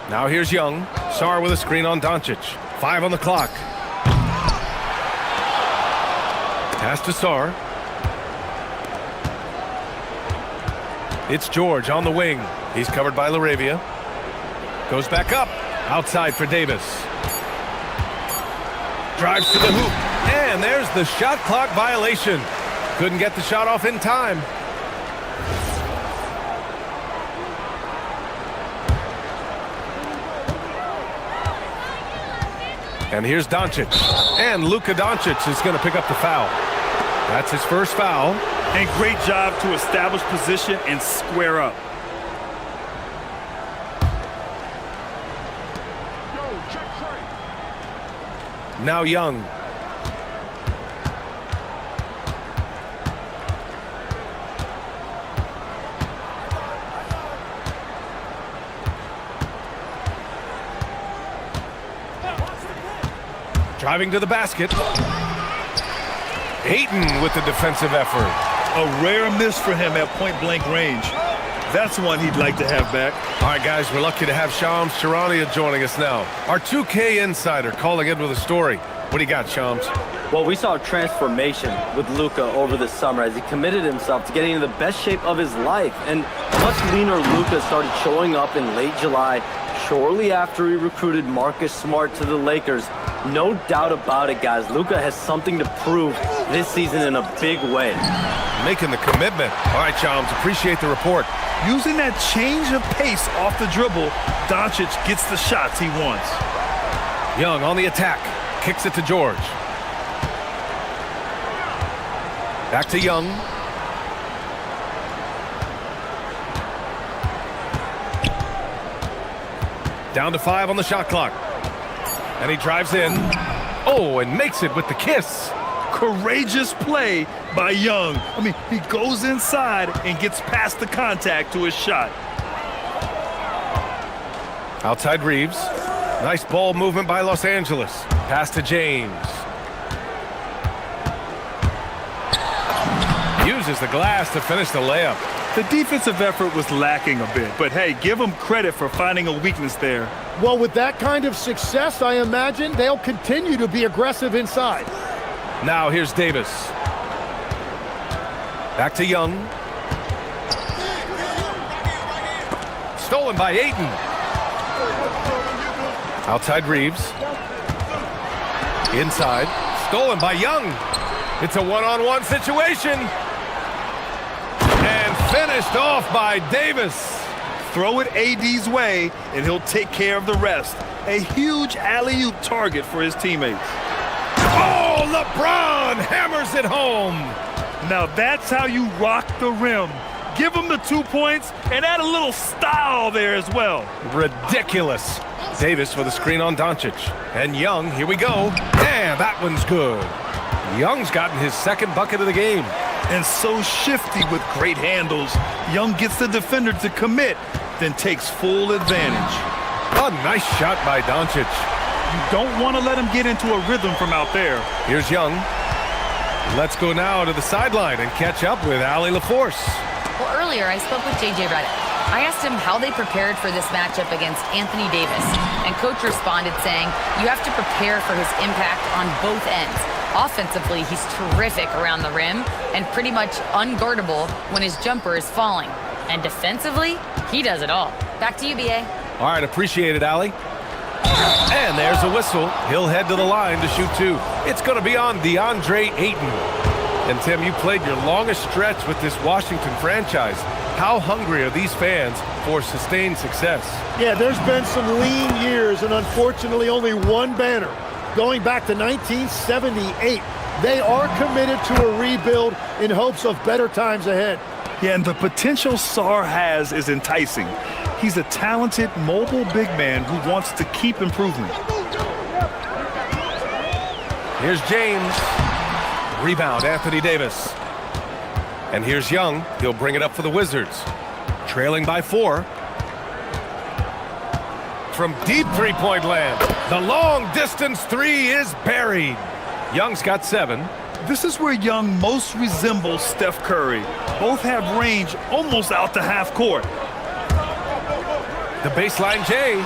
Now here's Young. Sarr with a screen on Doncic. 5 on the clock. Pass to Sarr. It's George on the wing. He's covered by LaRavia. Goes back up. Outside for Davis. Drives to the hoop. And there's the shot clock violation. Couldn't get the shot off in time. And here's Doncic. And Luka Doncic is going to pick up the foul. That's his first foul. And great job to establish position and square up. Now Young. Driving to the basket. Ayton with the defensive effort. A rare miss for him at point-blank range. That's one he'd like to have back. All right, guys, we're lucky to have Shams Charania joining us now. Our 2K insider calling in with a story. What do you got, Shams? Well, we saw a transformation with Luka over the summer as he committed himself to getting in the best shape of his life. And much leaner Luka started showing up in late July, shortly after he recruited Marcus Smart to the Lakers. No doubt about it, guys. Luka has something to prove this season in a big way. Making the commitment. All right, Shams, appreciate the report. Using that change of pace off the dribble, Doncic gets the shots he wants. Young on the attack. Kicks it to George. Back to Young. Down to 5 on the shot clock. And he drives in. Oh, and makes it with the kiss. Courageous play by Young. I mean, he goes inside and gets past the contact to his shot. Outside Reeves. Nice ball movement by Los Angeles. Pass to James. Uses the glass to finish the layup. The defensive effort was lacking a bit, but hey, give them credit for finding a weakness there. Well, with that kind of success, I imagine they'll continue to be aggressive inside. Now here's Davis. Back to Young. Stolen by Ayton. Outside Reeves. Inside. Stolen by Young. It's a one-on-one situation. And finished off by Davis. Throw it AD's way, and he'll take care of the rest. A huge alley-oop target for his teammates. Oh, LeBron hammers it home. Now that's how you rock the rim. Give him the 2 points and add a little style there as well. Ridiculous. Davis with a screen on Doncic. And Young, here we go. And that one's good. Young's gotten his second bucket of the game. And so shifty with great handles. Young gets the defender to commit, then takes full advantage. A nice shot by Doncic. You don't want to let him get into a rhythm from out there. Here's Young. Let's go now to the sideline and catch up with Allie LaForce. Well, earlier I spoke with JJ Redick. I asked him how they prepared for this matchup against Anthony Davis, and Coach responded saying, you have to prepare for his impact on both ends. Offensively, he's terrific around the rim and pretty much unguardable when his jumper is falling. And defensively, he does it all. Back to you, BA. All right, appreciate it, Allie. And there's a whistle. He'll head to the line to shoot 2. It's going to be on DeAndre Ayton. And Tim, you played your longest stretch with this Washington franchise. How hungry are these fans for sustained success? Yeah, there's been some lean years and unfortunately only one banner. Going back to 1978, they are committed to a rebuild in hopes of better times ahead. Yeah, and the potential Sarr has is enticing. He's a talented, mobile big man who wants to keep improving. Here's James. Rebound, Anthony Davis. And here's Young. He'll bring it up for the Wizards. Trailing by 4. From deep three-point land, the long-distance three is buried. Young's got 7. This is where Young most resembles Steph Curry. Both have range almost out to half court. The baseline J.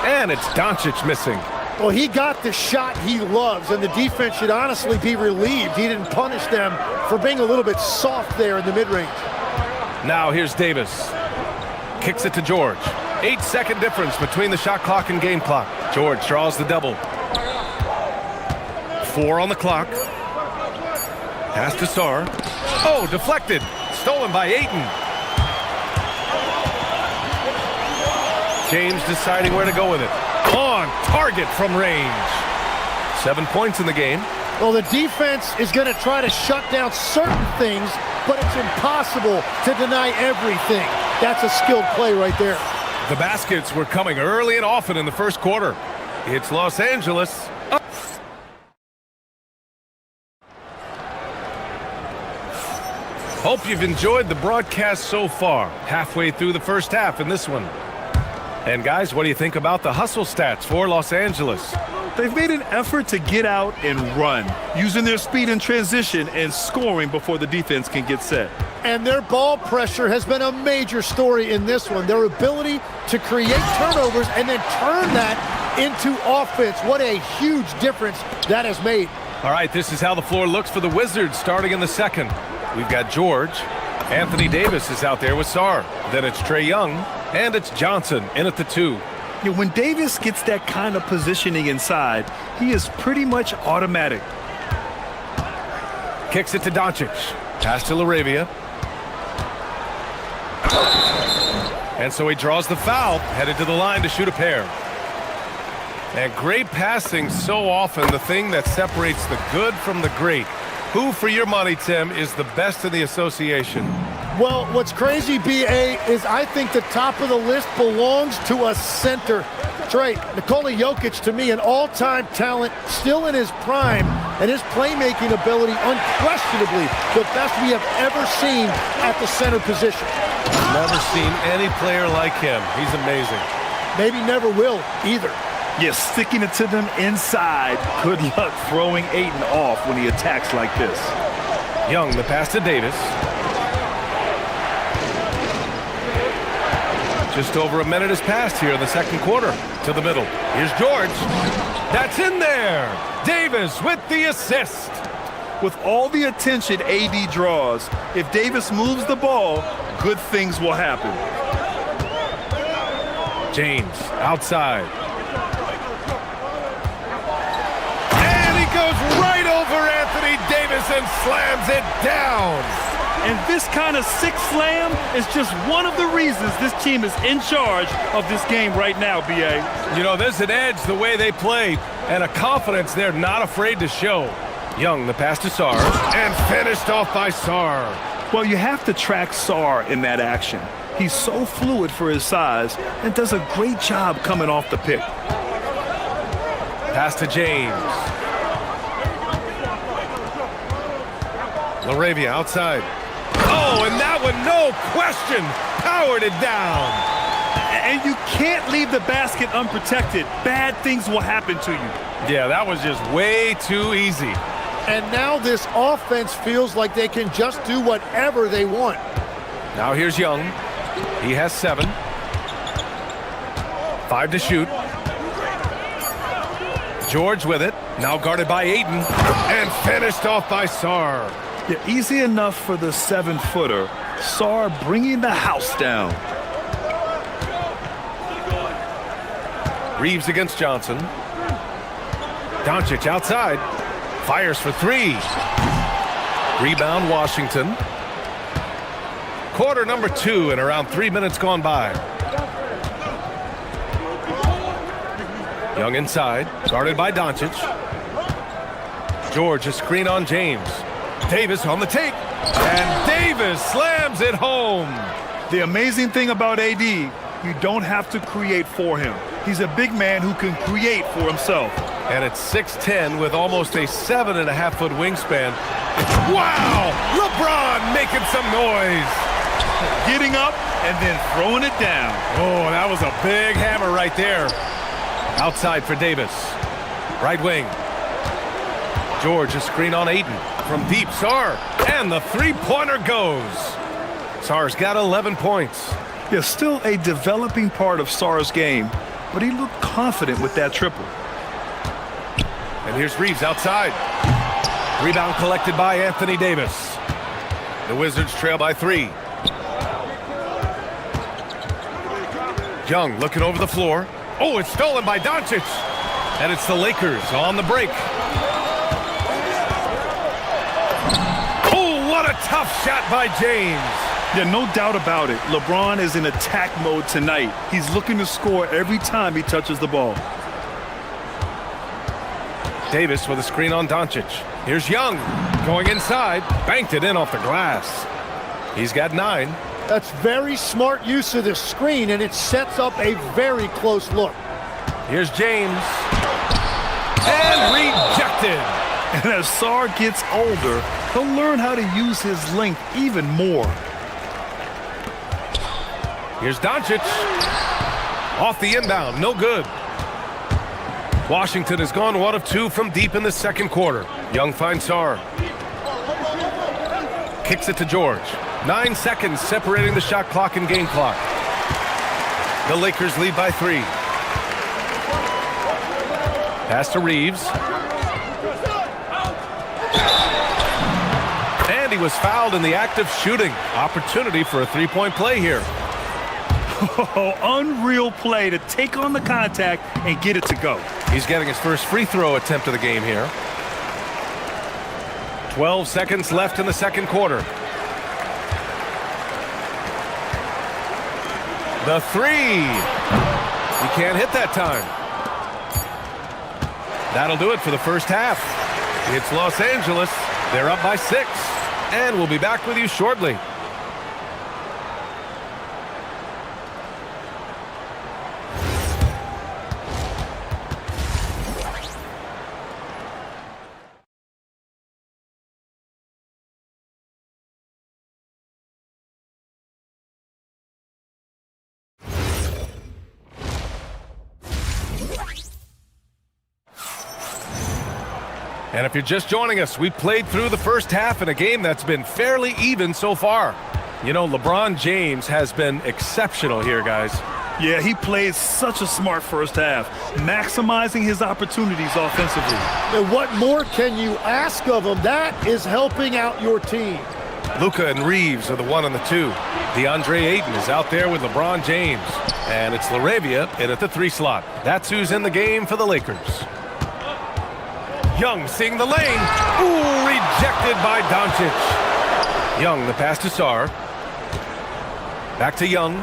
And it's Doncic missing. Well, he got the shot he loves, and the defense should honestly be relieved he didn't punish them for being a little bit soft there in the mid-range. Now here's Davis. Kicks it to George. 8-second difference between the shot clock and game clock. George draws the double. 4 on the clock. Pass to Sarr. Oh, deflected. Stolen by Ayton. James deciding where to go with it. On target from range. 7 points in the game. Well, the defense is going to try to shut down certain things, but it's impossible to deny everything. That's a skilled play right there. The baskets were coming early and often in the first quarter. It's Los Angeles. Hope you've enjoyed the broadcast so far. Halfway through the first half in this one. And guys, what do you think about the hustle stats for Los Angeles? They've made an effort to get out and run, using their speed in transition and scoring before the defense can get set. And their ball pressure has been a major story in this one. Their ability to create turnovers and then turn that into offense. What a huge difference that has made. All right, this is how the floor looks for the Wizards starting in the second. We've got George. Anthony Davis is out there with Sarr. Then it's Trae Young. And it's Johnson in at the 2. Yeah, when Davis gets that kind of positioning inside, he is pretty much automatic. Kicks it to Doncic. Pass to LaRavia. And so he draws the foul, headed to the line to shoot a pair. And great passing, so often the thing that separates the good from the great. Who, for your money, Tim, is the best in the association? Well, what's crazy, B.A., is I think the top of the list belongs to a center. That's right. Nikola Jokic, to me, an all-time talent, still in his prime, and his playmaking ability, unquestionably, the best we have ever seen at the center position. Never seen any player like him. He's amazing. Maybe never will, either. Yes, sticking it to them inside. Good luck throwing Ayton off when he attacks like this. Young, the pass to Davis. Just over a minute has passed here in the second quarter. To the middle. Here's George. That's in there. Davis with the assist. With all the attention AD draws, if Davis moves the ball, good things will happen. James outside. And he goes right over Anthony Davis and slams it down. And this kind of sick slam is just one of the reasons this team is in charge of this game right now, B.A. You know, there's an edge the way they play and a confidence they're not afraid to show. Young, the pass to Sarr, and finished off by Sarr. Well, you have to track Sarr in that action. He's so fluid for his size and does a great job coming off the pick. Pass to James. LaRavia outside. Oh, and that one, no question, powered it down. And you can't leave the basket unprotected. Bad things will happen to you. Yeah, that was just way too easy. And now this offense feels like they can just do whatever they want. Now here's Young. He has 7. 5 to shoot. George with it. Now guarded by Ayton. And finished off by Sarr. Yeah, easy enough for the 7-footer. Sarr bringing the house down. Reeves against Johnson. Doncic outside. Fires for 3. Rebound Washington. Quarter number 2 and around 3 minutes gone by. Young inside. Guarded by Doncic. George a screen on James. Davis on the take. And Davis slams it home. The amazing thing about AD, you don't have to create for him. He's a big man who can create for himself. And it's 6'10" with almost a 7.5-foot wingspan. Wow! LeBron making some noise. Getting up and then throwing it down. Oh, that was a big hammer right there. Outside for Davis. Right wing. George, a screen on Ayton. From deep, Sarr. And the three-pointer goes. Sarr's got 11 points. Yeah, still a developing part of Sarr's game, but he looked confident with that triple. And here's Reeves outside. Rebound collected by Anthony Davis. The Wizards trail by 3. Young looking over the floor. Oh, it's stolen by Doncic. And it's the Lakers on the break. Oh, what a tough shot by James. Yeah, no doubt about it. LeBron is in attack mode tonight. He's looking to score every time he touches the ball. Davis with a screen on Doncic. Here's Young going inside. Banked it in off the glass. He's got 9. That's very smart use of the screen, and it sets up a very close look. Here's James. And rejected. And as Sarr gets older, he'll learn how to use his length even more. Here's Doncic. Off the inbound. No good. Washington has gone 1 of 2 from deep in the second quarter. Young finds Sarr. Kicks it to George. 9 seconds separating the shot clock and game clock. The Lakers lead by 3. Pass to Reeves. And he was fouled in the act of shooting. Opportunity for a three-point play here. Oh, unreal play to take on the contact and get it to go. He's getting his first free throw attempt of the game here. 12 seconds left in the second quarter. The 3. He can't hit that time. That'll do it for the first half. It's Los Angeles. They're up by 6. And we'll be back with you shortly. And if you're just joining us, we played through the first half in a game that's been fairly even so far. You know, LeBron James has been exceptional here, guys. Yeah, he played such a smart first half, maximizing his opportunities offensively. And what more can you ask of him? That is helping out your team. Luka and Reeves are the 1 and the 2. DeAndre Ayton is out there with LeBron James. And it's LaRavia in at the 3 slot. That's who's in the game for the Lakers. Young seeing the lane. Ooh, rejected by Doncic. Young, the pass to Sarr. Back to Young.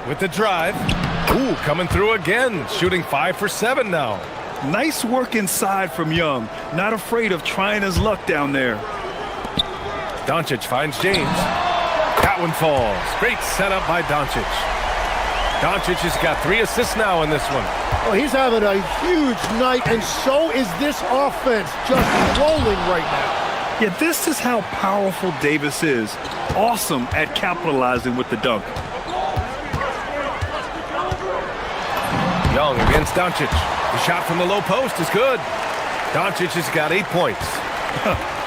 With the drive. Ooh, coming through again. Shooting 5 for 7 now. Nice work inside from Young. Not afraid of trying his luck down there. Doncic finds James. That one falls. Great setup by Doncic. Doncic has got 3 assists now in this one. Oh, he's having a huge night, and so is this offense, just rolling right now. Yeah, this is how powerful Davis is. Awesome at capitalizing with the dunk. Young against Doncic. The shot from the low post is good. Doncic has got 8 points.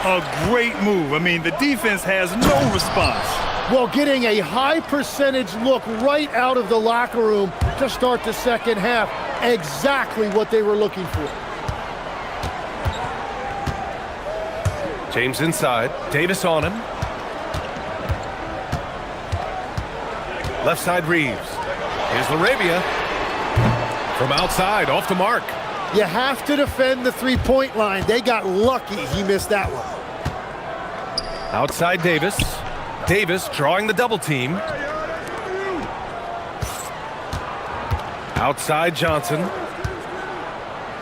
A great move. I mean, the defense has no response. Well, getting a high percentage look right out of the locker room to start the second half. Exactly what they were looking for. James inside. Davis on him. Left side Reeves. Here's LaRavia. From outside, off the mark. You have to defend the three-point line. They got lucky he missed that one. Outside Davis. Davis drawing the double team. Outside Johnson.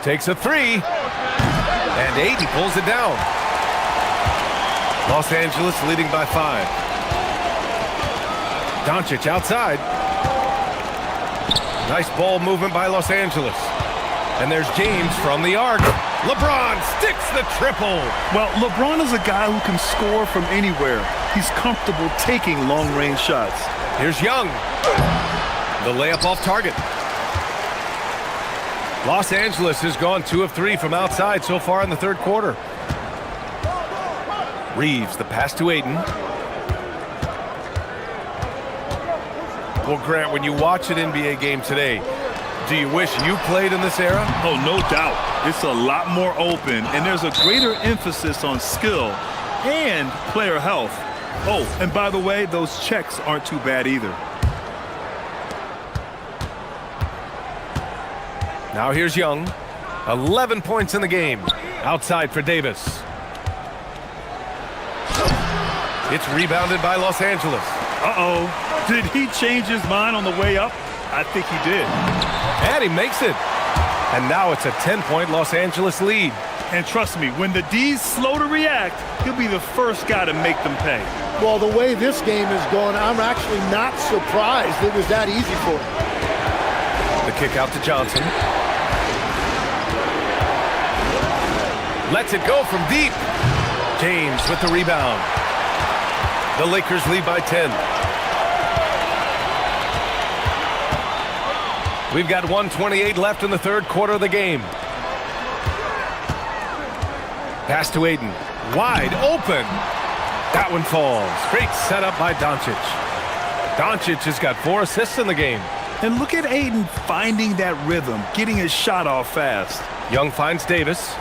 Takes a 3. And 8, he pulls it down. Los Angeles leading by 5. Doncic outside. Nice ball movement by Los Angeles. And there's James from the arc. LeBron sticks the triple. Well, LeBron is a guy who can score from anywhere. He's comfortable taking long-range shots. Here's Young. The layup off target. Los Angeles has gone 2 of 3 from outside so far in the third quarter. Reeves, the pass to Aiden. Well, Grant, when you watch an NBA game today, do you wish you played in this era? Oh, no doubt. It's a lot more open, and there's a greater emphasis on skill and player health. Oh, and by the way, those checks aren't too bad either. Now here's Young. 11 points in the game. Outside for Davis. It's rebounded by Los Angeles. Uh-oh. Did he change his mind on the way up? I think he did. And he makes it. And now it's a 10-point Los Angeles lead. And trust me, when the D's slow to react, he'll be the first guy to make them pay. Well, the way this game is going, I'm actually not surprised it was that easy for him. The kick out to Johnson. Lets it go from deep. James with the rebound. The Lakers lead by 10. We've got 1:28 left in the third quarter of the game. Pass to Aiden. Wide open. That one falls. Great setup by Doncic. Doncic has got 4 assists in the game. And look at Aiden finding that rhythm, getting his shot off fast. Young finds Davis.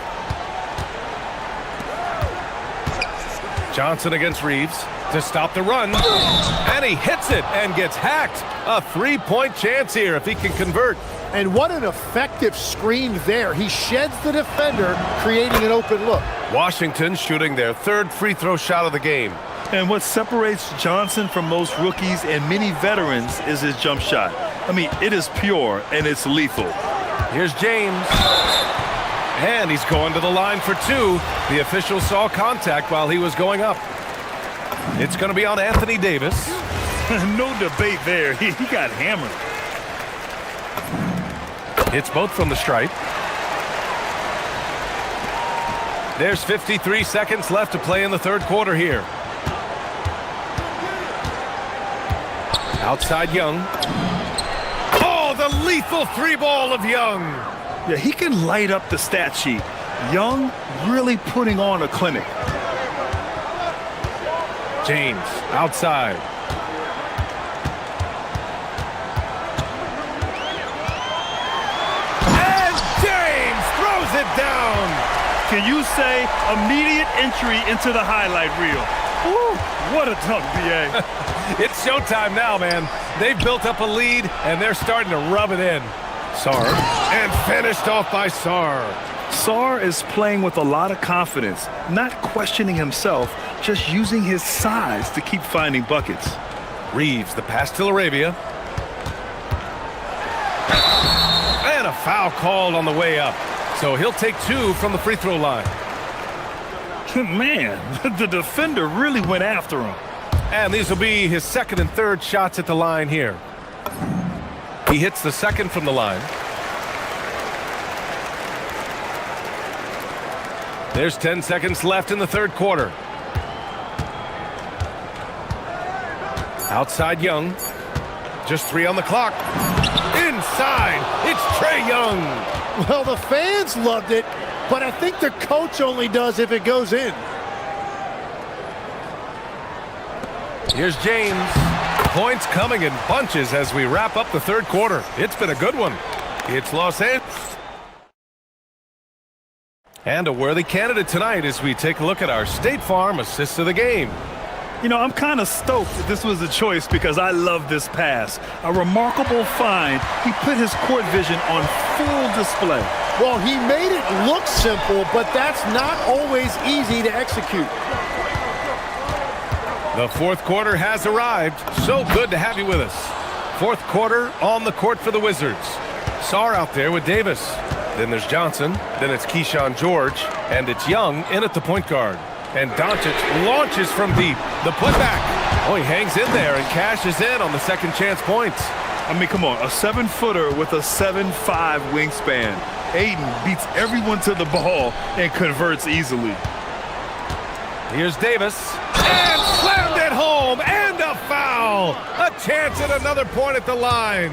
Johnson against Reeves to stop the run. And he hits it and gets hacked. A 3-point chance here if he can convert. And what an effective screen there. He sheds the defender, creating an open look. Washington shooting their 3rd free throw shot of the game. And what separates Johnson from most rookies and many veterans is his jump shot. I mean, it is pure and it's lethal. Here's James. And he's going to the line for 2. The official saw contact while he was going up. It's going to be on Anthony Davis. No debate there. He got hammered. It's both from the stripe. There's 53 seconds left to play in the third quarter here. Outside Young. Oh, the lethal 3-ball of Young. Yeah, he can light up the stat sheet. Young really putting on a clinic. James outside. And James throws it down. Can you say immediate entry into the highlight reel? Woo, what a dunk, B.A. It's showtime now, man. They've built up a lead, and they're starting to rub it in. Sarr, and finished off by Sarr. Sarr is playing with a lot of confidence, not questioning himself, just using his size to keep finding buckets. Reeves, the pass to Arabia. And a foul called on the way up. So he'll take 2 from the free throw line. Man, the defender really went after him. And these will be his 2nd and 3rd shots at the line here. He hits the 2nd from the line. There's 10 seconds left in the third quarter. Outside Young. Just 3 on the clock. Inside, it's Trae Young. Well, the fans loved it, but I think the coach only does if it goes in. Here's James. Points coming in bunches as we wrap up the third quarter. It's been a good one. It's Los Angeles. And a worthy candidate tonight as we take a look at our State Farm assists of the game. You know, I'm kind of stoked that this was a choice because I love this pass. A remarkable find. He put his court vision on full display. Well, he made it look simple, but that's not always easy to execute. The fourth quarter has arrived. So good to have you with us. Fourth quarter on the court for the Wizards. Sarr out there with Davis. Then there's Johnson. Then it's Keyshawn George. And it's Young in at the point guard. And Doncic launches from deep. The putback. Oh, he hangs in there and cashes in on the second chance points. I mean, come on, a 7-footer with a 7'5" wingspan. Aiden beats everyone to the ball and converts easily. Here's Davis. And slammed it home. And a foul. A chance at another point at the line.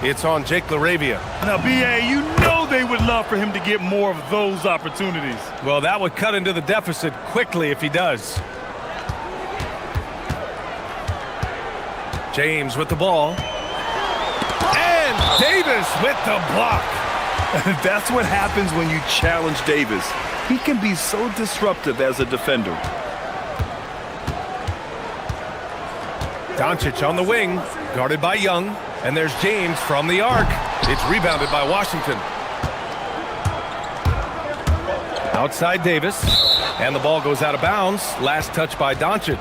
It's on Jake LaRavia. Now, B.A., you know they would love for him to get more of those opportunities. Well, that would cut into the deficit quickly if he does. James with the ball. And Davis with the block. That's what happens when you challenge Davis. He can be so disruptive as a defender. Doncic on the wing, guarded by Young. And there's James from the arc. It's rebounded by Washington. Outside Davis. And the ball goes out of bounds. Last touch by Doncic.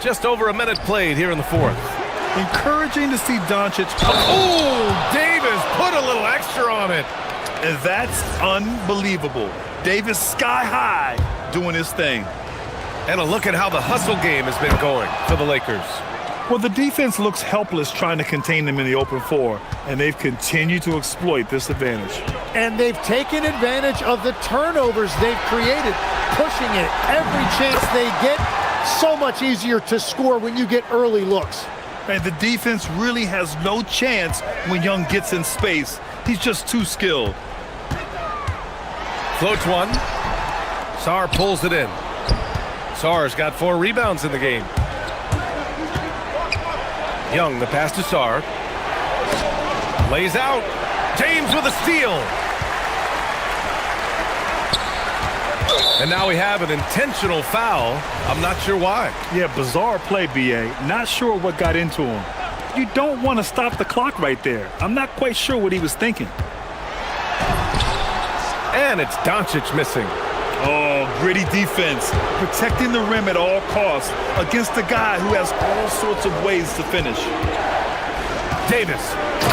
Just over a minute played here in the fourth. Encouraging to see Doncic. Oh, Davis put a little extra on it. And that's unbelievable. Davis sky high doing his thing. And a look at how the hustle game has been going for the Lakers. Well, the defense looks helpless trying to contain them in the open floor, and they've continued to exploit this advantage. And they've taken advantage of the turnovers they've created, pushing it every chance they get. So much easier to score when you get early looks. And the defense really has no chance when Young gets in space. He's just too skilled. Floats one. Sarr pulls it in. Sarr's got 4 rebounds in the game. Young, the pass to Sarr. Lays out. James with a steal. And now we have an intentional foul. I'm not sure why. Yeah, bizarre play, B.A. Not sure what got into him. You don't want to stop the clock right there. I'm not quite sure what he was thinking. And it's Doncic missing. Oh, gritty defense. Protecting the rim at all costs against a guy who has all sorts of ways to finish. Davis.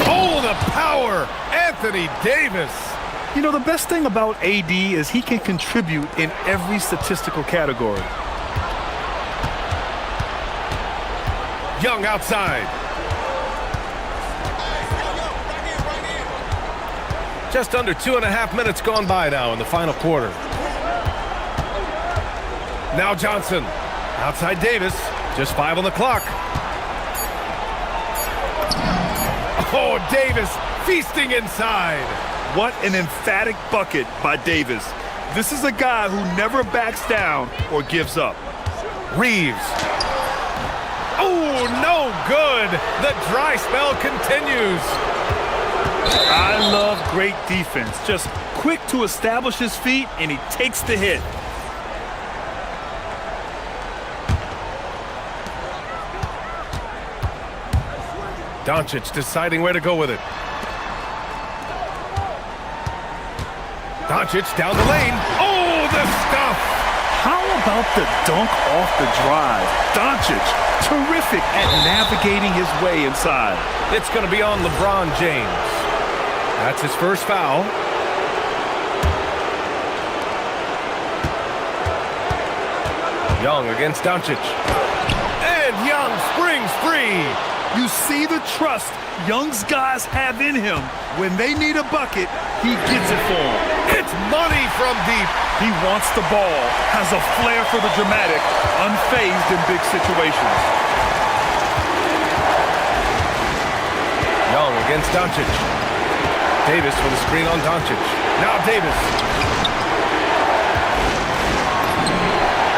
Oh, the power. Anthony Davis. You know, the best thing about AD is he can contribute in every statistical category. Young outside. Just under 2.5 minutes gone by now in the final quarter. Now Johnson. Outside Davis. Just 5 on the clock. Oh, Davis feasting inside. What an emphatic bucket by Davis. This is a guy who never backs down or gives up. Reeves. Oh, no good. The dry spell continues. I love great defense. Just quick to establish his feet, and he takes the hit. Doncic deciding where to go with it. Doncic down the lane. Oh, the stuff! How about the dunk off the drive? Doncic, terrific at navigating his way inside. It's going to be on LeBron James. That's his first foul. Young against Doncic. And Young springs free. You see the trust Young's guys have in him. When they need a bucket, he gets it for them. It's money from deep. He wants the ball, has a flair for the dramatic, unfazed in big situations. Young against Doncic. Davis with a screen on Doncic. Now Davis.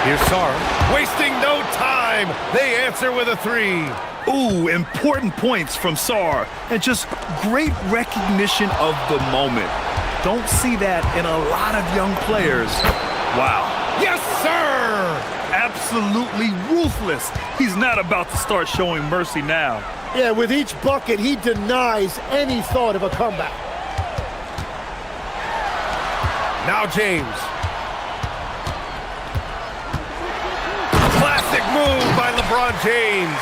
Here's Sarr. Wasting no time. They answer with a 3. Ooh, important points from Sarr. And just great recognition of the moment. Don't see that in a lot of young players. Wow. Yes, sir! Absolutely ruthless. He's not about to start showing mercy now. Yeah, with each bucket, he denies any thought of a comeback. Now James. Classic move by LeBron James.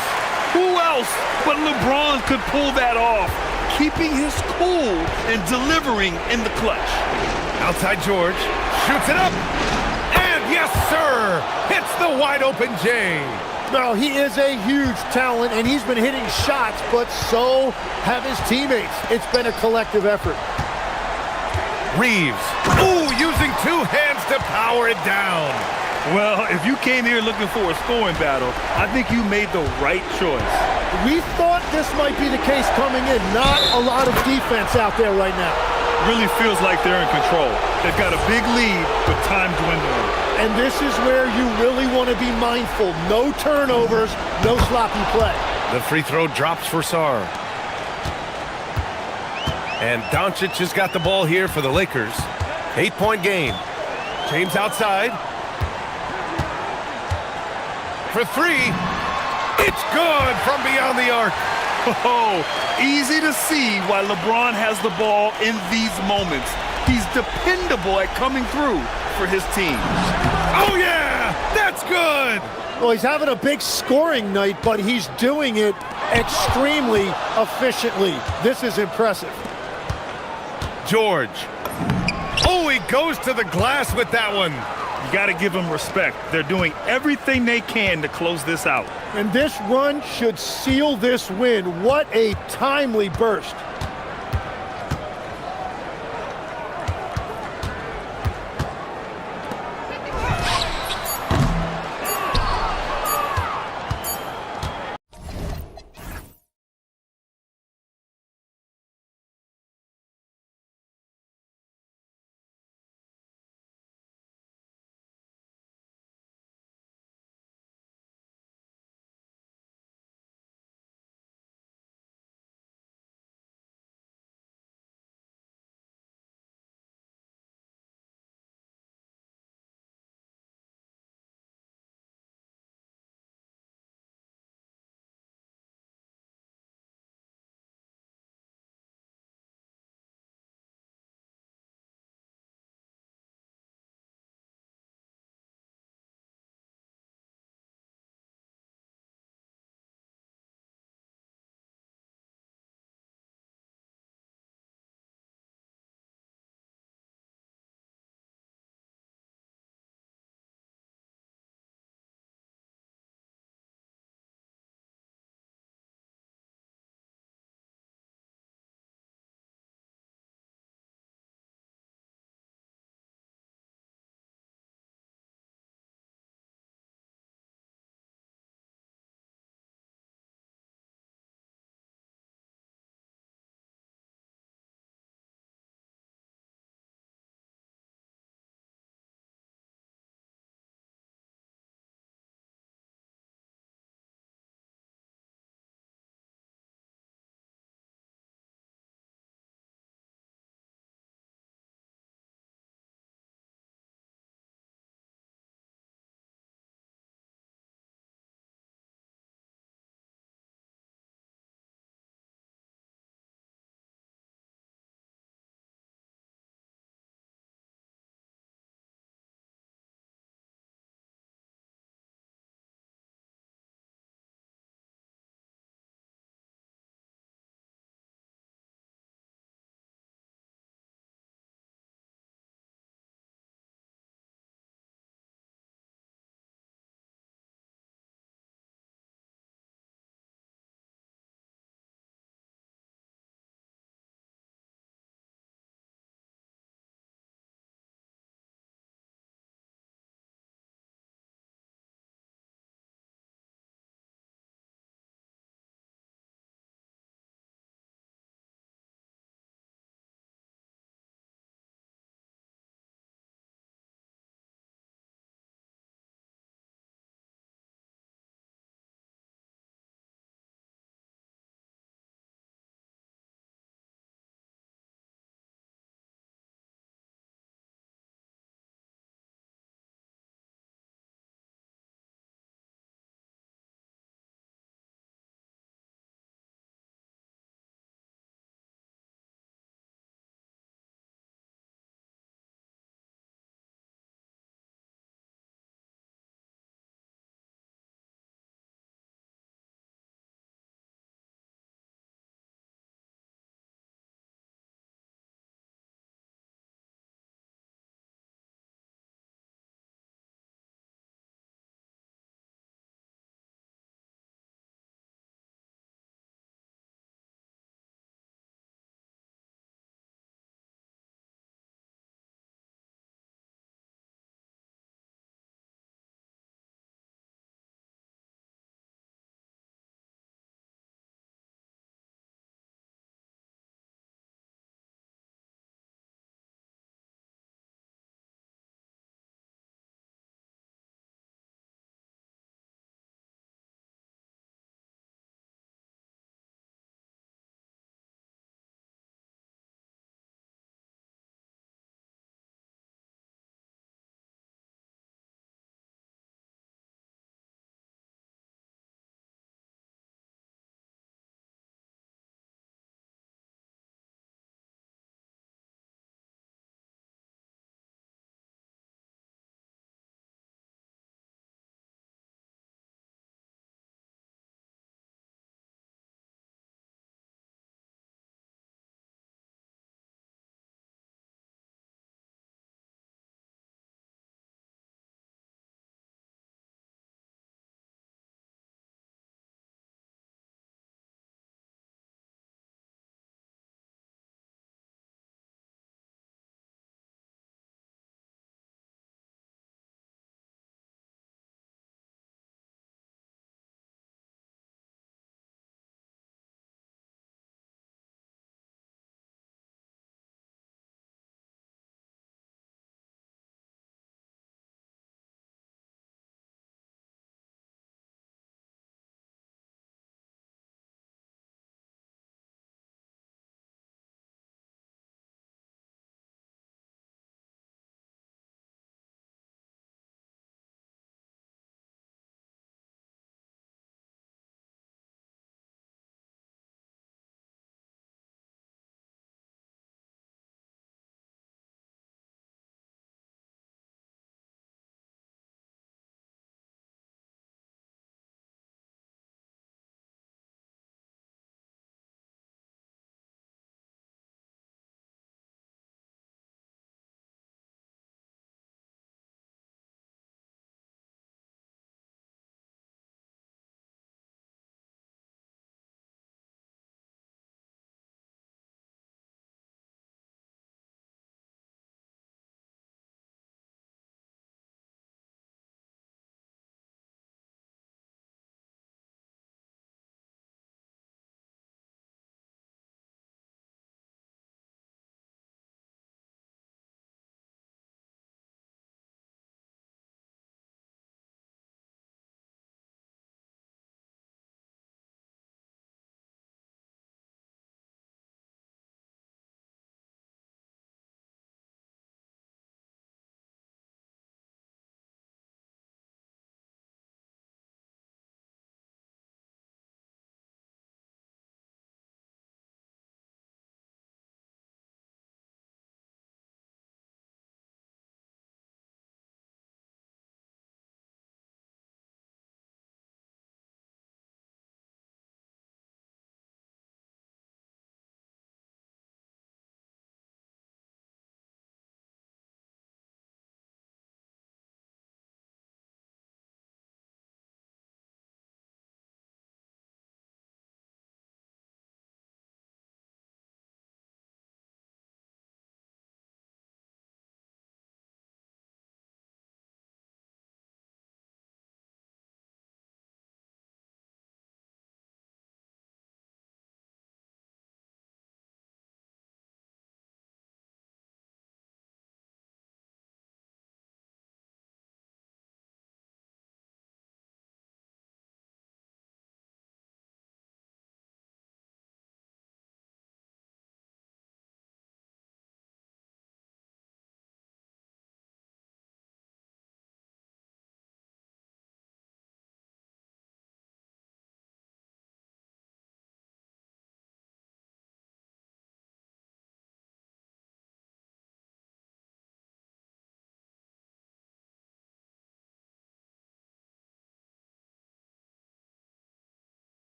Who else but LeBron could pull that off? Keeping his cool and delivering in the clutch. Outside George. Shoots it up. And yes, Yes, sir! Hits the wide open J. No, he is a huge talent, and he's been hitting shots, but so have his teammates. It's been a collective effort. Reeves. Ooh, using two hands to power it down. Well, if you came here looking for a scoring battle, I think you made the right choice. We thought this might be the case coming in. Not a lot of defense out there right now. Really feels like they're in control. They've got a big lead, but time dwindling. And this is where you really want to be mindful. No turnovers, no sloppy play. The free throw drops for Sarr. And Doncic has got the ball here for the Lakers. 8-point game. James outside. For three. It's good from beyond the arc. Oh, easy to see why LeBron has the ball in these moments. He's dependable at coming through for his team. Oh, yeah! That's good! Well, he's having a big scoring night, but he's doing it extremely efficiently. This is impressive. George. Oh, he goes to the glass with that one. You got to give them respect. They're doing everything they can to close this out. And this run should seal this win. What a timely burst.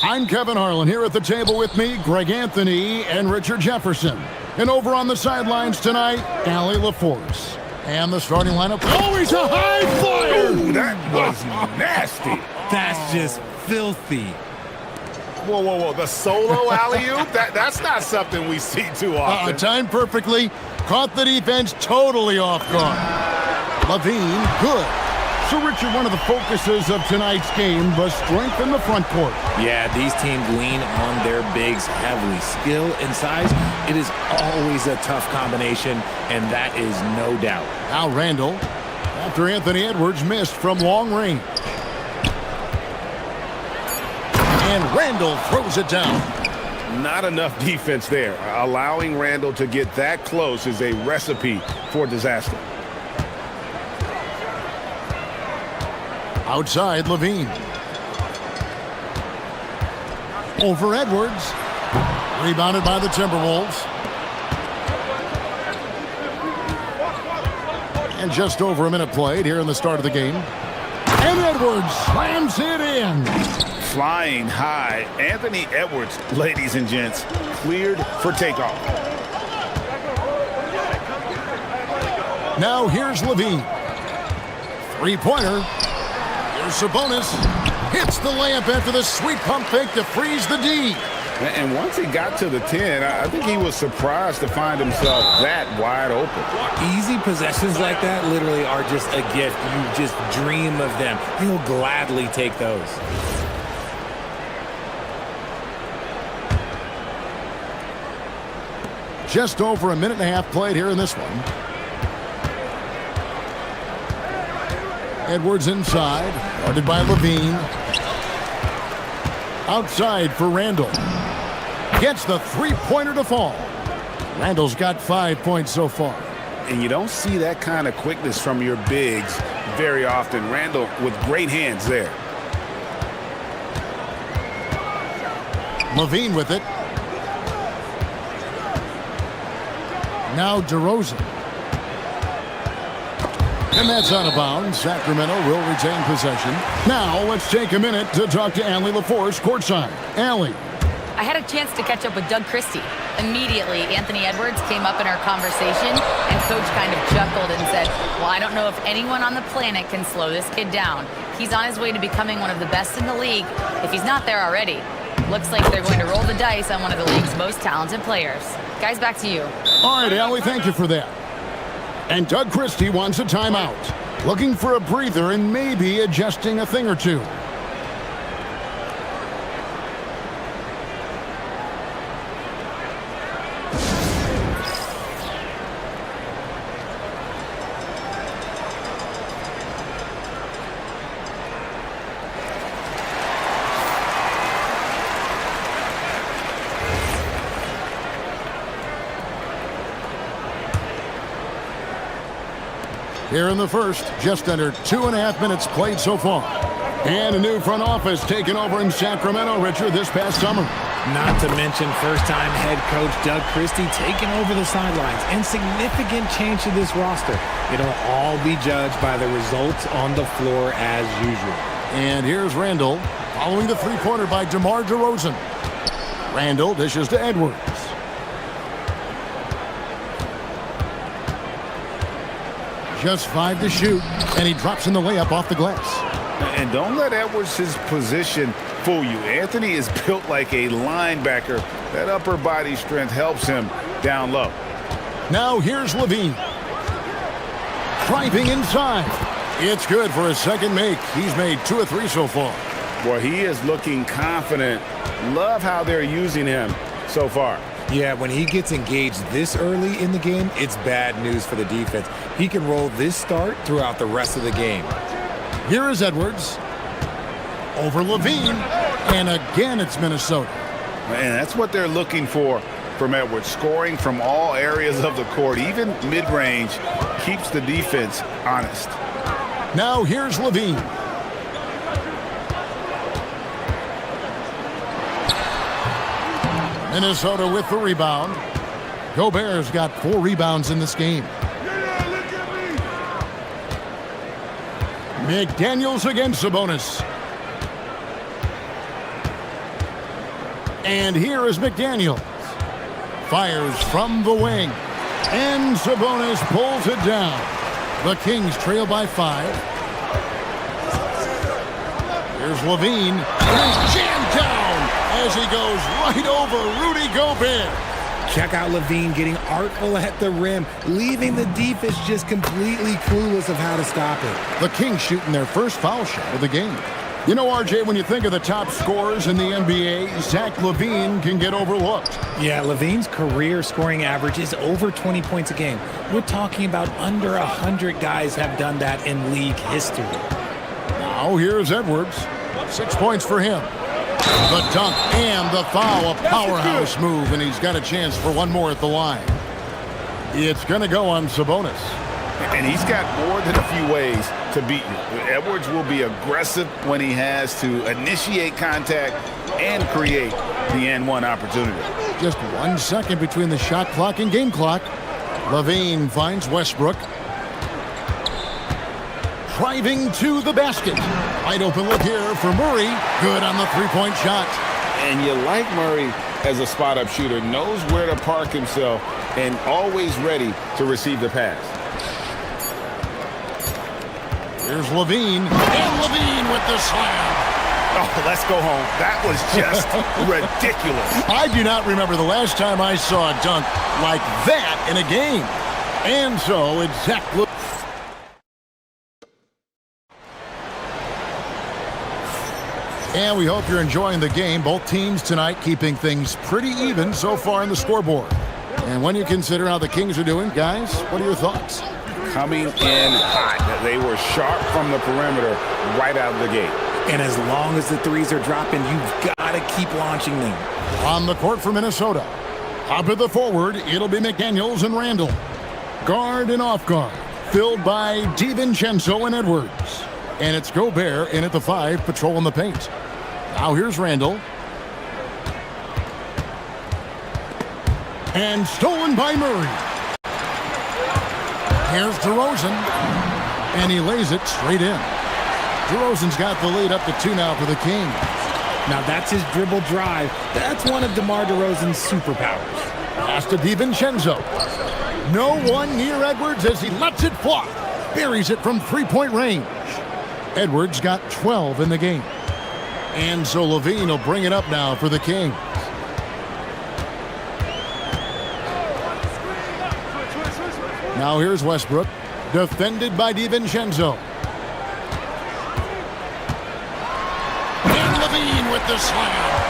I'm Kevin Harlan. Here at the table with me, Greg Anthony and Richard Jefferson. And over on the sidelines tonight, Allie LaForce. And the starting lineup, always a high flyer! Ooh, that was nasty. That's just filthy. Whoa, whoa, whoa. The solo alley-oop? That's not something we see too often. Timed perfectly. Caught the defense totally off guard. Levine, good. So, Richard, one of the focuses of tonight's game was strength in the front court. Yeah, these teams lean on their bigs heavily. Skill and size, it is always a tough combination, and that is no doubt. Now Randall, after Anthony Edwards missed from long range. And Randall throws it down. Not enough defense there. Allowing Randall to get that close is a recipe for disaster. Outside, Levine. Over Edwards. Rebounded by the Timberwolves. And just over a minute played here in the start of the game. And Edwards slams it in. Flying high. Anthony Edwards, ladies and gents, cleared for takeoff. Now here's Levine. Three-pointer. Here's Sabonis. Hits the layup after the sweet pump fake to freeze the D. And once he got to the 10, I think he was surprised to find himself that wide open. Easy possessions like that literally are just a gift. You just dream of them. He'll gladly take those. Just over a minute and a half played here in this one. Edwards inside, guarded by Levine. Outside for Randall. Gets the three-pointer to fall. Randall's got 5 points so far. And you don't see that kind of quickness from your bigs very often. Randall with great hands there. Levine with it. Now DeRozan. And that's out of bounds. Sacramento will retain possession. Now let's take a minute to talk to Allie LaForce courtside. Allie. I had a chance to catch up with Doug Christie. Immediately, Anthony Edwards came up in our conversation, and Coach kind of chuckled and said, well, I don't know if anyone on the planet can slow this kid down. He's on his way to becoming one of the best in the league, if he's not there already. Looks like they're going to roll the dice on one of the league's most talented players. Guys, back to you. All right, Allie, thank you for that. And Doug Christie wants a timeout. Looking for a breather and maybe adjusting a thing or two. Here in the first, just under 2.5 minutes played so far. And a new front office taken over in Sacramento, Richard, this past summer. Not to mention first-time head coach Doug Christie taking over the sidelines, and significant change to this roster. It'll all be judged by the results on the floor as usual. And here's Randall, following the three-pointer by DeMar DeRozan. Randall dishes to Edwards. Just 5 to shoot, and he drops in the layup off the glass. And don't let Edwards' position fool you. Anthony is built like a linebacker. That upper body strength helps him down low. Now here's Levine. Driving inside. It's good for a second make. He's made 2 of 3 so far. Boy, he is looking confident. Love how they're using him so far. Yeah, when he gets engaged this early in the game, it's bad news for the defense. He can roll this start throughout the rest of the game. Here is Edwards. Over Levine. And again, it's Minnesota. And that's what they're looking for from Edwards. Scoring from all areas of the court, even mid-range, keeps the defense honest. Now here's Levine. Minnesota with the rebound. Gobert's got 4 rebounds in this game. McDaniels against Sabonis. And here is McDaniels. Fires from the wing. And Sabonis pulls it down. The Kings trail by 5. Here's Levine. And he's jammed down as he goes right over Rudy Gobert. Check out Levine getting artful at the rim, leaving the defense just completely clueless of how to stop it. The Kings shooting their first foul shot of the game. You know, RJ, when you think of the top scorers in the NBA, Zach LaVine can get overlooked. Yeah, LaVine's career scoring average is over 20 points a game. We're talking about under 100 guys have done that in league history. Now here's Edwards. 6 points for him. The dunk and the foul, a powerhouse move, and he's got a chance for one more at the line. It's going to go on Sabonis. And he's got more than a few ways to beat you. Edwards will be aggressive when he has to initiate contact and create the N1 opportunity. Just 1 second between the shot clock and game clock. Levine finds Westbrook. Driving to the basket. Wide open look here for Murray. Good on the three-point shot. And you like Murray as a spot-up shooter. Knows where to park himself and always ready to receive the pass. Here's Levine. And Levine with the slam. Oh, let's go home. That was just ridiculous. I do not remember the last time I saw a dunk like that in a game. And so it's Zach Levine. And we hope you're enjoying the game. Both teams tonight keeping things pretty even so far in the scoreboard. And when you consider how the Kings are doing, guys, what are your thoughts? Coming in hot. They were sharp from the perimeter right out of the gate. And as long as the threes are dropping, you've got to keep launching them. On the court for Minnesota. Up at the forward, it'll be McDaniels and Randall. Guard and off guard, filled by DiVincenzo and Edwards. And it's Gobert in at the 5, patrolling the paint. Now here's Randall. And stolen by Murray. Here's DeRozan. And he lays it straight in. DeRozan's got the lead up to 2 now for the Kings. Now that's his dribble drive. That's one of DeMar DeRozan's superpowers. Pass to DiVincenzo. No one near Edwards as he lets it fly. Buries it from three-point range. Edwards got 12 in the game. And so Levine will bring it up now for the Kings. Now here's Westbrook, defended by DiVincenzo. And Levine with the slam.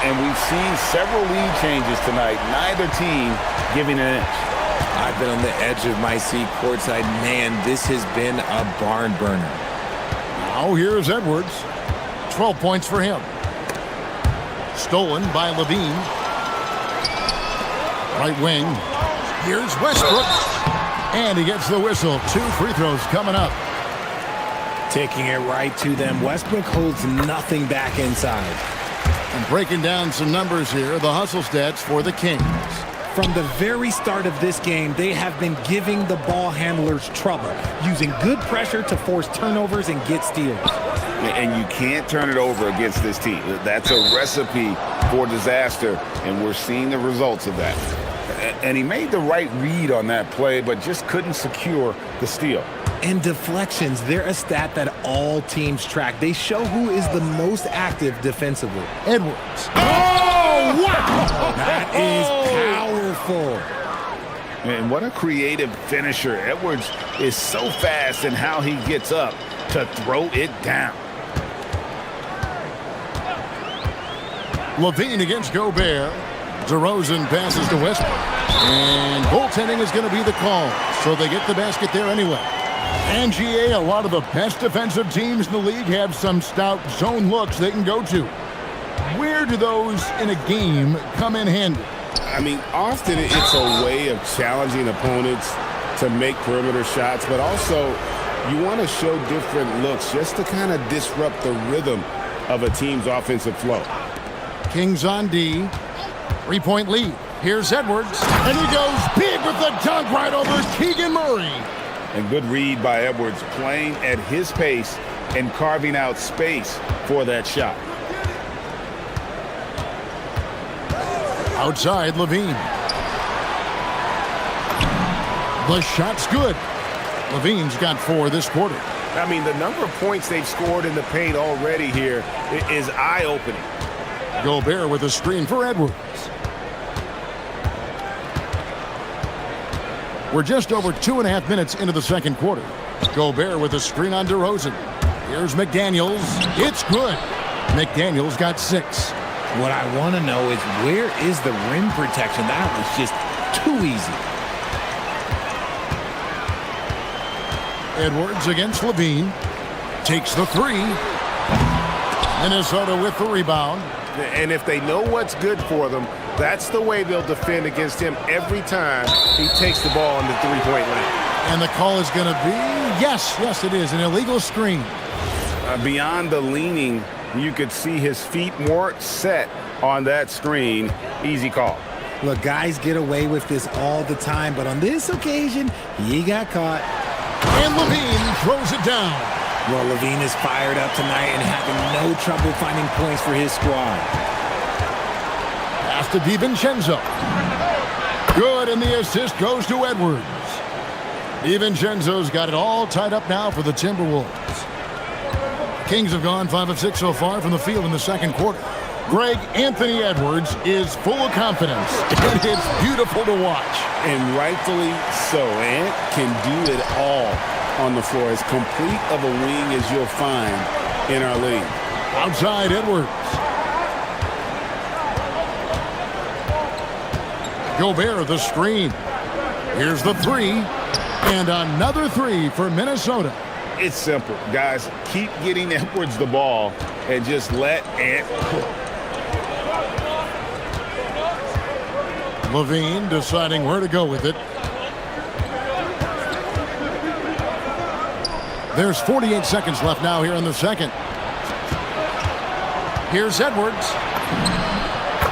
And we've seen several lead changes tonight. Neither team giving an inch. I've been on the edge of my seat courtside. Man, this has been a barn burner. Now here's Edwards. 12 points for him. Stolen by Levine. Right wing. Here's Westbrook. And he gets the whistle. 2 free throws coming up. Taking it right to them. Westbrook holds nothing back inside. And breaking down some numbers here, the hustle stats for the Kings. From the very start of this game, they have been giving the ball handlers trouble, using good pressure to force turnovers and get steals. And you can't turn it over against this team. That's a recipe for disaster, and we're seeing the results of that. And he made the right read on that play, but just couldn't secure the steal. And deflections, they're a stat that all teams track. They show who is the most active defensively. Edwards. Oh, wow! That is powerful. And what a creative finisher. Edwards is so fast in how he gets up to throw it down. Levine against Gobert. DeRozan passes to Westbrook. And goaltending is going to be the call. So they get the basket there anyway. And GA, a lot of the best defensive teams in the league have some stout zone looks they can go to. Where do those in a game come in handy? I mean, often it's a way of challenging opponents to make perimeter shots, but also you want to show different looks just to kind of disrupt the rhythm of a team's offensive flow. Kings on D. 3-point lead. Here's Edwards. And he goes big with the dunk right over Keegan Murray. And good read by Edwards, playing at his pace and carving out space for that shot. Outside, Levine. The shot's good. Levine's got 4 this quarter. I mean, the number of points they've scored in the paint already here is eye-opening. Gobert with a screen for Edwards. We're just over 2.5 minutes into the second quarter. Gobert with a screen on DeRozan. Here's McDaniels. It's good. McDaniels got 6. What I want to know is, where is the rim protection? That was just too easy. Edwards against Levine. Takes the 3. Minnesota with the rebound. And if they know what's good for them, that's the way they'll defend against him every time he takes the ball in the three-point line. And the call is going to be, yes, it is, an illegal screen. Beyond the leaning, you could see his feet more set on that screen. Easy call. Look, guys get away with this all the time, but on this occasion, he got caught. And Levine throws it down. Well, Levine is fired up tonight and having no trouble finding points for his squad. Pass to DiVincenzo. Good, and the assist goes to Edwards. DiVincenzo's got it all tied up now for the Timberwolves. Kings have gone 5 of 6 so far from the field in the second quarter. Greg, Anthony Edwards is full of confidence, and it's beautiful to watch. And rightfully so. Ant can do it all on the floor. As complete of a wing as you'll find in our league. Outside, Edwards. Gobert, the screen. Here's the 3. And another 3 for Minnesota. It's simple, guys. Keep getting Edwards the ball and just let Ant cook. Levine deciding where to go with it. There's 48 seconds left now here in the second. Here's Edwards.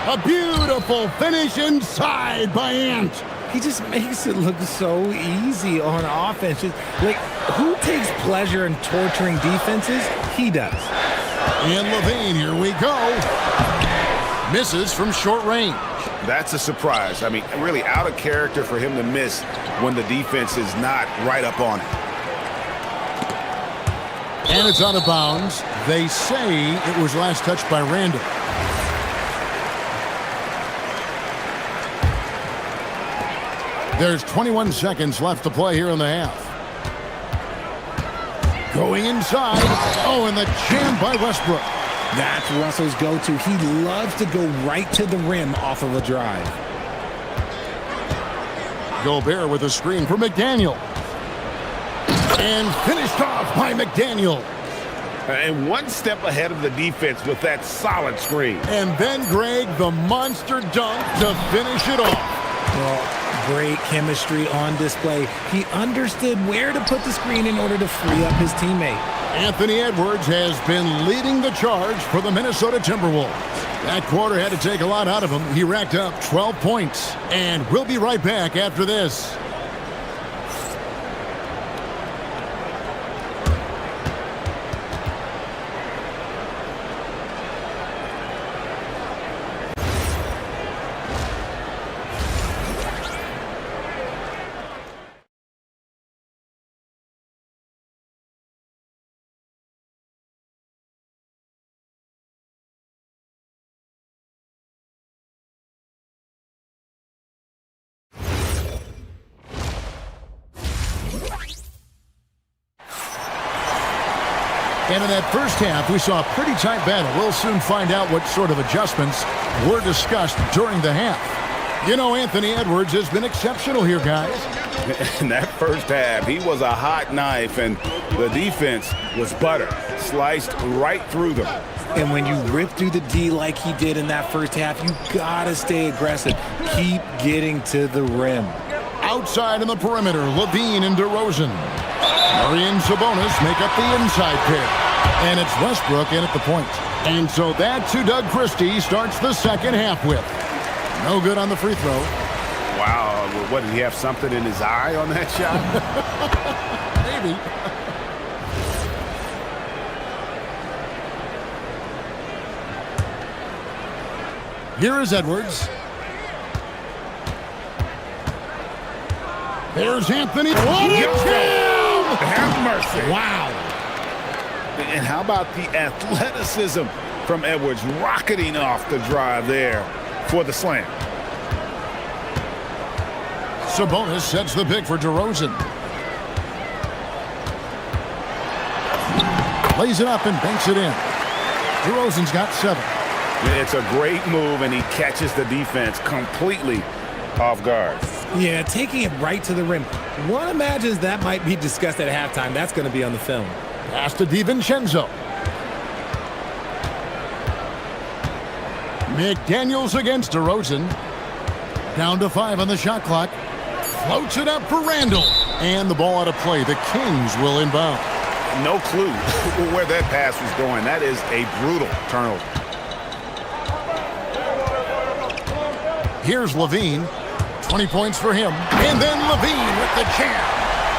A beautiful finish inside by Ant. He just makes it look so easy on offense. Like, who takes pleasure in torturing defenses? He does. And Levine, here we go. Misses from short range. That's a surprise. I mean, really out of character for him to miss when the defense is not right up on it. And it's out of bounds. They say it was last touched by Randall. There's 21 seconds left to play here in the half. Going inside. Oh, and the jam by Westbrook. That's Russell's go-to. He loves to go right to the rim off of a drive. Gobert with a screen for McDaniel. And finished off by McDaniel. And one step ahead of the defense with that solid screen. And then, Greg, the monster dunk to finish it off. Well, great chemistry on display. He understood where to put the screen in order to free up his teammate. Anthony Edwards has been leading the charge for the Minnesota Timberwolves. That quarter had to take a lot out of him. He racked up 12 points. And we'll be right back after this. And in that first half, we saw a pretty tight battle. We'll soon find out what sort of adjustments were discussed during the half. You know, Anthony Edwards has been exceptional here, guys. In that first half, he was a hot knife, and the defense was butter, sliced right through them. And when you rip through the D like he did in that first half, you gotta stay aggressive. Keep getting to the rim. Outside in the perimeter, Levine and DeRozan. Murray and Sabonis make up the inside pair. And it's Westbrook in at the point. And so that's who Doug Christie starts the second half with. No good on the free throw. Wow, what, did he have something in his eye on that shot? Maybe. Here is Edwards. Here's Anthony. What a jam! Have mercy. Wow. And how about the athleticism from Edwards rocketing off the drive there for the slam. Sabonis sets the pick for DeRozan. Lays it up and banks it in. DeRozan's got 7. It's a great move, and he catches the defense completely off guard. Yeah, taking it right to the rim. One imagines that might be discussed at halftime. That's going to be on the film. Pass to DiVincenzo. McDaniels against DeRozan. Down to 5 on the shot clock. Floats it up for Randall. And the ball out of play. The Kings will inbound. No clue where that pass was going. That is a brutal turnover. Here's Levine. 20 points for him. And then Levine with the jam.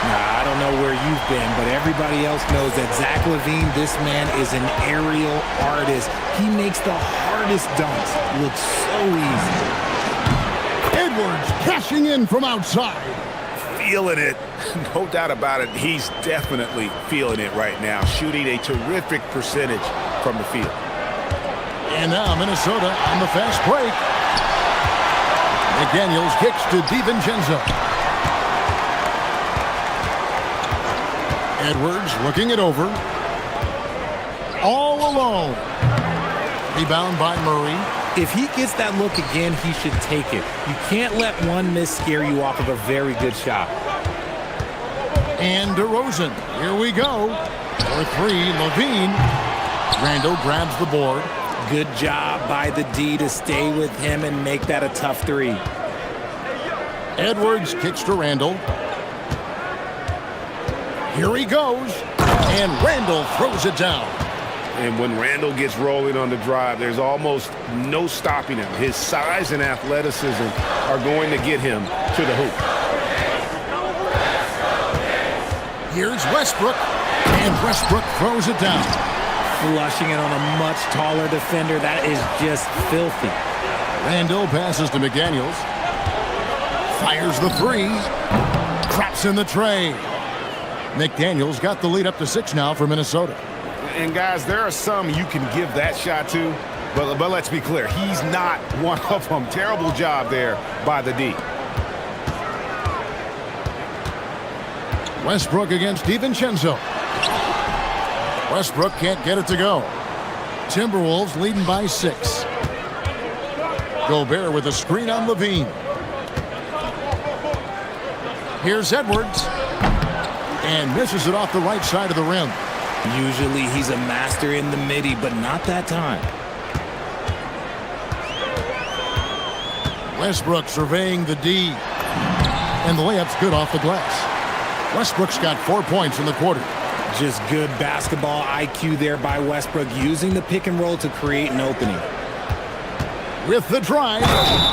Nah, I don't know where you've been, but everybody else knows that Zach LaVine, this man is an aerial artist. He makes the hardest dunks look so easy. Edwards cashing in from outside. Feeling it. No doubt about it. He's definitely feeling it right now. Shooting a terrific percentage from the field. And now Minnesota on the fast break. McDaniels kicks to DiVincenzo. Edwards looking it over. All alone. Rebound by Murray. If he gets that look again, he should take it. You can't let one miss scare you off of a very good shot. And DeRozan. Here we go. For 3, Levine. Randall grabs the board. Good job by the D to stay with him and make that a tough 3. Edwards kicks to Randall. Here he goes. And Randall throws it down. And when Randall gets rolling on the drive, there's almost no stopping him. His size and athleticism are going to get him to the hoop. Here's Westbrook. And Westbrook throws it down. Flushing it on a much taller defender. That is just filthy. Randall passes to McDaniels. Fires the 3. Drops in the tray. McDaniels got the lead up to 6 now for Minnesota. And guys, there are some you can give that shot to, but let's be clear, he's not one of them. Terrible job there by the D. Westbrook against DiVincenzo. Westbrook can't get it to go. Timberwolves leading by 6. Gobert with a screen on Levine. Here's Edwards. And misses it off the right side of the rim. Usually he's a master in the midi, but not that time. Westbrook surveying the D. And the layup's good off the glass. Westbrook's got 4 points in the quarter. Just good basketball IQ there by Westbrook, using the pick and roll to create an opening. With the drive,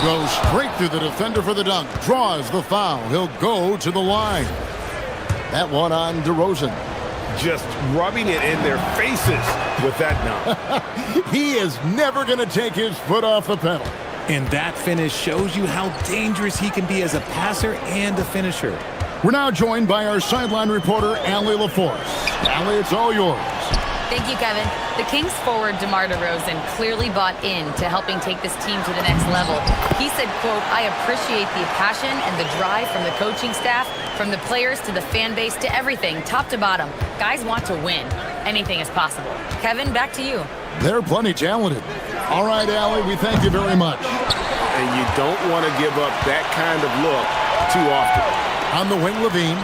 goes straight through the defender for the dunk. Draws the foul. He'll go to the line. That one on DeRozan. Just rubbing it in their faces with that dunk. He is never going to take his foot off the pedal. And that finish shows you how dangerous he can be as a passer and a finisher. We're now joined by our sideline reporter, Allie LaForce. Allie, it's all yours. Thank you, Kevin. The Kings forward DeMar DeRozan clearly bought in to helping take this team to the next level. He said, quote, "I appreciate the passion and the drive from the coaching staff, from the players to the fan base to everything, top to bottom. Guys want to win. Anything is possible." Kevin, back to you. They're plenty talented. All right, Allie, we thank you very much. And you don't want to give up that kind of look too often. On the wing, Levine.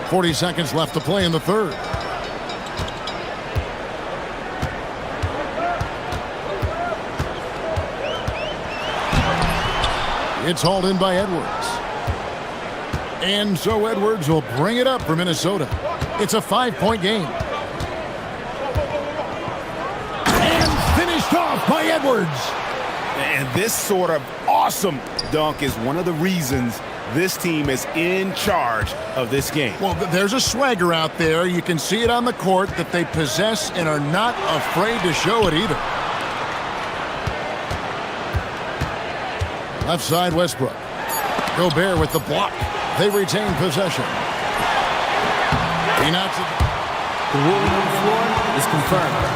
40 seconds left to play in the third. It's hauled in by Edwards. And so Edwards will bring it up for Minnesota. It's a 5-point game. And finished off by Edwards. And this sort of awesome dunk is one of the reasons this team is in charge of this game. Well, there's a swagger out there. You can see it on the court that they possess and are not afraid to show it either. Left side, Westbrook. Gobert with the block. They retain possession. He knocks it. The ruling on the floor is confirmed.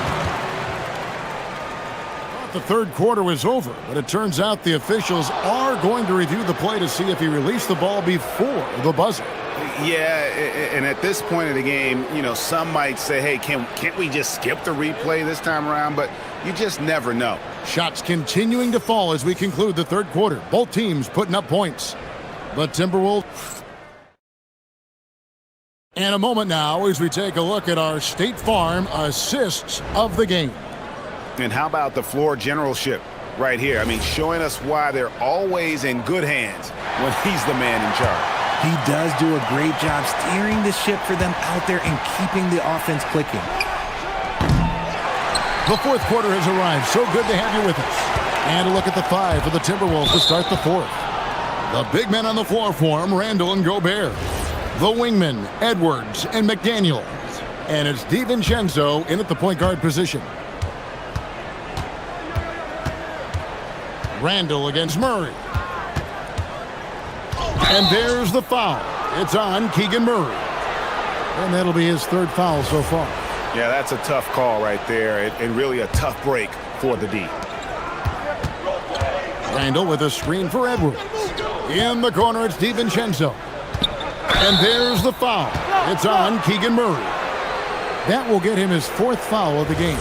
The third quarter was over, but it turns out the officials are going to review the play to see if he released the ball before the buzzer. Yeah, and at this point of the game, you know, some might say, hey, can't we just skip the replay this time around? But you just never know. Shots continuing to fall as we conclude the third quarter. Both teams putting up points. But Timberwolves... And a moment now as we take a look at our State Farm assists of the game. And how about the floor generalship right here? I mean, showing us why they're always in good hands when he's the man in charge. He does do a great job steering the ship for them out there and keeping the offense clicking. The fourth quarter has arrived. So good to have you with us. And a look at the five for the Timberwolves to start the fourth. The big men on the floor for him, Randall and Gobert. The wingmen, Edwards and McDaniels. And it's DiVincenzo in at the point guard position. Randall against Murray. And there's the foul. It's on Keegan Murray. And that'll be his third foul so far. Yeah, that's a tough call right there, and really a tough break for the D. Randall with a screen for Edwards. In the corner, it's DiVincenzo. And there's the foul. It's on Keegan Murray. That will get him his fourth foul of the game.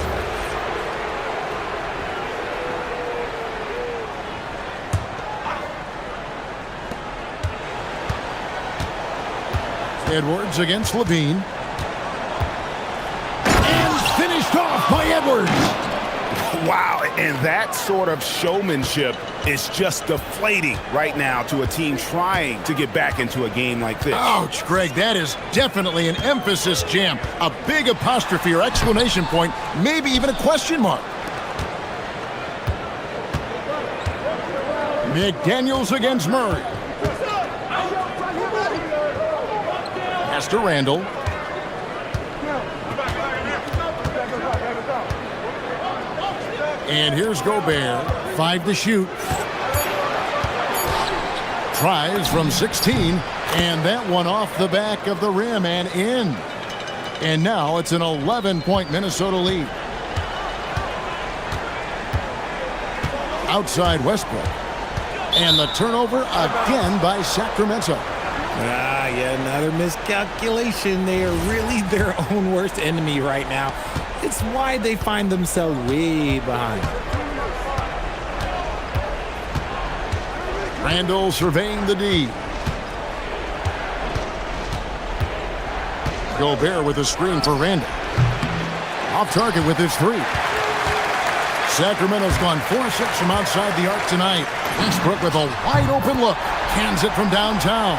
Edwards against Levine. And finished off by Edwards. Wow, and that sort of showmanship is just deflating right now to a team trying to get back into a game like this. Ouch, Greg, that is definitely an emphasis jam. A big apostrophe or exclamation point, maybe even a question mark. McDaniels against Murray. Pass to Randall. And here's Gobert. 5 to shoot. Tries from 16. And that one off the back of the rim and in. And now it's an 11-point Minnesota lead. Outside Westbrook. And the turnover again by Sacramento. Yeah, another miscalculation. They are really their own worst enemy right now. It's why they find themselves way behind. Randall surveying the D. Gobert with a screen for Randall. Off target with his three. Sacramento's gone 4-6 from outside the arc tonight. Westbrook with a wide open look. Cans it from downtown.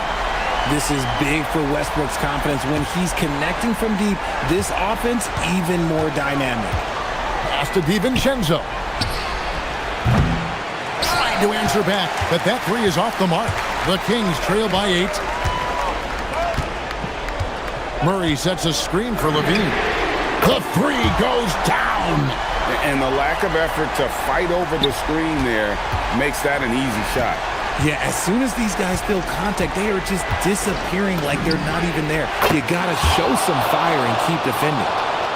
This is big for Westbrook's confidence when he's connecting from deep. This offense even more dynamic. Pass to DiVincenzo. Trying to answer back, but that three is off the mark. The Kings trail by 8. Murray sets a screen for Levine. The three goes down. And the lack of effort to fight over the screen there makes that an easy shot. Yeah, as soon as these guys feel contact, they are just disappearing like they're not even there. You got to show some fire and keep defending.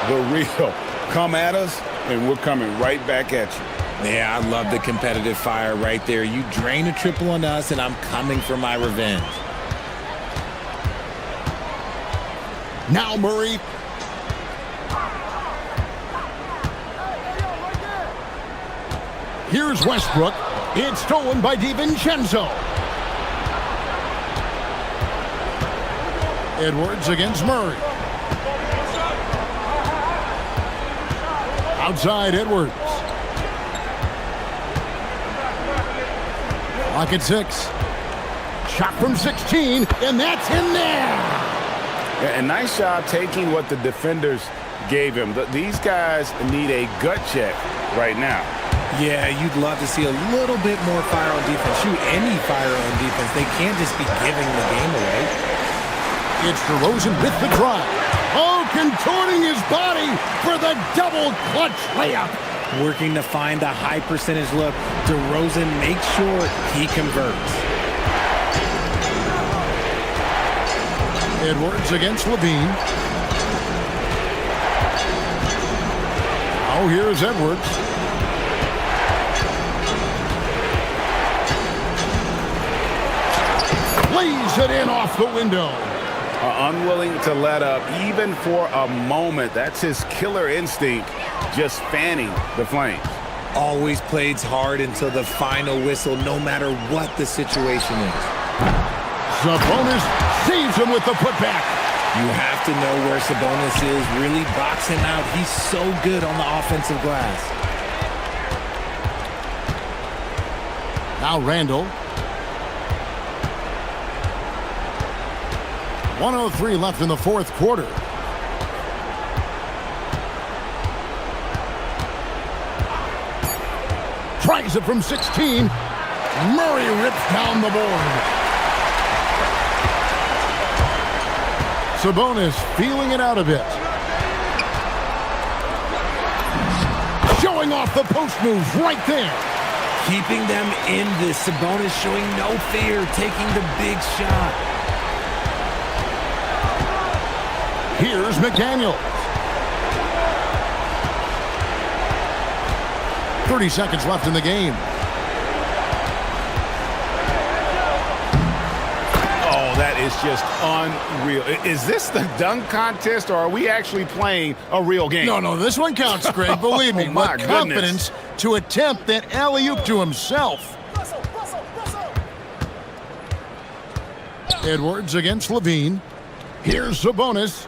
The real come at us, and we're coming right back at you. Yeah, I love the competitive fire right there. You drain a triple on us, and I'm coming for my revenge. Now Murray. Here's Westbrook. It's stolen by DiVincenzo. Edwards against Murray. Outside Edwards. Clock at 6. Shot from 16, and that's in there. And nice job taking what the defenders gave him. These guys need a gut check right now. Yeah, you'd love to see a little bit more fire on defense. Shoot any fire on defense. They can't just be giving the game away. It's DeRozan with the drive. Oh, contorting his body for the double clutch layup. working to find the high percentage look. DeRozan makes sure he converts. Edwards against Levine. Oh, here's Edwards. Lays it in off the window. Unwilling to let up even for a moment. That's his killer instinct, just fanning the flames. Always plays hard until the final whistle, no matter what the situation is. Sabonis saves him with the putback. You have to know where Sabonis is. Really box him out. He's so good on the offensive glass. Now Randall. 1:03 left in the fourth quarter. Tries it from 16. Murray rips down the board. Sabonis feeling it out a bit. Showing off the post move right there. Keeping them in this. Sabonis showing no fear, taking the big shot. Here's McDaniel. 30 seconds left in the game. Oh, that is just unreal. Is this the dunk contest, or are we actually playing a real game? No, this one counts, Greg. Believe me. Oh, my with confidence to attempt that alley-oop to himself. Edwards against Levine. Here's Sabonis.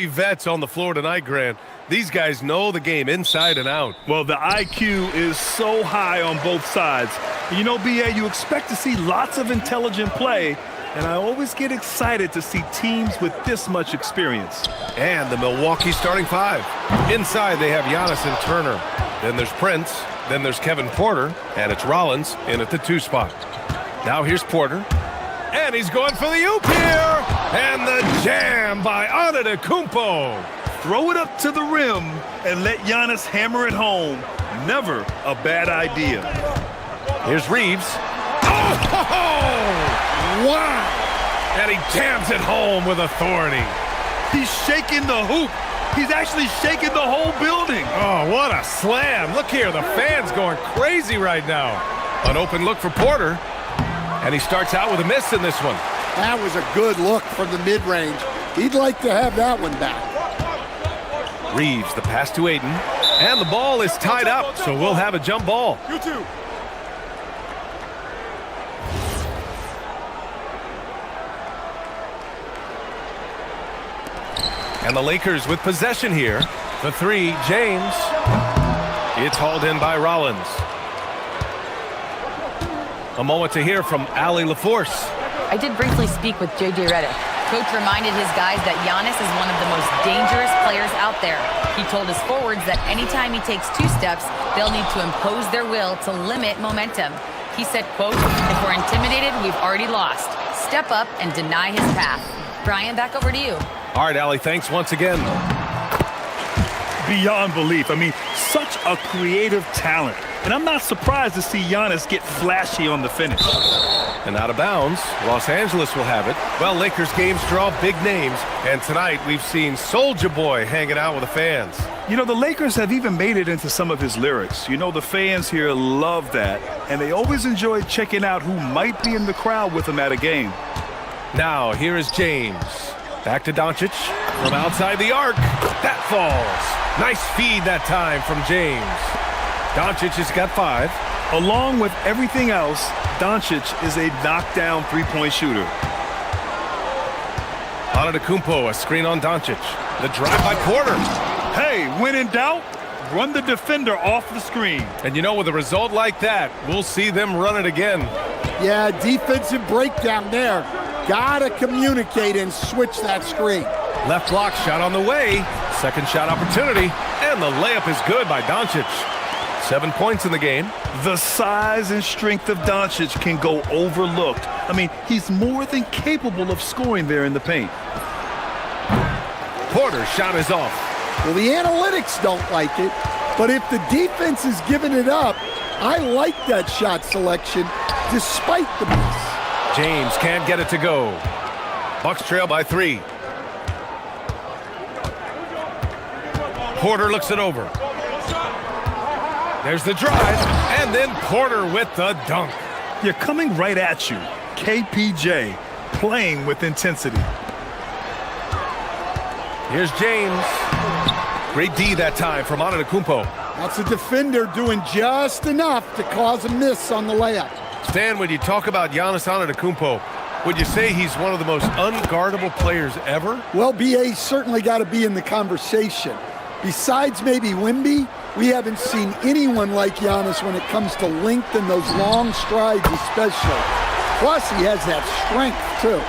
Vets on the floor tonight, Grant. These guys know the game inside and out. Well, the IQ is so high on both sides. You know, BA, you expect to see lots of intelligent play, and I always get excited to see teams with this much experience. And the Milwaukee starting five. Inside, they have Giannis and Turner. Then there's Prince. Then there's Kevin Porter. And it's Rollins in at the 2 spot. Now here's Porter. And he's going for the oop here. And the jam by Antetokounmpo. Throw it up to the rim and let Giannis hammer it home. Never a bad idea. Here's Reeves. Oh! Wow! And he jams it home with authority. He's shaking the hoop. He's actually shaking the whole building. Oh, what a slam. Look here, the fans going crazy right now. An open look for Porter. And he starts out with a miss in this one. That was a good look from the mid-range. He'd like to have that one back. Reeves, the pass to Ayton. And the ball is tied up, so we'll have a jump ball. You too. And the Lakers with possession here. The 3, James. It's hauled in by Rollins. A moment to hear from Allie LaForce. I did briefly speak with J.J. Redick. Coach reminded his guys that Giannis is one of the most dangerous players out there. He told his forwards that anytime he takes 2 steps, they'll need to impose their will to limit momentum. He said, quote, "If we're intimidated, we've already lost. Step up and deny his path." Brian, back over to you. All right, Allie, thanks once again. Beyond belief. I mean, such a creative talent. And I'm not surprised to see Giannis get flashy on the finish. And out of bounds, Los Angeles will have it. Well, Lakers games draw big names, and tonight we've seen Soulja Boy hanging out with the fans. You know, the Lakers have even made it into some of his lyrics. You know, the fans here love that, and they always enjoy checking out who might be in the crowd with him at a game. Now, here is James. Back to Doncic from outside the arc. That falls. Nice feed that time from James. Doncic has got 5. Along with everything else, Doncic is a knockdown three-point shooter. Antetokounmpo, a screen on Doncic. The drive by Porter. Hey, when in doubt, run the defender off the screen. And you know, with a result like that, we'll see them run it again. Yeah, defensive breakdown there. Gotta communicate and switch that screen. Left block shot on the way. Second shot opportunity. And the layup is good by Doncic. 7 points in the game. The size and strength of Doncic can go overlooked. I mean, he's more than capable of scoring there in the paint. Porter's shot is off. Well, the analytics don't like it, but if the defense is giving it up, I like that shot selection despite the miss. James can't get it to go. Bucks trail by 3. Porter looks it over. There's the drive, and then Porter with the dunk. You're coming right at you. KPJ playing with intensity. Here's James. Great D that time from Antetokounmpo. That's a defender doing just enough to cause a miss on the layup. Stan, when you talk about Giannis Antetokounmpo, would you say he's one of the most unguardable players ever? Well, BA's certainly got to be in the conversation. Besides maybe Wemby, we haven't seen anyone like Giannis when it comes to length and those long strides especially. Plus, he has that strength, too.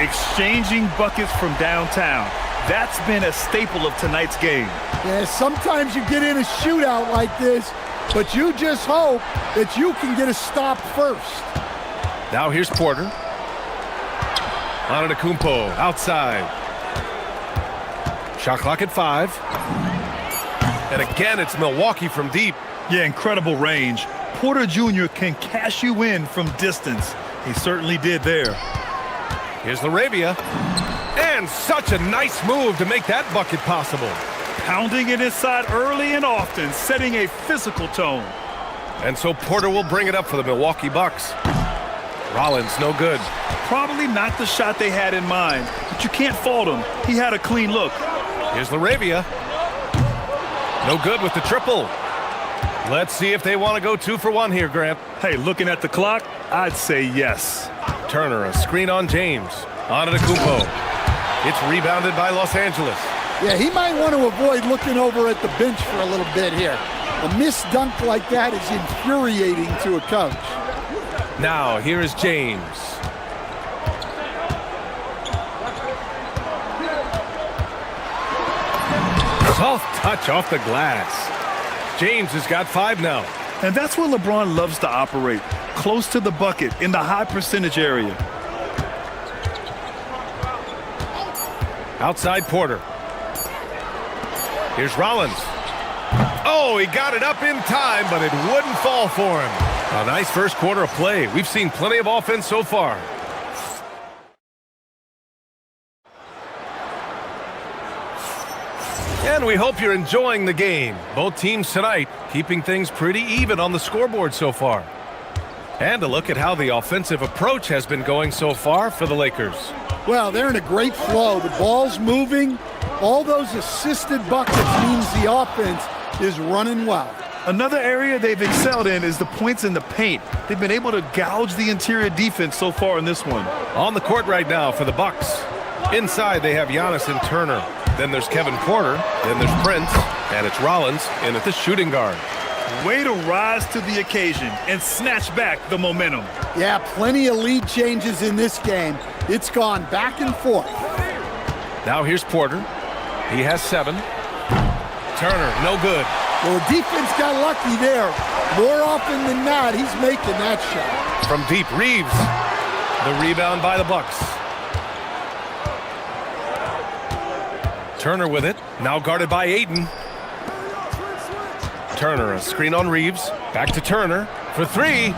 Exchanging buckets from downtown. That's been a staple of tonight's game. Yeah, sometimes you get in a shootout like this, but you just hope that you can get a stop first. Now here's Porter. Antetokounmpo outside. Shot clock at 5. And again, it's Milwaukee from deep. Yeah, incredible range. Porter Jr. can cash you in from distance. He certainly did there. Here's Laravia. And such a nice move to make that bucket possible. Pounding it inside early and often, setting a physical tone. And so Porter will bring it up for the Milwaukee Bucks. Rollins, no good. Probably not the shot they had in mind, but you can't fault him. He had a clean look. Here's Laravia. No good with the triple. Let's see if they want to go 2 for 1 here, Grant. Hey, looking at the clock, I'd say yes. Turner, a screen on James. Antetokounmpo. It's rebounded by Los Angeles. Yeah, he might want to avoid looking over at the bench for a little bit here. A missed dunk like that is infuriating to a coach. Now, here is James. Soft touch off the glass. James has got 5 now. And that's where LeBron loves to operate, close to the bucket in the high percentage area. Outside Porter. Here's Rollins. Oh, he got it up in time, but it wouldn't fall for him. A nice first quarter of play. We've seen plenty of offense so far. And we hope you're enjoying the game. Both teams tonight keeping things pretty even on the scoreboard so far. And a look at how the offensive approach has been going so far for the Lakers. Well, they're in a great flow. The ball's moving. All those assisted buckets means the offense is running well. Another area they've excelled in is the points in the paint. They've been able to gouge the interior defense so far in this one. On the court right now for the Bucks. Inside they have Giannis and Turner. Then there's Kevin Porter. Then there's Prince. And it's Rollins in at the shooting guard. Way to rise to the occasion and snatch back the momentum. Yeah, plenty of lead changes in this game. It's gone back and forth. Now here's Porter. He has 7. Turner, no good. Well, the defense got lucky there. More often than not, he's making that shot. From deep, Reeves. The rebound by the Bucks. Turner with it. Now guarded by Ayton. Turner, a screen on Reeves. Back to Turner for 3.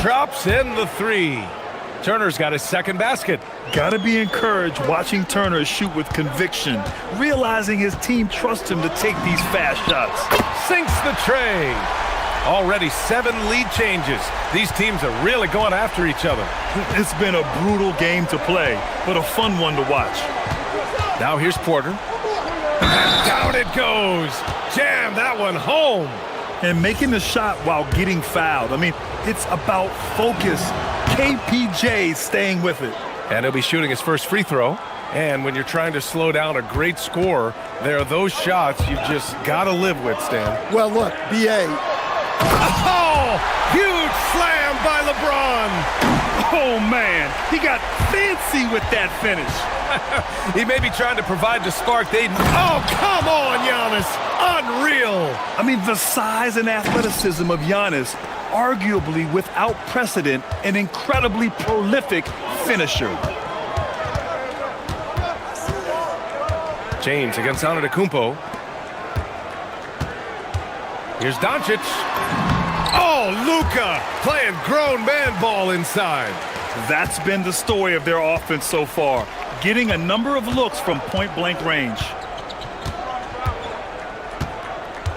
Drops in the 3. Turner's got his second basket. Gotta be encouraged watching Turner shoot with conviction, realizing his team trusts him to take these fast shots. Sinks the tray. Already 7 lead changes. These teams are really going after each other. It's been a brutal game to play, but a fun one to watch. Now here's Porter. Down it goes. Jam that one home. And making the shot while getting fouled. I mean, it's about focus. KPJ staying with it. And he'll be shooting his first free throw. And when you're trying to slow down a great scorer, there are those shots you just got to live with, Stan. Well, look, B.A. Oh, huge slam by LeBron. Oh, man, he got fancy with that finish. He may be trying to provide the spark they... Oh, come on, Giannis. Unreal. I mean, the size and athleticism of Giannis, arguably without precedent, an incredibly prolific finisher. James against Antetokounmpo. Here's Doncic. Oh, Luka playing grown man ball inside. That's been the story of their offense so far, getting a number of looks from point-blank range.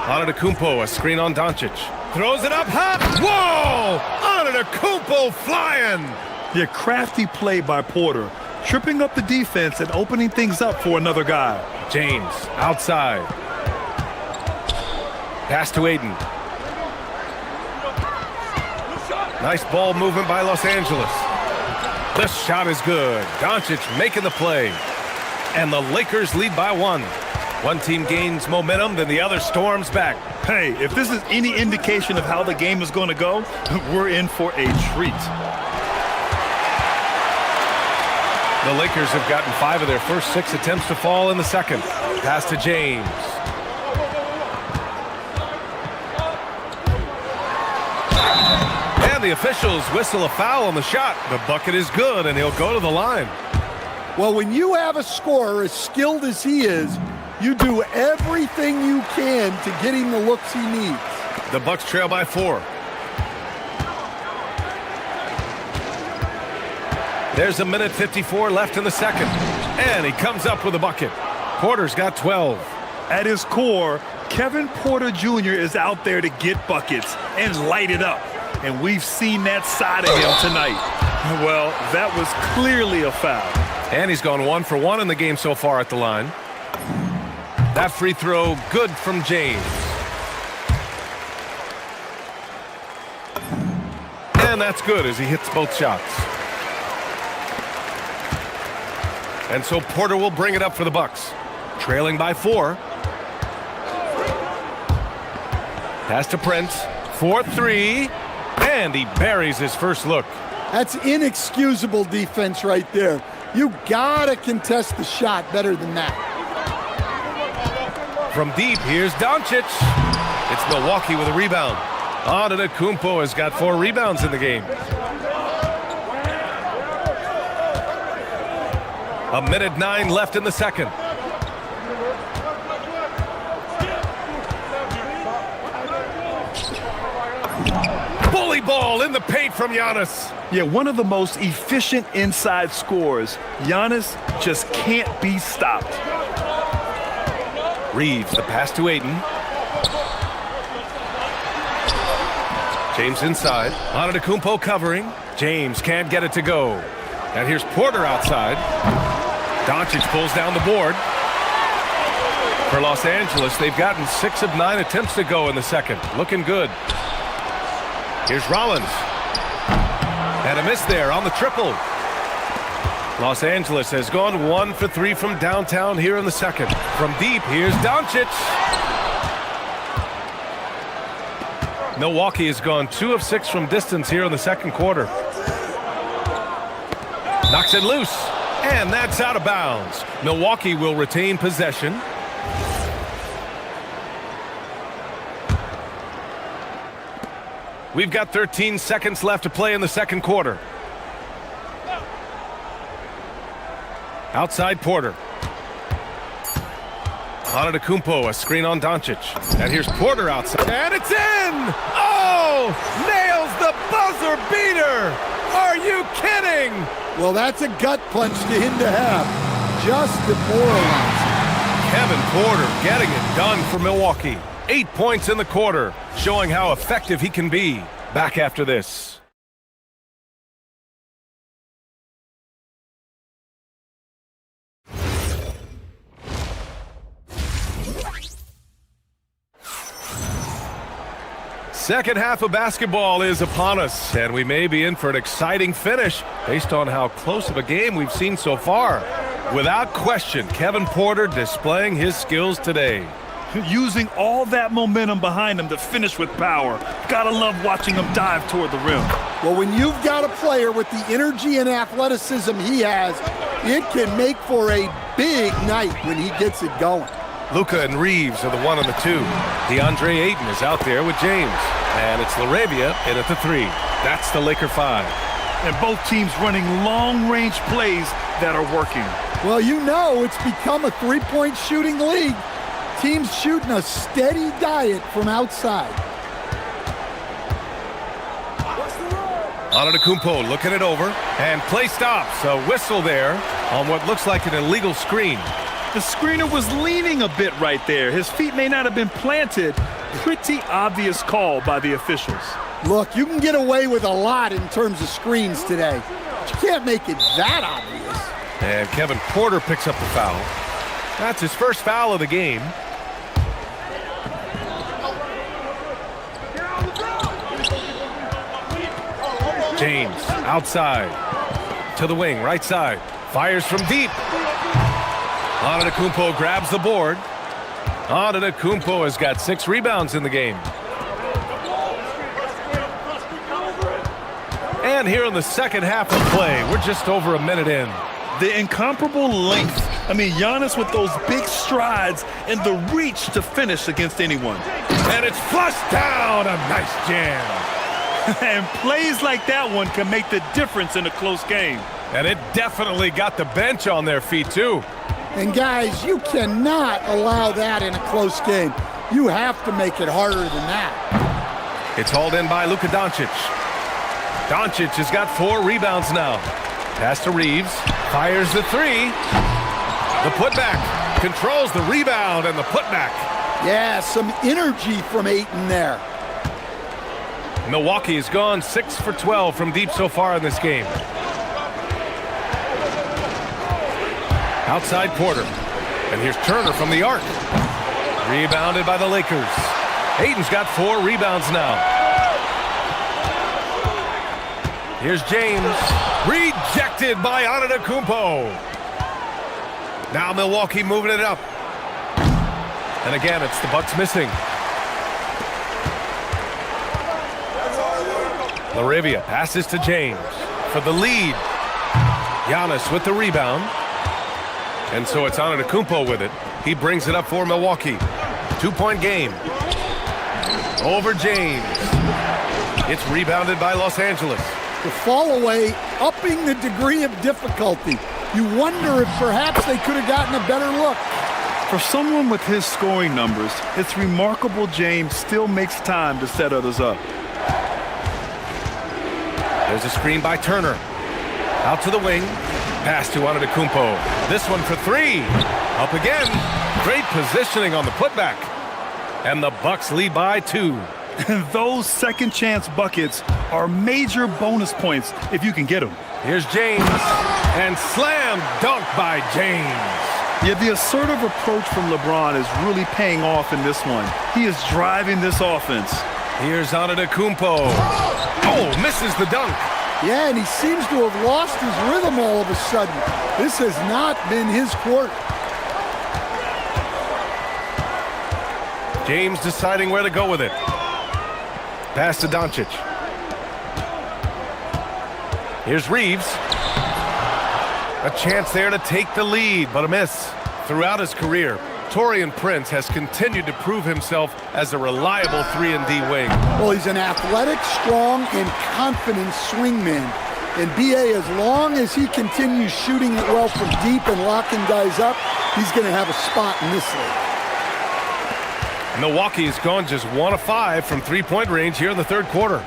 Antetokounmpo, a screen on Doncic. Throws it up high. Whoa! Antetokounmpo flying. Yeah, crafty play by Porter, tripping up the defense and opening things up for another guy. James, outside. Pass to Ayton. Nice ball movement by Los Angeles. The shot is good. Doncic making the play. And the Lakers lead by 1. One team gains momentum, then the other storms back. Hey, if this is any indication of how the game is going to go, we're in for a treat. The Lakers have gotten 5 of their first 6 attempts to fall in the second. Pass to James. And the officials whistle a foul on the shot. The bucket is good, and he'll go to the line. Well, when you have a scorer as skilled as he is, you do everything you can to get him the looks he needs. The Bucks trail by 4. There's a minute 54 left in the second. And he comes up with a bucket. Porter's got 12. At his core, Kevin Porter Jr. is out there to get buckets and light it up. And we've seen that side of him tonight. Well, that was clearly a foul. And he's gone 1 for 1 in the game so far at the line. That free throw good from James. And that's good as he hits both shots. And so Porter will bring it up for the Bucks. trailing by 4. Pass to Prince, 4-3, and he buries his first look. That's inexcusable defense right there. You gotta contest the shot better than that. From deep, here's Doncic. It's Milwaukee with a rebound. Antetokounmpo has got 4 rebounds in the game. A minute 9 left in the second. Bully ball in the paint from Giannis. Yeah, one of the most efficient inside scorers. Giannis just can't be stopped. Reeves, the pass to Ayton. James inside. Antetokounmpo covering. James can't get it to go. And here's Porter outside. Doncic pulls down the board. For Los Angeles, they've gotten 6 of 9 attempts to go in the second. Looking good. Here's Rollins. And a miss there on the triple. Los Angeles has gone 1 for 3 from downtown here in the second. From deep, here's Doncic. Milwaukee has gone 2 of 6 from distance here in the second quarter. Knocks it loose, and that's out of bounds. Milwaukee will retain possession. We've got 13 seconds left to play in the second quarter. Outside Porter. Antetokounmpo, a screen on Doncic. And here's Porter outside. And it's in! Oh! Nails the buzzer beater! Are you kidding? Well, that's a gut punch to him to have. Just demoralizing. Kevin Porter getting it done for Milwaukee. 8 points in the quarter, showing how effective he can be. Back after this. Second half of basketball is upon us, and we may be in for an exciting finish based on how close of a game we've seen so far. Without question, Kevin Porter displaying his skills today. Using all that momentum behind him to finish with power. Gotta love watching him dive toward the rim. Well, when you've got a player with the energy and athleticism he has, it can make for a big night when he gets it going. Luka and Reeves are the 1 and the 2. DeAndre Ayton is out there with James. And it's LaRavia in at the 3. That's the Laker 5. And both teams running long-range plays that are working. Well, you know it's become a three-point shooting league. Teams shooting a steady diet from outside. Antetokounmpo looking it over. And play stops. A whistle there on what looks like an illegal screen. The screener was leaning a bit right there. His feet may not have been planted. Pretty obvious call by the officials. Look, you can get away with a lot in terms of screens today. But you can't make it that obvious. And Kevin Porter picks up the foul. That's his first foul of the game. James outside to the wing, right side. Fires from deep. Antetokounmpo grabs the board. Antetokounmpo has got 6 rebounds in the game. And here in the second half of play, we're just over a minute in. The incomparable length. I mean, Giannis with those big strides and the reach to finish against anyone. And it's flushed down. A nice jam. And plays like that one can make the difference in a close game. And it definitely got the bench on their feet, too. And guys, you cannot allow that in a close game. You have to make it harder than that. It's hauled in by Luka Doncic. Doncic has got 4 rebounds now. Pass to Reeves. Fires the 3. The putback. Controls the rebound and the putback. Yeah, some energy from Ayton there. Milwaukee has gone 6 for 12 from deep so far in this game. Outside Porter. And here's Turner from the arc. Rebounded by the Lakers. Ayton's got 4 rebounds now. Here's James. Rejected by Antetokounmpo. Now Milwaukee moving it up. And again, it's the Bucks missing. Laravia passes to James for the lead. Giannis with the rebound. And so it's Antetokounmpo with it. He brings it up for Milwaukee. 2-point game. Over James. It's rebounded by Los Angeles. The fall away, upping the degree of difficulty. You wonder if perhaps they could have gotten a better look. For someone with his scoring numbers, it's remarkable James still makes time to set others up. There's a screen by Turner. Out to the wing. Pass to Antetokounmpo. This one for three. Up again. Great positioning on the putback. And the Bucks lead by 2. And those second chance buckets are major bonus points if you can get them. Here's James. And slam dunk by James. Yeah, the assertive approach from LeBron is really paying off in this one. He is driving this offense. Here's Antetokounmpo. Oh, misses the dunk. Yeah, and he seems to have lost his rhythm all of a sudden. This has not been his court. James deciding where to go with it. Pass to Doncic. Here's Reeves. A chance there to take the lead, but a miss. Throughout his career, Taurean Prince has continued to prove himself as a reliable 3-and-D wing. Well, he's an athletic, strong, and confident swingman. And B.A., as long as he continues shooting it well from deep and locking guys up, he's going to have a spot in this league. Milwaukee has gone just 1 of 5 from three-point range here in the third quarter.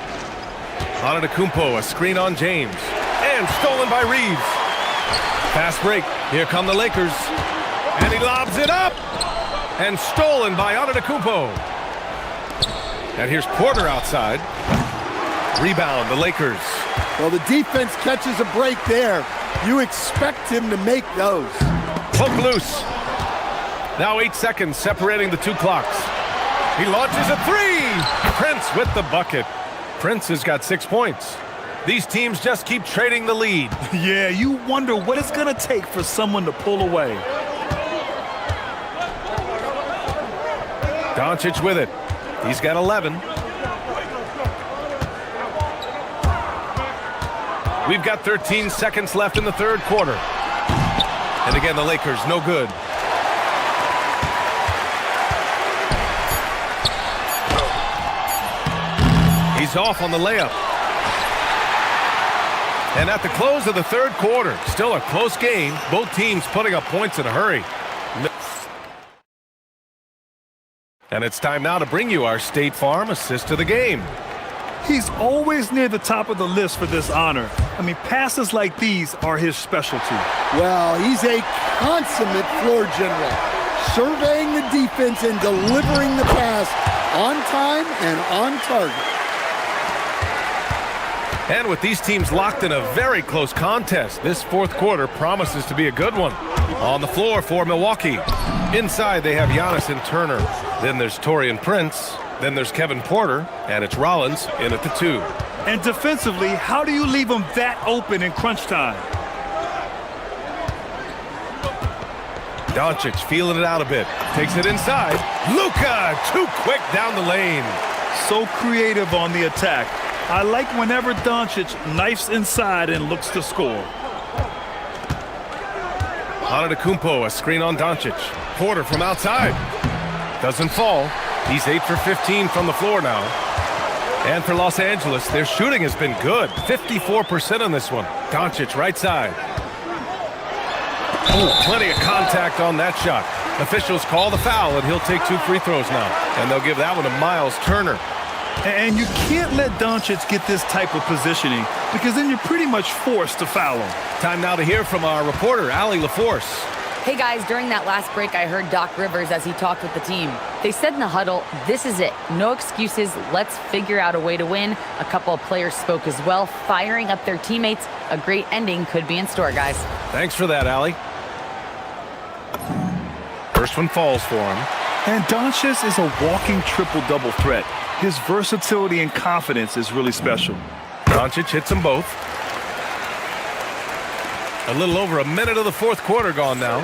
Antetokounmpo, a screen on James. And stolen by Reeves. Fast break. Here come the Lakers. And he lobs it up. And stolen by Antetokounmpo. And here's Porter outside. Rebound, the Lakers. Well, the defense catches a break there. You expect him to make those. Poke loose. Now 8 seconds separating the two clocks. He launches a three. Prince with the bucket. Prince has got 6 points. These teams just keep trading the lead. Yeah, you wonder what it's going to take for someone to pull away. Doncic with it. He's got 11. We've got 13 seconds left in the third quarter. And again, the Lakers, no good. He's off on the layup. And at the close of the third quarter, still a close game. Both teams putting up points in a hurry. And it's time now to bring you our State Farm assist of the game. He's always near the top of the list for this honor. I mean, passes like these are his specialty. Well, he's a consummate floor general, surveying the defense and delivering the pass on time and on target. And with these teams locked in a very close contest, this fourth quarter promises to be a good one. On the floor for Milwaukee. Inside, they have Giannis and Turner. Then there's Taurean Prince. Then there's Kevin Porter. And it's Rollins in at the 2. And defensively, how do you leave them that open in crunch time? Doncic feeling it out a bit. Takes it inside. Luka, too quick down the lane. So creative on the attack. I like whenever Doncic knifes inside and looks to score. Antetokounmpo, a screen on Doncic. Porter from outside. Doesn't fall. He's 8 for 15 from the floor now. And for Los Angeles, their shooting has been good. 54% on this one. Doncic right side. Oh, plenty of contact on that shot. Officials call the foul, and he'll take 2 free throws now. And they'll give that one to Miles Turner. And you can't let Doncic get this type of positioning because then you're pretty much forced to foul him. Time now to hear from our reporter, Allie LaForce. Hey guys, during that last break, I heard Doc Rivers as he talked with the team. They said in the huddle, this is it. No excuses. Let's figure out a way to win. A couple of players spoke as well, firing up their teammates. A great ending could be in store, guys. Thanks for that, Allie. First one falls for him. And Doncic is a walking triple-double threat. His versatility and confidence is really special. Doncic hits them both. A little over a minute of the fourth quarter gone now.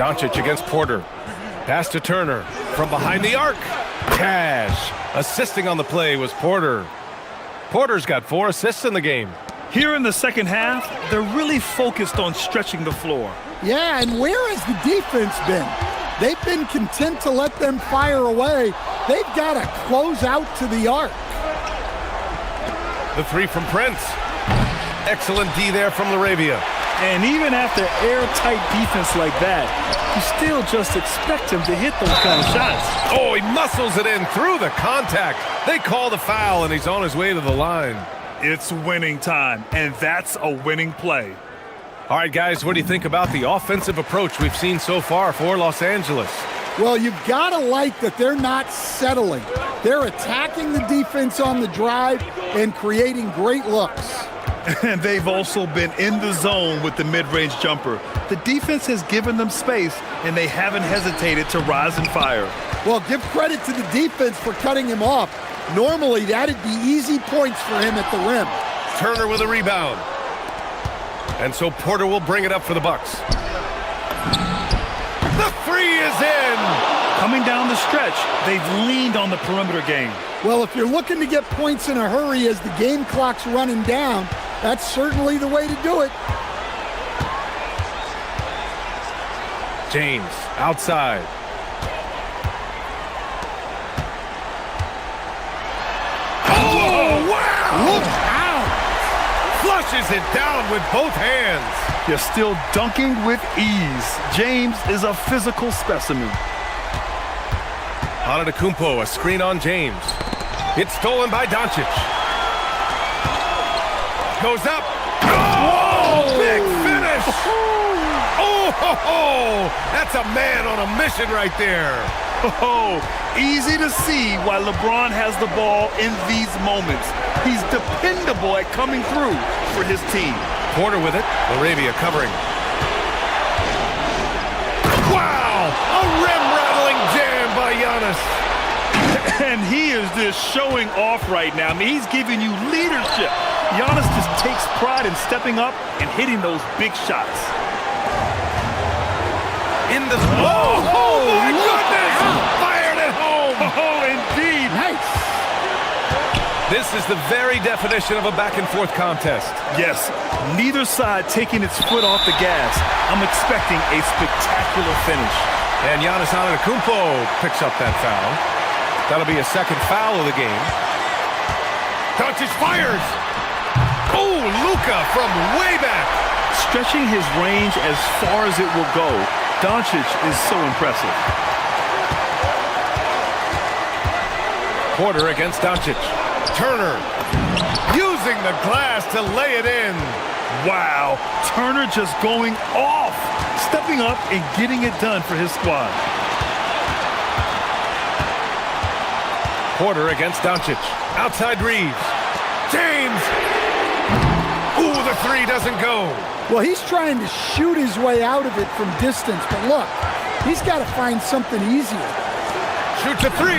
Doncic against Porter. Pass to Turner from behind the arc. Cash. Assisting on the play was Porter. Porter's got 4 assists in the game. Here in the second half, they're really focused on stretching the floor. Yeah, and where has the defense been? They've been content to let them fire away. They've got to close out to the arc. The 3 from Prince. Excellent D there from Laravia. And even after airtight defense like that, you still just expect him to hit those kind of shots. Oh, he muscles it in through the contact. They call the foul, and he's on his way to the line. It's winning time, and that's a winning play. All right, guys, what do you think about the offensive approach we've seen so far for Los Angeles? Well, you've got to like that they're not settling. They're attacking the defense on the drive and creating great looks. And they've also been in the zone with the mid-range jumper. The defense has given them space, and they haven't hesitated to rise and fire. Well, give credit to the defense for cutting him off. Normally, that'd be easy points for him at the rim. Turner with a rebound. And so Porter will bring it up for the Bucks. The 3 is in! Coming down the stretch, they've leaned on the perimeter game. Well, if you're looking to get points in a hurry as the game clock's running down, that's certainly the way to do it. James, outside. Oh, wow! Look out! Flushes it down with both hands. You're still dunking with ease. James is a physical specimen. Antetokounmpo, a screen on James. It's stolen by Doncic. Goes up. Oh, big finish. Oh, that's a man on a mission right there. Oh, easy to see why LeBron has the ball in these moments. He's dependable at coming through for his team. Porter with it. Laravia covering. Wow! A rim-rattling jam by Giannis. And he is just showing off right now. I mean, he's giving you leadership. Giannis just takes pride in stepping up and hitting those big shots. In the... Oh my goodness! Fired at home! Oh, indeed. Nice. This is the very definition of a back-and-forth contest. Yes, neither side taking its foot off the gas. I'm expecting a spectacular finish. And Giannis Antetokounmpo picks up that foul. That'll be a second foul of the game. Doncic fires! Oh, Luka from way back! Stretching his range as far as it will go. Doncic is so impressive. Porter against Doncic. Turner using the glass to lay it in. Wow, Turner just going off, stepping up and getting it done for his squad. Porter against Doncic. Outside Reeves. James! Ooh, the 3 doesn't go. Well, he's trying to shoot his way out of it from distance, but look, he's got to find something easier. Shoots a 3.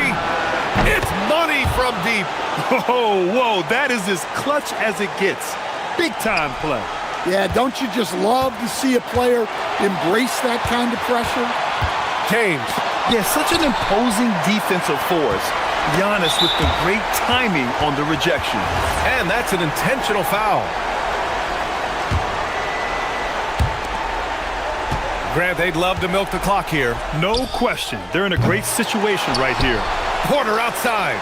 It's money from deep. Oh, whoa, that is as clutch as it gets. Big time play. Yeah, don't you just love to see a player embrace that kind of pressure? James. Yeah, such an imposing defensive force. Giannis with the great timing on the rejection. And that's an intentional foul. Grant, they'd love to milk the clock here. No question. They're in a great situation right here. Porter outside.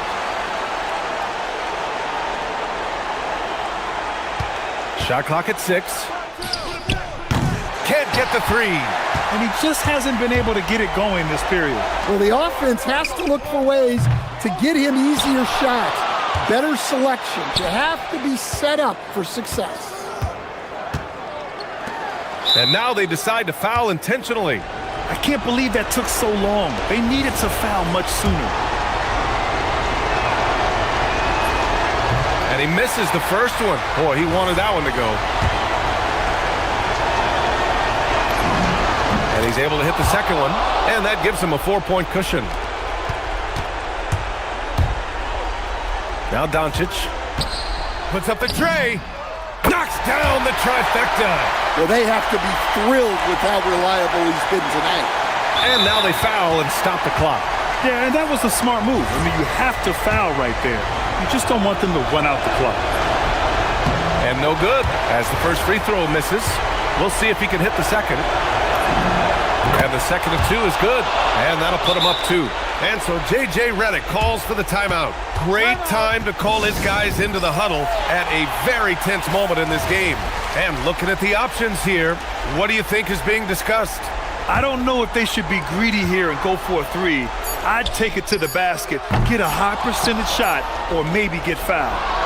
Shot clock at 6. Can't get the 3. And he just hasn't been able to get it going this period. Well, the offense has to look for ways to get him easier shots, better selection. You have to be set up for success. And now they decide to foul intentionally. I can't believe that took so long. They needed to foul much sooner. And he misses the first one. Boy, he wanted that one to go. And he's able to hit the second one, and that gives him a 4-point cushion. Now Doncic puts up the tray. Knocks down the trifecta. Well, they have to be thrilled with how reliable he's been tonight. And now they foul and stop the clock. Yeah, and that was a smart move. I mean, you have to foul right there. You just don't want them to run out the clock. And no good, as the first free throw misses. We'll see if he can hit the second. And the second of two is good. And that'll put him up 2. And so J.J. Redick calls for the timeout. Great time to call his guys into the huddle at a very tense moment in this game. And looking at the options here, what do you think is being discussed? I don't know if they should be greedy here and go for a 3. I'd take it to the basket, get a high percentage shot, or maybe get fouled.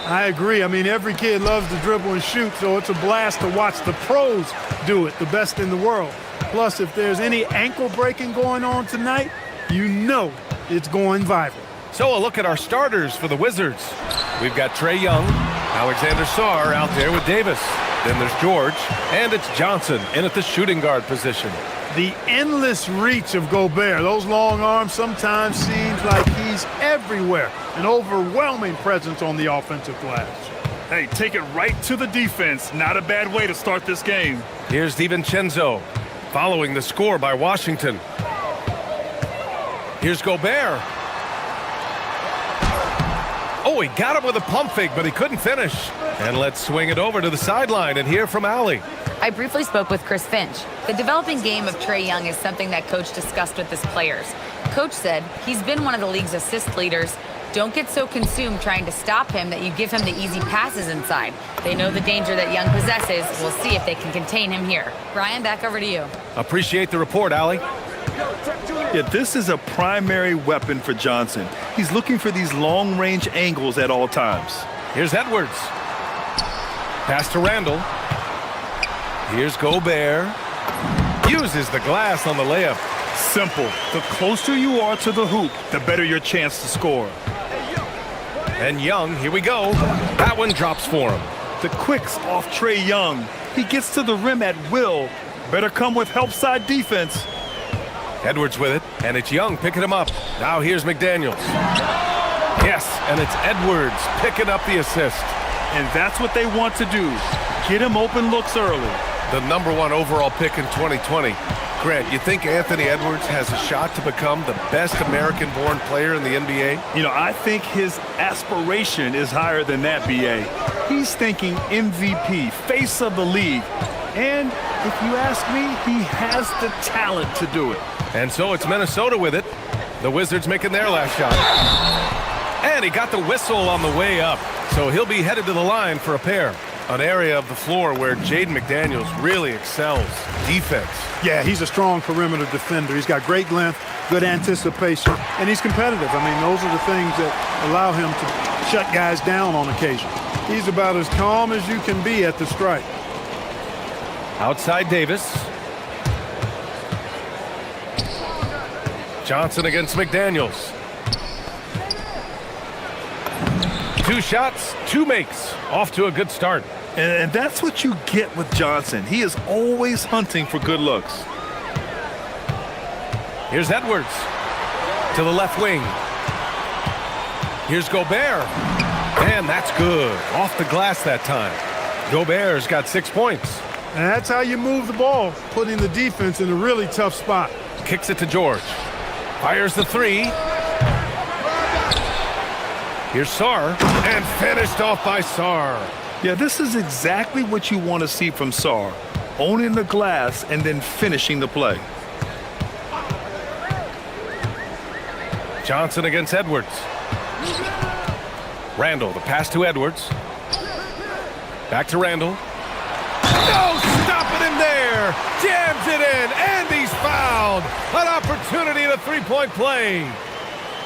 I agree. I mean, every kid loves to dribble and shoot, so it's a blast to watch the pros do it, the best in the world. Plus, if there's any ankle breaking going on tonight, you know it's going viral. So a look at our starters for the Wizards. We've got Trae Young, Alexander Sarr out there with Davis. Then there's George, and it's Johnson in at the shooting guard position. The endless reach of Gobert. Those long arms sometimes seems like he's everywhere. An overwhelming presence on the offensive glass. Hey, take it right to the defense. Not a bad way to start this game. Here's DiVincenzo, following the score by Washington. Here's Gobert. Oh, he got him with a pump fake, but he couldn't finish. And let's swing it over to the sideline and hear from Allie. I briefly spoke with Chris Finch. The developing game of Trae Young is something that Coach discussed with his players. Coach said he's been one of the league's assist leaders. Don't get so consumed trying to stop him that you give him the easy passes inside. They know the danger that Young possesses. We'll see if they can contain him here. Brian, back over to you. Appreciate the report, Allie. Yeah, this is a primary weapon for Johnson. He's looking for these long-range angles at all times. Here's Edwards. Pass to Randall. Here's Gobert. Uses the glass on the layup. Simple. The closer you are to the hoop, the better your chance to score. And Young, here we go. That one drops for him. The quicks off Trae Young. He gets to the rim at will. Better come with help side defense. Edwards with it, and it's Young picking him up. Now here's McDaniels. Yes, and it's Edwards picking up the assist. And that's what they want to do. Get him open looks early. The #1 overall pick in 2020. Grant, you think Anthony Edwards has a shot to become the best American-born player in the NBA? You know, I think his aspiration is higher than that, B.A. He's thinking MVP, face of the league. And if you ask me, he has the talent to do it. And so it's Minnesota with it. The Wizards making their last shot. And he got the whistle on the way up. So he'll be headed to the line for a pair. An area of the floor where Jaden McDaniels really excels. Defense. Yeah, he's a strong perimeter defender. He's got great length, good anticipation, and he's competitive. I mean, those are the things that allow him to shut guys down on occasion. He's about as calm as you can be at the strike. Outside Davis. Johnson against McDaniels. 2 shots, 2 makes. Off to a good start. And that's what you get with Johnson. He is always hunting for good looks. Here's Edwards to the left wing. Here's Gobert. And that's good. Off the glass that time. Gobert's got 6 points. And that's how you move the ball, putting the defense in a really tough spot. Kicks it to George. Fires the 3. Here's Sarr, and finished off by Sarr. Yeah, this is exactly what you want to see from Sarr. Owning the glass and then finishing the play. Johnson against Edwards. Randall, the pass to Edwards. Back to Randall. No, stopping him there. Jams it in, and he's fouled. An opportunity in a 3-point play.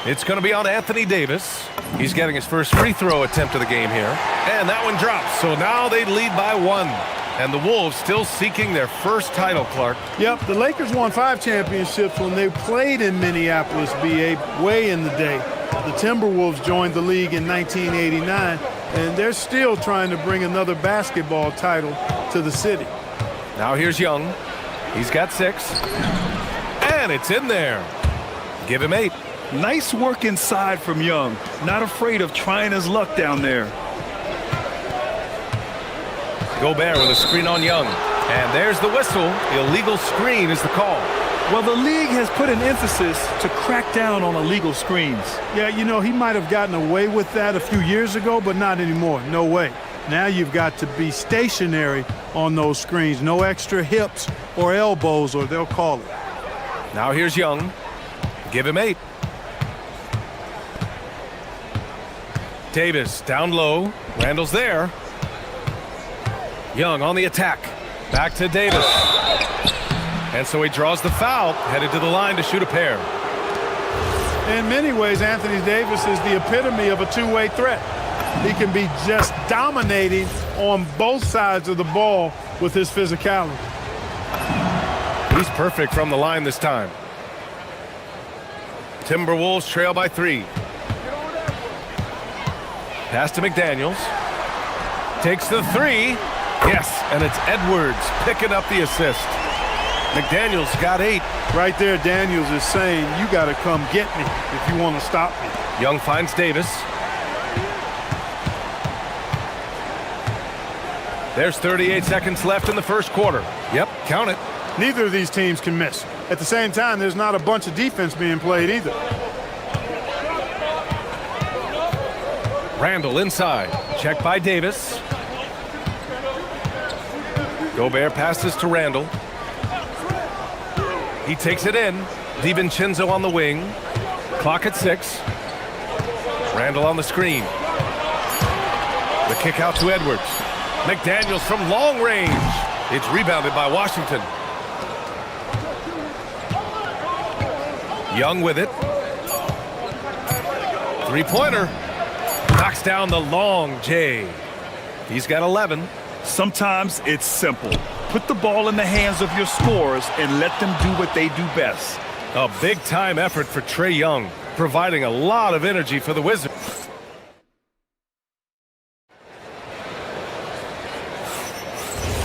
It's going to be on Anthony Davis. He's getting his first free throw attempt of the game here. And that one drops. So now they lead by 1. And the Wolves still seeking their first title, Clark. Yep, the Lakers won 5 championships when they played in Minneapolis, BA, way in the day. The Timberwolves joined the league in 1989, and they're still trying to bring another basketball title to the city. Now here's Young. He's got 6. And it's in there. Give him 8. Nice work inside from Young. Not afraid of trying his luck down there. Gobert with a screen on Young. And there's the whistle. Illegal screen is the call. Well, the league has put an emphasis to crack down on illegal screens. Yeah, you know, he might have gotten away with that a few years ago, but not anymore. No way. Now you've got to be stationary on those screens. No extra hips or elbows, or they'll call it. Now here's Young. Give him 8. Davis down low. Randall's there. Young on the attack. Back to Davis. And so he draws the foul, headed to the line to shoot a pair. In many ways, Anthony Davis is the epitome of a two-way threat. He can be just dominating on both sides of the ball with his physicality. He's perfect from the line this time. Timberwolves trail by 3. Pass to McDaniels. Takes the 3. Yes, and it's Edwards picking up the assist. McDaniels got 8. Right there, Daniels is saying, you got to come get me if you want to stop me. Young finds Davis. There's 38 seconds left in the first quarter. Yep, count it. Neither of these teams can miss. At the same time, there's not a bunch of defense being played either. Randall inside. Check by Davis. Gobert passes to Randall. He takes it in. DiVincenzo on the wing. Clock at 6. Randall on the screen. The kick out to Edwards. McDaniels from long range. It's rebounded by Washington. Young with it. Three-pointer. Knocks down the long J. He's got 11. Sometimes it's simple. Put the ball in the hands of your scorers and let them do what they do best. A big-time effort for Trae Young, providing a lot of energy for the Wizards.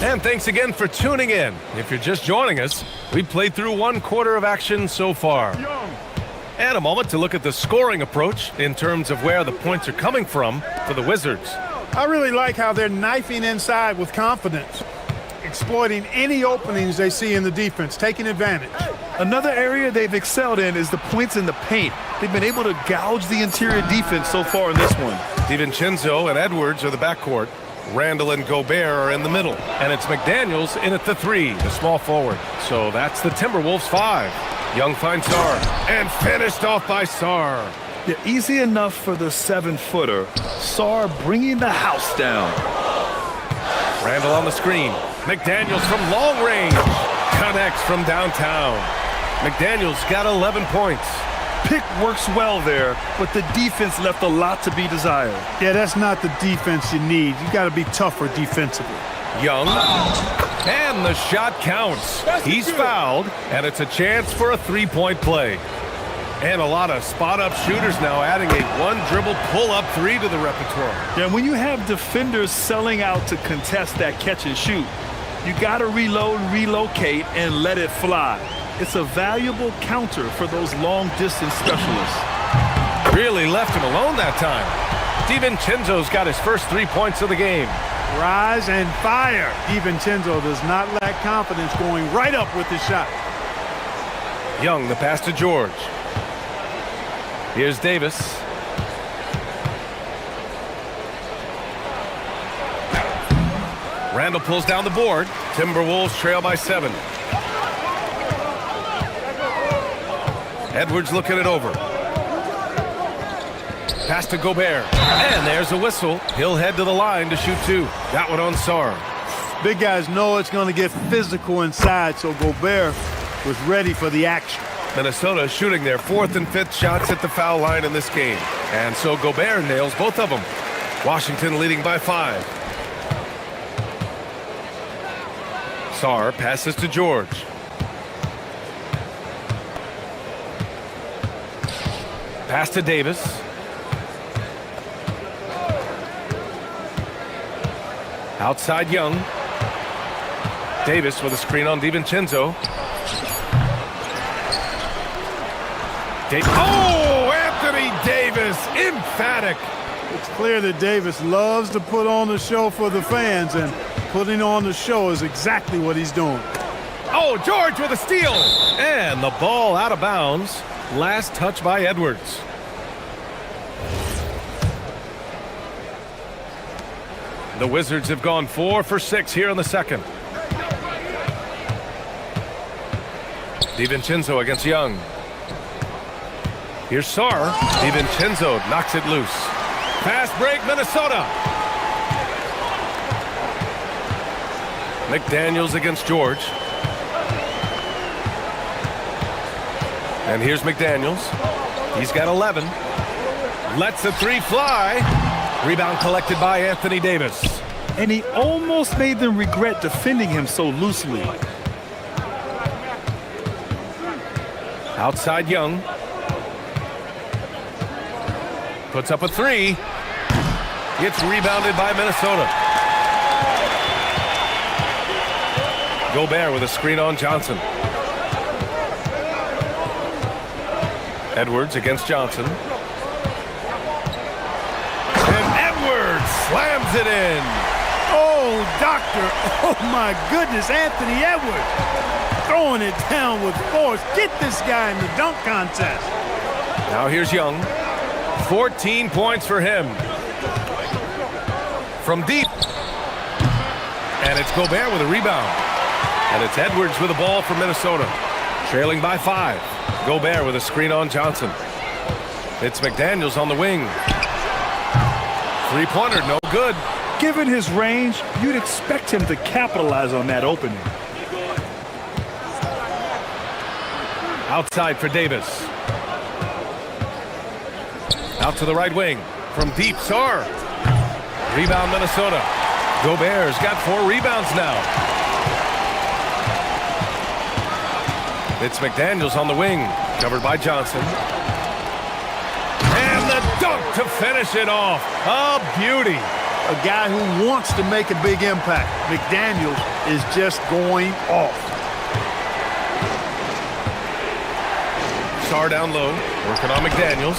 And thanks again for tuning in. If you're just joining us, we've played through 1 quarter of action so far. And a moment to look at the scoring approach in terms of where the points are coming from for the Wizards. I really like how they're knifing inside with confidence, exploiting any openings they see in the defense, taking advantage. Another area they've excelled in is the points in the paint. They've been able to gouge the interior defense so far in this one. DiVincenzo and Edwards are the backcourt. Randall and Gobert are in the middle. And it's McDaniels in at the 3, the small forward. So that's the Timberwolves 5. Young finds Sarr, and finished off by Sarr. Yeah, easy enough for the 7-footer. Sarr bringing the house down. Randall on the screen. McDaniels from long range. Connects from downtown. McDaniels got 11 points. Pick works well there, but the defense left a lot to be desired. Yeah, that's not the defense you need. You got to be tougher defensively. Young, and the shot counts. He's fouled, and it's a chance for a 3-point play. And a lot of spot-up shooters now, adding a 1-dribble pull-up 3 to the repertoire. Yeah, when you have defenders selling out to contest that catch and shoot, you got to reload, relocate, and let it fly. It's a valuable counter for those long-distance specialists. Really left him alone that time. DiVincenzo's got his first 3 points of the game. Rise and fire. DiVincenzo does not lack confidence, going right up with the shot. Young, the pass to George. Here's Davis. Randall pulls down the board. Timberwolves trail by 7. Edwards looking it over. Pass to Gobert. And there's a whistle. He'll head to the line to shoot 2. That one on Sarr. Big guys know it's going to get physical inside, so Gobert was ready for the action. Minnesota shooting their 4th and 5th shots at the foul line in this game. And so Gobert nails both of them. Washington leading by 5. Sarr passes to George. Pass to Davis. Outside Young. Davis with a screen on DiVincenzo. Oh, Anthony Davis, emphatic. It's clear that Davis loves to put on the show for the fans, and putting on the show is exactly what he's doing. Oh, George with a steal. And the ball out of bounds. Last touch by Edwards. The Wizards have gone 4 for 6 here in the second. DiVincenzo against Young. Here's Sarr. DiVincenzo knocks it loose. Fast break, Minnesota. McDaniels against George. And here's McDaniels. He's got 11. Lets the 3 fly. Rebound collected by Anthony Davis. And he almost made them regret defending him so loosely. Outside Young. Puts up a three. Gets rebounded by Minnesota. Gobert with a screen on Johnson. Edwards against Johnson. And Edwards slams it in. Oh, doctor. Oh, my goodness. Anthony Edwards throwing it down with force. Get this guy in the dunk contest. Now here's Young. 14 points for him. From deep. And it's Gobert with a rebound. And it's Edwards with the ball for Minnesota. Trailing by 5. Gobert with a screen on Johnson. It's McDaniels on the wing. Three-pointer, no good. Given his range, you'd expect him to capitalize on that opening. Outside for Davis. Out to the right wing. From deep, Sarr. Rebound, Minnesota. Gobert's got 4 rebounds now. It's McDaniels on the wing. Covered by Johnson. And the dunk to finish it off. A beauty. A guy who wants to make a big impact. McDaniels is just going off. Sarr down low. Working on McDaniels.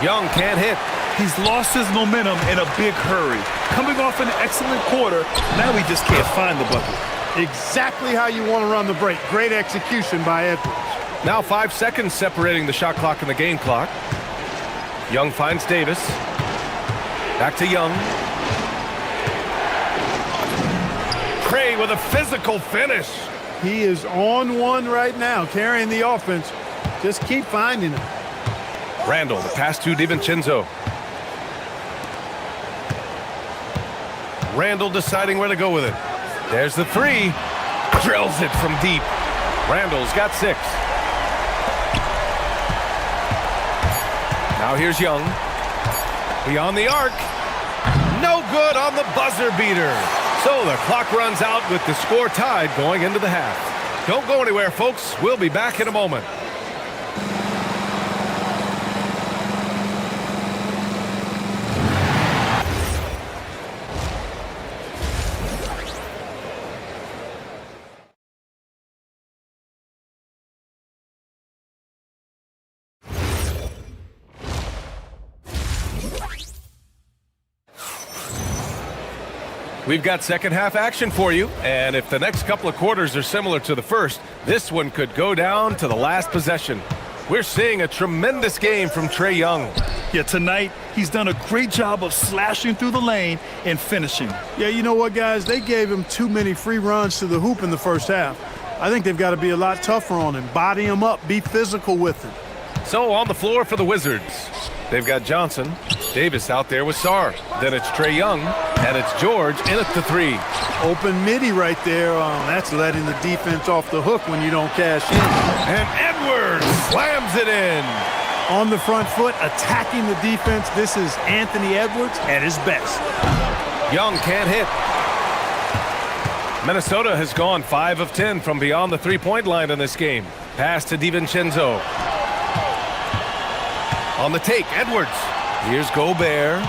Young can't hit. He's lost his momentum in a big hurry. Coming off an excellent quarter, now he just can't find the bucket. Exactly how you want to run the break. Great execution by Edwards. Now 5 seconds separating the shot clock and the game clock. Young finds Davis. Back to Young. Trey with a physical finish. He is on one right now, carrying the offense. Just keep finding him. Randall, the pass to DiVincenzo. Randall deciding where to go with it. There's the three. Drills it from deep. Randall's got 6. Now here's Young. Beyond the arc. No good on the buzzer beater. So the clock runs out with the score tied going into the half. Don't go anywhere, folks. We'll be back in a moment. We've got second half action for you, and if the next couple of quarters are similar to the first, this one could go down to the last possession. We're seeing a tremendous game from Trae Young. Yeah, tonight, he's done a great job of slashing through the lane and finishing. Yeah, you know what, guys? They gave him too many free runs to the hoop in the first half. I think they've got to be a lot tougher on him. Body him up. Be physical with him. So on the floor for the Wizards, they've got Johnson. Davis out there with Sarr. Then it's Trae Young, and it's George in at the 3. Open midi right there. That's letting the defense off the hook when you don't cash in. And Edwards slams it in. On the front foot, attacking the defense. This is Anthony Edwards at his best. Young can't hit. Minnesota has gone 5 of 10 from beyond the three-point line in this game. Pass to DiVincenzo. On the take, Edwards. Here's Gobert.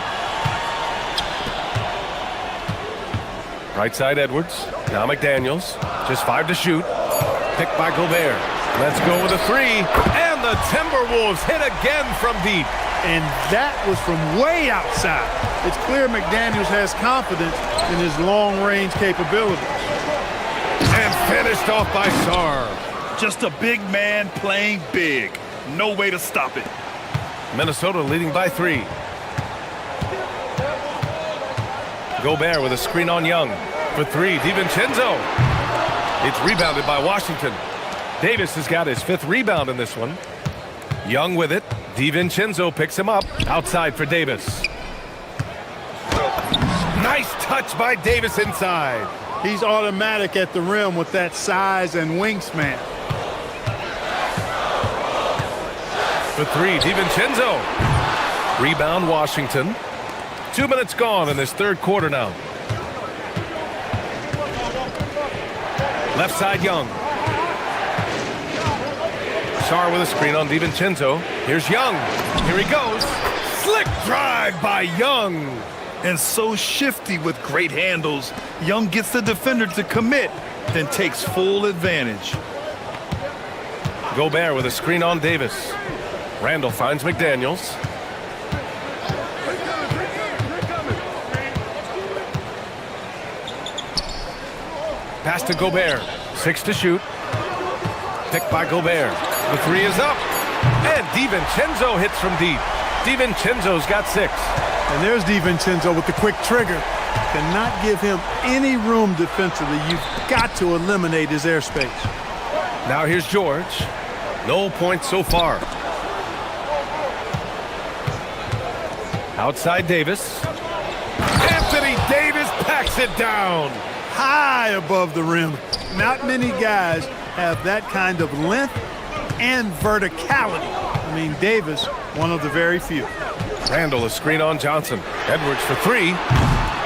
Right side, Edwards. Now McDaniels. Just 5 to shoot. Picked by Gobert. Let's go with a 3. And the Timberwolves hit again from deep. And that was from way outside. It's clear McDaniels has confidence in his long-range capabilities. And finished off by Sarr. Just a big man playing big. No way to stop it. Minnesota leading by 3. Gobert with a screen on Young. For 3, DiVincenzo. It's rebounded by Washington. Davis has got his 5th rebound in this one. Young with it. DiVincenzo picks him up. Outside for Davis. Nice touch by Davis inside. He's automatic at the rim with that size and wingspan. For 3, DiVincenzo. Rebound, Washington. 2 minutes gone in this third quarter now. Left side, Young. Sarr with a screen on DiVincenzo. Here's Young. Here he goes. Slick drive by Young. And so shifty with great handles. Young gets the defender to commit, then takes full advantage. Gobert with a screen on Davis. Randall finds McDaniels. Pass to Gobert. 6 to shoot. Picked by Gobert. The 3 is up. And DiVincenzo hits from deep. DiVincenzo's got 6. And there's DiVincenzo with the quick trigger. Cannot give him any room defensively. You've got to eliminate his airspace. Now here's George. No points so far. Outside Davis. Anthony Davis packs it down. High above the rim. Not many guys have that kind of length and verticality. I mean, Davis, one of the very few. Randall, a screen on Johnson. Edwards for 3.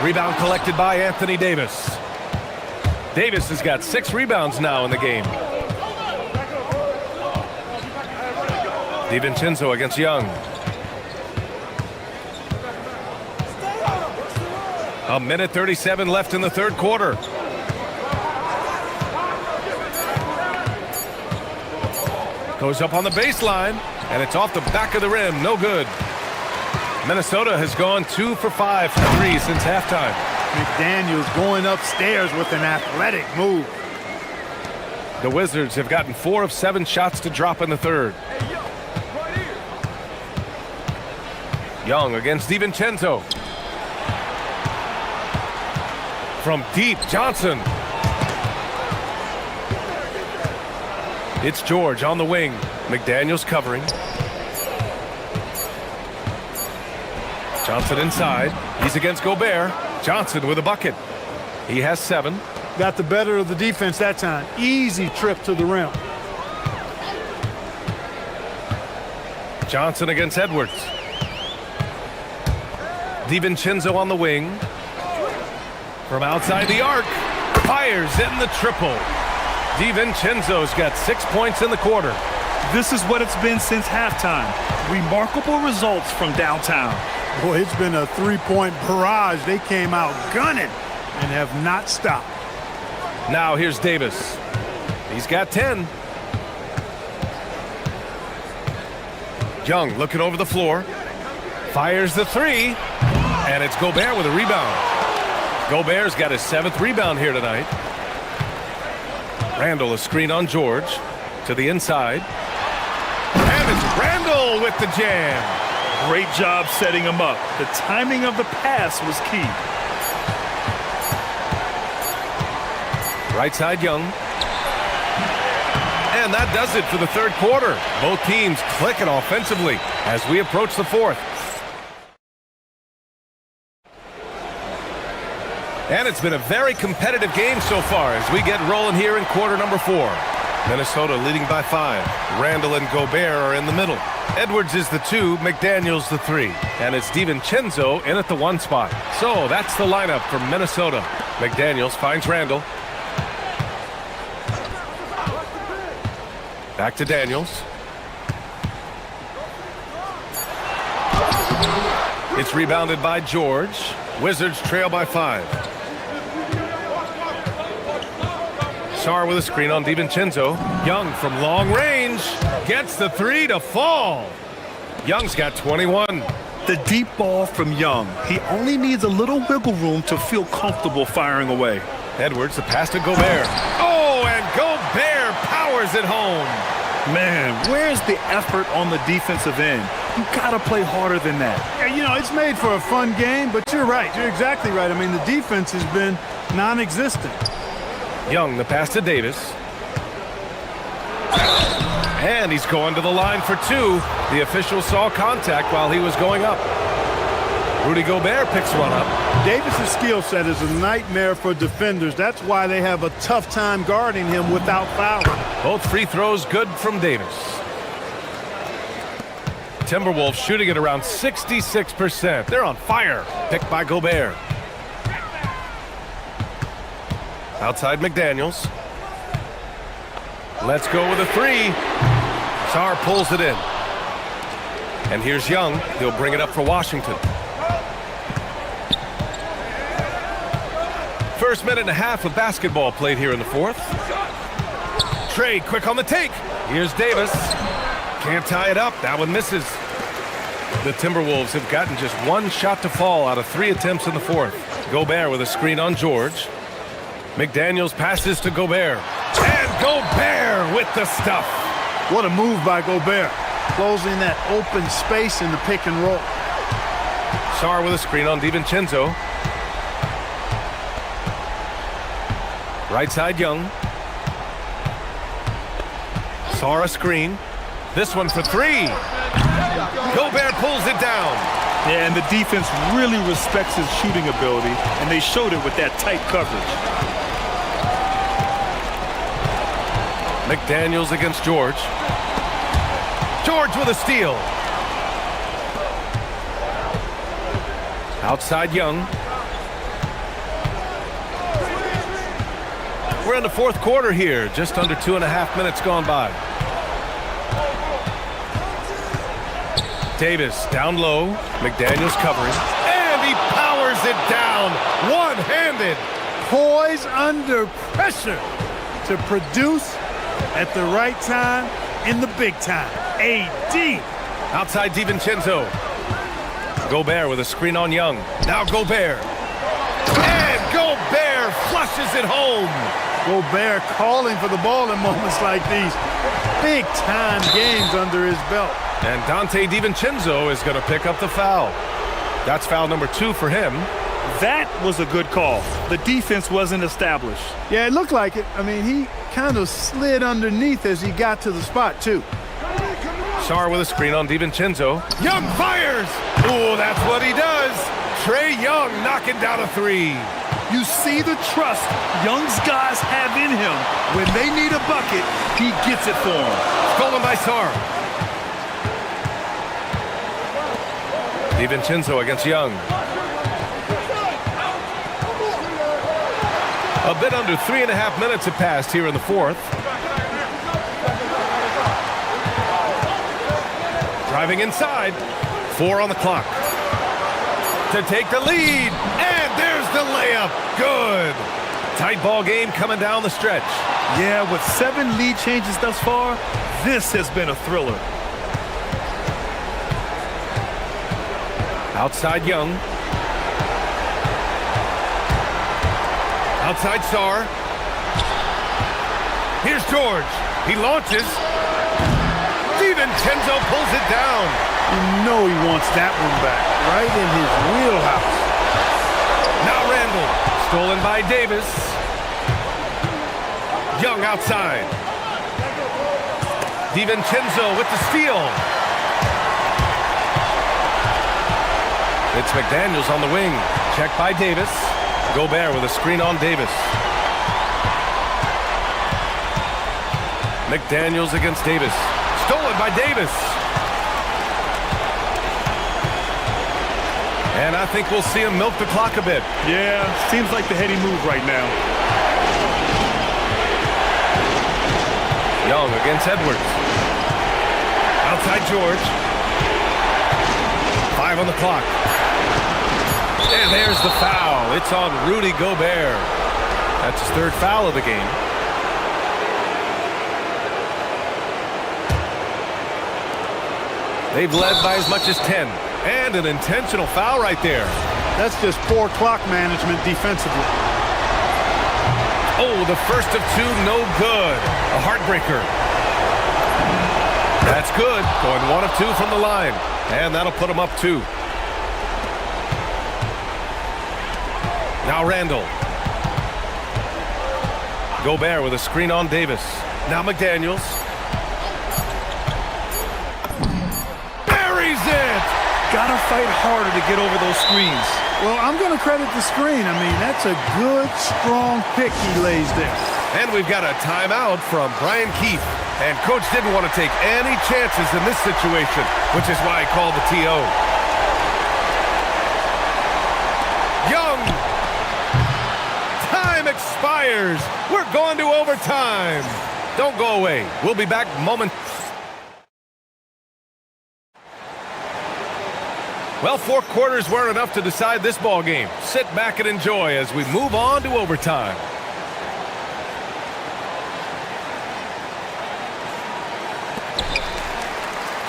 Rebound collected by Anthony Davis. Davis has got 6 rebounds now in the game. DiVincenzo against Young. A minute 37 left in the third quarter. Goes up on the baseline, and it's off the back of the rim. No good. Minnesota has gone 2 for 5 from 3 since halftime. McDaniels going upstairs with an athletic move. The Wizards have gotten 4 of 7 shots to drop in the third. Young against DiVincenzo. From deep, Johnson. It's George on the wing. McDaniels covering. Johnson inside. He's against Gobert. Johnson with a bucket. He has 7. Got the better of the defense that time. Easy trip to the rim. Johnson against Edwards. DiVincenzo on the wing. From outside the arc. Fires in the triple. DiVincenzo's got 6 points in the quarter. This is what it's been since halftime. Remarkable results from downtown. Boy, it's been a three-point barrage. They came out gunning and have not stopped. Now here's Davis. He's got 10. Young looking over the floor. Fires the 3. And it's Gobert with a rebound. Gobert's got his 7th rebound here tonight. Randall, a screen on George. To the inside. And it's Randall with the jam. Great job setting him up. The timing of the pass was key. Right side, Young. And that does it for the third quarter. Both teams clicking offensively as we approach the fourth. And it's been a very competitive game so far as we get rolling here in quarter number 4. Minnesota leading by 5. Randall and Gobert are in the middle. Edwards is the 2, McDaniels the 3. And it's DiVincenzo in at the 1 spot. So that's the lineup for Minnesota. McDaniels finds Randall. Back to Daniels. It's rebounded by George. Wizards trail by 5. Sarr with a screen on DiVincenzo. Young from long range gets the 3 to fall. Young's got 21. The deep ball from Young. He only needs a little wiggle room to feel comfortable firing away. Edwards, the pass to Gobert. Oh, and Gobert powers it home. Man, where's the effort on the defensive end? You gotta play harder than that. Yeah, you know, it's made for a fun game, but you're right. You're exactly right. I mean, the defense has been non-existent. Young, the pass to Davis. And he's going to the line for 2. The official saw contact while he was going up. Rudy Gobert picks one up. Davis's skill set is a nightmare for defenders. That's why they have a tough time guarding him without fouling. Both free throws good from Davis. Timberwolves shooting at around 66%. They're on fire. Picked by Gobert. Outside McDaniels. Let's go with a three. Sarr pulls it in. And here's Young. He'll bring it up for Washington. First minute and a half of basketball played here in the fourth. Trey quick on the take. Here's Davis. Can't tie it up. That one misses. The Timberwolves have gotten just one shot to fall out of 3 attempts in the fourth. Gobert with a screen on George. McDaniels passes to Gobert. And Gobert with the stuff. What a move by Gobert. Closing that open space in the pick and roll. Sarr with a screen on DiVincenzo. Right side Young. Sarr a screen. This one for three. Gobert pulls it down. Yeah, and the defense really respects his shooting ability, and they showed it with that tight coverage. McDaniels against George. George with a steal. Outside Young. We're in the fourth quarter here. Just under 2.5 minutes gone by. Davis down low. McDaniels covering. And he powers it down. One-handed. Poise under pressure to produce at the right time in the big time. AD. Outside DiVincenzo. Gobert with a screen on Young. Now Gobert. And Gobert flushes it home. Gobert calling for the ball in moments like these. Big time games under his belt. And Dante DiVincenzo is going to pick up the foul. That's foul number 2 for him. That was a good call. The defense wasn't established. Yeah, it looked like it. I mean, he kind of slid underneath as he got to the spot, too. Sarr with a screen on DiVincenzo. Young fires! Oh, that's what he does. Trae Young knocking down a three. You see the trust Young's guys have in him. When they need a bucket, he gets it for them. Stolen by Sarr. DiVincenzo against Young. A bit under 3.5 minutes have passed here in the fourth. Driving inside. 4 on the clock. To take the lead. And there's the layup. Good. Tight ball game coming down the stretch. Yeah, with 7 lead changes thus far, this has been a thriller. Outside Young. Outside Sarr. Here's George. He launches. DiVincenzo pulls it down. You know he wants that one back. Right in his wheelhouse. Now Randall. Stolen by Davis. Young outside. DiVincenzo with the steal. It's McDaniels on the wing. Checked by Davis. Gobert with a screen on Davis. McDaniels against Davis. Stolen by Davis. And I think we'll see him milk the clock a bit. Yeah, seems like the heady move right now. Young against Edwards. Outside George. 5 on the clock. And there's the foul. It's on Rudy Gobert. That's his 3rd foul of the game. They've led by as much as 10. And an intentional foul right there. That's just poor clock management defensively. Oh, the first of 2, no good. A heartbreaker. That's good. Going 1 of 2 from the line. And that'll put him up 2. Now Randall. Gobert with a screen on Davis. Now McDaniels. Buries it! Gotta fight harder to get over those screens. Well, I'm going to credit the screen. I mean, that's a good, strong pick he lays there. And we've got a timeout from Brian Keith. And coach didn't want to take any chances in this situation, which is why he called the TO. Young! Time expires! We're going to overtime! Don't go away. We'll be back momentarily. Well, 4 quarters weren't enough to decide this ball game. Sit back and enjoy as we move on to overtime.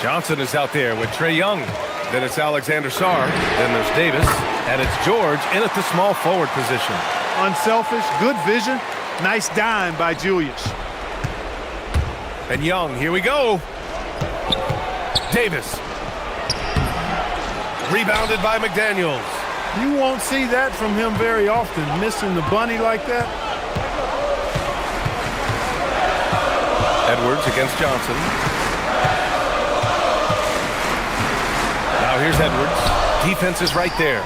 Johnson is out there with Trae Young. Then it's Alexander Sarr. Then there's Davis. And it's George in at the small forward position. Unselfish, good vision. Nice dime by Julius. And Young, here we go. Davis. Rebounded by McDaniels. You won't see that from him very often, missing the bunny like that. Edwards against Johnson. Now here's Edwards. Defense is right there.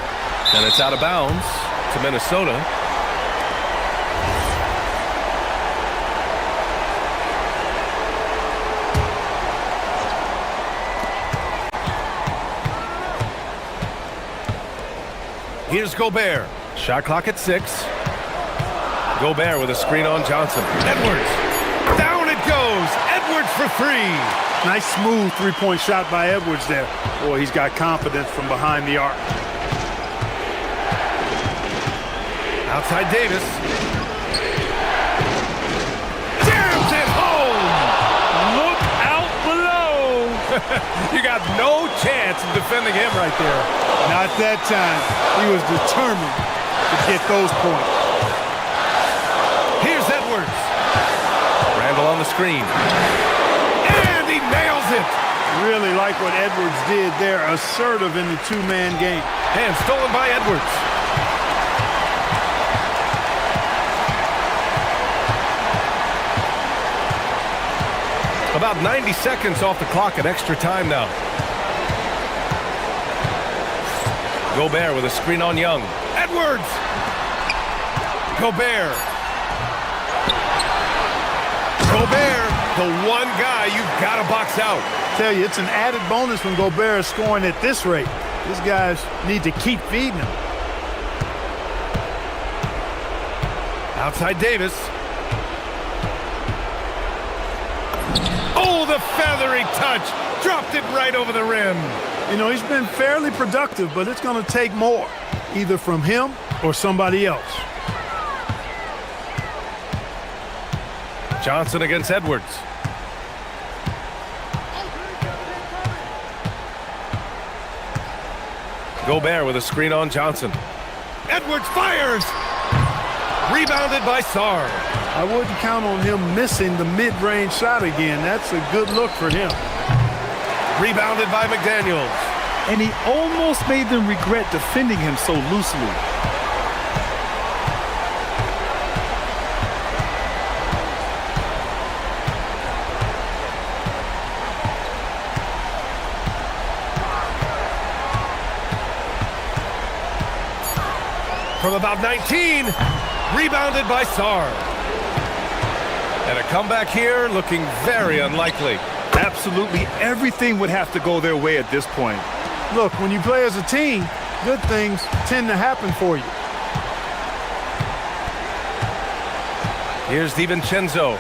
And it's out of bounds to Minnesota. Here's Gobert. Shot clock at 6. Gobert with a screen on Johnson. Edwards. Down it goes. Edwards for 3. Nice smooth three-point shot by Edwards there. Boy, he's got confidence from behind the arc. Outside Davis. Jams it home. Look out below. You got no chance of defending him right there. Not that time. He was determined to get those points. Here's Edwards. Randall on the screen. And he nails it. Really like what Edwards did there. Assertive in the two-man game. And stolen by Edwards. About 90 seconds off the clock at extra time now. Gobert with a screen on Young. Edwards! Gobert. Gobert, the one guy you've got to box out. Tell you, it's an added bonus when Gobert is scoring at this rate. These guys need to keep feeding him. Outside Davis. Oh, the feathery touch. Dropped it right over the rim. You know, he's been fairly productive, but it's going to take more, either from him or somebody else. Johnson against Edwards. Gobert with a screen on Johnson. Edwards fires! Rebounded by Sarr. I wouldn't count on him missing the mid-range shot again. That's a good look for him. Rebounded by McDaniels. And he almost made them regret defending him so loosely. From about 19, rebounded by Sarr. And a comeback here looking very unlikely. Absolutely everything would have to go their way at this point. Look, when you play as a team, good things tend to happen for you. Here's DiVincenzo.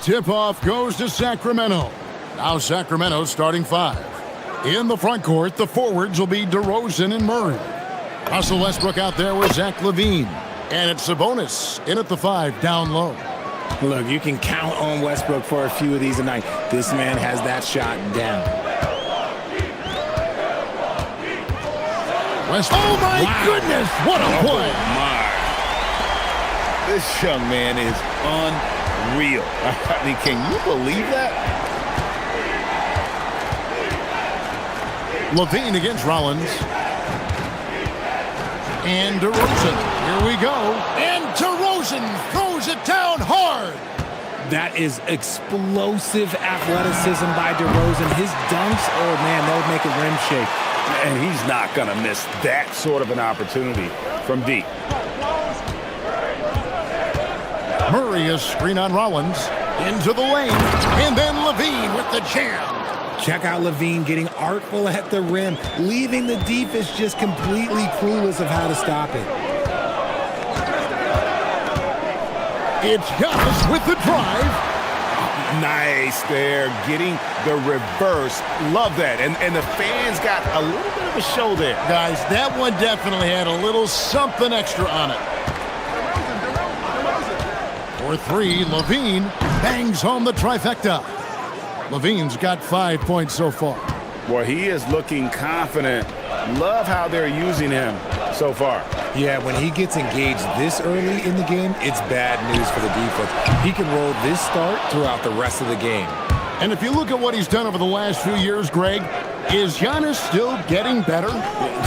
tip-off goes to Sacramento. Now Sacramento starting 5. In the front court, the forwards will be DeRozan and Murray. Russell Westbrook out there with Zach LaVine. And it's Sabonis in at the 5 down low. Look, you can count on Westbrook for a few of these tonight. This man has that shot down. Westbrook. Oh, my goodness. What a play. My. This young man is unreal. I mean, can you believe that? LaVine against Rollins. And DeRozan. Here we go. And DeRozan throws it down hard. That is explosive athleticism by DeRozan. His dunks, oh man, that would make a rim shake. And he's not going to miss that sort of an opportunity from deep. Murray is screen on Rollins. Into the lane. And then LaVine with the jam. Check out LaVine getting artful at the rim, leaving the defense just completely clueless of how to stop it. It's Giannis with the drive. Nice there, getting the reverse. Love that. And the fans got a little bit of a show there. Guys, that one definitely had a little something extra on it. For 3, LaVine bangs home the trifecta. LaVine's got 5 points so far. Well, he is looking confident. Love how they're using him so far. Yeah, when he gets engaged this early in the game, it's bad news for the defense. He can roll this start throughout the rest of the game. And if you look at what he's done over the last few years, Greg, is Giannis still getting better?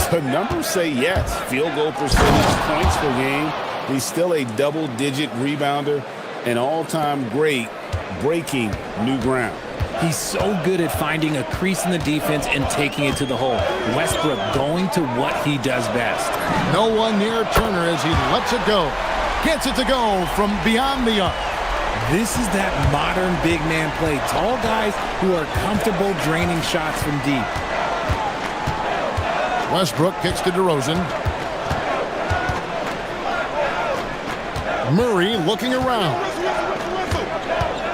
The numbers say yes. Field goal percentage, points per game. He's still a double-digit rebounder, an all-time great, breaking new ground. He's so good at finding a crease in the defense and taking it to the hole. Westbrook going to what he does best. No one near Turner as he lets it go. Gets it to go from beyond the arc. This is that modern big man play. Tall guys who are comfortable draining shots from deep. Westbrook kicks to DeRozan. Murray looking around.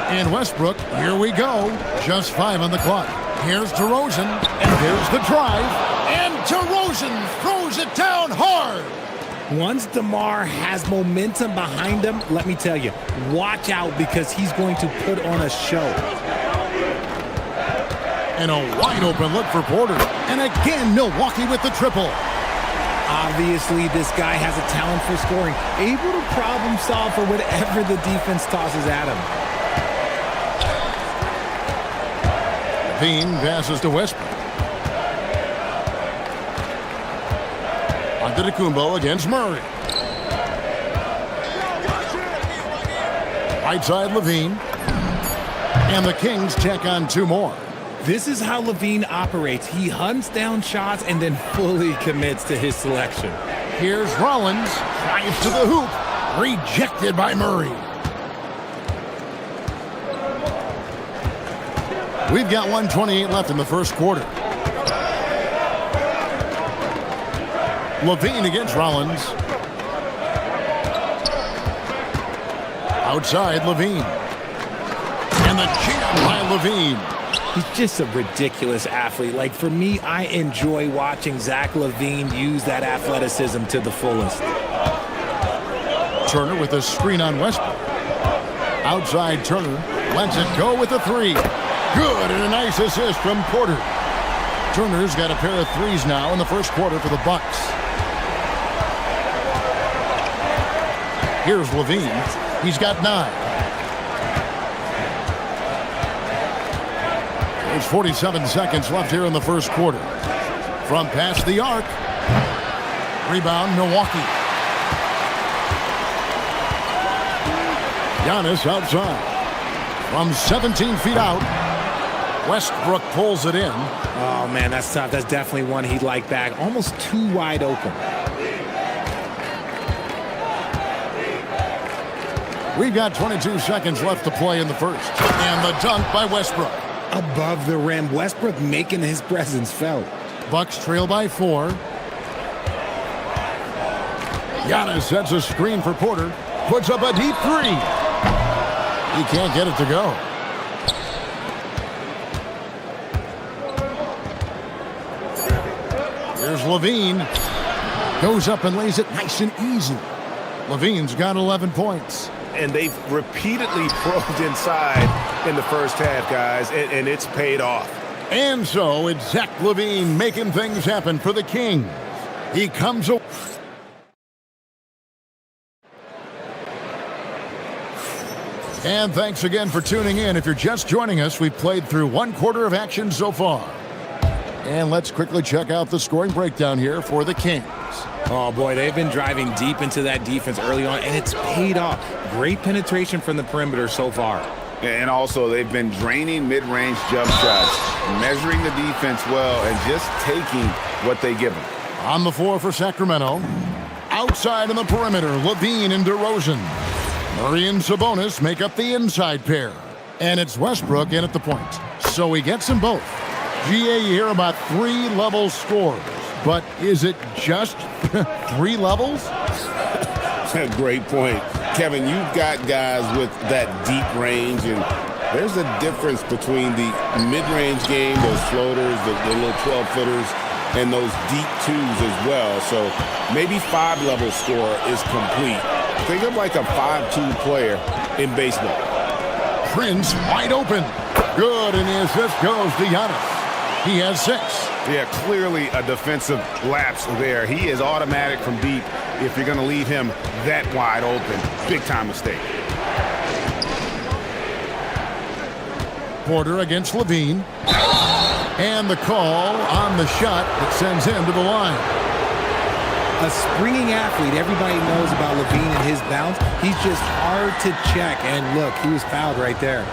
And Westbrook, here we go. Just 5 on the clock. Here's DeRozan, and here's the drive. And DeRozan throws it down hard. Once DeMar has momentum behind him, let me tell you, watch out because he's going to put on a show. And a wide open look for Porter. And again, Milwaukee with the triple. Obviously, this guy has a talent for scoring, able to problem solve for whatever the defense tosses at him. LaVine passes to Westbrook. Antetokounmpo against Murray. Right side LaVine. And the Kings check on 2 more. This is how LaVine operates. He hunts down shots and then fully commits to his selection. Here's Rollins. Drives to the hoop. Rejected by Murray. We've got 1:28 left in the first quarter. LaVine against Rollins. Outside LaVine. And the jam by LaVine. He's just a ridiculous athlete. Like, for me, I enjoy watching Zach LaVine use that athleticism to the fullest. Turner with a screen on Westbrook. Outside Turner. Lets it go with a 3. Good, and a nice assist from Porter. Turner's got a pair of 3s now in the first quarter for the Bucks. Here's LaVine. He's got 9. There's 47 seconds left here in the first quarter. From past the arc. Rebound, Milwaukee. Giannis outside. From 17 feet out. Westbrook pulls it in. Oh, man, that's tough. That's definitely one he'd like back. Almost too wide open. We've got 22 seconds left to play in the first. And the dunk by Westbrook. Above the rim, Westbrook making his presence felt. Bucks trail by 4. Giannis sets a screen for Porter. Puts up a deep 3. He can't get it to go. Here's Levine. Goes up and lays it nice and easy. Levine's got 11 points. And they've repeatedly probed inside in the first half, guys, and it's paid off. And so it's Zach Levine making things happen for the Kings. He comes away. And thanks again for tuning in. If you're just joining us, we've played through one quarter of action so far. And let's quickly check out the scoring breakdown here for the Kings. Oh, boy, they've been driving deep into that defense early on, and it's paid off. Great penetration from the perimeter so far. And also, they've been draining mid-range jump shots, measuring the defense well, and just taking what they give them. On the floor for Sacramento. Outside on the perimeter, Levine and DeRozan. Murray and Sabonis make up the inside pair. And it's Westbrook in at the point. So he gets them both. GA, you hear about 3-level scores. But is it just 3 levels? Great point. Kevin, you've got guys with that deep range, and there's a difference between the mid-range game, those floaters, the little 12-footers, and those deep twos as well. So maybe 5-level score is complete. Think of like a 5-2 player in baseball. Prince wide open. Good, and the assist goes to Giannis. He has 6. Yeah, clearly a defensive lapse there. He is automatic from deep if you're going to leave him that wide open. Big-time mistake. Porter against Levine. And the call on the shot that sends him to the line. A springing athlete. Everybody knows about Levine and his bounce. He's just hard to check. And look, he was fouled right there.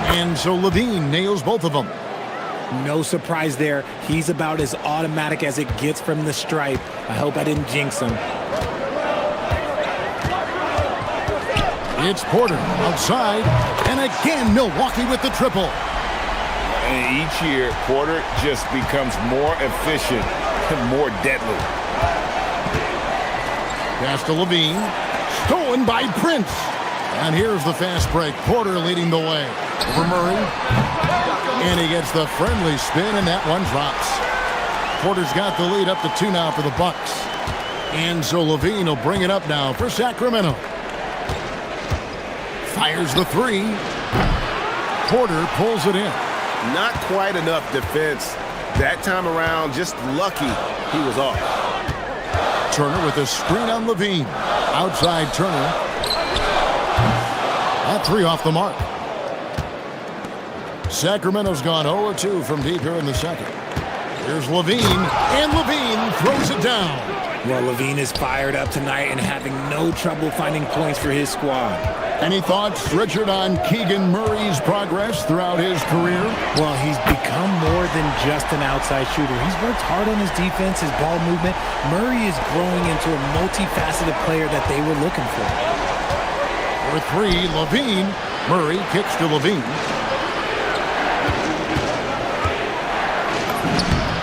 And so Levine nails both of them. No surprise there. He's about as automatic as it gets from the stripe. I hope I didn't jinx him. It's Porter outside. And again, Milwaukee with the triple. And each year, Porter just becomes more efficient and more deadly. Pass to Levine. Stolen by Prince. And here's the fast break. Porter leading the way. Over Murray. And he gets the friendly spin, and that one drops. Porter's got the lead up to 2 now for the Bucks. And so Levine will bring it up now for Sacramento. Fires the 3. Porter pulls it in. Not quite enough defense that time around. Just lucky he was off. Turner with a screen on Levine. Outside Turner. That 3 off the mark. Sacramento's gone 0-2 from deep here in the second. Here's Levine, and Levine throws it down. Well, Levine is fired up tonight and having no trouble finding points for his squad. Any thoughts, Richard, on Keegan Murray's progress throughout his career? Well, he's become more than just an outside shooter. He's worked hard on his defense, his ball movement. Murray is growing into a multifaceted player that they were looking for. For 3, Levine. Murray kicks to Levine.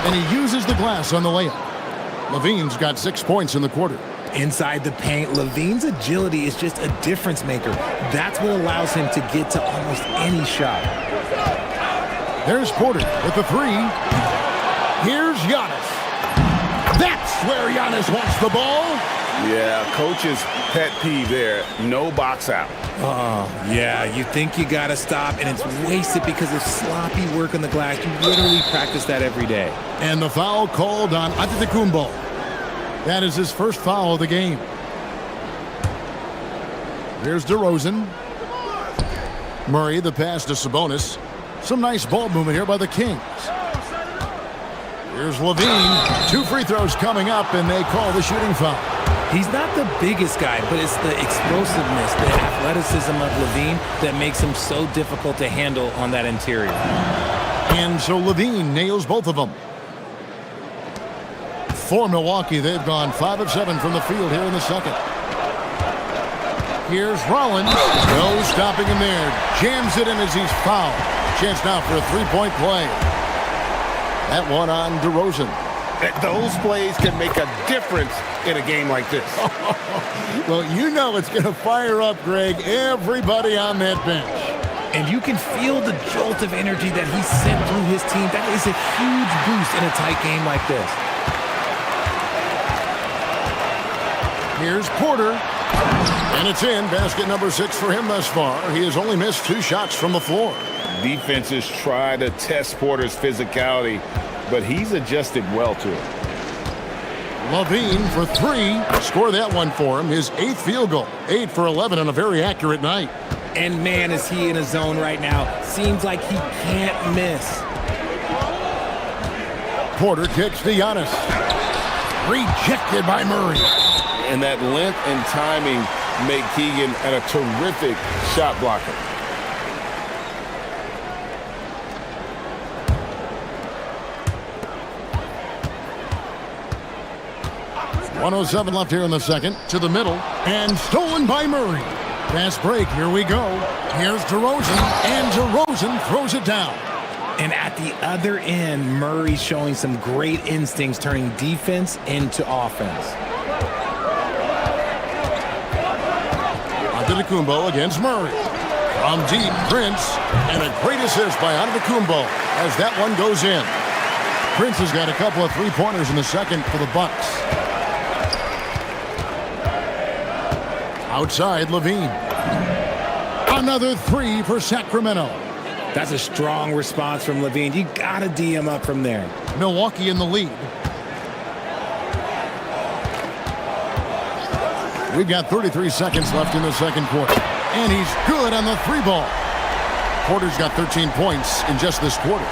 And he uses the glass on the layup. Levine's got 6 points in the quarter. Inside the paint, Levine's agility is just a difference maker. That's what allows him to get to almost any shot. There's Porter with the 3. Here's Giannis. That's where Giannis wants the ball. Yeah, coach's pet peeve there. No box out. Oh, yeah, you think you got to stop, and it's wasted because of sloppy work on the glass. You literally practice that every day. And the foul called on Antetokounmpo. That is his first foul of the game. Here's DeRozan. Murray, the pass to Sabonis. Some nice ball movement here by the Kings. Here's Levine. 2 free throws coming up, and they call the shooting foul. He's not the biggest guy, but it's the explosiveness, the athleticism of Levine that makes him so difficult to handle on that interior. And so Levine nails both of them. For Milwaukee, they've gone 5 of 7 from the field here in the second. Here's Rollins. No stopping him there. Jams it in as he's fouled. Chance now for a 3-point play. That one on DeRozan. Those plays can make a difference in a game like this. Well, you know it's going to fire up, Greg, everybody on that bench. And you can feel the jolt of energy that he sent through his team. That is a huge boost in a tight game like this. Here's Porter. And it's in. Basket number 6 for him thus far. He has only missed 2 shots from the floor. Defenses try to test Porter's physicality, but he's adjusted well to it. Levine for 3. Score that one for him. His 8th field goal. 8 for 11 on a very accurate night. And man, is he in a zone right now. Seems like he can't miss. Porter kicks to Giannis. Rejected by Murray. And that length and timing make Keegan a terrific shot blocker. .107 left here in the second. To the middle. And stolen by Murray. Fast break. Here we go. Here's DeRozan. And DeRozan throws it down. And at the other end, Murray showing some great instincts, turning defense into offense. Antetokounmpo against Murray. From deep, Prince. And a great assist by Antetokounmpo as that one goes in. Prince has got a couple of three-pointers in the second for the Bucks. Outside, Levine. Another 3 for Sacramento. That's a strong response from Levine. You got to D him up from there. Milwaukee in the lead. We've got 33 seconds left in the second quarter. And he's good on the 3-ball. Porter's got 13 points in just this quarter.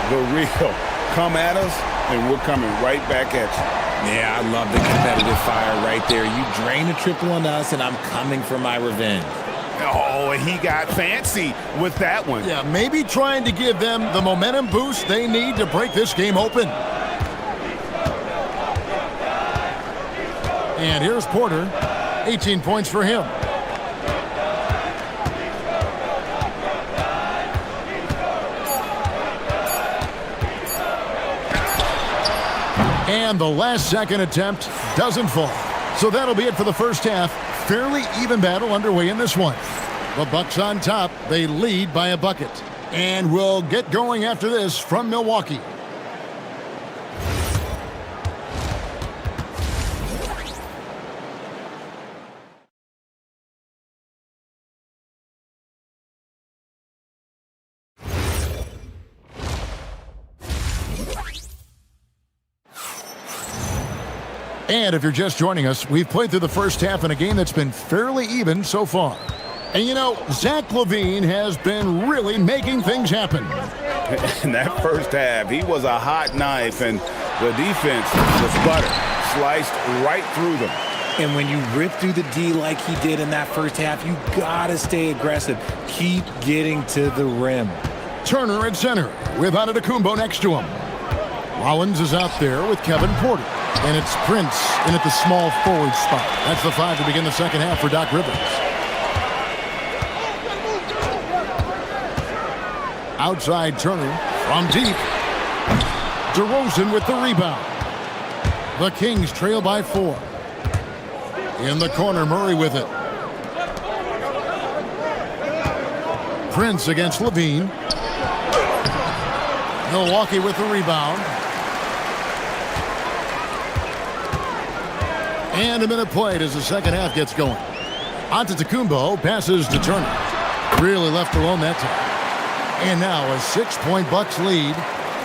The real come at us, and we're coming right back at you. Yeah, I love the competitive fire right there. You drain a triple on us, and I'm coming for my revenge. Oh, and he got fancy with that one. Yeah, maybe trying to give them the momentum boost they need to break this game open. And here's Porter. 18 points for him. And the last second attempt doesn't fall. So that'll be it for the first half. Fairly even battle underway in this one. The Bucks on top. They lead by a bucket. And we'll get going after this from Milwaukee. And if you're just joining us, we've played through the first half in a game that's been fairly even so far. And you know, Zach LaVine has been really making things happen. In that first half, he was a hot knife, and the defense was butter, sliced right through them. And when you rip through the D like he did in that first half, you gotta stay aggressive. Keep getting to the rim. Turner at center with Antetokounmpo next to him. Rollins is out there with Kevin Porter. And it's Prince in at the small forward spot. That's the 5 to begin the second half for Doc Rivers. Outside Turner from deep. DeRozan with the rebound. The Kings trail by 4. In the corner, Murray with it. Prince against Levine. Milwaukee with the rebound. And a minute played as the second half gets going. Antetokounmpo passes to Turner. Really left alone that time. And now a 6-point Bucks lead.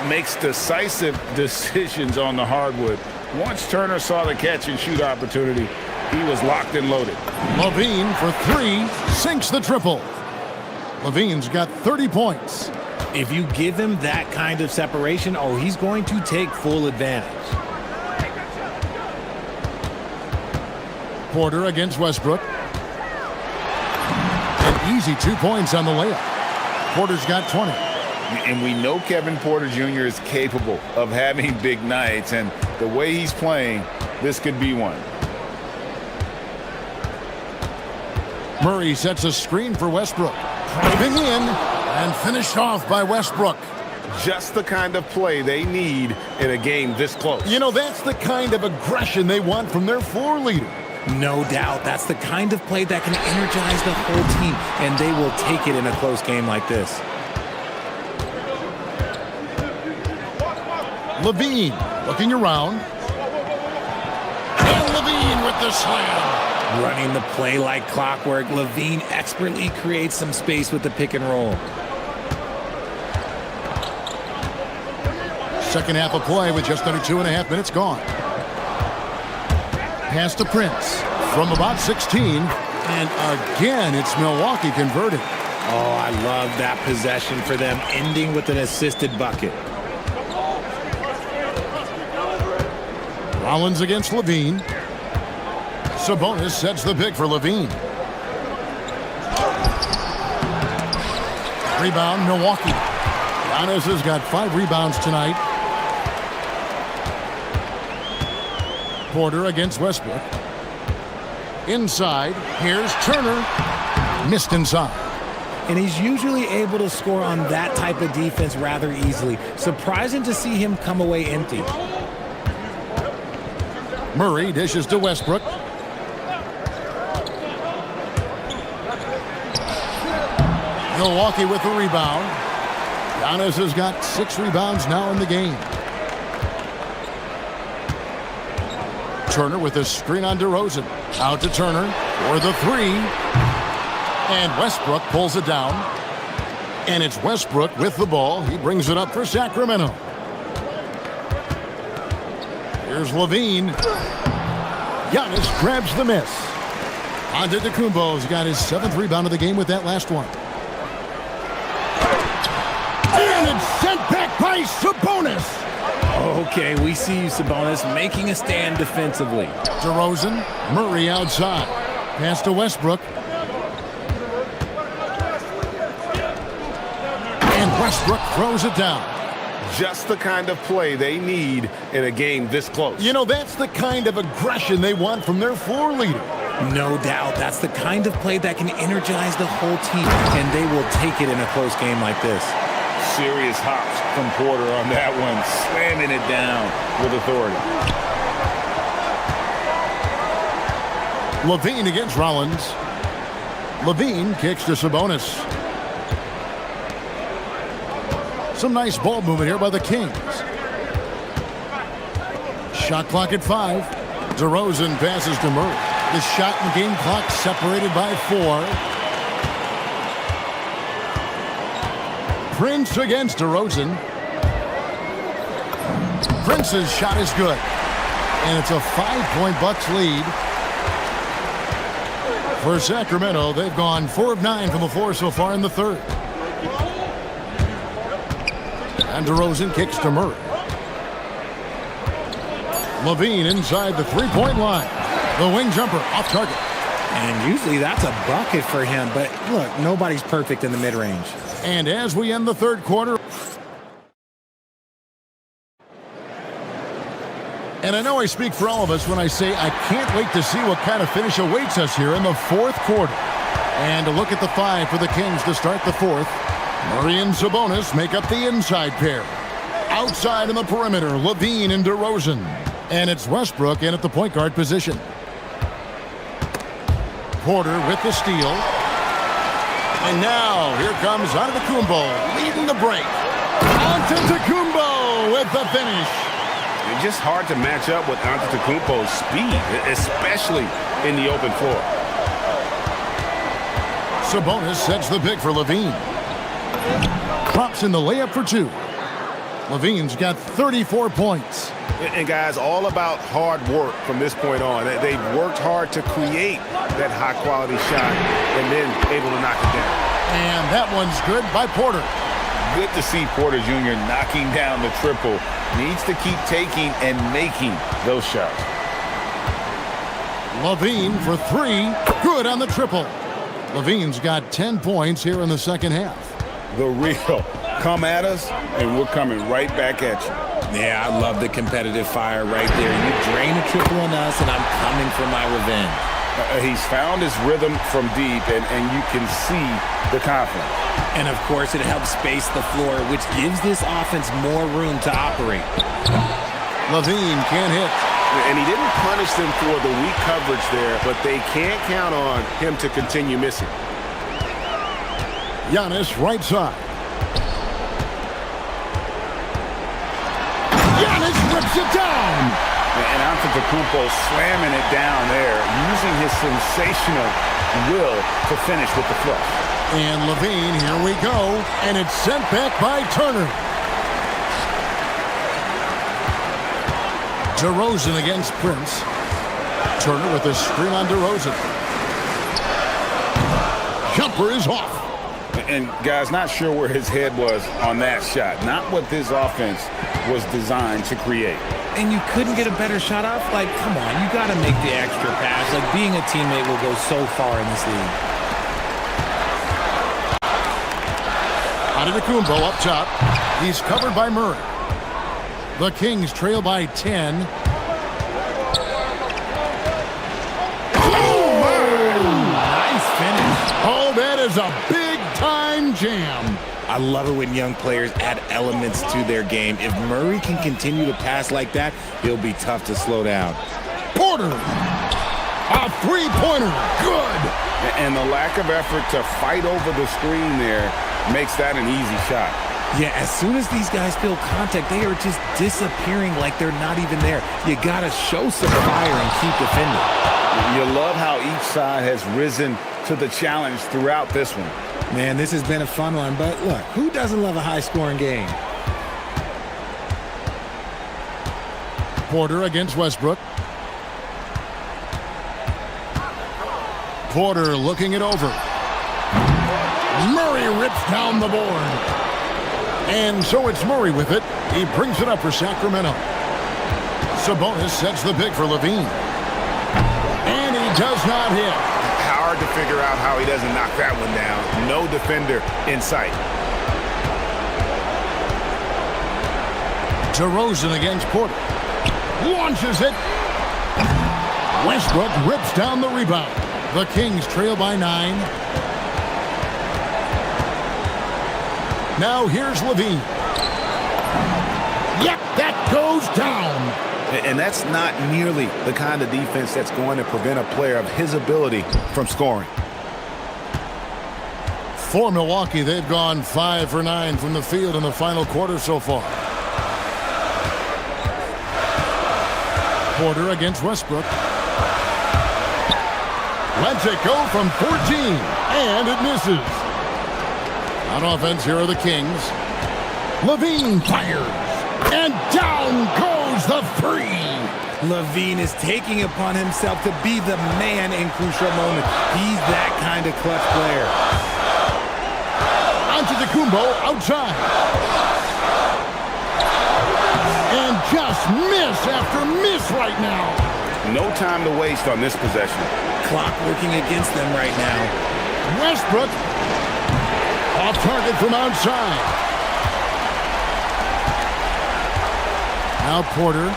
Makes decisive decisions on the hardwood. Once Turner saw the catch and shoot opportunity, he was locked and loaded. Levine for 3, sinks the triple. Levine's got 30 points. If you give him that kind of separation, oh, he's going to take full advantage. Porter against Westbrook. An easy 2 points on the layup. Porter's got 20. And we know Kevin Porter Jr. is capable of having big nights, and the way he's playing, this could be one. Murray sets a screen for Westbrook. Driving in and finished off by Westbrook. Just the kind of play they need in a game this close. You know, that's the kind of aggression they want from their floor leader. No doubt. That's the kind of play that can energize the whole team, and they will take it in a close game like this. Levine looking around. And Levine with the slam. Running the play like clockwork, Levine expertly creates some space with the pick and roll. Second half of play with just under 2.5 minutes gone. Pass to Prince from about 16. And again, it's Milwaukee converted. Oh, I love that possession for them, ending with an assisted bucket. Rollins against Levine. Sabonis sets the pick for Levine. Rebound, Milwaukee. Giannis has got 5 rebounds tonight. Porter against Westbrook. Inside, here's Turner. Missed inside. And he's usually able to score on that type of defense rather easily. Surprising to see him come away empty. Murray dishes to Westbrook. Milwaukee with the rebound. Giannis has got 6 rebounds now in the game. Turner with a screen on DeRozan. Out to Turner for the 3. And Westbrook pulls it down. And it's Westbrook with the ball. He brings it up for Sacramento. Here's Levine. Giannis grabs the miss. Antetokounmpo's got his 7th rebound of the game with that last one. And it's sent back by Sabonis. Okay, we see you, Sabonis, making a stand defensively. DeRozan, Murray outside. Pass to Westbrook. And Westbrook throws it down. Just the kind of play they need in a game this close. You know, that's the kind of aggression they want from their floor leader. No doubt. That's the kind of play that can energize the whole team, and they will take it in a close game like this. Serious hops from Porter on that one, slamming it down with authority. Levine against Rollins. Levine kicks to Sabonis. Some nice ball movement here by the Kings. Shot clock at 5. DeRozan passes to Murray. The shot and game clock separated by 4. Prince against DeRozan. Prince's shot is good. And it's a 5-point Bucks lead. For Sacramento, they've gone 4 of 9 from the floor so far in the 3rd. And DeRozan kicks to Murray. Levine inside the 3-point line. The wing jumper off target. And usually that's a bucket for him, but look, nobody's perfect in the mid-range. And as we end the 3rd quarter, and I know I speak for all of us when I say I can't wait to see what kind of finish awaits us here in the 4th quarter. And a look at the 5 for the Kings to start the 4th. Murray and Sabonis make up the inside pair. Outside in the perimeter, Levine and DeRozan. And it's Westbrook in at the point guard position. Porter with the steal. And now, here comes Antetokounmpo leading the break. Antetokounmpo with the finish. It's just hard to match up with Antetokounmpo's speed, especially in the open floor. Sabonis sets the pick for Levine. Drops in the layup for 2. Levine's got 34 points. And guys, all about hard work from this point on. They've worked hard to create that high-quality shot and then able to knock it down. And that one's good by Porter. Good to see Porter Jr. knocking down the triple. Needs to keep taking and making those shots. Levine for 3. Good on the triple. Levine's got 10 points here in the 2nd half. The real. Come at us, and we're coming right back at you. Yeah, I love the competitive fire right there. You drain a triple on us, and I'm coming for my revenge. He's found his rhythm from deep, and you can see the confidence. And, of course, it helps space the floor, which gives this offense more room to operate. Levine can't hit. And he didn't punish them for the weak coverage there, but they can't count on him to continue missing. Giannis right side. Giannis rips it down. And Antetokounmpo slamming it down there, using his sensational will to finish with the flush. And Levine, here we go. And it's sent back by Turner. DeRozan against Prince. Turner with a screen on DeRozan. Jumper is off. And, guys, not sure where his head was on that shot. Not what this offense was designed to create. And you couldn't get a better shot off? Like, come on, you got to make the extra pass. Like, being a teammate will go so far in this league. Antetokounmpo up top. He's covered by Murray. The Kings trail by 10. Nice finish. Oh, that is a big-time jam. I love it when young players add elements to their game. If Murray can continue to pass like that, he'll be tough to slow down. Porter. A three-pointer. Good. And the lack of effort to fight over the screen there makes that an easy shot. Yeah, as soon as these guys feel contact, they are just disappearing like they're not even there. You got to show some fire and keep defending. You love how each side has risen to the challenge throughout this one. Man, this has been a fun one, but look, who doesn't love a high-scoring game? Porter against Westbrook. Porter looking it over. Murray rips down the board. And so it's Murray with it. He brings it up for Sacramento. Sabonis sets the pick for Levine. And he does not hit. Hard to figure out how he doesn't knock that one down. No defender in sight. DeRozan against Porter. Launches it. Westbrook rips down the rebound. The Kings trail by 9. Now here's Levine. Yep, that goes down. And that's not nearly the kind of defense that's going to prevent a player of his ability from scoring. For Milwaukee, they've gone 5 for 9 from the field in the final quarter so far. Porter against Westbrook. Lets it go from 14, and it misses. On offense, here are the Kings. Levine fires, and down goes the three. Levine is taking upon himself to be the man in crucial moments. He's that kind of clutch player. Antetokounmpo outside. And just miss after miss right now. No time to waste on this possession. Clock working against them right now. Westbrook off target from outside. Now Porter